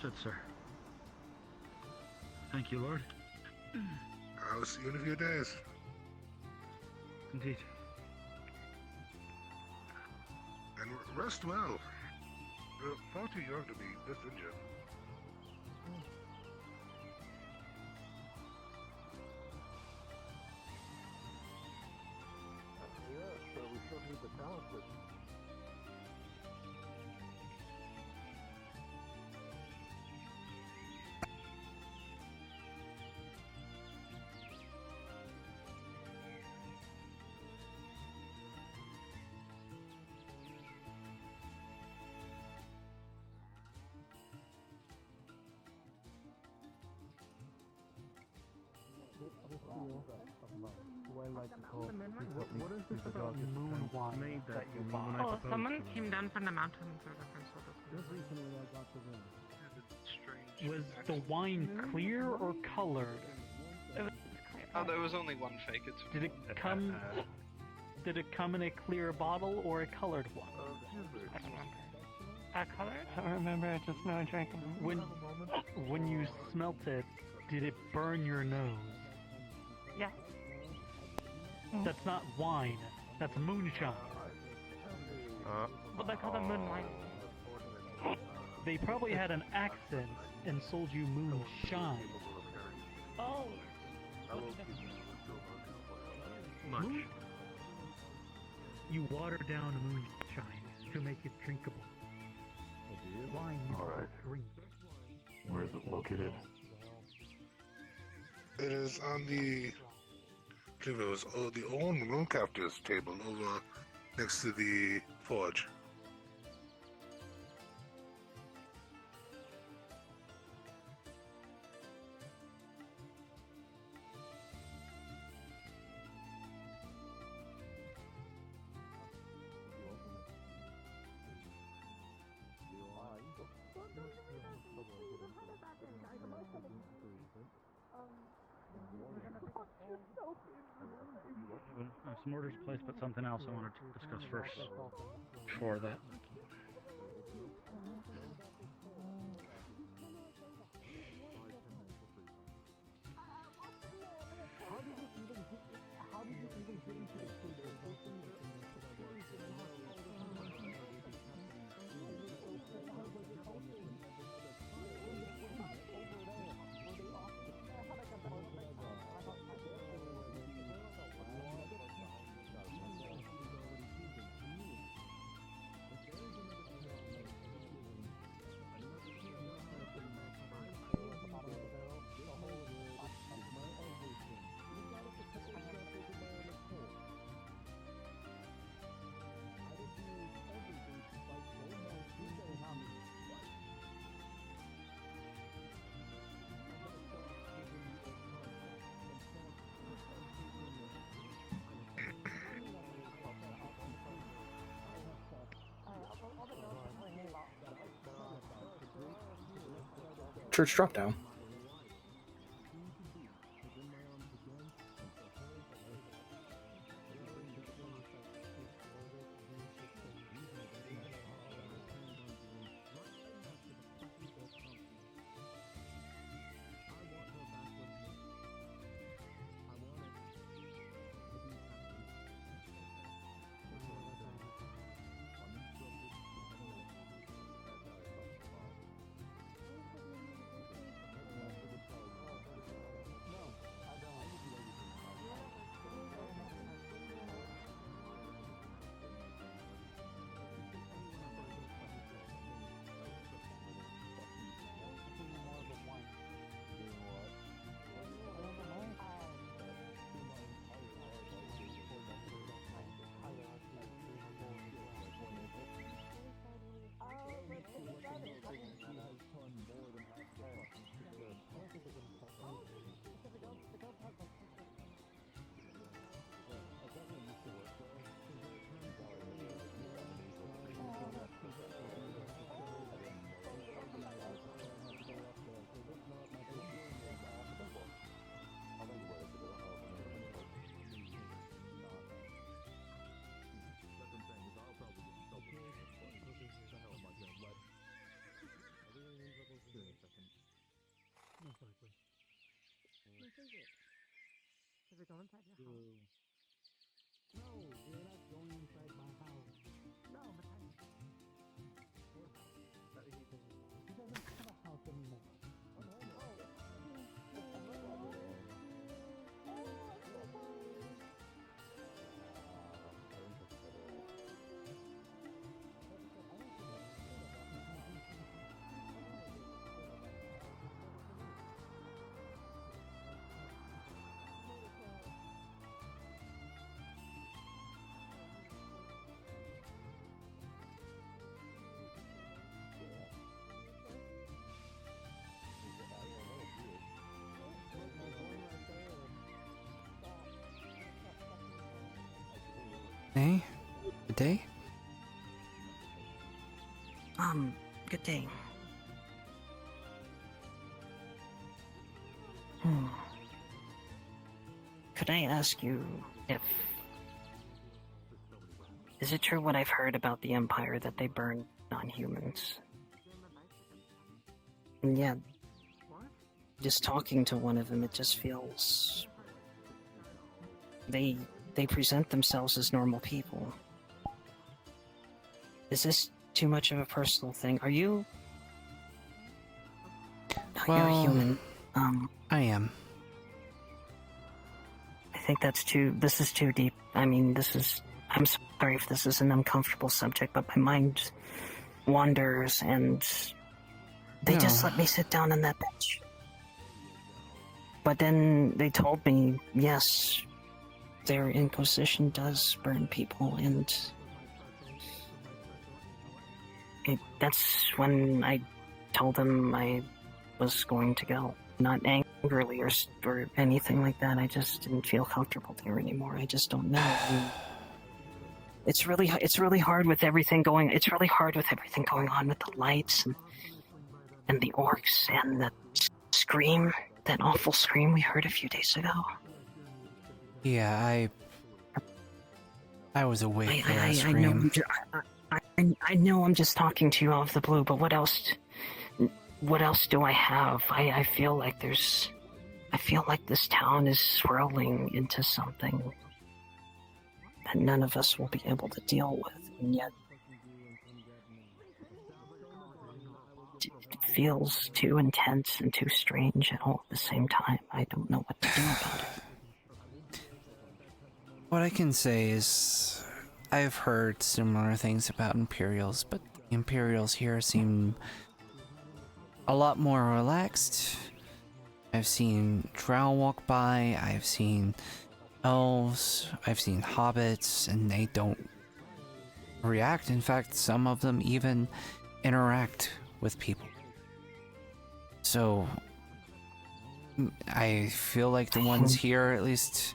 Understood, sir. Thank you, Lord. I'll see you in a few days. Indeed. And rest well. You're far too young to be this injured. Yeah, so we still need the talent system. What is this about moon wine that you bought? Oh, someone came down from the mountains or different sort of. Just recently I got the ring. Was the wine clear or colored? It was clear. Oh, there was only one fake. It's Did it come? Did it come in a clear bottle or a colored one? I don't remember. Colored? I don't remember, I just know I drank it. When you smelt it, did it burn your nose? Yeah. That's not wine. That's moonshine. But they call it moon wine. They probably had an accent and sold you moonshine. Oh. Much. You water down moonshine to make it drinkable. Wine is drink. Where is it located? It is on the, I believe it was the old room captain's table over next to the forge. Some orders placed, but something else I wanted to discuss first. Before that. Church drop down. Have we gone inside your house? No, we're not going inside my house. No, but I... He doesn't have a house anymore. Hey, good day. Good day. Could I ask you if... Is it true what I've heard about the Empire that they burn non-humans? And yeah, just talking to one of them, it just feels... They present themselves as normal people. Is this too much of a personal thing? Are you... Well, you're a human. I am. I think this is too deep. I mean, I'm sorry if this is an uncomfortable subject, but my mind wanders and they just let me sit down on that bench. But then they told me, yes, their Inquisition does burn people, and that's when I told them I was going to go. Not angrily or anything like that. I just didn't feel comfortable there anymore. I just don't know. It's really hard with everything going. It's really hard with everything going on with the lights and the orcs and the scream, that awful scream we heard a few days ago. Yeah, I was awake for that scream. I know I'm just talking to you out of the blue, but what else do I have? I feel like this town is swirling into something that none of us will be able to deal with, and yet it feels too intense and too strange at all at the same time. I don't know what to do about it. What I can say is, I've heard similar things about Imperials, but the Imperials here seem a lot more relaxed. I've seen Drow walk by, I've seen elves, I've seen hobbits, and they don't react. In fact, some of them even interact with people. So, I feel like the ones here, at least,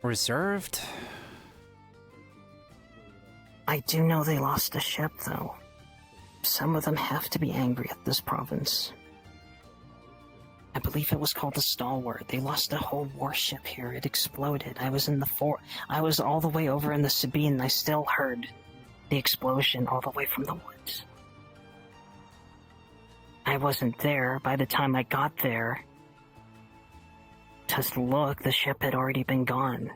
reserved. I do know they lost a ship, though. Some of them have to be angry at this province. I believe it was called the Stalwart. They lost a whole warship here. It exploded. I was all the way over in the Sabine, and I still heard the explosion all the way from the woods. I wasn't there. By the time I got there to look, the ship had already been gone.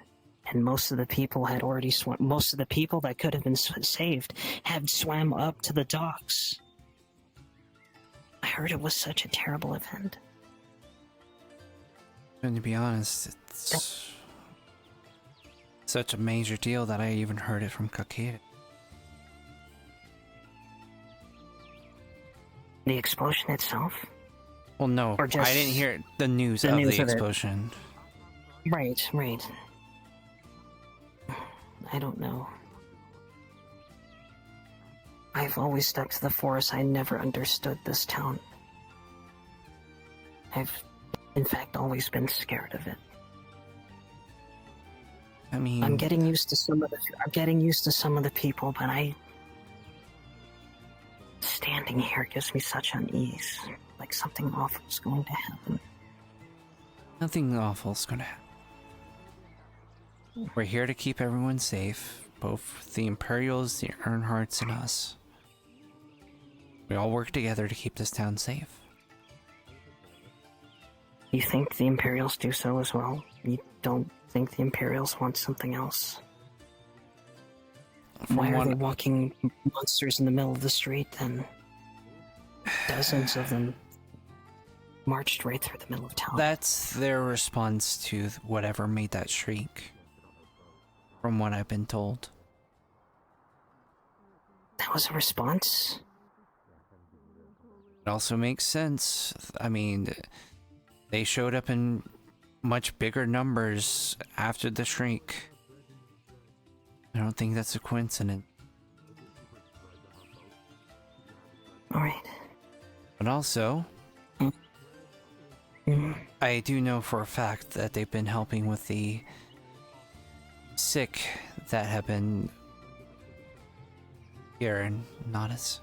And most of the people had already swum. Most of the people that could have been saved had swam up to the docks. I heard it was such a terrible event. And to be honest, it's such a major deal that I even heard it from Kakita. The explosion itself? Well, no, Or just I didn't hear the news of the explosion. Right. I don't know. I've always stuck to the forest. I never understood this town. I've, in fact, always been scared of it. I mean, I'm getting used to some of the people, but standing here gives me such unease. Like something awful is going to happen. Nothing awful is going to happen. We're here to keep everyone safe, both the Imperials, the Earnhardts, and us. We all work together to keep this town safe. You think the Imperials do so as well? You don't think the Imperials want something else? Why are they walking monsters in the middle of the street then? Dozens of them marched right through the middle of town. That's their response to whatever made that shriek, from what I've been told. That was a response? It also makes sense. I mean, they showed up in much bigger numbers after the shriek. I don't think that's a coincidence. Alright. But also, I do know for a fact that they've been helping with the sick that have been here in Nautis.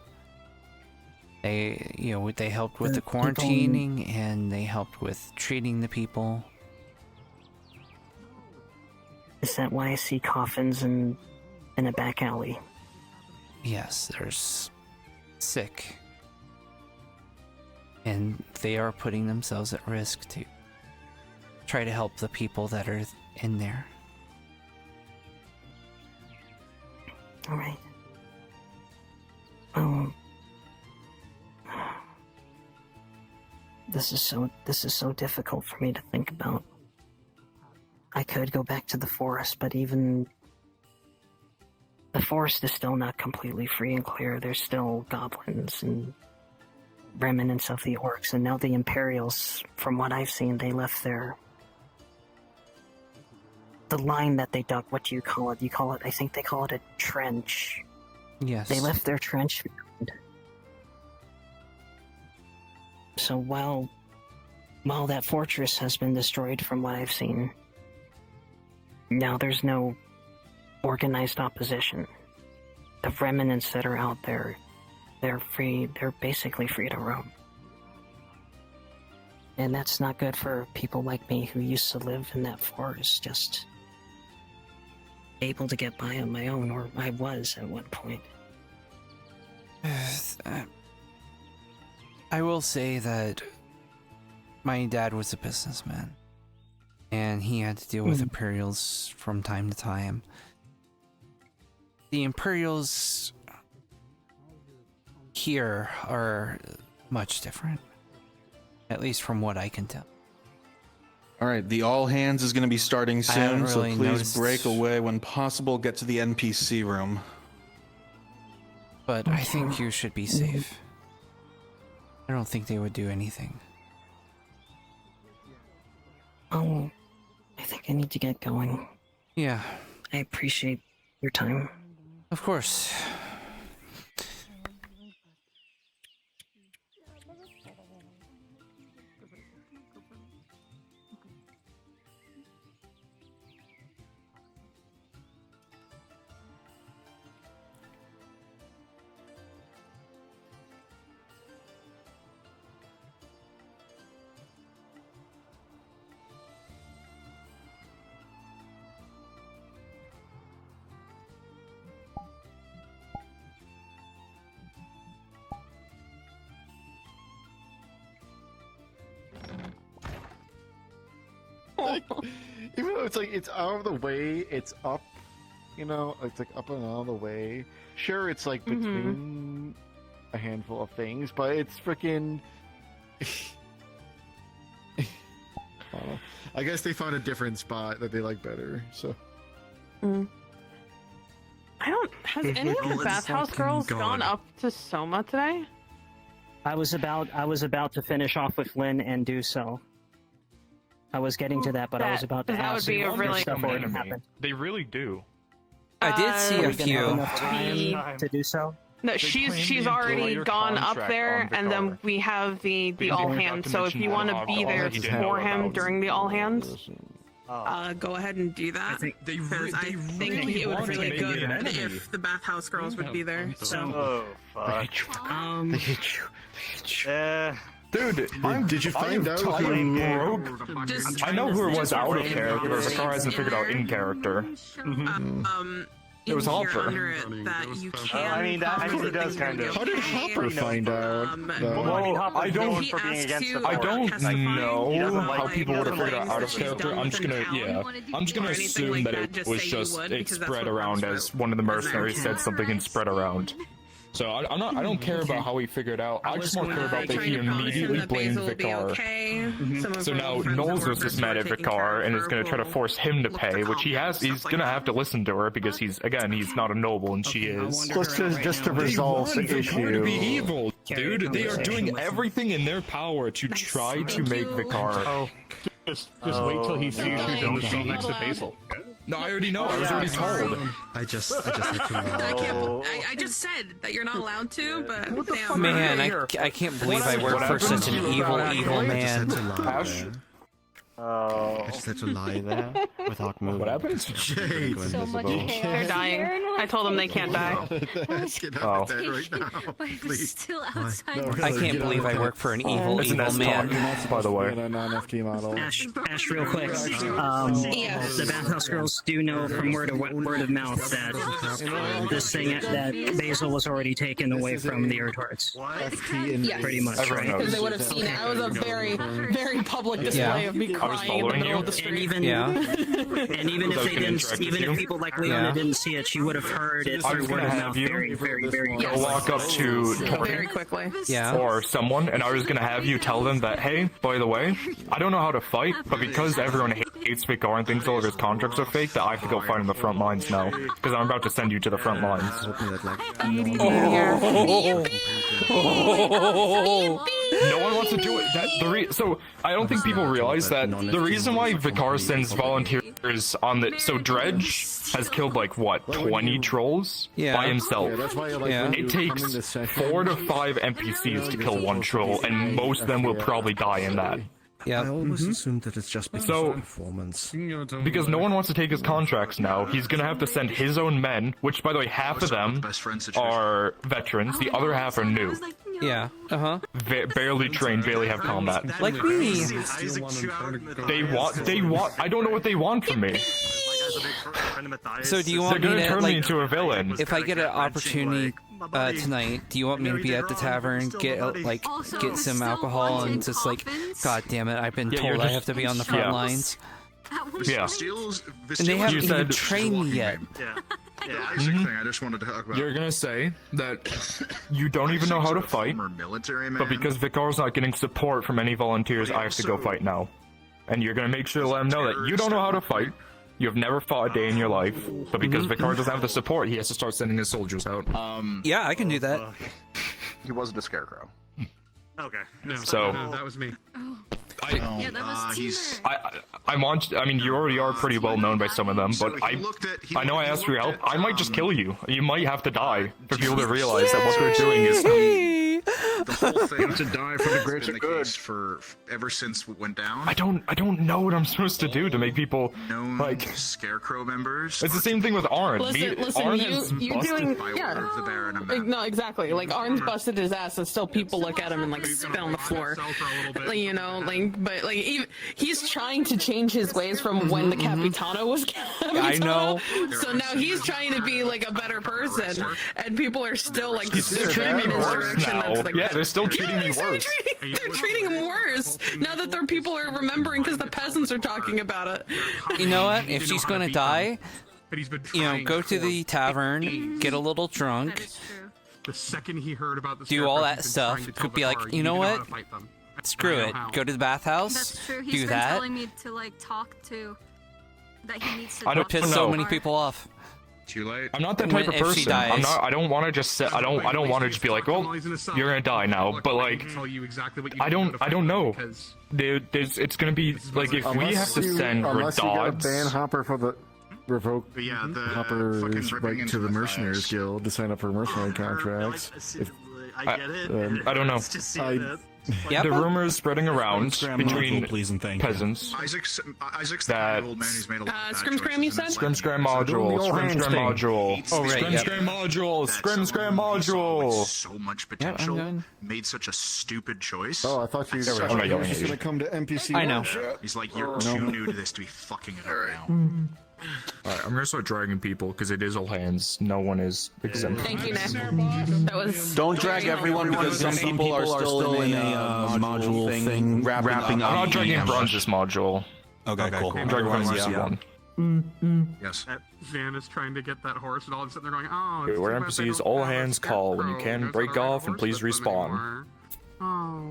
They, you know, they helped with the quarantining and they helped with treating the people. Is that why I see coffins in a back alley? Yes, there's sick. And they are putting themselves at risk to try to help the people that are in there. Alright. This is so difficult for me to think about. I could go back to the forest, but even the forest is still not completely free and clear. There's still goblins and remnants of the orcs, and now the Imperials, from what I've seen, they left the line that they dug. What do you call it? I think they call it a trench. Yes. They left their trench behind. So while that fortress has been destroyed from what I've seen, now there's no organized opposition. The remnants that are out there, they're free, they're basically free to roam. And that's not good for people like me who used to live in that forest, just able to get by on my own, or I was at one point. I will say that my dad was a businessman, and he had to deal with Imperials from time to time. The Imperials here are much different, at least from what I can tell. Alright, the all hands is going to be starting soon, so really please noticed- break away when possible. Get to the NPC room. But I think you should be safe. I don't think they would do anything. I think I need to get going. Yeah. I appreciate your time. Of course. Like, even though it's like it's out of the way, it's up, you know, it's like up and out of the way. Sure, it's like between a handful of things, but it's freaking. I guess they found a different spot that they like better. So. Has any of the bathhouse girls gone up to Soma today? I was about to finish off with Lynn and do so. I was getting to that, but I was about to that ask would be a if really stuff already happened. They really do. I did see a Are we gonna have few. enough time to do so? No, she's already gone up there, and then we have the all hands. So if you want to be there for him during the all hands, Go ahead and do that. They because I think it would be really good if the bathhouse girls would be there. So, Dude, did you find out who broke? I know who it was out of character. The car hasn't figured out in character. It was in here Hopper. under it that you can. I mean, he does kind of. How did Hopper find out? Well, I don't. He asked you I don't testify. know Like, how people would have figured it out of she's character. done I'm just within gonna, town. I'm just gonna Or anything assume like that that, it just was say you just would, it because that's spread what around comes as through. one of the Isn't that mercenaries said something and spread around. So I don't care about how he figured out. I just more care about that he immediately blamed Vicar. So now Knowles was just mad at Vicar and is gonna try to force him to pay, which he's gonna have to listen to her because he's not a noble and she is. Just to resolve the Vicar to be issue. evil, dude. They are doing everything in their power to try to make Vicar. Just wait till he sees you in the cell next to Basil. No, I already know. I was already told. I just had to. I just said that you're not allowed to, but damn. Man, I can't believe I work for such an evil man. Ash? I just had to lie there without moving. What happens? Jade. So much They're dying. I told them they can't die. Get out of bed right now, please. Still outside. I can't believe I work for an evil man. By the way. Ash, real quick. The bathhouse girls do know from word of mouth that this thing that Basil was already taken away from the retards. Yes. Pretty much, right? Because they would have seen it. It was a very, very public display of me crying in the middle of the street. And even if they didn't, even if people like Leona didn't see it, she would have heard it through word of mouth very, very, very Go walk up to very quickly. or someone, and I was gonna have you tell them that, hey, by the way, I don't know how to fight, but because everyone hates Vicar and thinks all of his contracts are fake, that I have to go fight on the front lines now, because I'm about to send you to the front lines. No one wants to do it. So I don't think people realize that the reason why Vicar sends volunteers on the Dredge has killed like what 20 trolls by himself. It takes 4 to 5 NPCs to kill one troll, and most of them will probably die in that. I always assumed that it's just because of performance. Because no one wants to take his contracts now, he's gonna have to send his own men, which by the way, half of them are veterans, the other half are new. Barely trained, barely have combat. Like me. They want, I don't know what they want from me. So do you want They're me gonna to turn me into a villain. If I get an opportunity tonight, do you want me to be at the tavern, get some alcohol, and just like, God damn it, I've been told I have to be on the front lines. Yeah. And they haven't even trained me yet. Thing I just wanted to talk about. You're gonna say that you don't even know how to fight, but because Vicar's not getting support from any volunteers, I have to go fight now. And you're gonna make sure to let him know that you don't know how to fight, you have never fought a day in your life, but because Vicar doesn't have the support, he has to start sending his soldiers out. Yeah, I can do that. He wasn't a scarecrow. Okay. No, So- no, that was me. Yeah, that was I mean, you already are pretty well known by some of them, but I know I asked for your help. I might just kill you. You might have to die for people to realize that what they're doing is. The whole thing to die for the greater good for ever since it went down. I don't know what I'm supposed to do to make people like scarecrow members. It's the same thing with Arn. Listen, Arn you has doing the Baron and no, exactly. Like Arn's busted his ass, and still people look at him and like spit on the floor. Like, you know, but like he's trying to change his ways from when the Capitano was Capitano. I know. So now he's trying to be like a better person, and people are still like treating him in his direction. That's like, yeah, they're still treating me worse. They're treating him worse now that their people are remembering because the peasants are talking about it. You know what? If she's gonna die, go to the tavern, get a little drunk, The second he heard about the do all scarecrow, that he's been stuff. trying to tell Could be Vicar, like, you you know know how what? to fight them. Screw I know it. how. Go to the bathhouse. That's true. He's Do been that. telling me to like talk to that he needs to. I don't talk to piss so Vicar. many people off. Too late. I'm not that type of If she person. dies. I'm not. I don't want to just say. I don't want to just be like, well, you're gonna die now. But like, I don't know. It's gonna be like if we have to send unless you gotta Redods. ban Hopper for the revoke Hopper's ripping right into to the Matthias. Mercenaries Guild to sign up for mercenary contracts. I get it. I don't know. Yep. The rumors spreading around between peasants Isaac's that the old man who's made a lot of bad Scrim Scram, you said? Scrim Scram module, Scrim Scram module, Oh, right, Scrim yep. Scram module, Scrim Scram module. so much potential, made such a stupid choice. Oh, I thought you I'm not were yelling just at gonna you. come to NPC. I know. workshop. He's like, you're too new to this to be fucking it up now. Alright, I'm gonna start dragging people because it is all hands. No one is exempt. Thank you, Nick. That was. Don't drag everyone because some people are still in a module thing wrapping up. I'm not dragging Bronze's module. Okay, cool. I'm dragging Bronze's one. Yes. Van is trying to get that horse, and all of a sudden they're going, oh, it's We're too bad they NPCs, don't all have a hands call. When you scarecrow. can, There's break not a off and please horse with them respawn. anymore. Oh,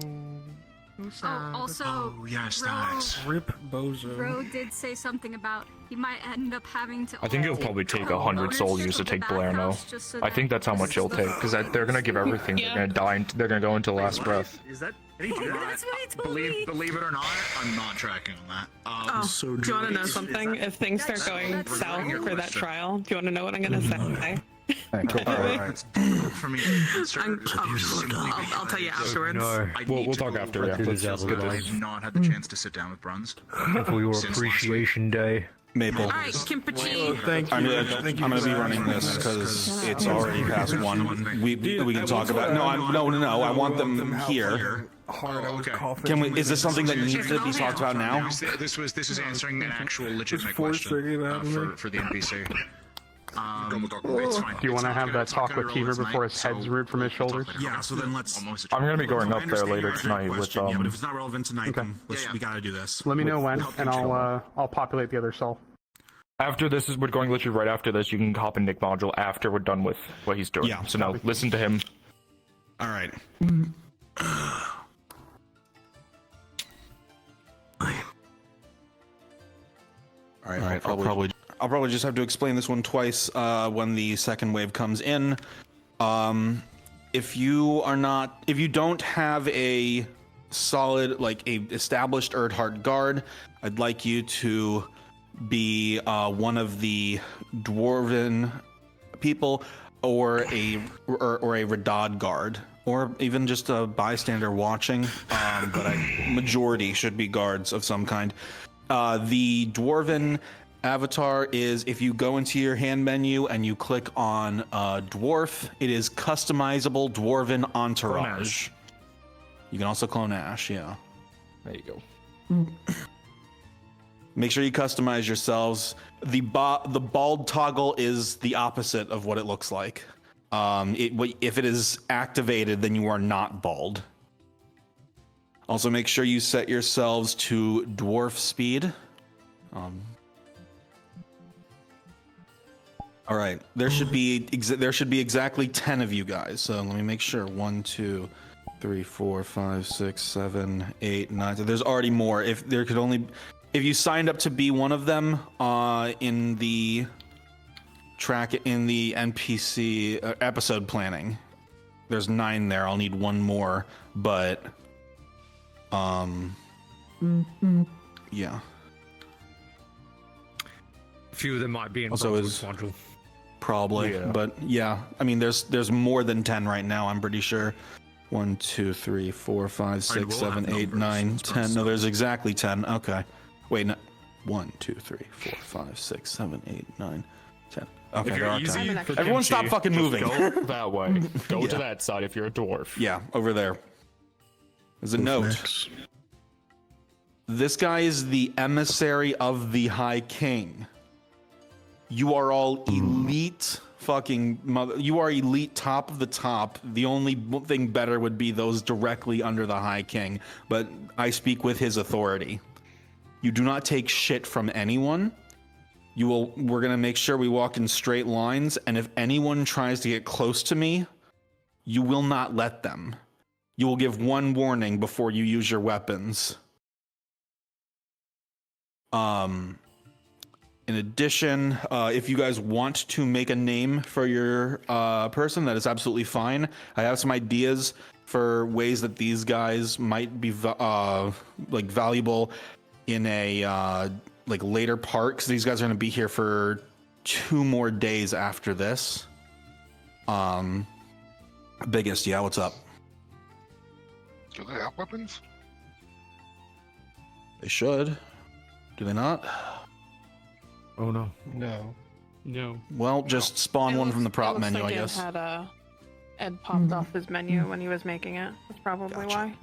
so sad. Also, Oh, yes, Ro- nice. Rip Bozo. Ro did say something about he might end up having to. I think it'll probably take 100 soldiers to take Palermo. I think that's how much it'll take, because they're gonna give everything. They're gonna die. They're gonna go into last breath. Is that? Did he do that? That's what he told me. Believe it or not, I'm not tracking on that. Oh, So do you want to know something? If things start going south for that trial, do you want to know what I'm gonna say? For me, I'll tell you afterwards. We'll talk after. Yeah, let's get I this. have not had the chance to sit down with Bruns. For your Since last week. appreciation day. Maple. All right, Kimpachi. Thank you. I'm gonna be running this because it's already past 1. We can talk about. No, I want them here. Okay. Can we? Is this something that needs to be talked about now? This is answering an actual legitimate question for the NPC. It's fine. Do you want to It's have not that talk with gonna roll Keever tonight, before his head's so removed from his shoulders? Yeah, so then let's. I'm gonna be going up there later tonight with Yeah, but if it's not relevant tonight, Okay. then we gotta do this. Let me know when, and I'll populate the other cell. After this we're going literally right after this. You can hop in Nick module after we're done with what he's doing. Yeah. So now listen to him. All right. All right. I'll probably just have to explain this one twice when the second wave comes in. If you don't have a solid, like a established Erdhart guard, I'd like you to be one of the dwarven people, or a Radad guard, or even just a bystander watching. But majority should be guards of some kind. The dwarven avatar is, if you go into your hand menu and you click on dwarf, it is customizable dwarven entourage. You can also clone Ash, yeah. There you go. Make sure you customize yourselves. The bald toggle is the opposite of what it looks like. If it is activated, then you are not bald. Also, make sure you set yourselves to dwarf speed. All right, there should be exactly 10 of you guys. So let me make sure. 1, 2, 3, 4, 5, 6, 7, 8, 9. So there's already more. If you signed up to be one of them in the NPC episode planning, there's 9 there. I'll need 1 more, but yeah. A few of them might be in Also Bronze's module. Probably, Yeah. but yeah. I mean, there's more than 10 right now. I'm pretty sure. 1, 2, 3, 4, 5, 6, 7, 8, 9, 10. No, there's exactly 10. Okay. Wait, no. 1, 2, 3, 4, 5, 6, 7, 8, 9, 10. Okay, there are 10. Everyone stop fucking moving. Go that way. Go to that side if you're a dwarf. Yeah, over there. There's a note. This guy is the emissary of the High King. You are all elite you are elite, top of the top. The only thing better would be those directly under the High King, but I speak with his authority. You do not take shit from anyone. We're gonna make sure we walk in straight lines, and if anyone tries to get close to me, you will not let them. You will give 1 warning before you use your weapons. In addition, if you guys want to make a name for your person, that is absolutely fine. I have some ideas for ways that these guys might be valuable in a later part, because these guys are going to be here for 2 more days after this. Biggest, yeah, what's up? Do they have weapons? They should. Do they not? Oh no. No. Well, just spawn one from the prop menu, I guess. Ed popped off his menu when he was making it. That's probably why.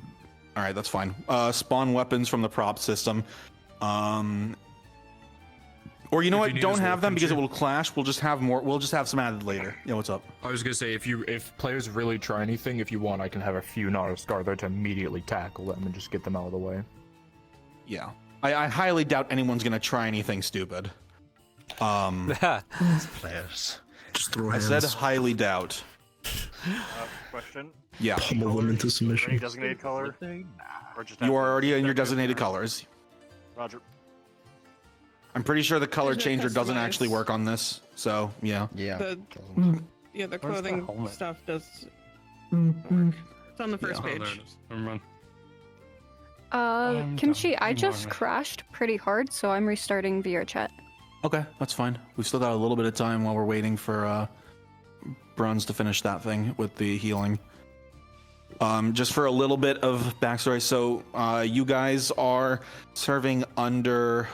All right, that's fine. Spawn weapons from the prop system. Or you know If what? you need Don't as have well, them because it couldn't will clash. We'll just have more. We'll just have some added later. Yeah, what's up? I was gonna say if players really try anything, if you want, I can have a few Nautis guard there to immediately tackle them and just get them out of the way. Yeah, I highly doubt anyone's gonna try anything stupid. Players. Just throw I hands. said highly doubt. Question. Yeah. Pummel them into Any submission. designated color? Or just You are already in your designated colors. Roger. I'm pretty sure the color There's no changer doesn't customize. actually work on this. So yeah. The Where's clothing the helmet? stuff does. It's on the first Oh, there page. it is. Never mind. Kimchi, I just crashed pretty hard, so I'm restarting VR chat. Okay, that's fine. We've still got a little bit of time while we're waiting for Bruns to finish that thing with the healing. Just for a little bit of backstory, so you guys are serving under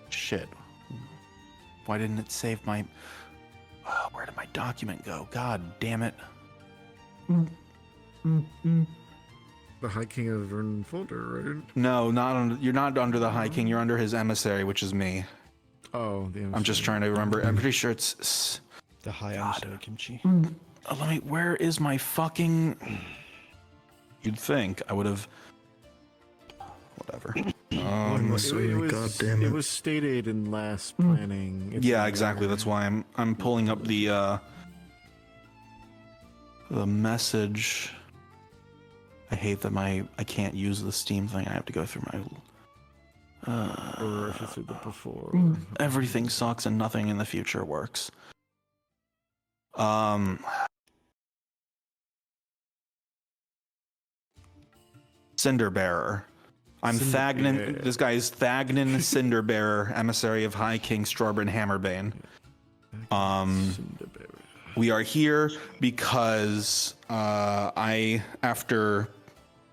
shit. Why didn't it save my? Where did my document go? God damn it! The High King of Vernon folder, right? No, not under. You're not under the High King. You're under his emissary, which is me. Oh, the I'm just trying to remember. I'm pretty sure it's the High Emissary Kimchi. Let me. Where is my fucking? You'd think I would have. Whatever. It was stated in last planning. It's Yeah, in exactly. there. That's why I'm pulling up the message. I hate that I can't use the Steam thing. I have to go through my. Or if it's before. Everything sucks and nothing in the future works. Cinderbearer. I'm Thagnan. This guy is Thagnan Cinderbearer, emissary of High King Strawburn Hammerbane. We are here because after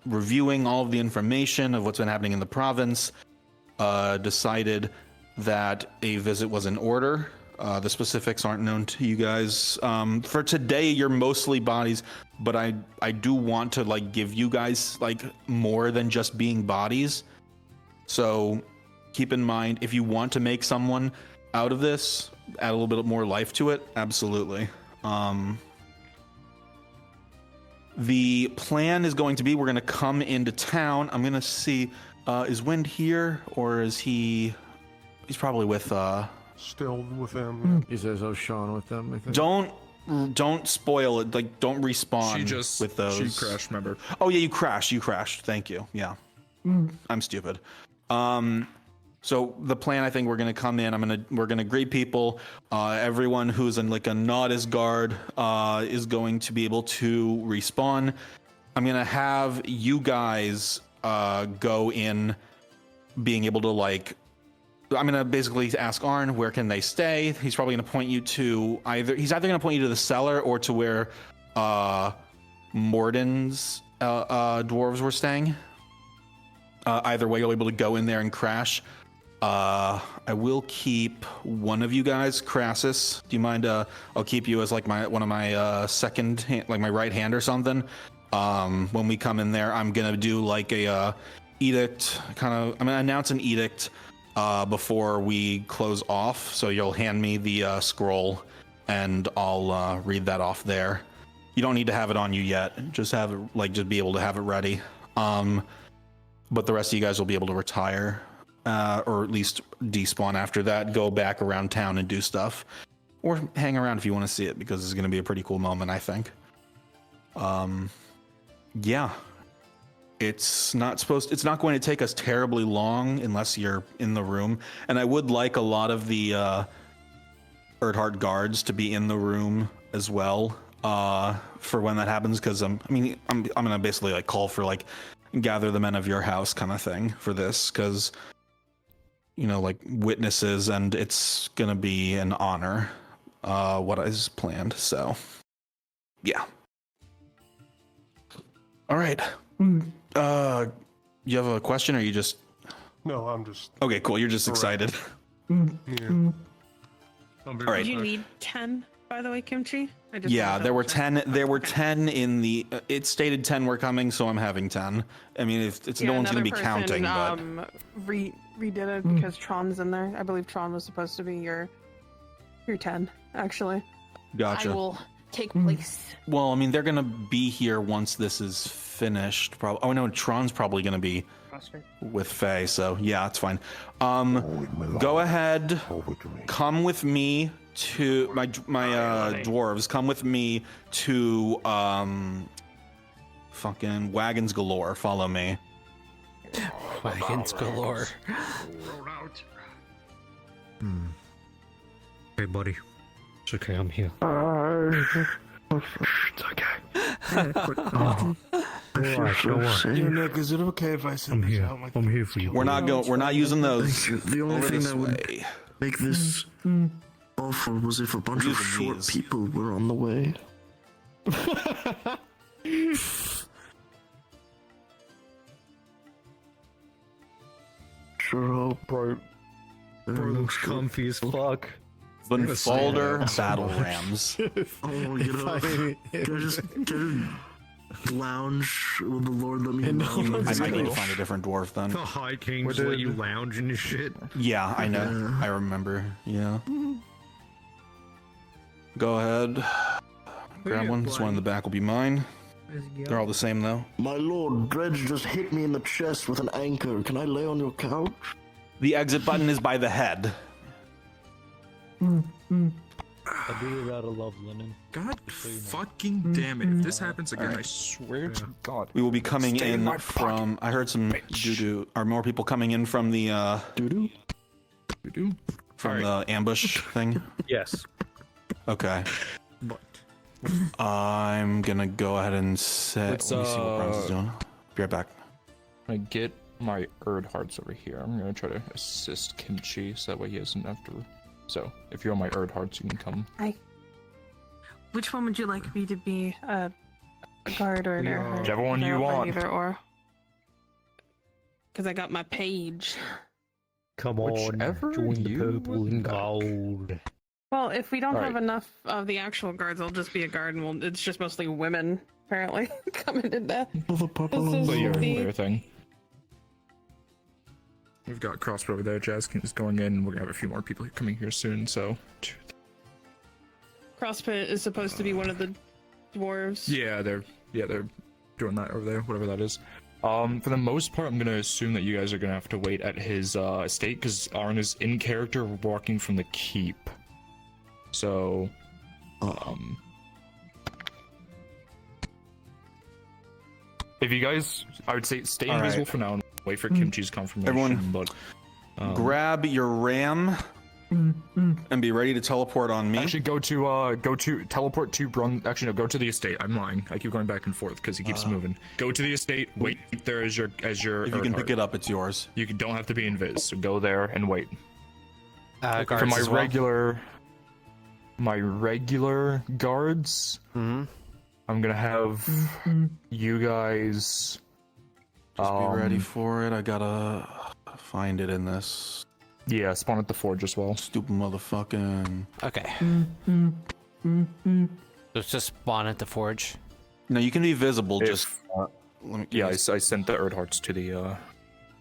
reviewing all of the information of what's been happening in the province, decided that a visit was in order. The specifics aren't known to you guys. For today, you're mostly bodies, but I do want to like give you guys like more than just being bodies. So keep in mind, if you want to make someone out of this, add a little bit more life to it, absolutely. The plan is going to be, we're going to come into town. I'm going to see, is Wind here or is he's probably with, Still with them. He says, "Oh, Sean with them." I think. Don't spoil it. Like, don't respawn with those. She crashed, remember? Oh yeah, you crashed. Thank you. Yeah, I'm stupid. So the plan, I think we're gonna come in. We're gonna greet people. Everyone who's in like a Nautis guard is going to be able to respawn. I'm gonna have you guys go in, being able to like. I'm gonna basically ask Arn where can they stay. He's probably gonna point you to he's either gonna point you to the cellar or to where Morden's dwarves were staying. Either way, you'll be able to go in there and crash. I will keep one of you guys, Crassus. Do you mind? I'll keep you as like one of my second hand, like my right hand or something. When we come in there, I'm gonna do like a edict. I'm gonna announce an edict. Before we close off, so you'll hand me the scroll and I'll read that off there. You don't need to have it on you yet, just have it just be able to have it ready. But the rest of you guys will be able to retire, or at least despawn after that, go back around town and do stuff, or hang around if you want to see it, because it's going to be a pretty cool moment, I think. Yeah. It's not going to take us terribly long unless you're in the room. And I would like a lot of the Erdhart guards to be in the room as well for when that happens, because I'm gonna basically like call for like gather the men of your house kind of thing for this, because like witnesses, and it's gonna be an honor what is planned. So yeah. All right. You have a question, or you just? No, I'm just. Okay, cool. You're just excited. Yeah. All right. Do you need 10? by the way, Kimchi? Yeah, there were 10. There were 10 in the. It stated 10 were coming, so I'm having 10. I mean, it's no one's gonna be counting, but. Redid it because Tron's in there. I believe Tron was supposed to be your 10, actually. Gotcha. I will take place. Well, I mean, they're gonna be here once this is finished. Probably. Oh no, Tron's probably gonna be with Faye, so yeah, it's fine. Go ahead. Come with me to my dwarves. Come with me to fucking Wagons Galore. Follow me. Wagons galore. Hey, buddy. It's okay, I'm here. It's okay. Your neck, is it okay if I send I'm here. I'm here for you. We're not using those. The only Over thing this that would way. make this awful was if a bunch of short people were on the way. Sure hope, bro. Bro looks comfy as fuck. Folder battle rams. Oh, you know, can I just lounge with the Lord let me know? I might need to find a different dwarf then. The High Kings let you lounge and shit. Yeah, I know. I remember. Yeah. Go ahead. Grab one. This one in the back will be mine. They're all the same though. My lord, Dredge just hit me in the chest with an anchor. Can I lay on your couch? The exit button is by the head. I do rather love linen. God fucking damn it. If this happens again, I swear to God. We will be coming in from. I heard some doo-doo. Are more people coming in from the doo-doo? Doo-doo? From the ambush thing? Yes. Okay. I'm gonna go ahead and set. Let me see what Bronze is doing. Be right back. I get my Erd hearts over here. I'm gonna try to assist Kimchi so that way he doesn't have to. So if you're on my Erd hearts, you can come. Which one would you like me to be? A guard or an air heart? Whichever one you want. Either or. Because I got my page. Come on, Whichever join the you purple would and like. gold. Well, if we don't All have right. enough of the actual guards, I'll just be a guard, and it's just mostly women, apparently, coming to death. So your thing. We've got Crossbow over there. Jazz is going in. We're gonna have a few more people coming here soon, so. Crosspit is supposed to be one of the dwarves. Yeah, they're doing that over there, whatever that is. For the most part, I'm gonna assume that you guys are gonna have to wait at his estate because Arn is in character walking from the keep. So, if you guys, I would say stay invisible for now and wait for Kimchi's confirmation. Everyone, but grab your ram and be ready to teleport on me. Actually, go to teleport to Brun. Actually, no, go to the estate. I'm lying. I keep going back and forth because he keeps moving. Go to the estate. Wait there as your. If you can pick it up, it's yours. You don't have to be invis. So go there and wait. For Guards my as well? regular guards, I'm gonna have you guys. Just be ready for it. I gotta find it in this. Yeah, spawn at the forge as well. Stupid motherfucking. Okay. Let's just spawn at the forge. No, you can be visible. If- Just. Let me, Yeah, I sent the Erd hearts to the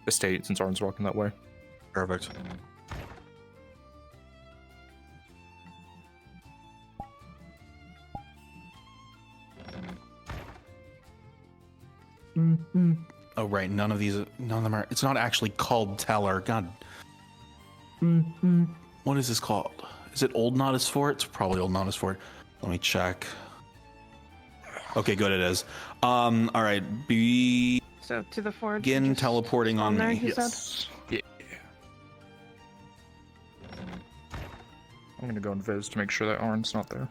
estate since Arn's walking that way. Perfect. Oh right, none of them are. It's not actually called Teller. God. What is this called? Is it Old Nautis Fort? It's probably Old Nautis Fort. Let me check. Okay, good. It is. All right. So to the forge. Begin just teleporting on there, me. he said? Yeah. I'm gonna go invis to make sure that Arn's not there.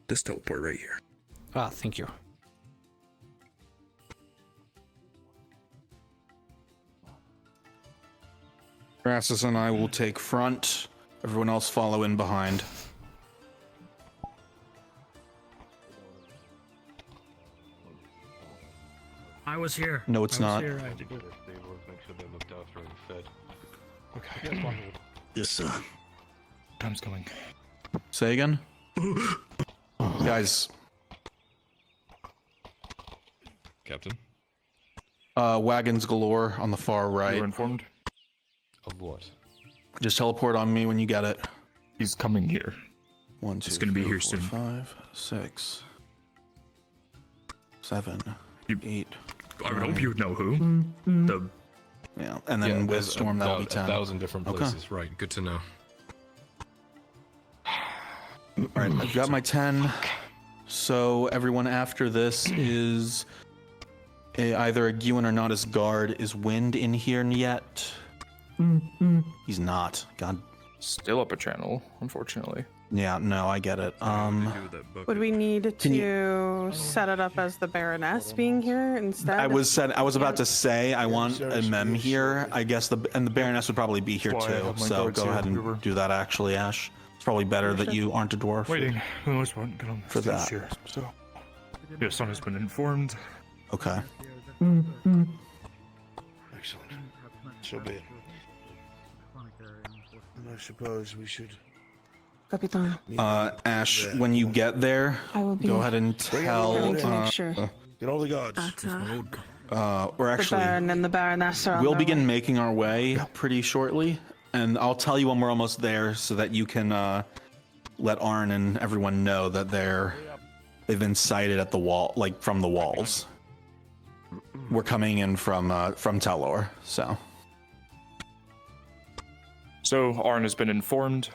This teleport right here. Ah, thank you. Rassus and I will take front. Everyone else follow in behind. I was here. No, it's not. I had to do it. Okay. Yes, sir. Time's coming. Say again? Guys. Captain? Wagons galore on the far right. You were informed? Of what? Just teleport on me when you get it. He's coming here. 1, 2, It's gonna be 3, here 4, soon. 5, 6, 7, 8. I would hope you would know who. The Yeah, and then with Storm that'll be 10. 1,000 different Okay. places. Right. Good to know. Alright, I've got my 10. So everyone after this is either a Gwyn or Nautis guard. Is Wind in here yet? He's not. God. Still up a channel, unfortunately. Yeah, no, I get it. Would we need Can to set it up as the Baroness being here instead? I was about to say I want a mem here. I guess the Baroness would probably be here That's why I too. have my So guards go here. ahead and do that. Actually, Ash, it's probably better that you aren't a dwarf. Waiting. Who knows what? Get on For that. Here. So, your son has been informed. Okay. Excellent. So be it. I suppose we should. Capitan. Ash, when you get there, I will be go ahead and tell. going to make sure Get all the gods. that we're the actually. Baron and the Baroness are on We'll their begin way. making our way pretty shortly, and I'll tell you when we're almost there, so that you can let Arn and everyone know that they've been sighted at the wall, like from the walls. We're coming in from Telor, so. So Arn has been informed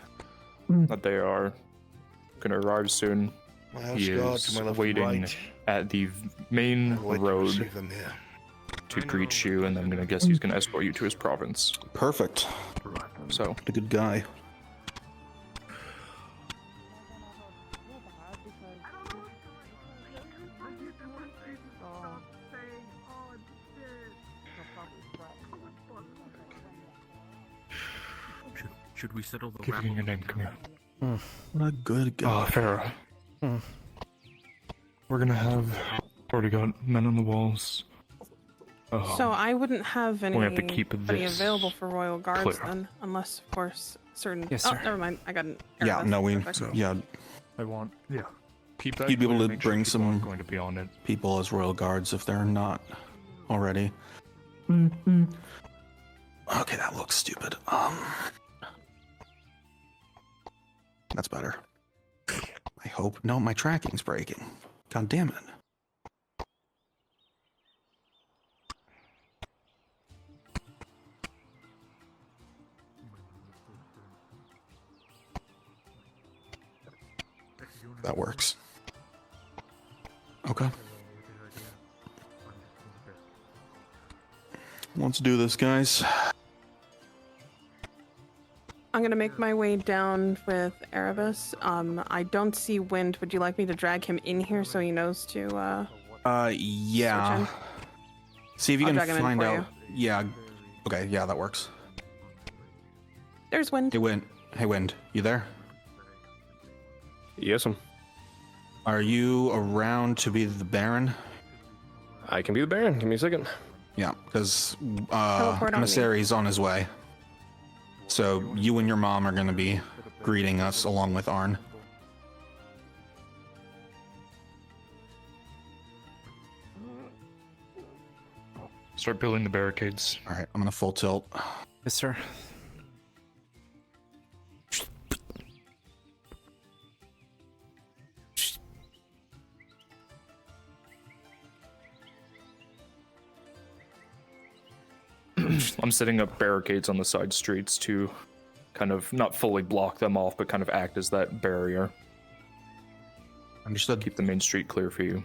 that they are going to arrive soon. My house He guard is to my left and waiting right. at the main I'll wait to road receive them here. to greet you, and I'm going to guess he's going to escort you to his province. Perfect. So, a good guy. should we settle the Give me your name, come here. What a good guy. Farah. We're going to have already got men on the walls. So I wouldn't have any we have to keep anybody this available for royal guards clear. then, unless of course certain. Yes, oh, sir. never mind. I got an. Yeah, error. no, we. Perfect. Yeah, I want, keep that you'd be able clear, to make sure bring people aren't some going to be on it. people as royal guards if they're not already. Okay, that looks stupid. That's better. I hope. No, my tracking's breaking. God damn it. That works. Okay. Let's do this, guys. I'm gonna make my way down with Erebus. I don't see Wind. Would you like me to drag him in here so he knows to? Yeah. Switch See if you I'll can drag him in find for out. Yeah. Okay. Yeah, that works. There's Wind. Hey, Wind. Hey, Wind. You there? Yes, Are you around to be the Baron? I can be the Baron. Give me a second. Yeah, because Teleport on me. emissary's on his way. So you and your mom are going to be greeting us along with Arn. Start building the barricades. All right, I'm going to full tilt. Yes, sir. I'm setting up barricades on the side streets to kind of not fully block them off, but kind of act as that barrier. Understood. Keep the main street clear for you.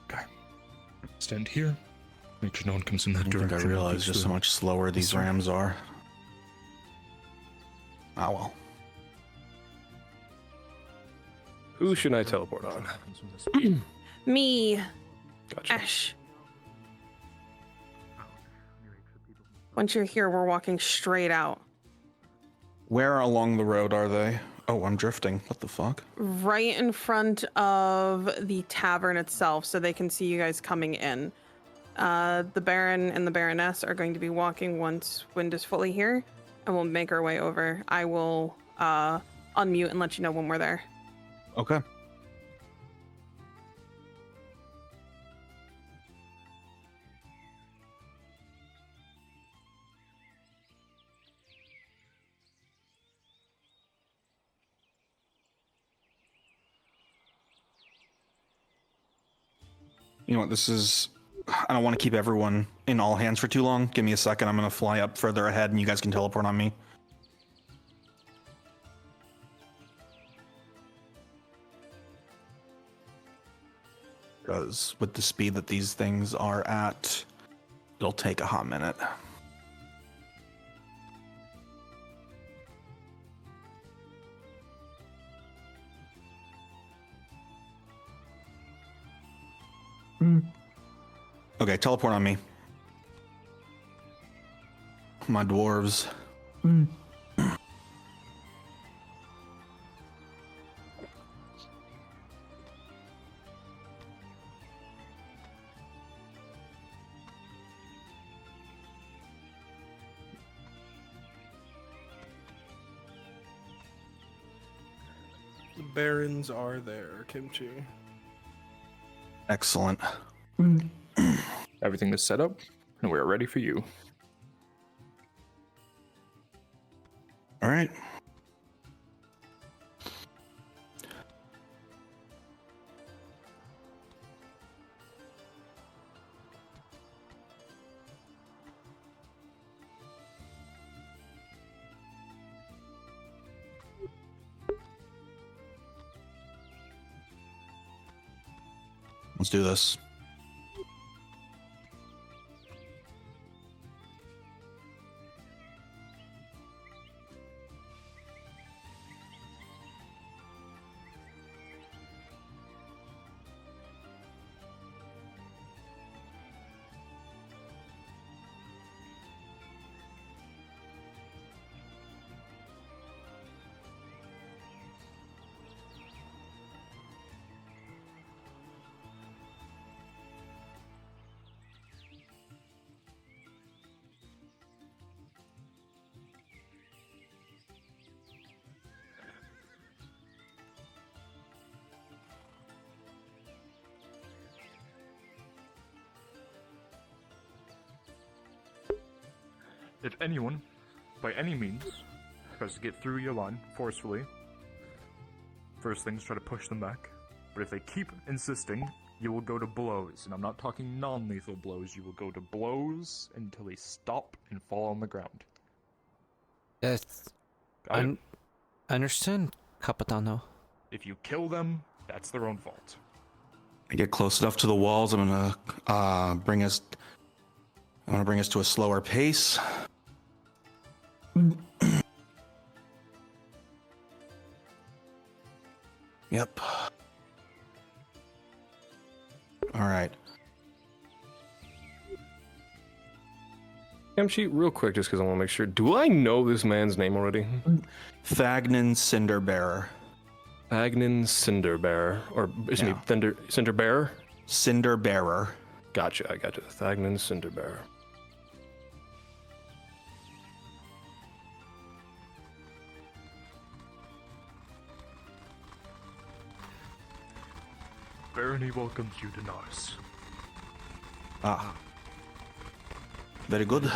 Okay. Stand here. Make sure no one comes in that I direction. think I realize just how much slower these sir. rams are. Ah, well. Who should I teleport on? Me. Gotcha. Ash. Once you're here, we're walking straight out. Where along the road are they? Oh, I'm drifting. What the fuck? Right in front of the tavern itself, so they can see you guys coming in. The Baron and the Baroness are going to be walking once Wind is fully here, and we'll make our way over. I will unmute and let you know when we're there. Okay. You know what, this is... I don't want to keep everyone in all hands for too long. Give me a second, I'm going to fly up further ahead and you guys can teleport on me. Because with the speed that these things are at, it'll take a hot minute. Okay, teleport on me. My dwarves. The barons are there, Kimchi. Excellent. Everything is set up, and we are ready for you. All right. Let's do this. If anyone, by any means, tries to get through your line forcefully, first things try to push them back. But if they keep insisting, you will go to blows. And I'm not talking non-lethal blows. You will go to blows until they stop and fall on the ground. Yes. I understand, Capitano. If you kill them, that's their own fault. I get close enough to the walls. I'm gonna bring us to a slower pace. Yep. All right. Kimchi, real quick, just because I want to make sure. Do I know this man's name already? Thagnan Cinderbearer. Thagnan Cinderbearer, or excuse me, Cinderbearer. Cinderbearer. Gotcha. I got you. Thagnan Cinderbearer. Barony welcomes you to Nautis. Ah. Very good.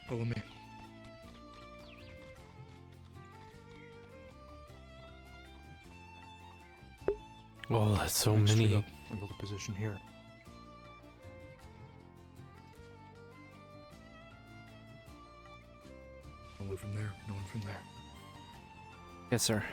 Follow me. Oh, that's so Straight many. up and build a position here. No one from there. No one from there. Yes, sir.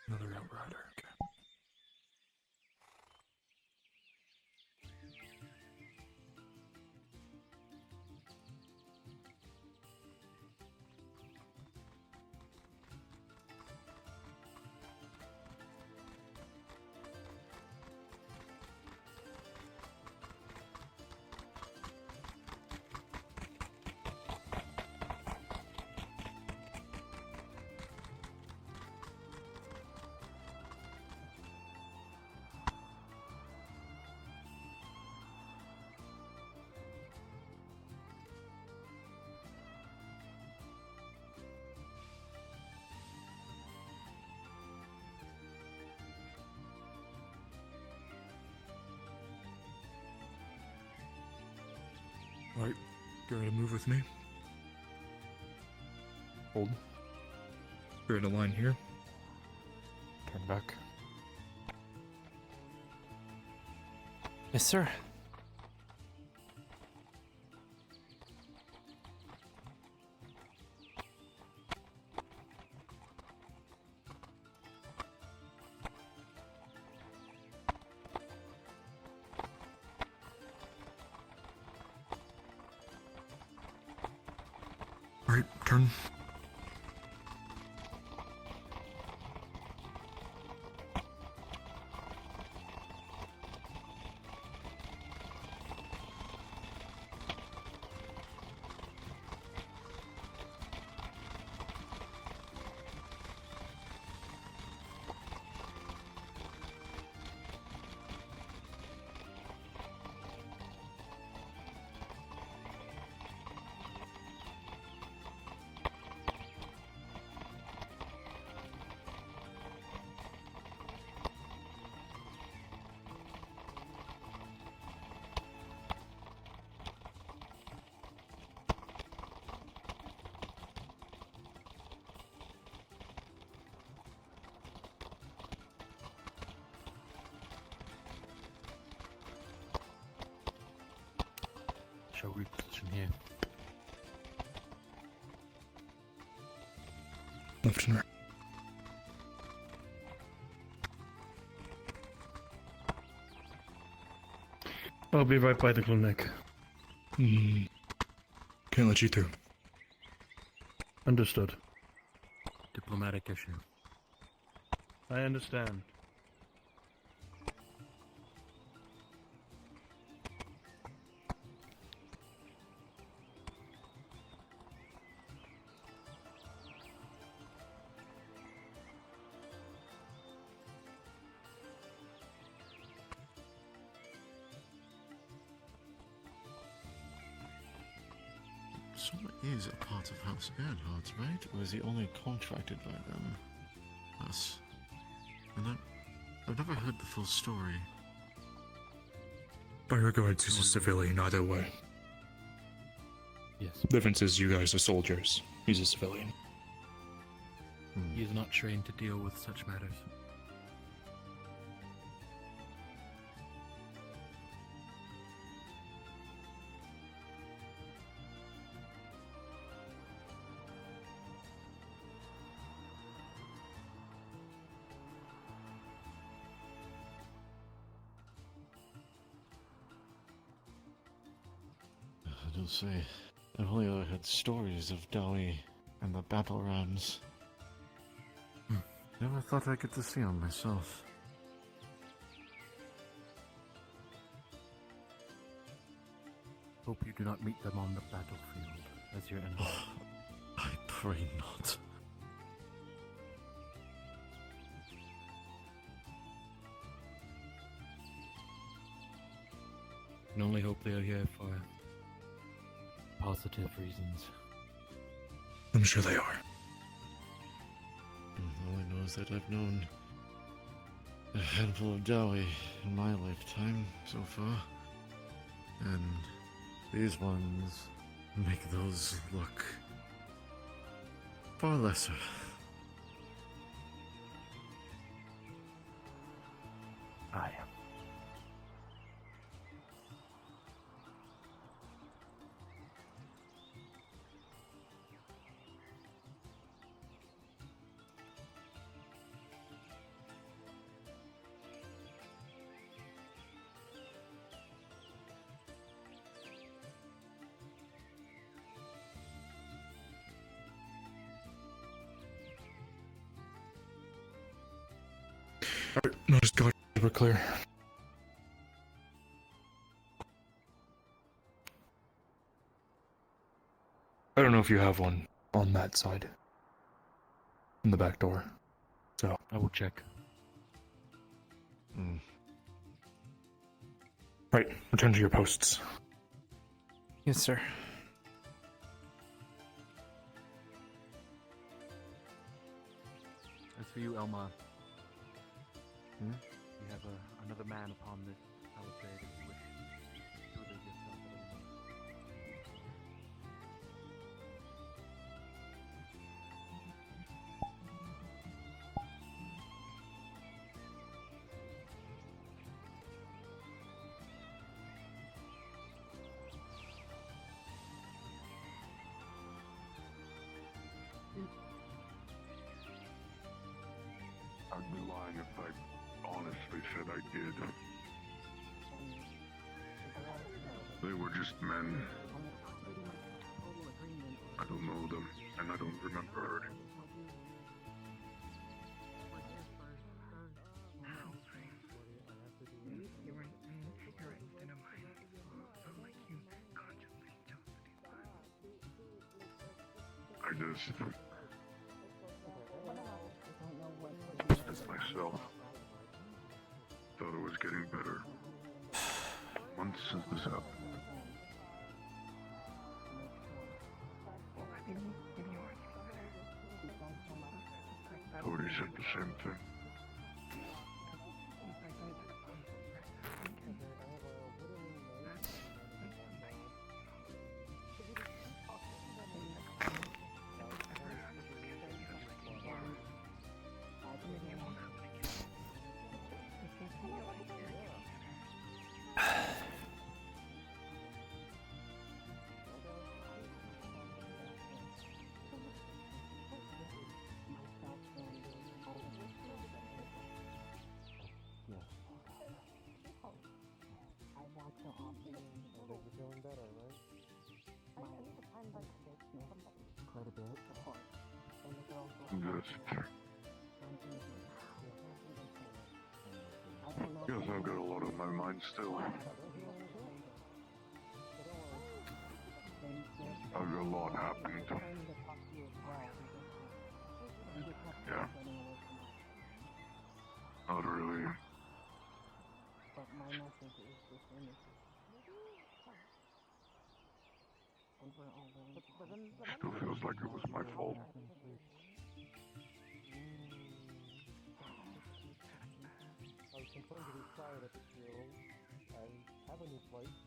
Another outrider. Okay. Alright, you ready to move with me? Hold. You're in a line here. Turn back. Yes, sir. Alright, turn. Shall we position here? Left and right. I'll be right by the clinic. Can't let you through. Understood. Diplomatic issue. I understand. Summer is a part of House Earnhardt, right? Or is he only contracted by them? Us. And I've never heard the full story. By regards, he's a civilian either way. Yes. Difference is you guys are soldiers. He's a civilian. He is not trained to deal with such matters. I don't say. I've only ever heard stories of Dolly and the battle rams. Never thought I'd get to see them myself. hope you do not meet them on the battlefield as your enemy. I pray not. I can only hope they are here for positive reasons. I'm sure they are. All I know is that I've known a handful of Dowie in my lifetime so far, and these ones make those look far lesser. Aye. Alright, no, just go. We're clear. I don't know if you have one on that side. In the back door. So I will check. Right, return to your posts. Yes, sir. As for you, Elma, we have another man upon this palisade if you wish to relieve yourself a little more. I'd be lying if I honestly said I did. They were just men. I don't know them, and I don't remember hurting. I just myself. Thought it was getting better. Months since this happened. Cody said the same thing. Quite a bit. Yes, I've got a lot on my mind still. I've got a lot happened. Yeah. Not really. Still feels like it was my fault. I was confirmed to be fired at the field. I have a new place.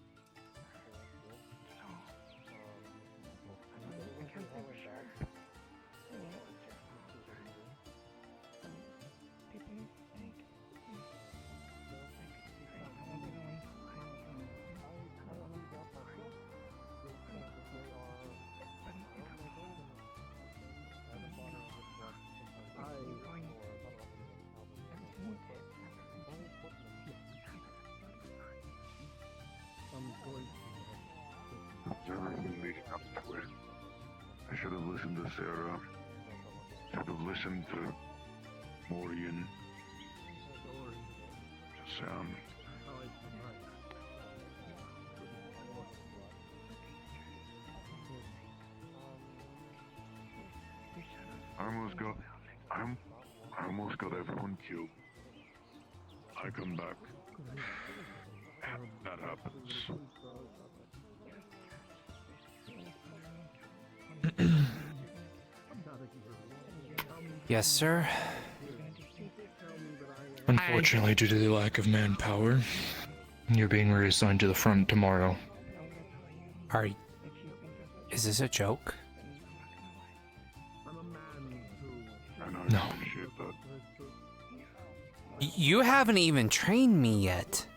Everything leading up to it. I should have listened to Sarah. Should have listened to Morgan. I almost got everyone killed. I come back. That happens. Yes, sir. Unfortunately, due to the lack of manpower, you're being reassigned to the front tomorrow. Is this a joke? No. You haven't even trained me yet.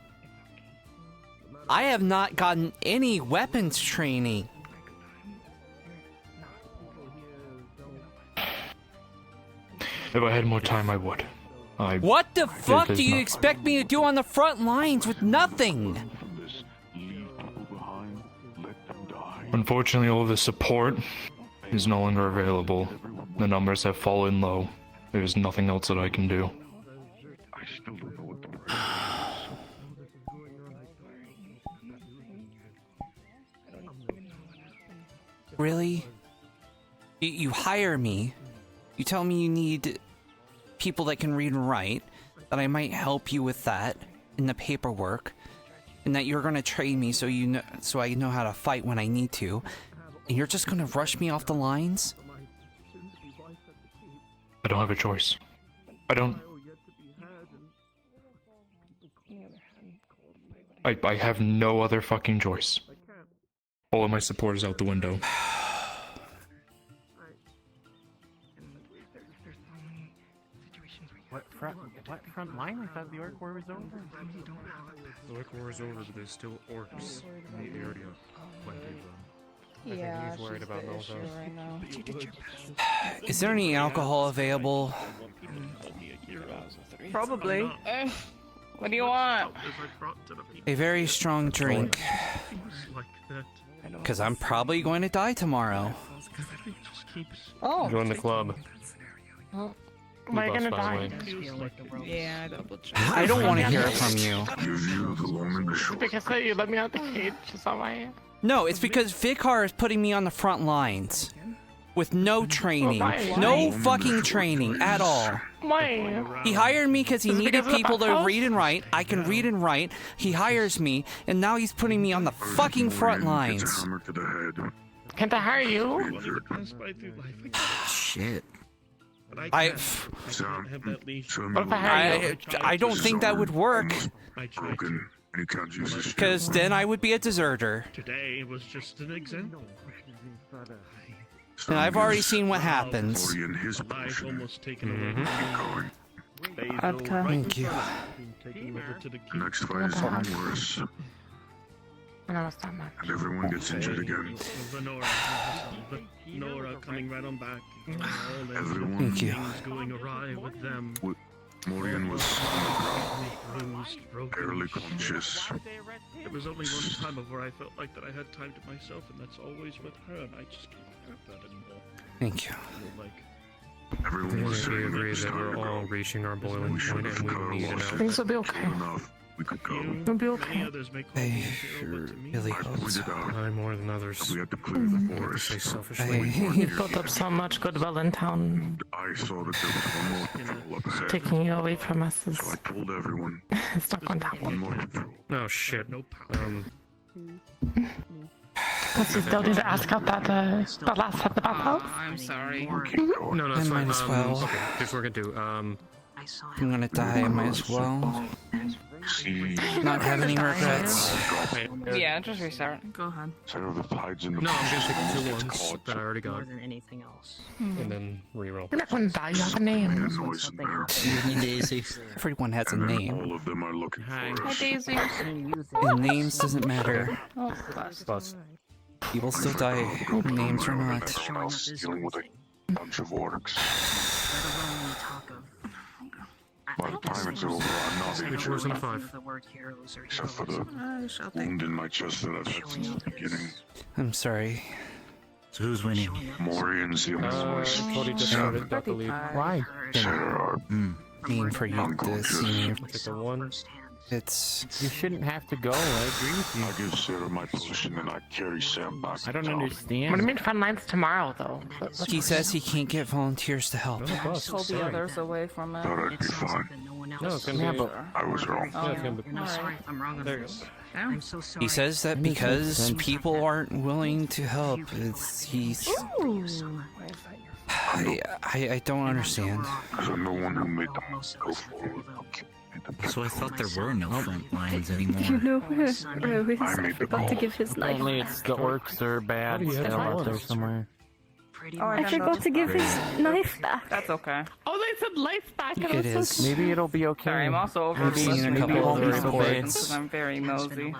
I have not gotten any weapons training. If I had more time, I would. What the fuck do you expect me to do on the front lines with nothing? Unfortunately, all of the support is no longer available. The numbers have fallen low. There's nothing else that I can do. I still don't know what the Really? You hire me. You tell me you need people that can read and write, that I might help you with that in the paperwork, and that you're gonna train me so I know how to fight when I need to, and you're just gonna rush me off the lines? I don't have a choice. I don't. I have no other fucking choice. All of my support is out the window. What front line? I thought the orc war was over. The orc war is over, but there's still orcs in the area. Plenty of them. Yeah, he's worried about those right now. Is there any alcohol available? Probably. What do you want? A very strong drink. Because I'm probably going to die tomorrow. Oh. Join the club. Oh. Am I gonna die? Yeah, I don't want to hear it from you. Because you let me out the cage. Is that why? No, it's because Vicar is putting me on the front lines. With no training. No fucking training at all. Why? He hired me because he needed people to read and write. I can read and write. He hires me, and now he's putting me on the fucking front lines. Can't I hire you? Shit. I don't think that would work. Because then I would be a deserter. Today was just an example. And I've already seen what happens. I've almost taken over. Thank you. Next fight is even worse. And everyone gets injured again. Nora coming right on back. Everyone. Thank you. Going awry with them. Morian was barely conscious. There was only one time of where I felt like that I had time to myself, and that's always with her, and I just can't have that anymore. Thank you. Everyone was saying agree that we're all reaching our boiling point and we need an Things will be okay. We could go. It'll be okay. I really hope so. I more than others. We had to clear the forest. You've built up so much goodwill in town. I saw that there was one more patrol up ahead. Taking you away from us is... So I told everyone. It's not going down. One more patrol. Oh shit. Because you still need to ask out that last set of bathhouse? I'm sorry. No, it's I fine. might as well. Okay, here's what we're gonna do. I'm gonna die, I might as well. Not have any regrets. Yeah, just restart. Go ahead. Sarah hides in the No, I'm gonna take the 2 ones that I already got. More than anything else. And then reroll. You're not going to die, you have a name. Daisy. Everyone has a name. All of them are looking for Hi, us. Daisy. And names doesn't matter. Oh, Plus. You will still die, names or not. Everyone else is dealing with a bunch of orcs. By the time it's over, I'm not even Which was in 5. except for the wound in my chest that I've had since the beginning. I'm sorry. So who's winning? Morian's the only voice. Cody just started, I believe. Why? Sarah, Mean for you to see me Take the 1. It's... You shouldn't have to go, I agree with you. I give Sarah my potion and I carry Sam back. I don't understand. What do you mean fun lines tomorrow, though? He says he can't get volunteers to help. Pull the others away from it. Thought I'd be fine. No, it's gonna be... I was wrong. Oh, it's gonna be... I'm sorry. I'm wrong on this. I'm so sorry. He says that because people aren't willing to help, he's... I don't understand. Because I'm the one who made them go forward. So I thought there were no front lines anymore. You know where I forgot to give his knife Apparently back. it's the orcs are bad still out there somewhere. Oh, I forgot to give his knife back. That's okay. Oh, they said life back. It is. Maybe it'll be okay. Sorry, I'm also over. I've seen a couple of the reports. Because I'm very nosy.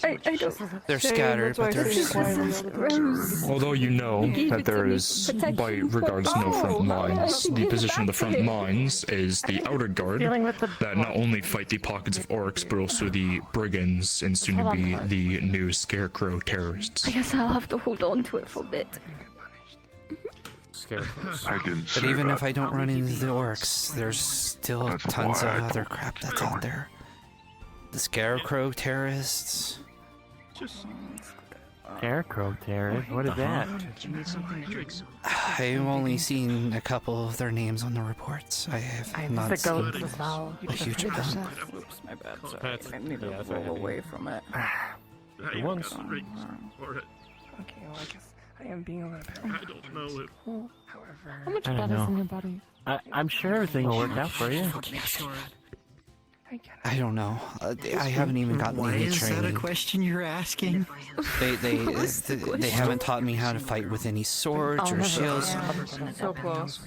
I don't. They're scattered, but they're just... Although you know that there is, by regards, no front lines, the position of the front lines is the outer guard that not only fight the pockets of orcs, but also the brigands and soon to be the new scarecrow terrorists. I guess I'll have to hold on to it for a bit. But even if I don't run into the orcs, there's still tons of other crap that's out there. The scarecrow terrorists. Scarecrow terrorist? What is that? I've only seen a couple of their names on the reports. I have not seen a huge amount. Oops, my bad. Sorry. I need to roll away from it. Once. Okay, well, I guess I am being a little bit. I don't know if. However, How much I don't blood is know. in your body? I'm sure everything will work out for you. I don't know. I haven't even gotten Why any is that a training. question you're asking? They haven't taught me how to fight with any swords or shields. So close.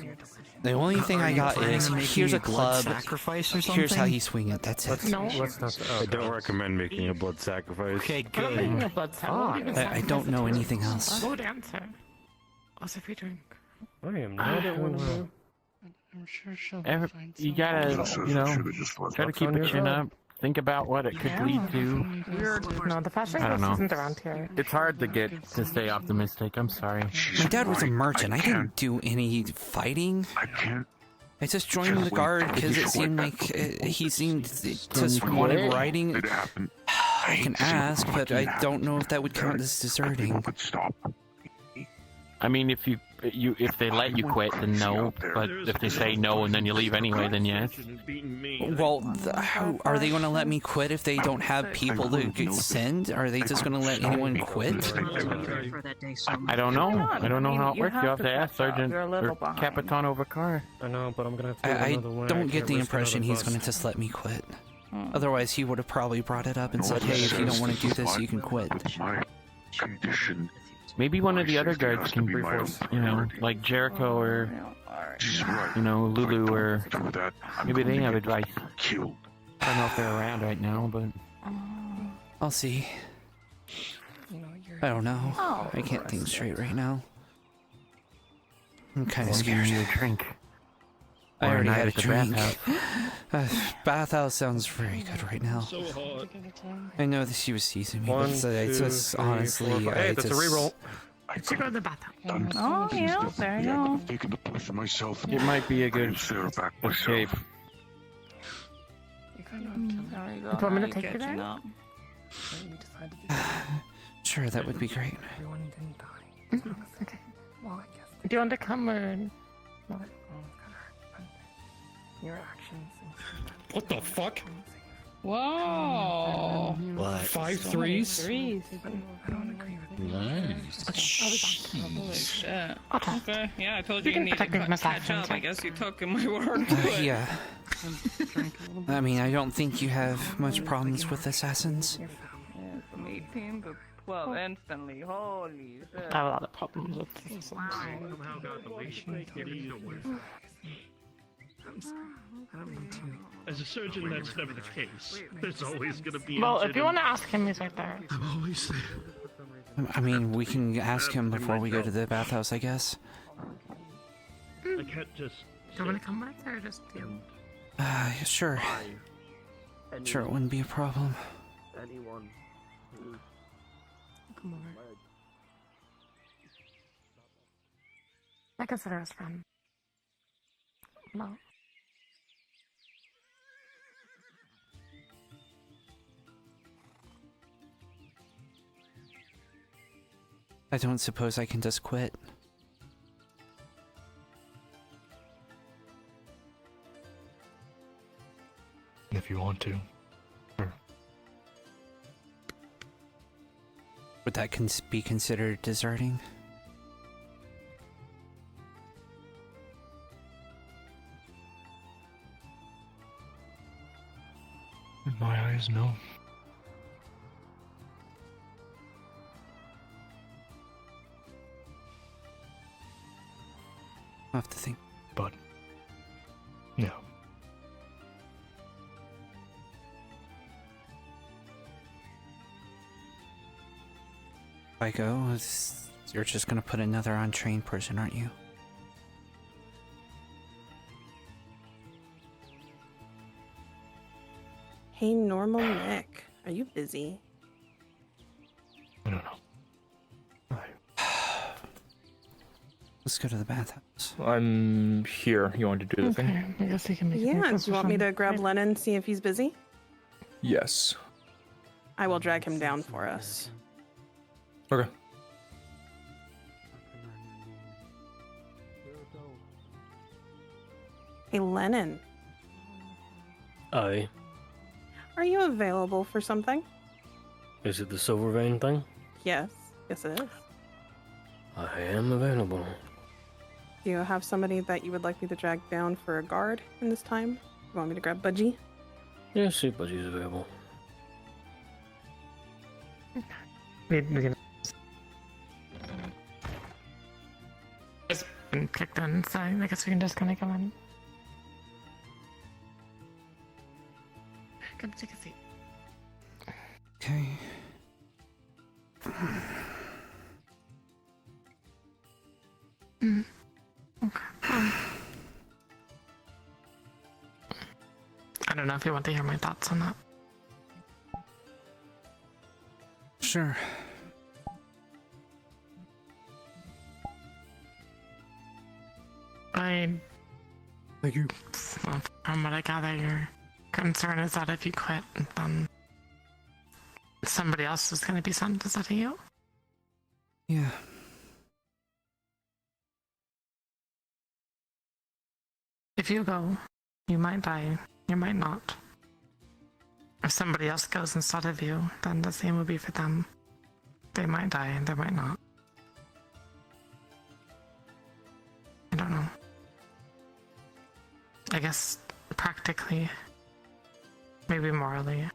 The only thing I got is here's a club. Sacrifice or Here's how something? you swing it. That's it. No. I don't recommend making a blood sacrifice. Okay, I'm not making good. a blood sacrifice. I don't know anything else. Good answer. Also, if you drink. I am not I'm sure she'll You gotta, you know, try to keep your chin up. Think about what it could lead to. No, the fashion I don't know. isn't around here. It's hard to stay optimistic. I'm sorry. My dad was a merchant. I didn't do any fighting. I just joined the guard because it seemed like he seemed just wanted writing. I can ask, but I don't know if that would count as deserting. I mean, if they let you quit, then no. But if they say no and then you leave anyway, then yes. Well, how are they going to let me quit if they don't have people to send? Are they just going to let anyone quit? I don't know. I don't know how it works. You have to ask Sergeant or Capitano Vacar. I know, but I'm gonna have to. I don't get the impression he's going to just let me quit. Otherwise, he would have probably brought it up and said, "Hey, if you don't want to do this, you can quit." Maybe one of the other guards can, you know, like Jericho or, you know, Lulu or maybe they have advice. I don't know if they're around right now, but I'll see. I don't know. I can't think straight right now. I'm kind of scared. You a drink. I already had a at the drink. bathhouse. Bathhouse sounds very good right now. So hot. I know that she was teasing me, One, but I two, just three, honestly, four, five. I Hey, that's a just... reroll. To go to the bathroom. Oh, yeah, there you go. Taking the potion myself. It might be a good Sarah back escape. There you go. Do you want me to Now take you're you catching there? up. Sure, that would be great. Everyone didn't die. Okay. Well, I guess. Do you want to come or? No. Oh, it's kind of hard. But your actions. What the fuck? Whoa. What? 5 threes? Threes. I don't agree with you. Nice. Holy shit. Okay. Okay. Yeah, I told You you can needed protect me to from my catch actions, up. I right? guess you took in my word. But... Yeah. I mean, I don't think you have much problems with assassins. Yeah, from 18 to 12 instantly. Holy shit. I have a lot of problems with this. Somehow got the lation kitty. I don't mean to. As a surgeon, that's never the case. There's always gonna be. Well, if you want to ask him, he's right there. I'm always there. I mean, we can ask him before we go to the bathhouse, I guess. I can't just. Do you want to come with or just you? Sure. Sure, it wouldn't be a problem. Anyone. Come over. I consider us friends. No. I don't suppose I can just quit. If you want to. Sure. Would that be considered deserting? In my eyes, no. I'll have to think. But, no. If I go, you're just gonna put another untrained person, aren't you? Hey, normal Nick, are you busy? I don't know. Let's go to the bathhouse. I'm here. You want to do the thing? I guess he can make Yeah, do you want me to grab Lennon, see if he's busy? Yes. I will drag him down for us. Okay. Hey, Lennon, Aye. are you available for something? Is it the silver vein thing? Yes, yes it is. I am available. Do you have somebody that you would like me to drag down for a guard in this time? You want me to grab Budgie? Yeah, see if Budgie's available. We can... It's been kicked in, so I guess we can just kind of come in. Come take a seat. Okay. Okay. I don't know if you want to hear my thoughts on that. Sure. Thank you. From what I gather, your concern is that if you quit, then somebody else is going to be sent instead of you? Yeah. If you go, you might die, you might not. If somebody else goes instead of you, then the same would be for them. They might die and they might not. I don't know. I guess practically, maybe morally.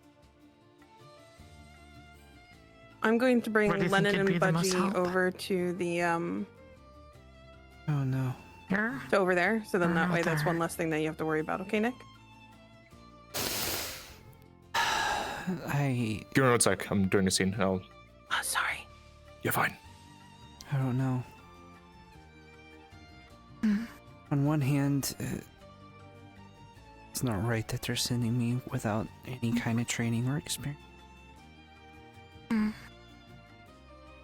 I'm going to bring Where do you think Lennon you'd and be the most Budgie help? over to the Oh no. Here? to over there, so then Or that out way that's there? one less thing that you have to worry about. Okay, Nick? Give me 1 sec. I'm doing a scene. Oh, sorry. You're fine. I don't know. On one hand, it's not right that they're sending me without any kind of training or experience. On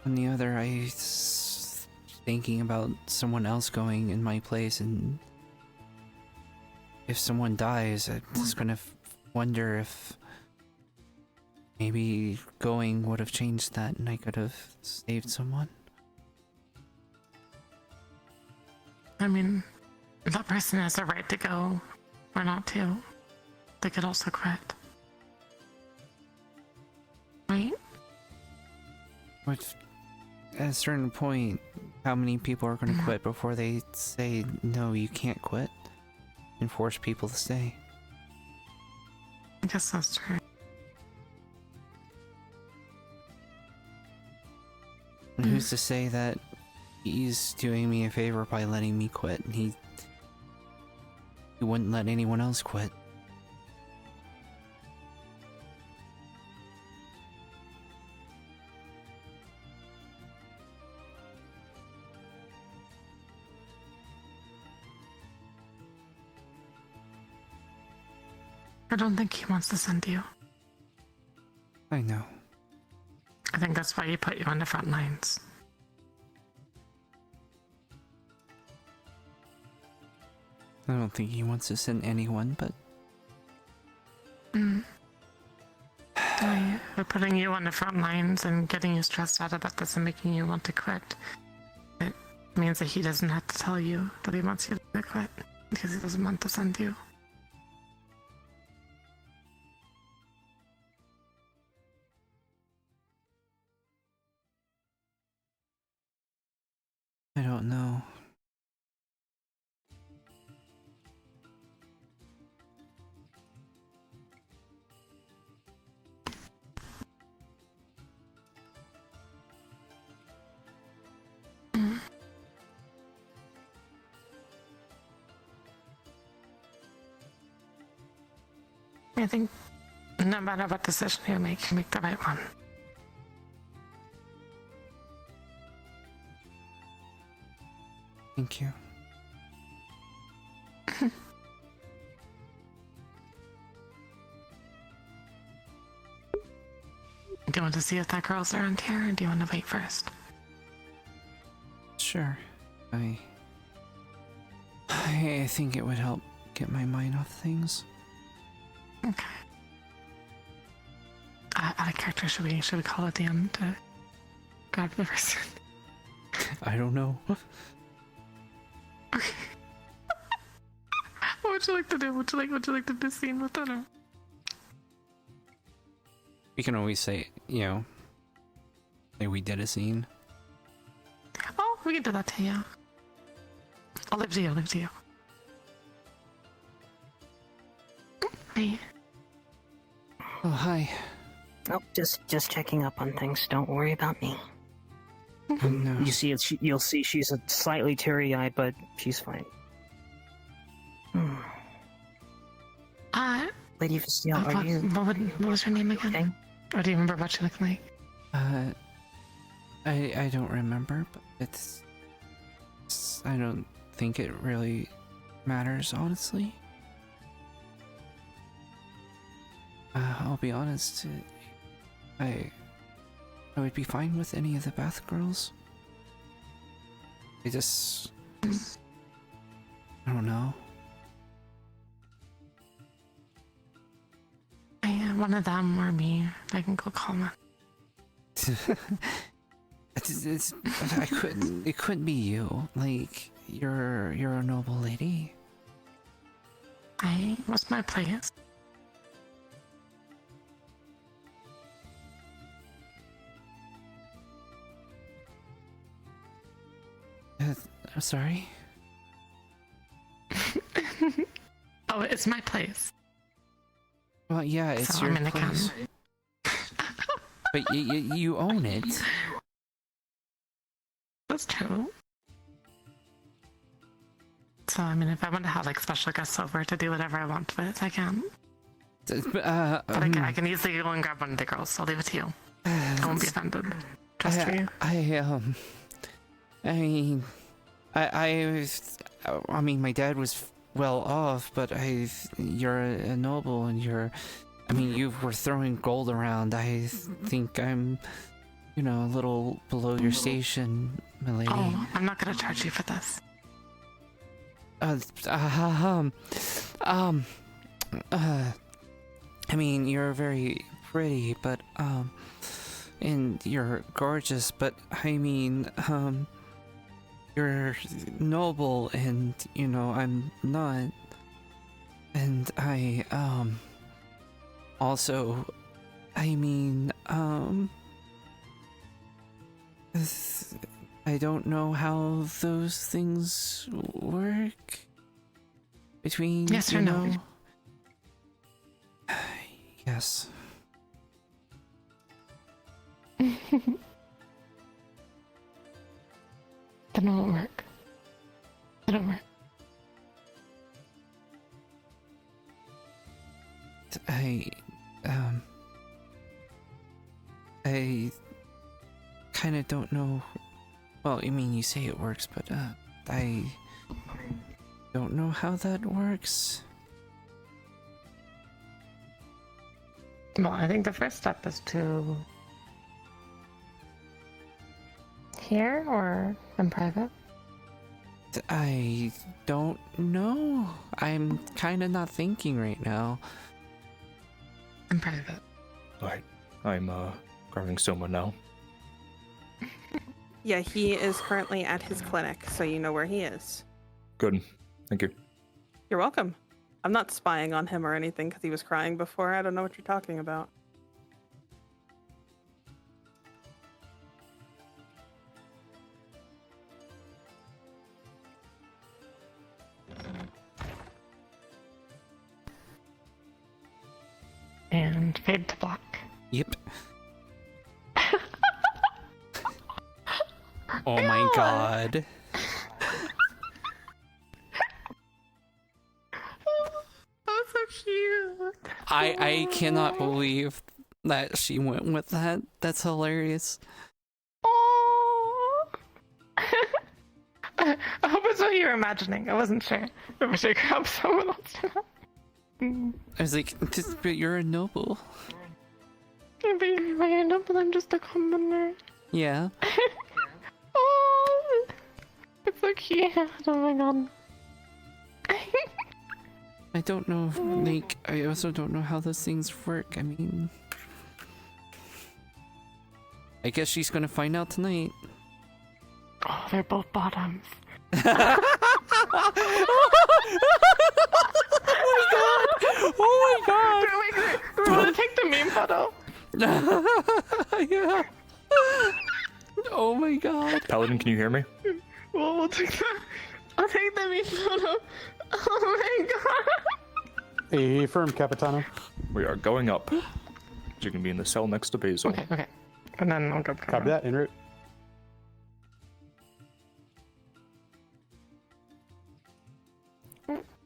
the other, I was thinking about someone else going in my place, and if someone dies, I'm just gonna wonder if maybe going would have changed that and I could have saved someone. I mean, that person has a right to go or not to. They could also quit. Right? But at a certain point, how many people are going to quit before they say, no, you can't quit, and force people to stay? I guess that's true. And who's to say that he's doing me a favor by letting me quit, and he wouldn't let anyone else quit? I don't think he wants to send you. I know. I think that's why he put you on the front lines. I don't think he wants to send anyone, but... We're putting you on the front lines and getting you stressed out about this and making you want to quit. It means that he doesn't have to tell you that he wants you to quit because he doesn't want to send you. I don't know. I think no matter what decision you make the right one. Thank you. Do you want to see if that girl's around here, or do you want to wait first? Sure. I think it would help get my mind off things. Okay. Out of character, should we call it the end to grab the person? I don't know. Okay. What would you like to do? Would you like to do this scene with her? We can always say, you know, say we did a scene. Oh, we can do that too, yeah. I'll leave it to you. Hey. Oh, hi. Oh, just checking up on things. Don't worry about me. No. You see, you'll see she's a slightly teary-eyed, but she's fine. Lady Vestiel, are you... What was her name again? Okay. Or do you remember what she looked like? I don't remember, but it's I don't think it really matters, honestly. I'll be honest, I would be fine with any of the Bath girls. I don't know. One of them or me. I can go call them. It couldn't be you. Like, you're a noble lady. What's my place? I'm sorry? Oh, it's my place. Well, yeah, it's so your I'm in place. But you own it. That's true. So, I mean, if I want to have, like, special guests over to do whatever I want with, I can. But I can easily go and grab one of the girls. I'll leave it to you. I won't be offended. Just for you. I mean, my dad was well off, but you're a noble, and you were throwing gold around. I think I'm, a little below your station, milady. Oh, I'm not gonna charge you for this. I mean, you're very pretty, but, and you're gorgeous, but, I mean, you're noble, and, I'm not. And I, also, I mean, I don't know how those things work between, yes or no? Yes. Then it won't work. It'll work. I kind of don't know. Well, I mean, you say it works, but, I don't know how that works. Well, I think the first step is to here or in private. I don't know. I'm kind of not thinking right now. In private. Alright, I'm grabbing Soma now. Yeah, he is currently at his clinic, so you know where he is. Good, thank you. You're welcome. I'm not spying on him or anything because he was crying before. I don't know what you're talking about. And fade to black. Yep. Oh my god. That's so cute. I cannot believe that she went with that. That's hilarious. I hope it's what you were imagining. I wasn't sure. If I should grab someone else. I was like, but you're a noble. Yeah, but you're not, but I'm just a commoner. Yeah. Oh, it's so cute. Oh my god. I don't know, like, I also don't know how those things work. I mean, I guess she's gonna find out tonight. Oh, they're both bottoms. Oh my god! We're gonna take the meme photo. Yeah. Oh my god. Paladin, can you hear me? Well, I'll take the meme photo. Oh my god. Affirm, Capitano. We are going up. You can be in the cell next to Basil. Okay. And then I'll go. Copy that, en route.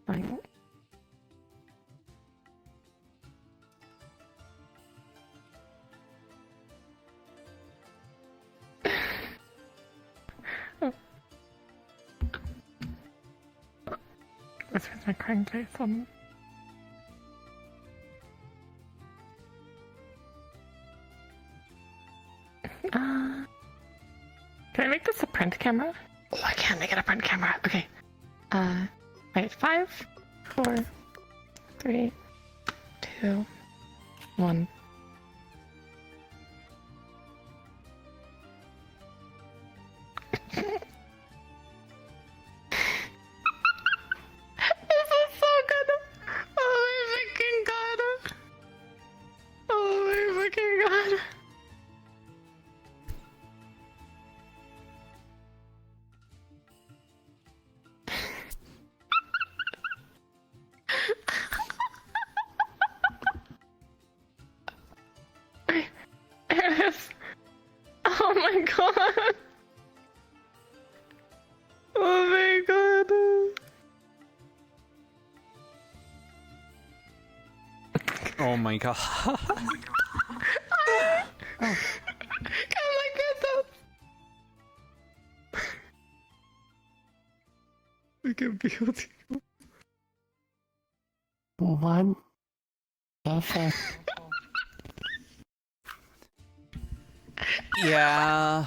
Fine. This is my crying face on. Can I make this a print camera? Oh, I can't make it a print camera. Okay. Wait, 5, 4, 3, 2, 1. This is so good. Oh my freaking god. Oh my freaking god. There it is. Oh my god. Oh my god. Oh my god. We can build you. One. Okay. Yeah.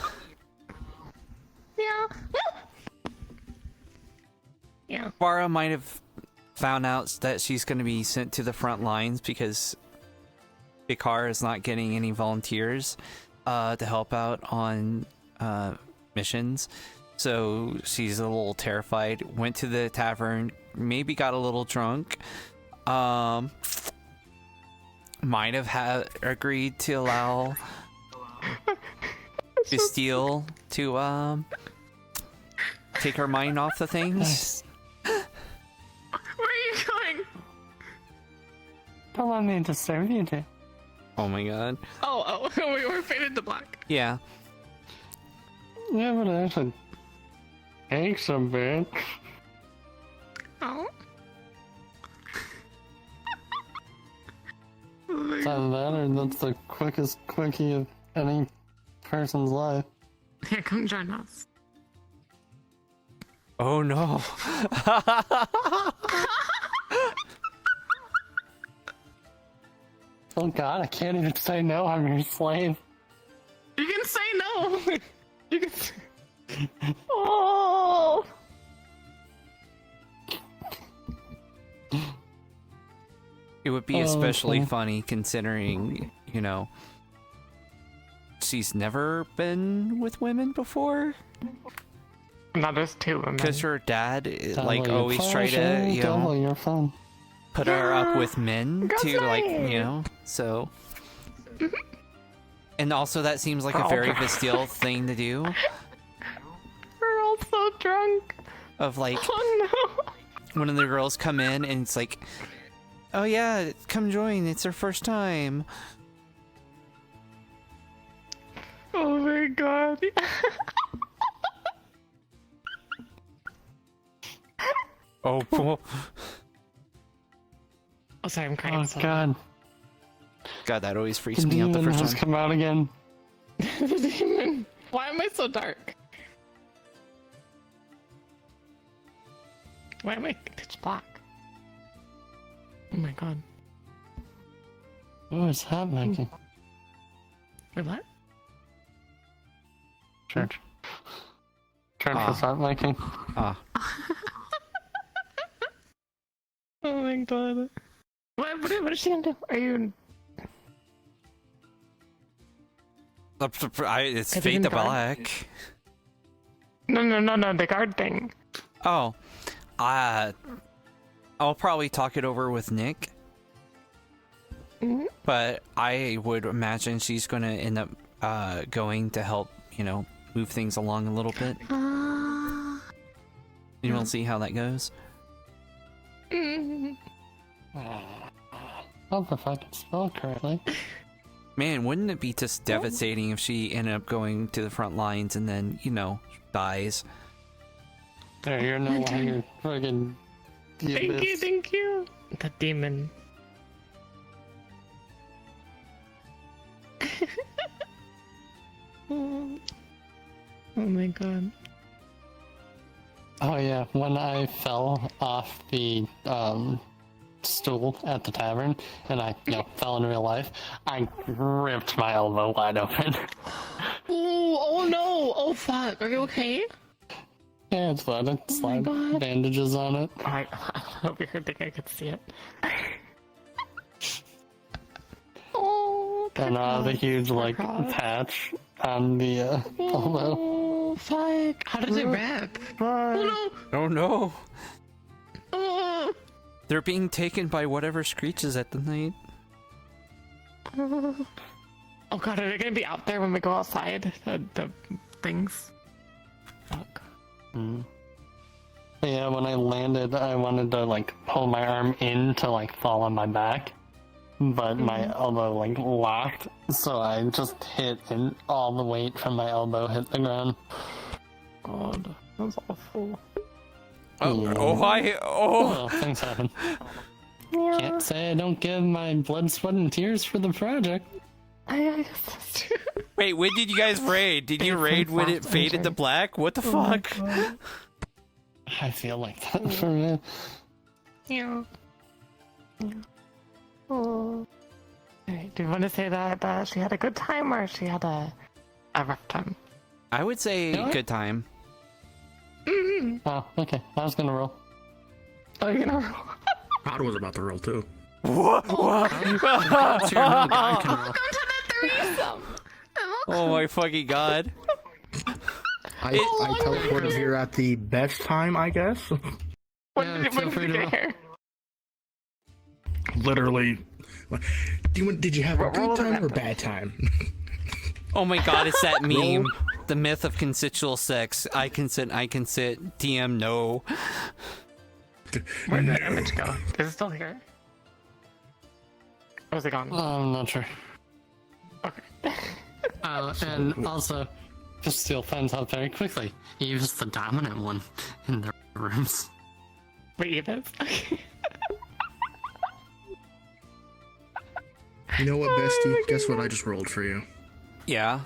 Yeah. Yeah. Farah might have found out that she's going to be sent to the front lines because Bikar is not getting any volunteers to help out on missions. So she's a little terrified. Went to the tavern, maybe got a little drunk. Might have agreed to allow Bastille to take her mind off the things. Where are you going? Don't let me disturb you, dude. Oh my god. Oh, we were faded to black. Yeah. Yeah, but I have to take some, man. Oh. Either that or that's the quickest quickie of any person's life. Here, come join us. Oh no. Oh god, I can't even say no, I'm your slave. You can say no. You can say... Oh. It would be especially funny considering you know, she's never been with women before. Not just two women. Because her dad, like, Double your always tried to, pleasure, you double know, your fun. put her up with men Girls' to, like, night. you know, so. And also, that seems like a very Bastille thing to do. We're all so drunk. Of, like, Oh no. one of the girls come in and it's like, oh yeah, come join, it's her first time. Oh my god. Oh, poor. Oh, sorry, I'm crying. Oh god. God, that always freaks The me out the demon first has time. come out again. The demon. Why am I so dark? Why am I pitch black? Oh my god. What is that making? Wait, what? Church. Church, what's that making? Ah. Oh my god. What is she gonna do? Are you... It's Are they Fate in the guard? Black. No, the guard thing. Oh. I'll probably talk it over with Nick. Mhm. But I would imagine she's gonna end up going to help, you know, move things along a little bit. And we'll see how that goes. Hope if I can spell correctly. Man, wouldn't it be just devastating if she ended up going to the front lines and then, you know, dies? There, you're no longer friggin' the abyss. Thank you. The demon. Oh my god. Oh yeah, when I fell off the stool at the tavern and I fell in real life, I ripped my elbow wide open. Oh no! Oh fuck! Are you okay? Yeah, it's fine. It's Oh my like God. bandages on it. I hope you think I could see it. Oh, And the huge like patch on the elbow. oh fuck! How did it rip? Oh Oh no! no! Oh. They're being taken by whatever screeches at the night. Oh god, are they gonna be out there when we go outside? The things. Fuck. But yeah, when I landed, I wanted to like pull my arm in to like fall on my back, but my elbow like locked, so I just hit and all the weight from my elbow hit the ground. God, that's awful. Well, things happen. Can't say I don't give my blood, sweat, and tears for the project. I guess that's true. Wait, when did you guys raid? Did you raid when it faded to black? What the fuck? I feel like that for me. Yeah. Oh. Hey, do you want to say that she had a good time or she had a rough time? I would say good time. Oh, okay. I was gonna roll. Oh, you're gonna roll? Todd was about to roll too. What? Welcome to the threesome! Oh my fucking god. I teleported here at the best time, I guess. When did you get here? Literally. Did you have a good time or a bad time? Oh my god, it's that meme. The myth of consensual sex. I consent, DM no. Where'd that image go? Is it still here? Or is it gone? I'm not sure. Okay. And also, just steal fans out very quickly. He was the dominant one in the rooms. Wait, you did? Okay. You know what, bestie? Guess what I just rolled for you? Yeah.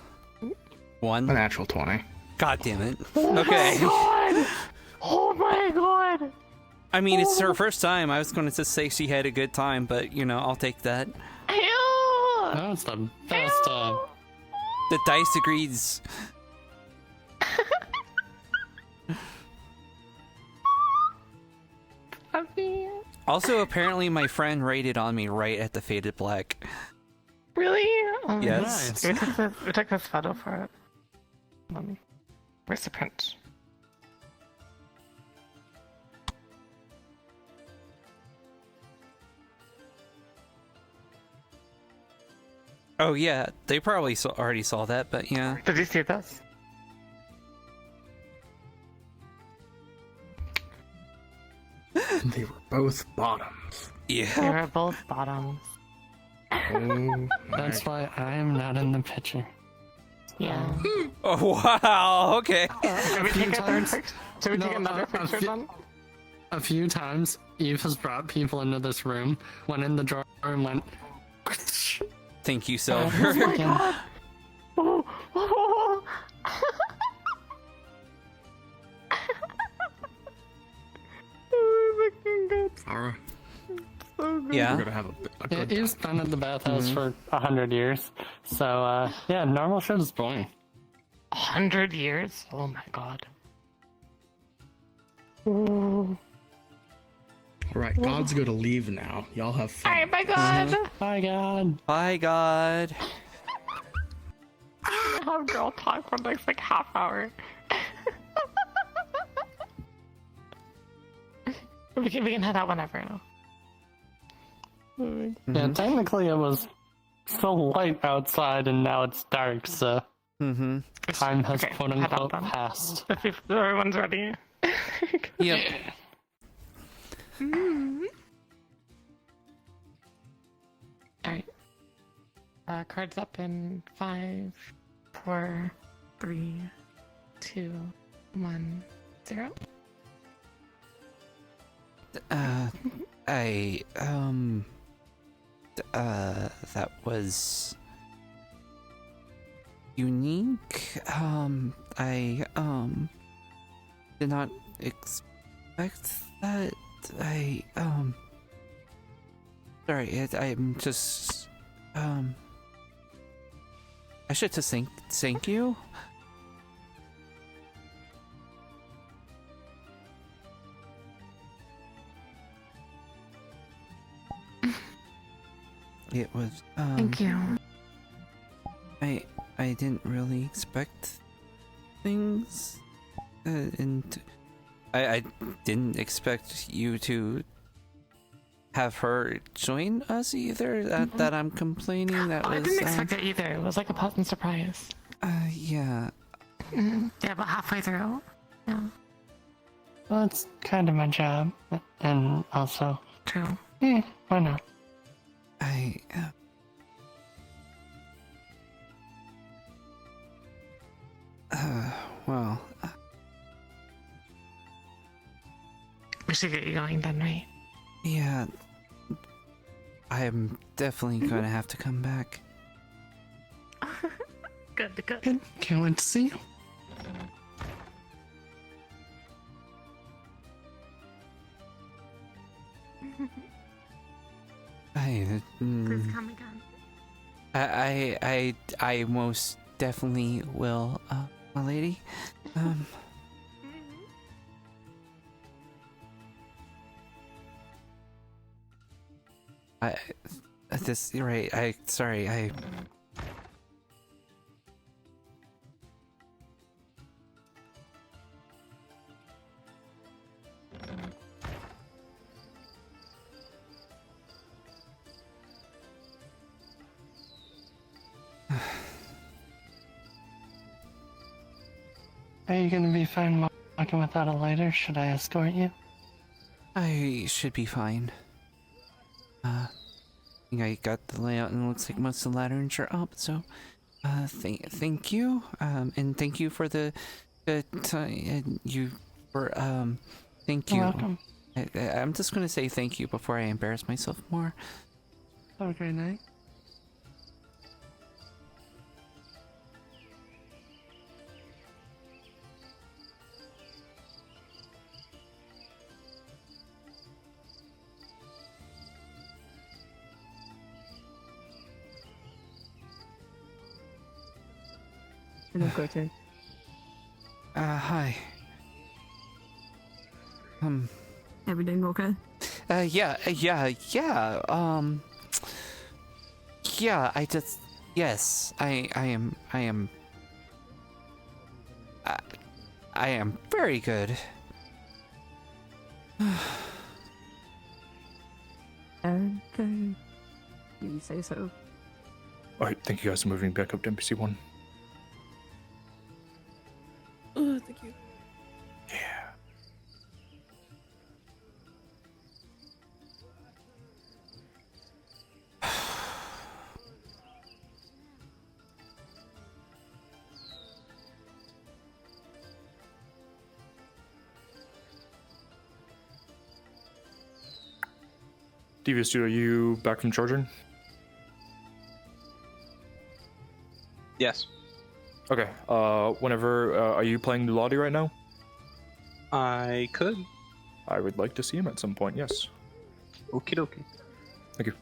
One. A natural 20. God damn it. Oh Okay. my god! Oh my god! I mean, it's her first time. I was going to just say she had a good time, but, you know, I'll take that. Ew! That was the best time. The dice agrees. Also, apparently my friend raided on me right at the Faded Black. Really? Yes. We took this photo for it. Where's the print? Oh yeah, they probably already saw that, but yeah. Did you see this? They were both bottoms. Yeah. They were both bottoms. That's why I am not in the picture. Yeah. Oh wow. Okay. Should we take a third picture? Should we take another picture then? A few times, Eve has brought people into this room, went in the drawer and went. Thank you, Silver. Oh my god! Sarah. Yeah. We're gonna have a good Eve's been at the bathhouse for 100 years, so yeah, normal shit is boring. 100 years? Oh my god. Ooh. Alright, God's gonna leave now. Y'all have fun. Alright, bye God! Bye God! Bye God! Have girl talk for the next like half hour. we can head out whenever now. Yeah, technically it was still light outside and now it's dark, so time has quote unquote passed. If everyone's ready. Yep. Alright. Cards up in 5, 4, 3, 2, 1, 0. That was unique. I did not expect that. Sorry, I'm just, I should just thank you. It was, Thank you. I didn't really expect things, and I didn't expect you to have her join us either. That I'm complaining. That was. I didn't expect it either. It was like a pleasant surprise. Yeah. Yeah, but halfway through. Yeah. Well, it's kind of my job, and also. True. Yeah, why not? Well. We should get you going then, right? Yeah. I'm definitely gonna have to come back. Good. Can't wait to see you. Please come again. I most definitely will, my lady. You're right. Sorry. Are you gonna be fine walking without a lighter? Should I escort you? I should be fine. I think I got the layout and it looks like most of the lanterns are up, so thank you. And thank you for the thank you. You're welcome. I'm just gonna say thank you before I embarrass myself more. Have a great night. Hi. Everything okay? Yeah, I just, Yes, I am very good. Okay. You say so. Alright, thank you guys for moving back up to NPC 1. Oh, thank you. Yeah. Devious dude, are you back from charging? Yes. Okay, whenever, are you playing the Lottie right now? I could. I would like to see him at some point, yes. Okie dokie. Thank you.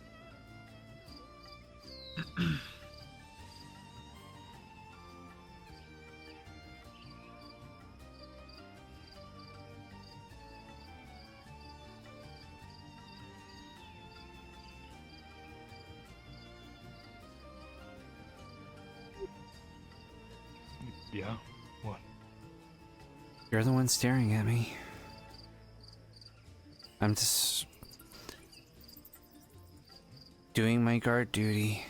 Yeah, what? You're the one staring at me. I'm just doing my guard duty.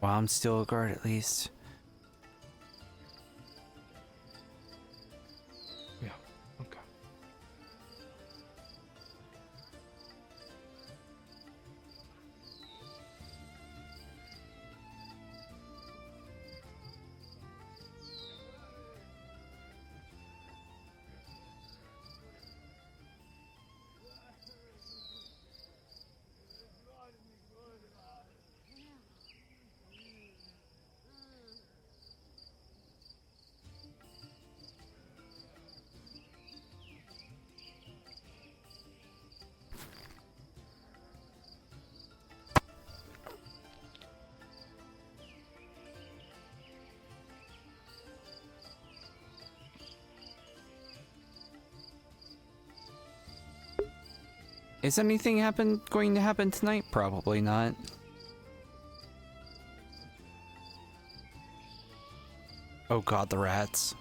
While I'm still a guard, at least. Yeah, okay. Is anything going to happen tonight? Probably not. Oh god, the rats.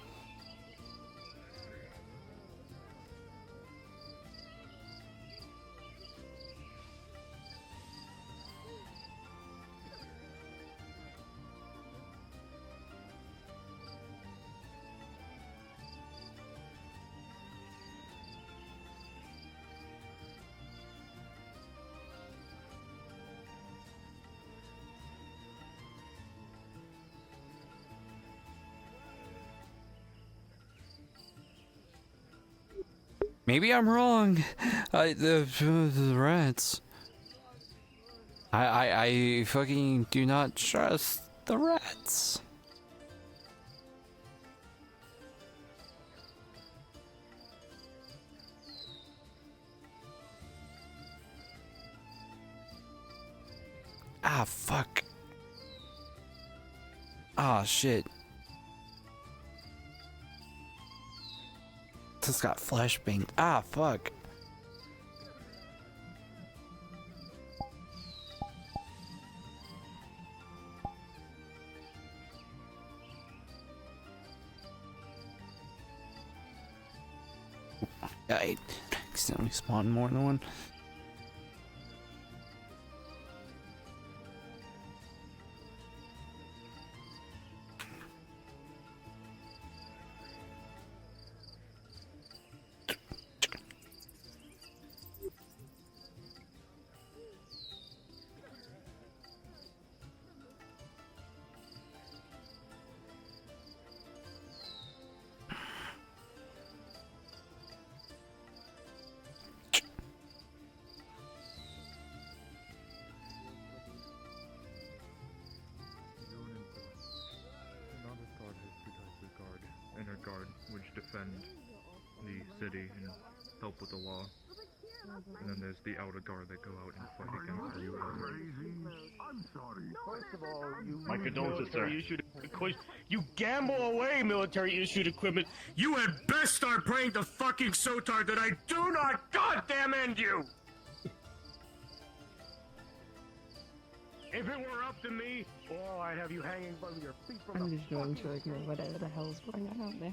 Maybe I'm wrong. The rats. I fucking do not trust the rats. Ah, fuck. Ah, shit. This got flashbanged. Ah, fuck. I accidentally spawned more than one. Inner guard, which defend the city and help with the law. And then there's the outer guard that go out and fight against you. I'm sorry. First of all, you My condolences, sir. You gamble away military-issued equipment. You had best start praying to fucking Sotar that I do not goddamn end you! If it were up to me, oh, I'd have you hanging from your feet from I'm the just going to fucking ignore whatever the hell is going on out there.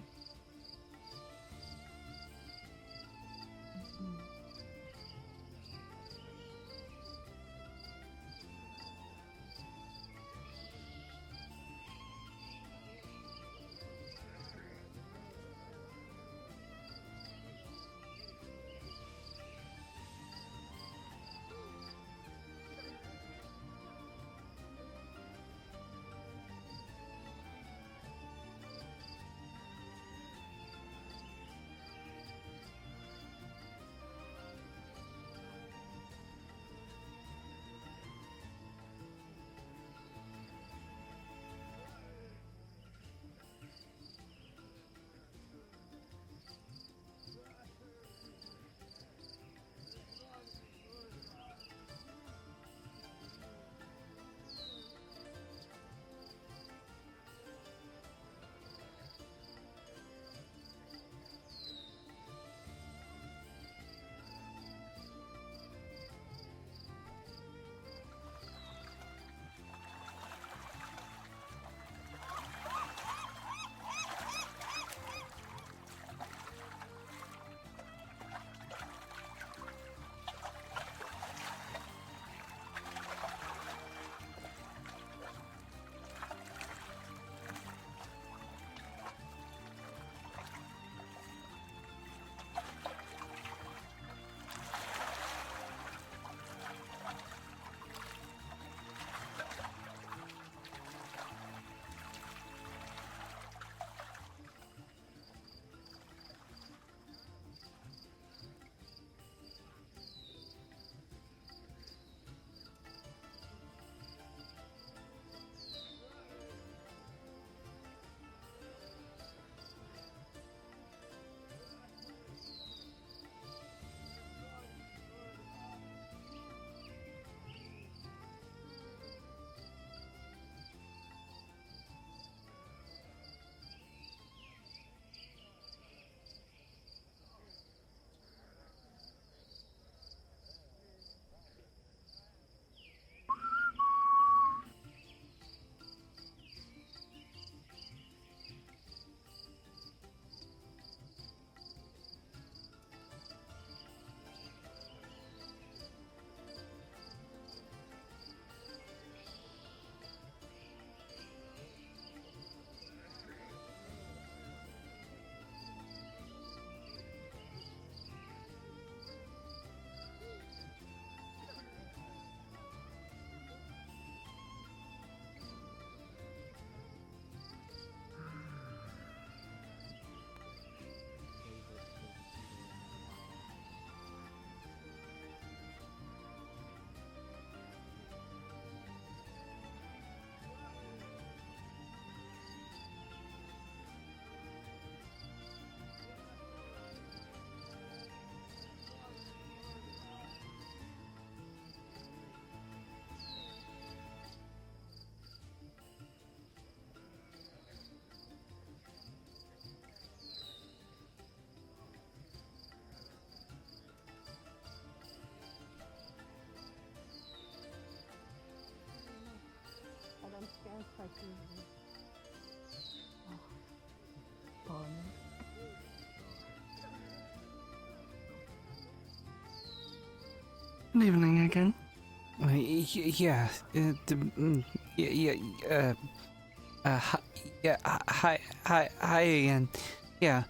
Good evening again. Hi again. Yeah,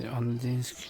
it on the disc.